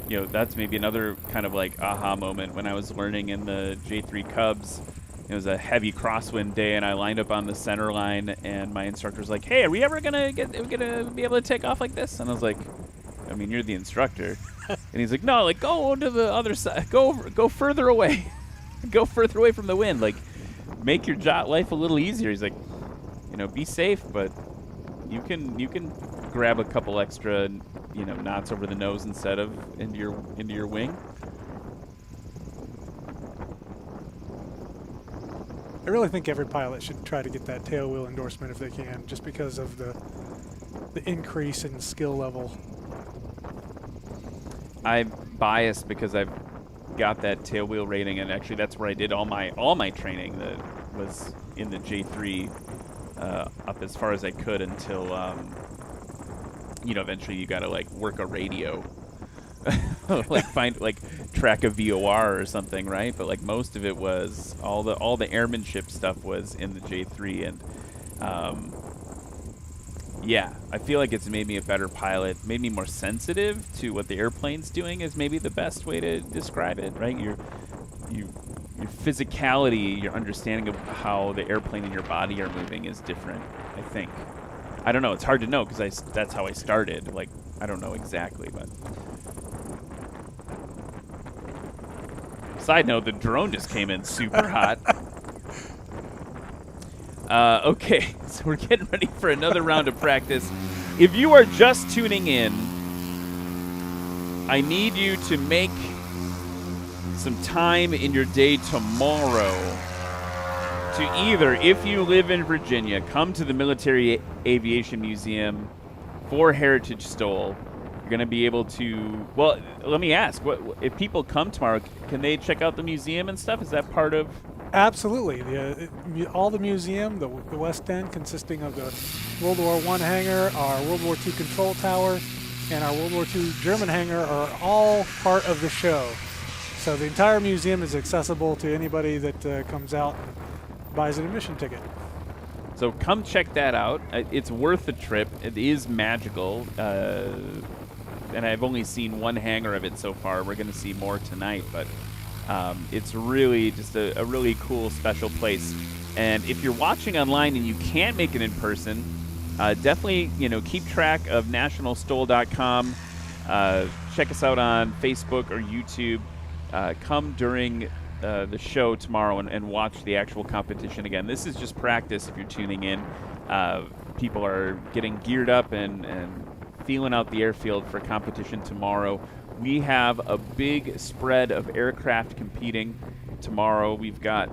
You know, that's maybe another kind of like aha moment when I was learning in the J3 Cubs. It was a heavy crosswind day, and I lined up on the center line, and my instructor's like, "Hey, are we ever gonna be able to take off like this?" And I was like, "I mean, you're the instructor." And he's like, "No, like go to the other side, go further away, go further away from the wind, like make your life a little easier." He's like, "You know, be safe, but you can grab a couple extra." You know, knots over the nose instead of into your wing. I really think every pilot should try to get that tail wheel endorsement if they can, just because of the increase in skill level. I'm biased because I've got that tail wheel rating, and actually that's where I did all my training. That was in the J3 up as far as I could until. You know, eventually you gotta like work a radio, like track a VOR or something, right? But like most of it was all the airmanship stuff was in the J3, and yeah, I feel like it's made me a better pilot, made me more sensitive to what the airplane's doing is maybe the best way to describe it, right? physicality, your understanding of how the airplane and your body are moving is different, I think. I don't know. It's hard to know because that's how I started. Like, I don't know exactly, but. Side note, the drone just came in super hot. Okay, so we're getting ready for another round of practice. If you are just tuning in, I need you to make some time in your day tomorrow to either, if you live in Virginia, come to the Military Aviation Museum for Heritage STOL. You're going to be able to, well, let me ask, what if people come tomorrow, can they check out the museum and stuff? Is that part of? Absolutely. All the museum, the West End, consisting of the World War I hangar, our World War II control tower, and our World War II German hangar are all part of the show. So the entire museum is accessible to anybody that comes out and buys an admission ticket. So come check that out. It's worth the trip. It is magical. And I've only seen one hangar of it so far. We're going to see more tonight, but it's really just a really cool, special place. And if you're watching online and you can't make it in person, definitely keep track of nationalstol.com. Check us out on Facebook or YouTube. Come during the show tomorrow and watch the actual competition again. This is just practice if you're tuning in. People are getting geared up and feeling out the airfield for competition tomorrow. We have a big spread of aircraft competing tomorrow. We've got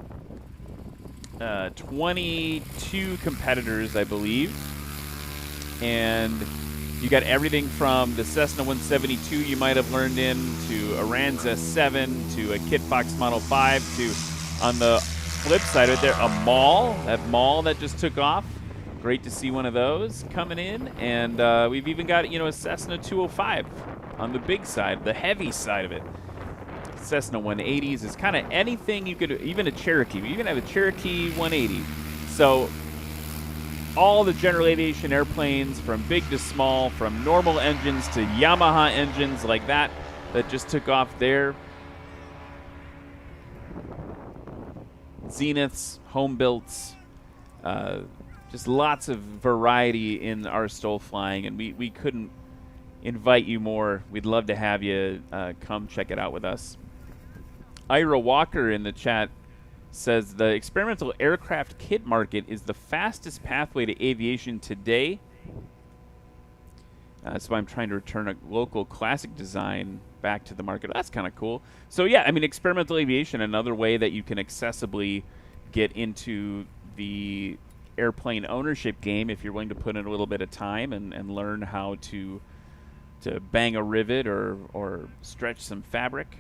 22 competitors, I believe. And you got everything from the Cessna 172 you might have learned in, to a Ranza 7, to a Kit Fox Model 5, to, on the flip side of it there, a Maul, that Maul that just took off. Great to see one of those coming in. And we've even got, a Cessna 205 on the big side, the heavy side of it. Cessna 180s is kind of anything you could, even a Cherokee. We even have a Cherokee 180. So all the general aviation airplanes, from big to small, from normal engines to Yamaha engines like that just took off there. Zeniths, home builts, just lots of variety in our STOL flying, and we couldn't invite you more. We'd love to have you come check it out with us. Ira Walker in the chat says the experimental aircraft kit market is the fastest pathway to aviation today. So I'm trying to return a local classic design back to the market. That's kind of cool. So yeah, I mean, experimental aviation, another way that you can accessibly get into the airplane ownership game if you're willing to put in a little bit of time and learn how to bang a rivet or stretch some fabric.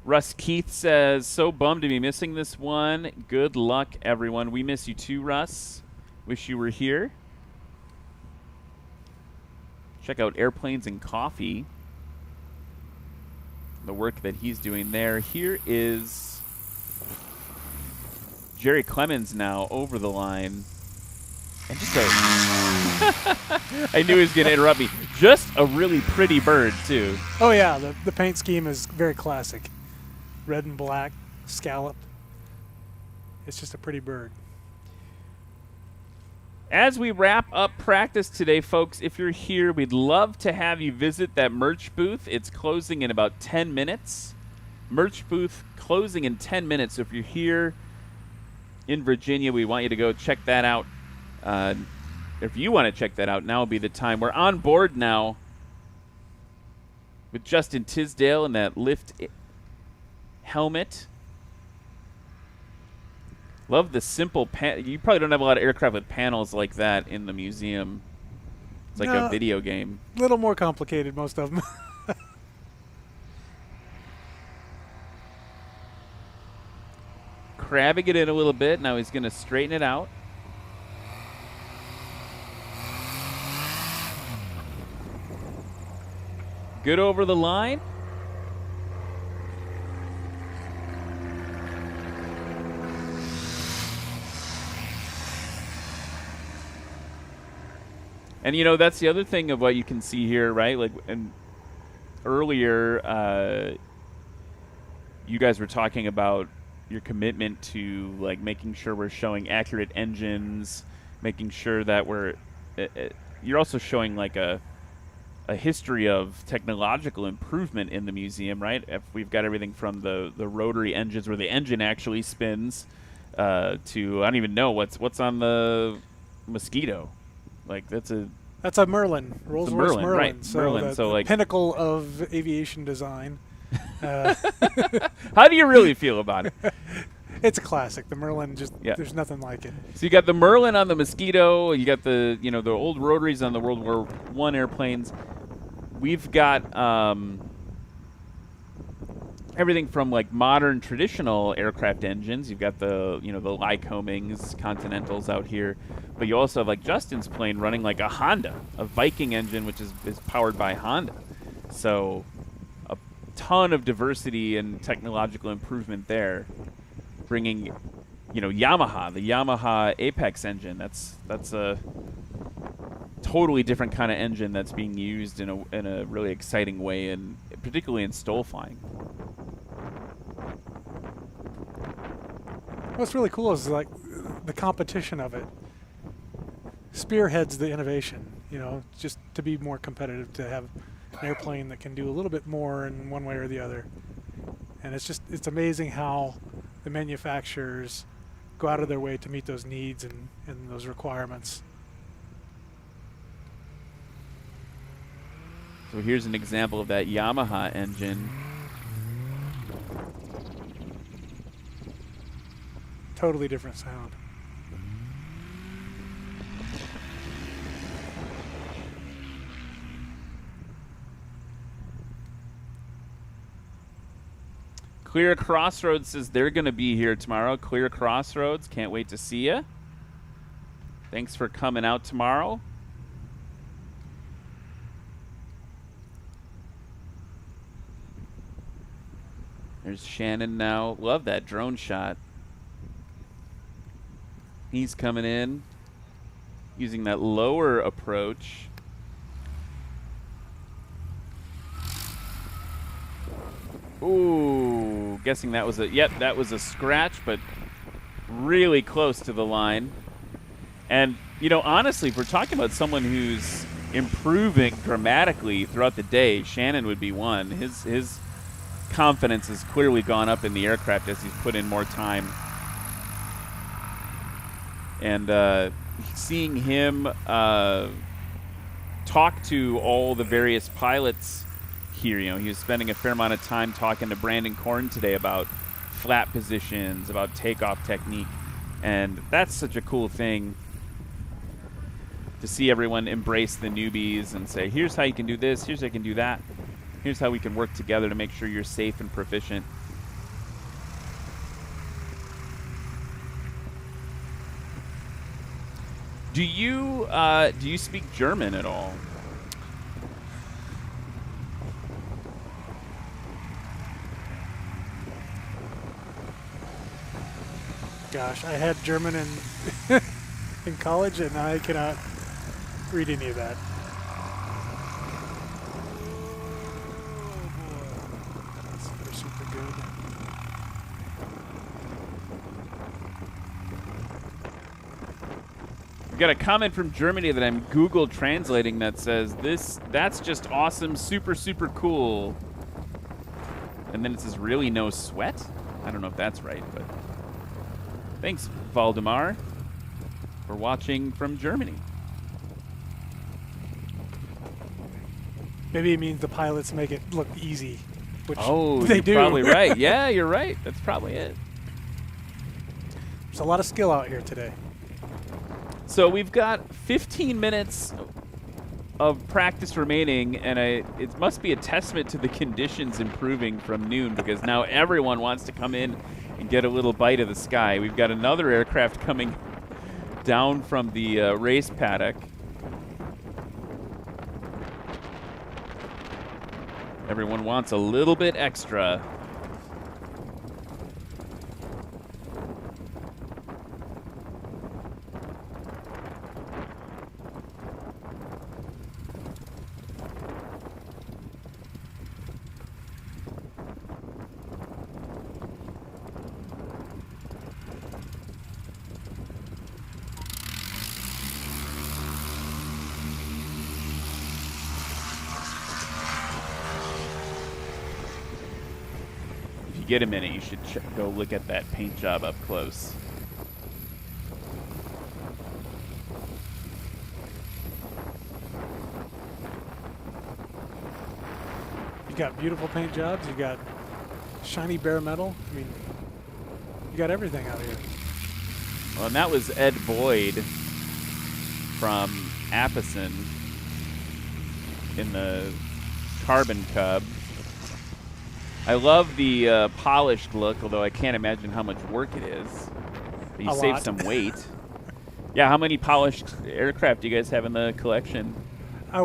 Russ Keith says, so bummed to be missing this one. Good luck, everyone. We miss you too, Russ. Wish you were here. Check out Airplanes and Coffee, the work that he's doing there. Here is Jerry Clemens now over the line. And just I knew he was going to interrupt me. Just a really pretty bird, too. Oh, yeah. The paint scheme is very classic. Red and black, scalloped. It's just a pretty bird. As we wrap up practice today, folks, if you're here, we'd love to have you visit that merch booth. It's closing in about 10 minutes. Merch booth closing in 10 minutes. So if you're here in Virginia, we want you to go check that out. If you want to check that out, now would be the time. We're on board now with Justin Tisdale in that lift helmet. Love the simple you probably don't have a lot of aircraft with panels like that in the museum. It's like a video game. A little more complicated, most of them. Crabbing it in a little bit. Now he's going to straighten it out. Good over the line. And, that's the other thing of what you can see here, right? Like, and earlier, you guys were talking about your commitment to like making sure we're showing accurate engines, making sure that you're also showing like a history of technological improvement in the museum, right? If we've got everything from the rotary engines where the engine actually spins to I don't even know what's on the Mosquito. Like that's a Merlin, Rolls-Royce Merlin. Right? So Merlin. the So like pinnacle of aviation design. How do you really feel about it? It's a classic. The Merlin, Yeah. There's nothing like it. So you got the Merlin on the Mosquito. You got the the old rotaries on the World War I airplanes. We've got everything from like modern traditional aircraft engines. You've got the the Lycomings, Continentals out here, but you also have like Justin's plane running like a Honda, a Viking engine, which is powered by Honda. So a ton of diversity and technological improvement there, bringing Yamaha, the Yamaha Apex engine. That's a totally different kind of engine that's being used in a really exciting way, and particularly in STOL flying. What's really cool is like the competition of it spearheads the innovation. Just to be more competitive, to have an airplane that can do a little bit more in one way or the other. And it's amazing how the manufacturers go out of their way to meet those needs and those requirements. So here's an example of that Yamaha engine. Totally different sound. Clear Crossroads says they're going to be here tomorrow. Clear Crossroads, can't wait to see you. Thanks for coming out tomorrow. There's Shannon now. Love that drone shot. He's coming in using that lower approach. Ooh, guessing that was that was a scratch, but really close to the line. And, honestly, if we're talking about someone who's improving dramatically throughout the day, Shannon would be one. His confidence has clearly gone up in the aircraft as he's put in more time. And seeing him talk to all the various pilots here, he was spending a fair amount of time talking to Brandon Korn today about flap positions, about takeoff technique, and that's such a cool thing to see everyone embrace the newbies and say, here's how you can do this, here's how you can do that, here's how we can work together to make sure you're safe and proficient. Do you speak German at all? Gosh, I had German in college, and I cannot read any of that. That's super good. We got a comment from Germany that I'm Google translating that says that's just awesome, super, super cool. And then it says really no sweat? I don't know if that's right, but thanks, Valdemar, for watching from Germany. Maybe it means the pilots make it look easy, which you're do. Probably right. Yeah, you're right. That's probably it. There's a lot of skill out here today. So we've got 15 minutes of practice remaining, and it must be a testament to the conditions improving from noon, because now everyone wants to come in and get a little bite of the sky. We've got another aircraft coming down from the race paddock. Everyone wants a little bit extra. you get a minute, you should go look at that paint job up close. You got beautiful paint jobs. You got shiny bare metal. I mean, you got everything out here. Well, and that was Ed Boyd from Apison in the Carbon Cub. I love the polished look, although I can't imagine how much work it is. But you save some weight. Yeah, how many polished aircraft do you guys have in the collection?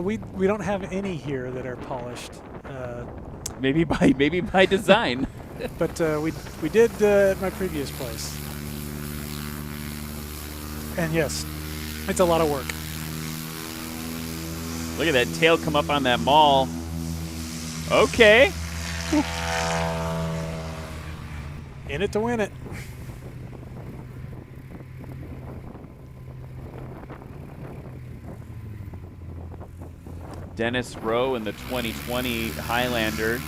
We don't have any here that are polished. Maybe by design. But we did at my previous place. And yes, it's a lot of work. Look at that tail come up on that maul. Okay. In it to win it. Dennis Rowe in the 2020 Highlander.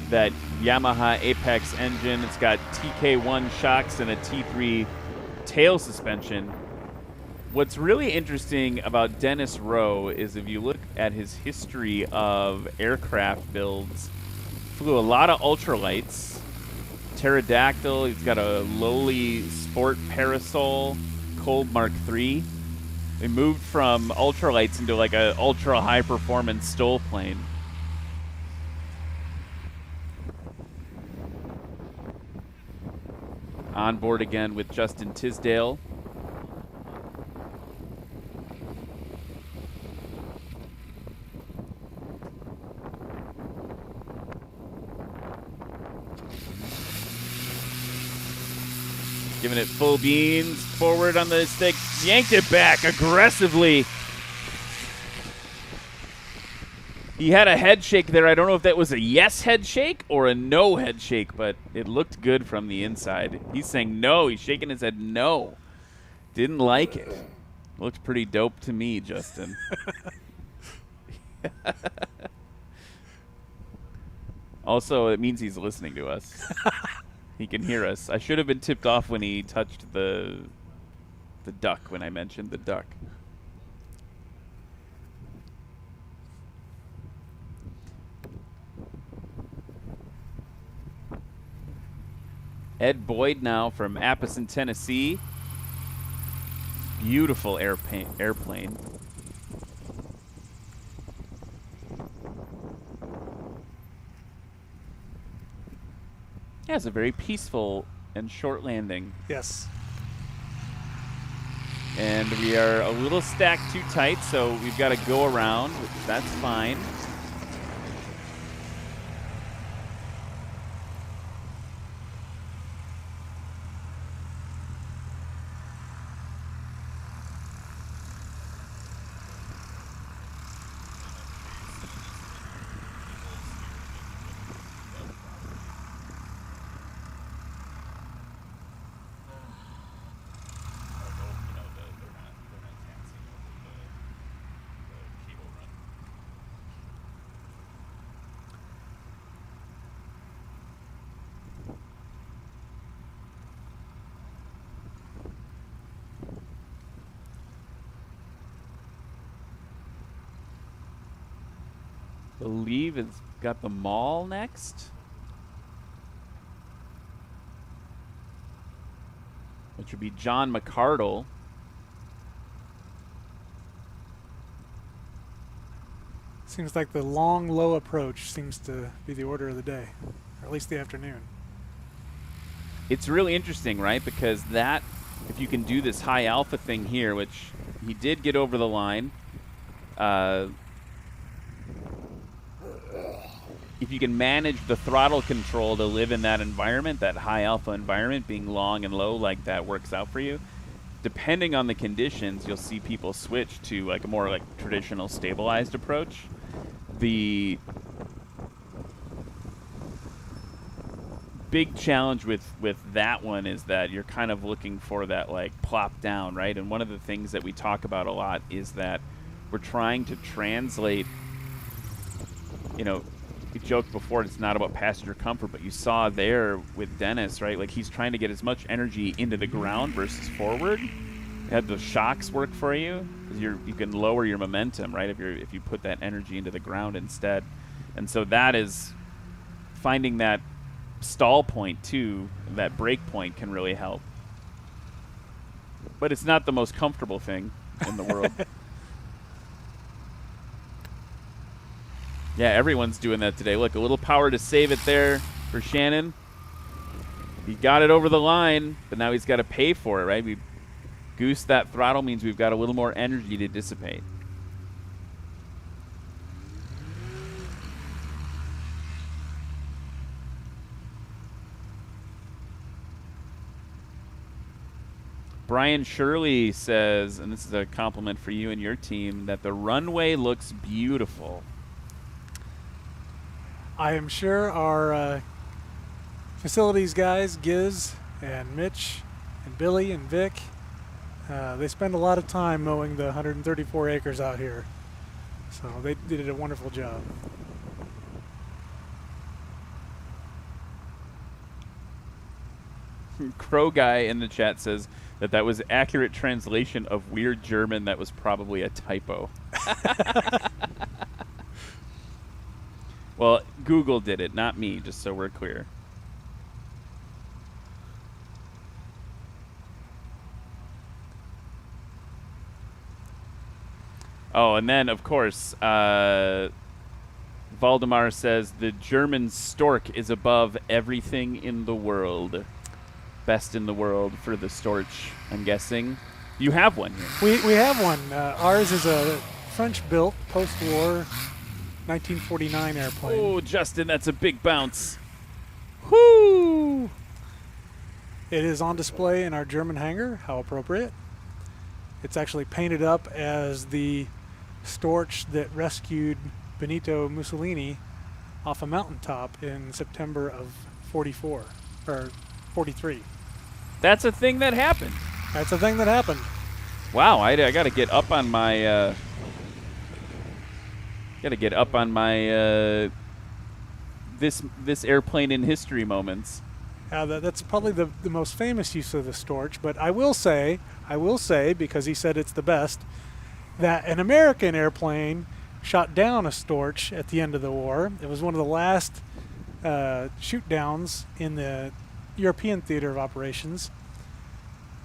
That Yamaha Apex engine. It's got TK1 shocks and a T3 tail suspension. What's really interesting about Dennis Rowe is if you look at his history of aircraft builds, flew a lot of ultralights. Pterodactyl, he's got a lowly sport parasol, Kolb Mark III. They moved from ultralights into like a ultra high performance STOL plane. On board again with Justin Tisdale. Giving it full beans, forward on the stick, yanked it back aggressively. He had a head shake there. I don't know if that was a yes head shake or a no head shake, but it looked good from the inside. He's saying no. He's shaking his head no. Didn't like it. Looked pretty dope to me, Justin. Also, it means he's listening to us. He can hear us. I should have been tipped off when he touched the duck, when I mentioned the duck. Ed Boyd now from Apison, Tennessee. Beautiful airplane. Yeah, it's a very peaceful and short landing. Yes. And we are a little stacked too tight, so we've got to go around, which that's fine. Believe it's got the mall next, which would be John McCardle. Seems like the long, low approach seems to be the order of the day, or at least the afternoon. It's really interesting, right? Because that, if you can do this high alpha thing here, which he did get over the line, if you can manage the throttle control to live in that environment, that high alpha environment, being long and low like that works out for you. Depending on the conditions, you'll see people switch to like a more like traditional stabilized approach. The big challenge with that one is that you're kind of looking for that like plop down, right? And one of the things that we talk about a lot is that we're trying to translate, you know, we joked before, it's not about passenger comfort, but you saw there with Dennis, right? Like, he's trying to get as much energy into the ground versus forward. Have those shocks work for you? 'Cause you can lower your momentum, right? If you put that energy into the ground instead. And so that is finding that stall point too, that brake point can really help. But it's not the most comfortable thing in the world. Yeah, everyone's doing that today. Look, a little power to save it there for Shannon. He got it over the line, but now he's got to pay for it, right? We goose that throttle means we've got a little more energy to dissipate. Brian Shirley says, and this is a compliment for you and your team, that the runway looks beautiful. I am sure our facilities guys, Giz and Mitch and Billy and Vic, they spend a lot of time mowing the 134 acres out here. So they did a wonderful job. Crow Guy in the chat says that was accurate translation of weird German that was probably a typo. Well, Google did it, not me, just so we're clear. Oh, and then, of course, Valdemar says the German stork is above everything in the world. Best in the world for the Storch, I'm guessing. You have one here. We have one. Ours is a French-built post-war 1949 airplane. Oh, Justin, that's a big bounce. Whoo! It is on display in our German hangar. How appropriate. It's actually painted up as the Storch that rescued Benito Mussolini off a mountaintop in September of 44, or 43. That's a thing that happened. That's a thing that happened. Wow, I got to get up on my this airplane in history moments. That's probably the most famous use of the Storch, but I will say, because he said it's the best, that an American airplane shot down a Storch at the end of the war. It was one of the last shoot downs in the European theater of operations.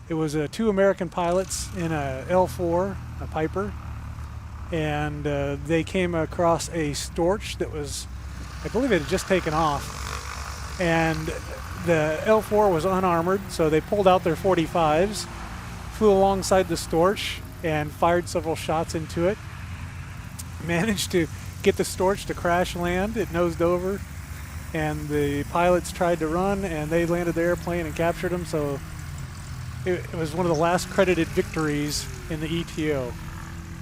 It was 2 American pilots in a L4, a Piper, and they came across a Storch that was, I believe it had just taken off, and the L4 was unarmored, so they pulled out their 45s, flew alongside the Storch, and fired several shots into it. Managed to get the Storch to crash land. It nosed over, and the pilots tried to run, and they landed the airplane and captured them. So it was one of the last credited victories in the ETO,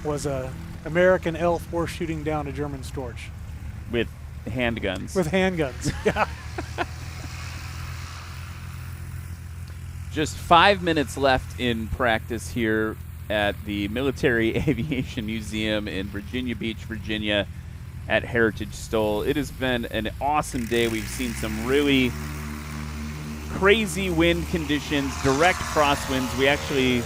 was a American L4 shooting down a German Storch. With handguns. With handguns, yeah. Just 5 minutes left in practice here at the Military Aviation Museum in Virginia Beach, Virginia, at Heritage STOL. It has been an awesome day. We've seen some really crazy wind conditions, direct crosswinds.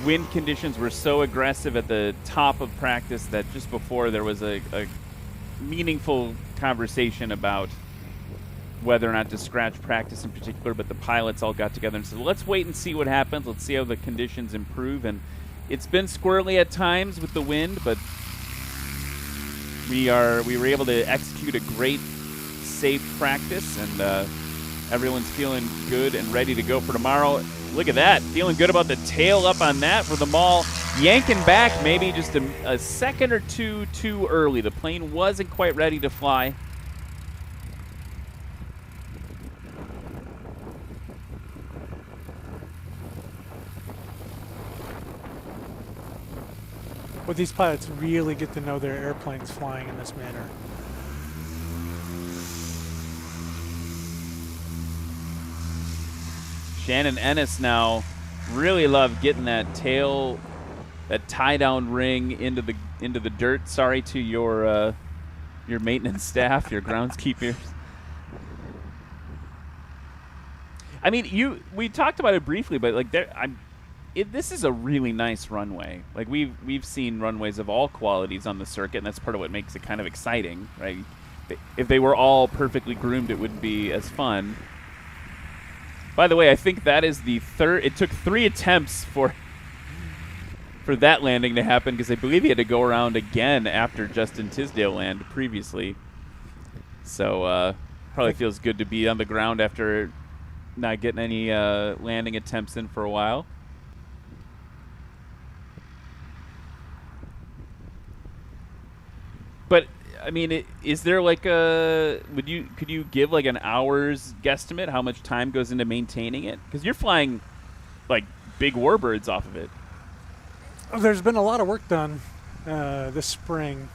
Wind conditions were so aggressive at the top of practice that just before there was a meaningful conversation about whether or not to scratch practice in particular, but the pilots all got together and said, let's wait and see what happens. Let's see how the conditions improve. And it's been squirrely at times with the wind, but we were able to execute a great, safe practice, and everyone's feeling good and ready to go for tomorrow. Look at that. Feeling good about the tail up on that for the Maul. Yanking back maybe just a second or two too early. The plane wasn't quite ready to fly. But these pilots really get to know their airplanes flying in this manner. Shannon Ennis now really love getting that tail, that tie-down ring into the dirt. Sorry to your your maintenance staff, your groundskeepers. I mean, we talked about it briefly, but like this is a really nice runway. Like we've seen runways of all qualities on the circuit, and that's part of what makes it kind of exciting, right? If they were all perfectly groomed, it wouldn't be as fun. By the way, I think that is the third. It took 3 attempts for that landing to happen, because I believe he had to go around again after Justin Tisdale landed previously. So probably feels good to be on the ground after not getting any landing attempts in for a while. But I mean, is there like could you give like an hour's guesstimate how much time goes into maintaining it? Because you're flying like big warbirds off of it. There's been a lot of work done this spring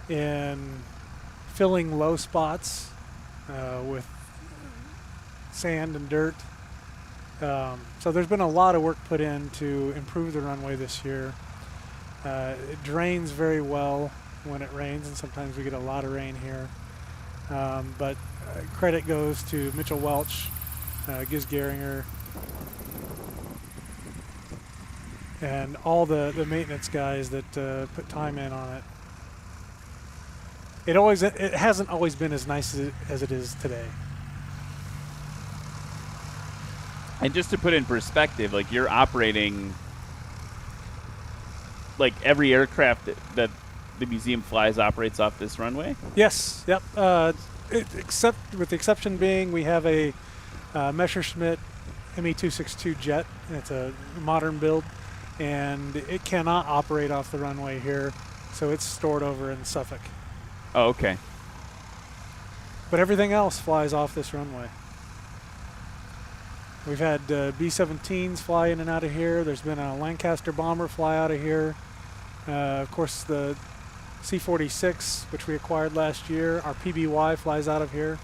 in filling low spots with sand and dirt. So there's been a lot of work put in to improve the runway this year. It drains very well when it rains, and sometimes we get a lot of rain here. But credit goes to Mitchell Welch, Giz Geringer, and all the maintenance guys that put time in on it. It hasn't always been as nice as it is today. And just to put in perspective, like you're operating like every aircraft that the museum flies operates off this runway? Yes. Yep. Except with the exception being we have a Messerschmitt Me-262 jet. It's a modern build, and it cannot operate off the runway here, so it's stored over in Suffolk. Oh, okay. But everything else flies off this runway. We've had B-17s fly in and out of here. There's been a Lancaster bomber fly out of here. Of course, the C-46, which we acquired last year, our PBY flies out of here.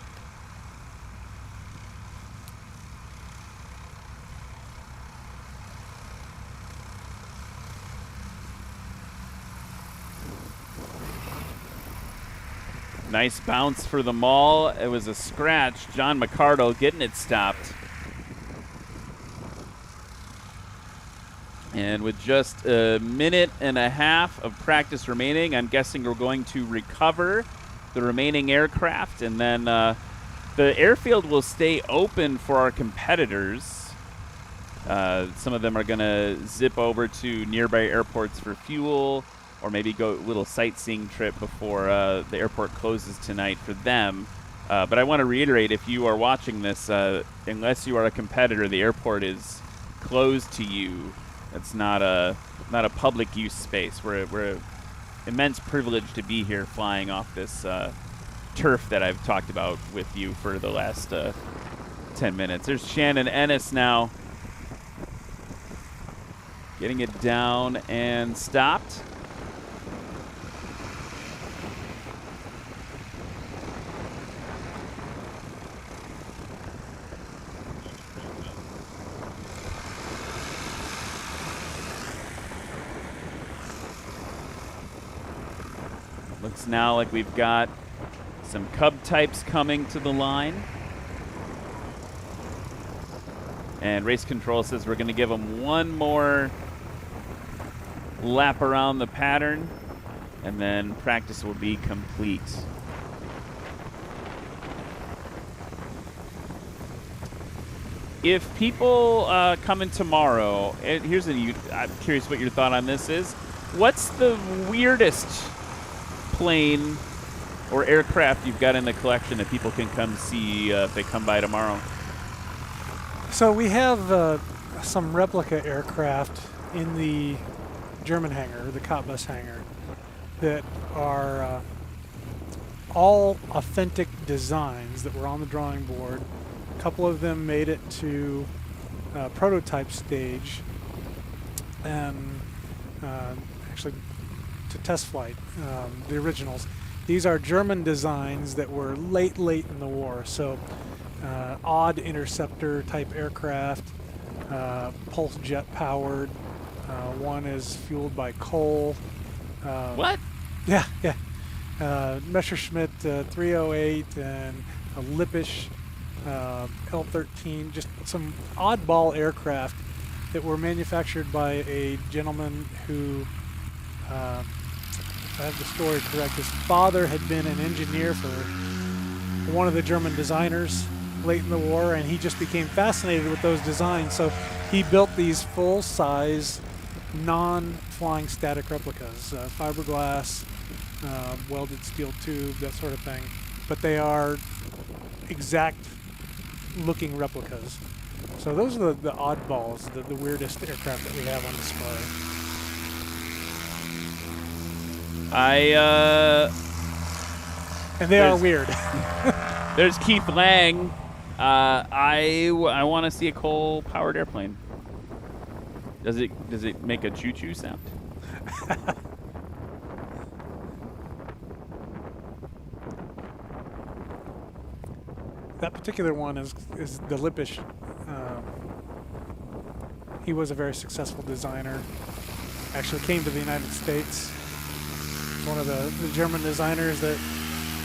Nice bounce for the maul. It was a scratch. John McCardle getting it stopped. And with just a minute and a half of practice remaining, I'm guessing we're going to recover the remaining aircraft, and then the airfield will stay open for our competitors. Some of them are going to zip over to nearby airports for fuel, or maybe go a little sightseeing trip before the airport closes tonight for them. But I want to reiterate, if you are watching this, unless you are a competitor, the airport is closed to you. It's not a public use space. We're immense privilege to be here flying off this turf that I've talked about with you for the last 10 minutes. There's Shannon Ennis now, getting it down and stopped. Looks now like we've got some Cub types coming to the line. And race control says we're going to give them one more lap around the pattern, and then practice will be complete. If people come in tomorrow, I'm curious what your thought on this is. What's the weirdest plane or aircraft you've got in the collection that people can come see if they come by tomorrow? So we have some replica aircraft in the German hangar, the Cottbus hangar, that are all authentic designs that were on the drawing board. A couple of them made it to prototype stage, and actually to test flight, the originals. These are German designs that were late in the war, so odd interceptor type aircraft, pulse jet powered. One is fueled by coal. What? Yeah. Messerschmitt 308 and a Lippisch L-13, just some oddball aircraft that were manufactured by a gentleman who, if I have the story correct, his father had been an engineer for one of the German designers late in the war, and he just became fascinated with those designs. So he built these full-size, non-flying static replicas, fiberglass, welded steel tube, that sort of thing. But they are exact-looking replicas. So those are the oddballs, the weirdest aircraft that we have on display. And they are weird. There's Keith Lang. I want to see a coal-powered airplane. Does it make a choo-choo sound? That particular one is the Lippisch. He was a very successful designer. Actually came to the United States. One of the German designers that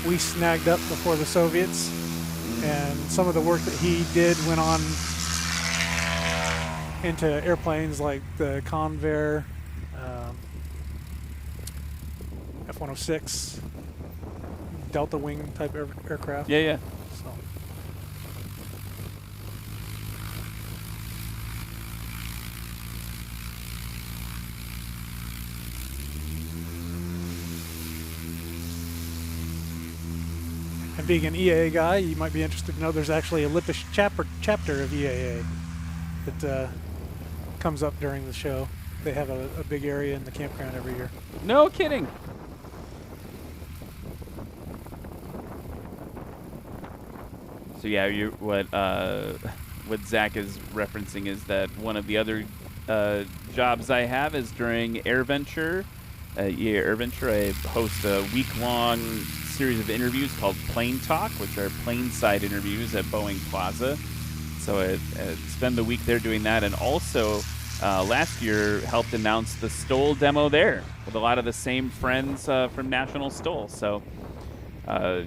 we snagged up before the Soviets. And some of the work that he did went on into airplanes like the Convair, F-106, Delta Wing type aircraft. Yeah. So. And being an EAA guy, you might be interested to know there's actually a Lippisch chapter of EAA that comes up during the show. They have a big area in the campground every year. No kidding. So yeah, what Zach is referencing is that one of the other jobs I have is during AirVenture. AirVenture, I host a week-long series of interviews called Plane Talk, which are plane-side interviews at Boeing Plaza. So I spend the week there doing that, and also last year helped announce the STOL demo there with a lot of the same friends from National STOL. So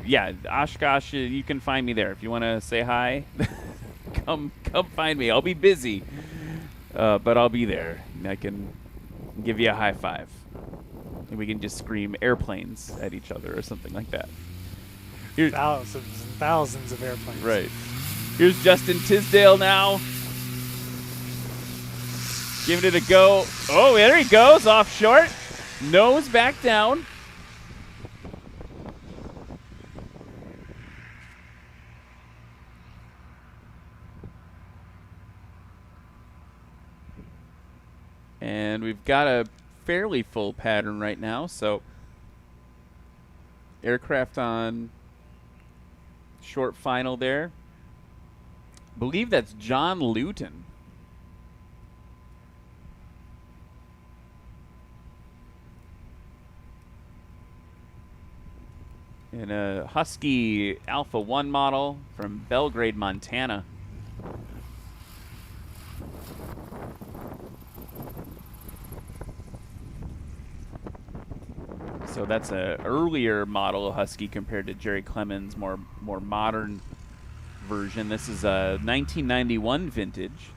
yeah, Oshkosh, you can find me there if you want to say hi. come find me. I'll be busy, but I'll be there. I can give you a high five. And we can just scream airplanes at each other or something like that. Thousands and thousands of airplanes. Right. Here's Justin Tisdale now. Giving it a go. Oh, there he goes, off short. Nose back down. And we've got a fairly full pattern right now, so aircraft on short final there. I believe that's John Luton. In a Husky Alpha 1 model from Belgrade, Montana. So that's a earlier model Husky compared to Jerry Clemens' more modern version. This is a 1991 vintage.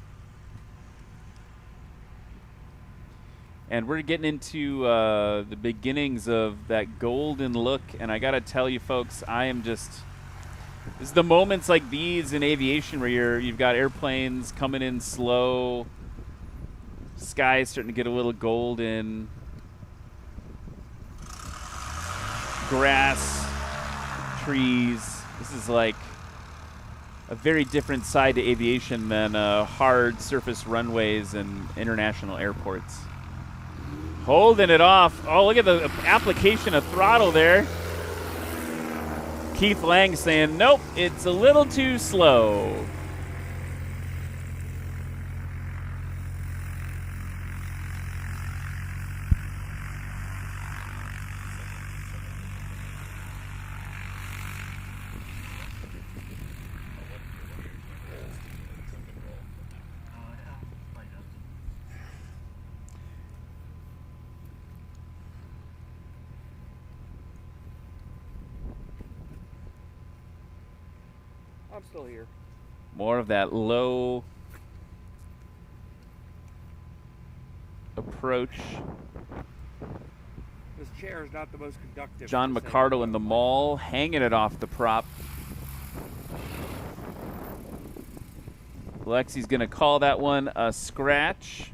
And we're getting into the beginnings of that golden look. And I got to tell you, folks, I am just... It's the moments like these in aviation where you've got airplanes coming in slow. Sky's starting to get a little golden. Grass, trees. This is like a very different side to aviation than hard surface runways and international airports. Holding it off. Oh, look at the application of throttle there. Keith Lang saying, nope, it's a little too slow. I'm still here. More of that low approach. This chair is not the most conductive. John to say McCardle the in the most. maul, hanging it off the prop. Alexi's going to call that one a scratch.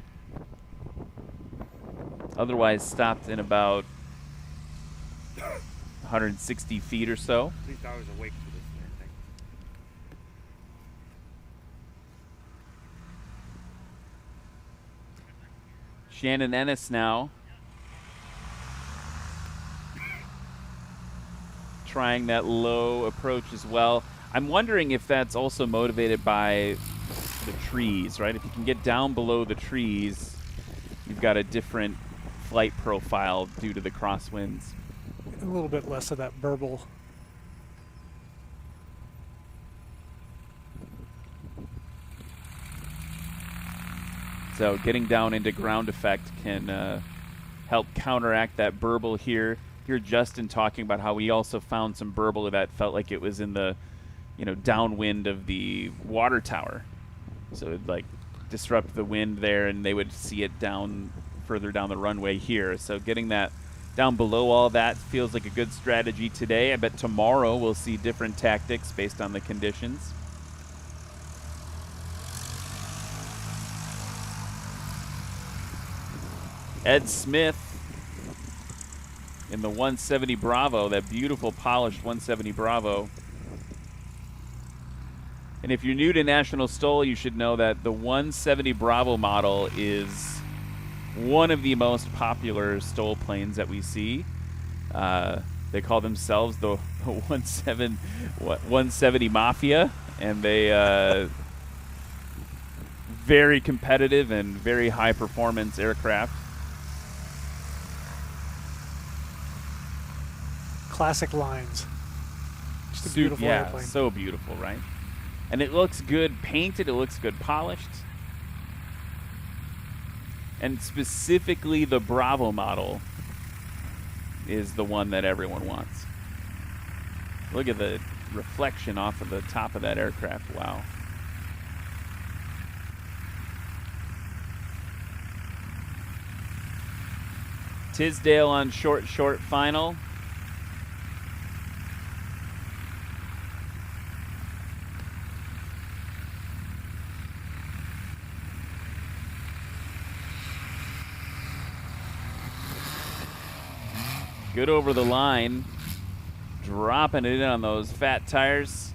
Otherwise stopped in about 160 feet or so. At least I was awake for this thing. Shannon Ennis now trying that low approach as well. I'm wondering if that's also motivated by the trees, right? If you can get down below the trees, you've got a different flight profile due to the crosswinds. A little bit less of that burble. So getting down into ground effect can help counteract that burble here. Hear Justin talking about how he also found some burble that felt like it was in the, downwind of the water tower. So it'd like disrupt the wind there, and they would see it down further down the runway here. So getting that down below all that feels like a good strategy today. I bet tomorrow we'll see different tactics based on the conditions. Ed Smith in the 170 Bravo, that beautiful polished 170 Bravo. And if you're new to National STOL, you should know that the 170 Bravo model is one of the most popular STOL planes that we see. They call themselves the 170 Mafia, and they very competitive and very high performance aircraft. Classic lines. Just a beautiful airplane. So beautiful, right? And it looks good painted, it looks good polished. And specifically the Bravo model is the one that everyone wants. Look at the reflection off of the top of that aircraft. Wow. Tisdale on short final. Good over the line, dropping it in on those fat tires.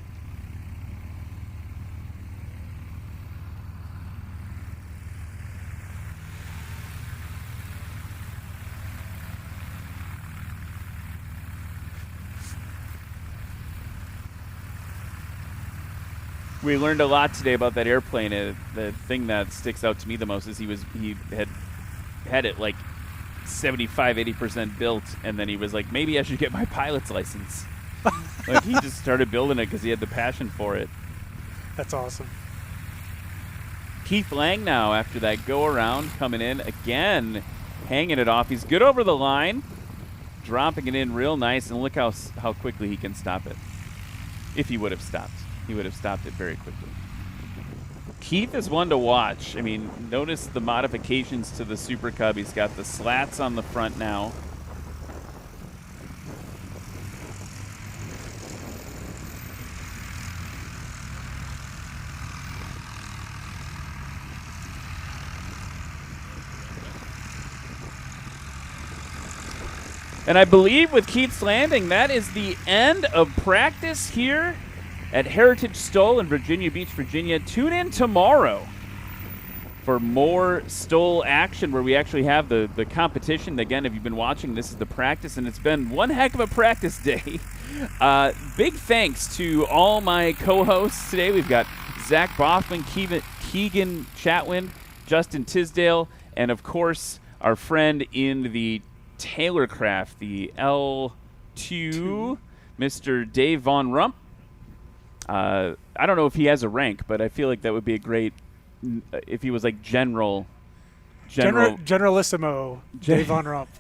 We learned a lot today about that airplane. The thing that sticks out to me the most is he had it like 75-80% built, and then he was like, maybe I should get my pilot's license. Like, he just started building it because he had the passion for it. That's awesome. Keith Lang now, after that go around, coming in again, hanging it off. He's good over the line, dropping it in real nice, and look how quickly he can stop it. If he would have stopped, he would have stopped it very quickly. Keith is one to watch. I mean, notice the modifications to the Super Cub. He's got the slats on the front now. And I believe with Keith's landing, that is the end of practice here at Heritage STOL in Virginia Beach, Virginia. Tune in tomorrow for more STOL action where we actually have the competition. Again, if you've been watching, this is the practice, and it's been one heck of a practice day. Big thanks to all my co-hosts today. We've got Zach Boffman, Keegan Chatwin, Justin Tisdale, and of course our friend in the Taylorcraft, the L2, Mr. Dave Von Rump. I don't know if he has a rank, but I feel like that would be a great if he was like Generalissimo Dave Von Rump.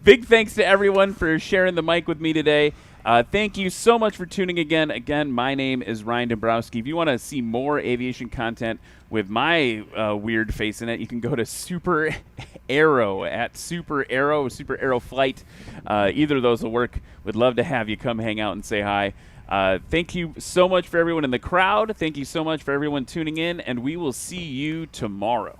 Big thanks to everyone for sharing the mic with me today. Thank you so much for tuning again. Again, my name is Ryan Dombrowski. If you want to see more aviation content with my weird face in it, you can go to Super Aero at Super Aero Flight. Either of those will work. Would love to have you come hang out and say hi. Thank you so much for everyone in the crowd. Thank you so much for everyone tuning in, and we will see you tomorrow.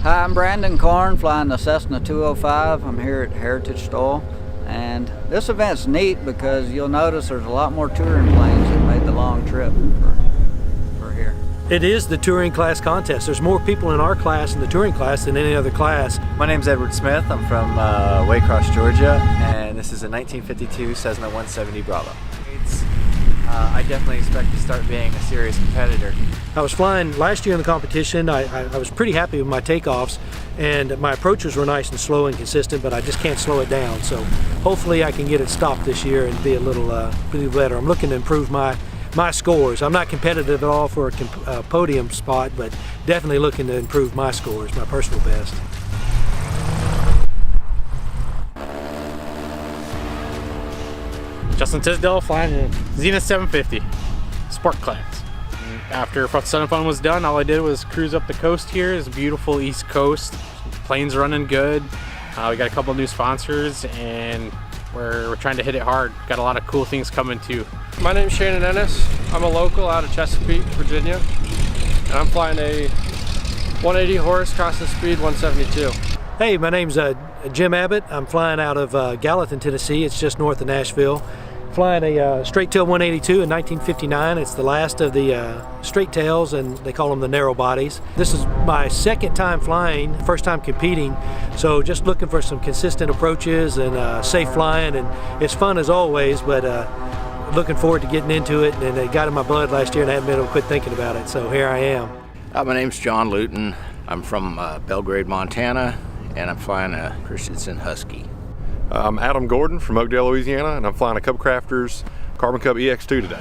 Hi, I'm Brandon Korn, flying the Cessna 205. I'm here at Heritage STOL, and this event's neat because you'll notice there's a lot more touring planes that made the long trip for here. It is the touring class contest. There's more people in our class in the touring class than any other class. My name's Edward Smith. I'm from Waycross, Georgia, and this is a 1952 Cessna 170 Bravo. I definitely expect to start being a serious competitor. I was flying last year in the competition. I was pretty happy with my takeoffs, and my approaches were nice and slow and consistent, but I just can't slow it down. So hopefully I can get it stopped this year and be a little better. I'm looking to improve my scores. I'm not competitive at all for a podium spot, but definitely looking to improve my scores, my personal best. Justin Tisdale flying a Zenith 750 Sport class. After Sun and Fun was done, all I did was cruise up the coast here. It's a beautiful East Coast. Planes running good. We got a couple new sponsors, and we're trying to hit it hard. Got a lot of cool things coming too. My name's Shannon Ennis. I'm a local out of Chesapeake, Virginia, and I'm flying a 180 horse constant speed 172. Hey, my name's Jim Abbott. I'm flying out of Gallatin, Tennessee. It's just north of Nashville. Flying a straight tail 182 in 1959. It's the last of the straight tails, and they call them the narrow bodies. This is my second time flying, first time competing, so just looking for some consistent approaches and safe flying, and it's fun as always, but looking forward to getting into it, and it got in my blood last year and I haven't been able to quit thinking about it, so here I am. My name's John Luton. I'm from Belgrade, Montana, and I'm flying a Christensen Husky. I'm Adam Gordon from Oakdale, Louisiana, and I'm flying a Cub Crafters Carbon Cup EX2 today.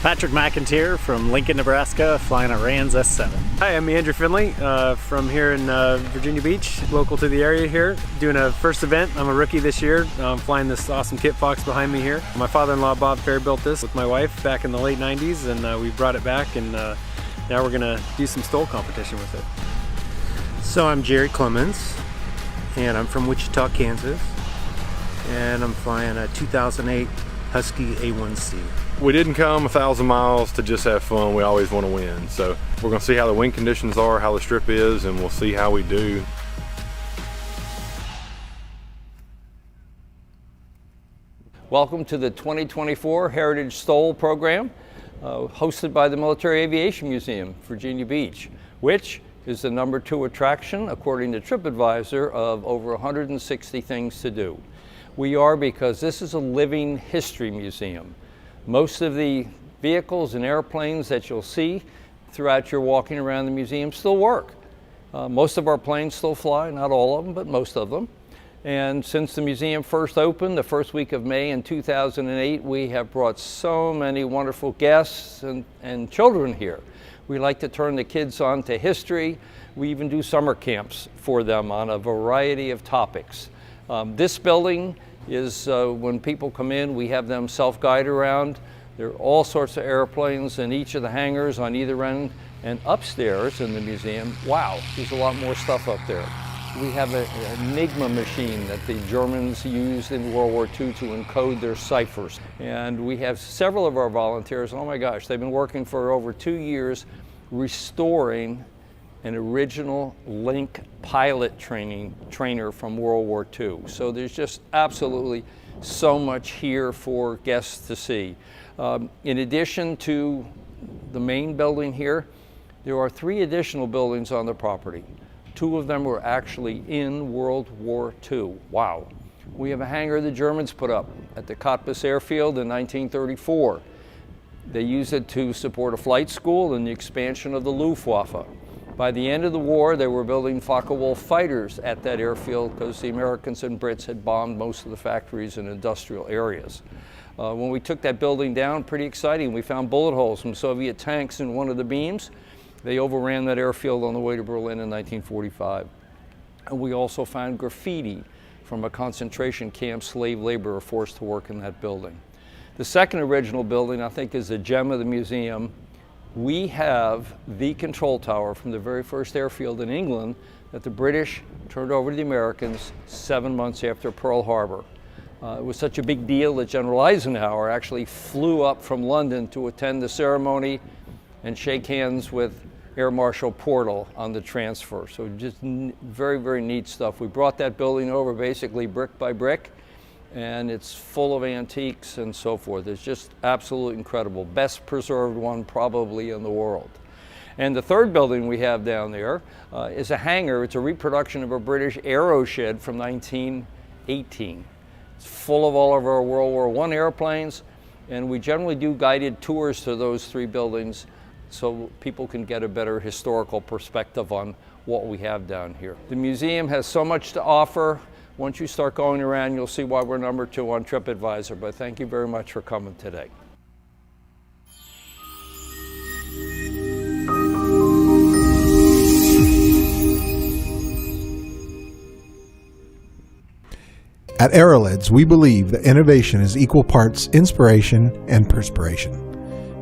Patrick McIntyre from Lincoln, Nebraska, flying a Rans S7. Hi, I'm Andrew Finley from here in Virginia Beach, local to the area here, doing a first event. I'm a rookie this year. I'm flying this awesome Kit Fox behind me here. My father-in-law Bob Fair built this with my wife back in the late 90s, and we brought it back, and now we're gonna do some STOL competition with it. So I'm Jerry Clemens, and I'm from Wichita, Kansas, and I'm flying a 2008 Husky A1C. We didn't come 1,000 miles to just have fun. We always want to win. So we're going to see how the wind conditions are, how the strip is, and we'll see how we do. Welcome to the 2024 Heritage STOL program, hosted by the Military Aviation Museum, Virginia Beach, which is the #2 attraction, according to TripAdvisor, of over 160 things to do. We are because this is a living history museum. Most of the vehicles and airplanes that you'll see throughout your walking around the museum still work. Most of our planes still fly, not all of them, but most of them. And since the museum first opened, the first week of May in 2008, we have brought so many wonderful guests and children here. We like to turn the kids on to history. We even do summer camps for them on a variety of topics. This building is, when people come in, we have them self-guide around. There are all sorts of airplanes in each of the hangars on either end, and upstairs in the museum, wow, there's a lot more stuff up there. We have an Enigma machine that the Germans used in World War II to encode their ciphers. And we have several of our volunteers, oh my gosh, they've been working for over 2 years restoring an original Link pilot trainer from World War II. So there's just absolutely so much here for guests to see. In addition to the main building here, there are 3 additional buildings on the property. 2 of them were actually in World War II. Wow. We have a hangar the Germans put up at the Cottbus Airfield in 1934. They used it to support a flight school and the expansion of the Luftwaffe. By the end of the war, they were building Focke-Wulf fighters at that airfield because the Americans and Brits had bombed most of the factories and industrial areas. When we took that building down, pretty exciting, we found bullet holes from Soviet tanks in one of the beams. They overran that airfield on the way to Berlin in 1945. And we also found graffiti from a concentration camp slave laborer forced to work in that building. The second original building, I think, is a gem of the museum. We have the control tower from the very first airfield in England that the British turned over to the Americans 7 months after Pearl Harbor. It was such a big deal that General Eisenhower actually flew up from London to attend the ceremony and shake hands with Air Marshal Portal on the transfer. So just very, very neat stuff. We brought that building over basically brick by brick, and it's full of antiques and so forth. It's just absolutely incredible. Best preserved one probably in the world. And the third building we have down there is a hangar. It's a reproduction of a British aero shed from 1918. It's full of all of our World War I airplanes, and we generally do guided tours to those three buildings so people can get a better historical perspective on what we have down here. The museum has so much to offer. Once you start going around, you'll see why we're number 2 on TripAdvisor, but thank you very much for coming today. At Aerolids, we believe that innovation is equal parts inspiration and perspiration.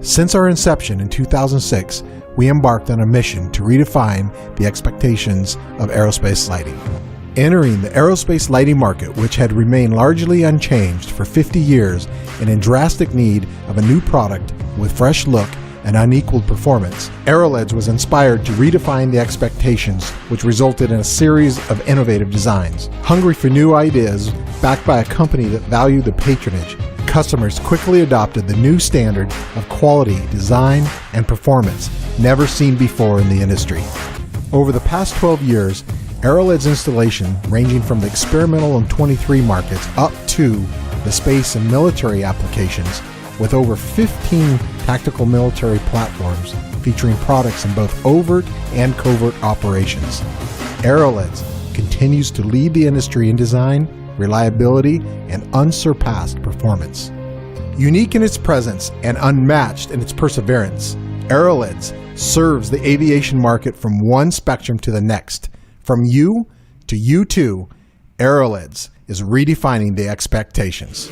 Since our inception in 2006, we embarked on a mission to redefine the expectations of aerospace lighting. Entering the aerospace lighting market, which had remained largely unchanged for 50 years and in drastic need of a new product with fresh look and unequaled performance, Aerolids was inspired to redefine the expectations, which resulted in a series of innovative designs. Hungry for new ideas, backed by a company that valued the patronage, customers quickly adopted the new standard of quality, design, and performance never seen before in the industry. Over the past 12 years, Aerolids installation, ranging from the experimental and 23 markets up to the space and military applications, with over 15 tactical military platforms featuring products in both overt and covert operations. Aerolids continues to lead the industry in design, reliability, and unsurpassed performance. Unique in its presence and unmatched in its perseverance, Aerolids serves the aviation market from one spectrum to the next. From you to you too, Aerolids is redefining the expectations.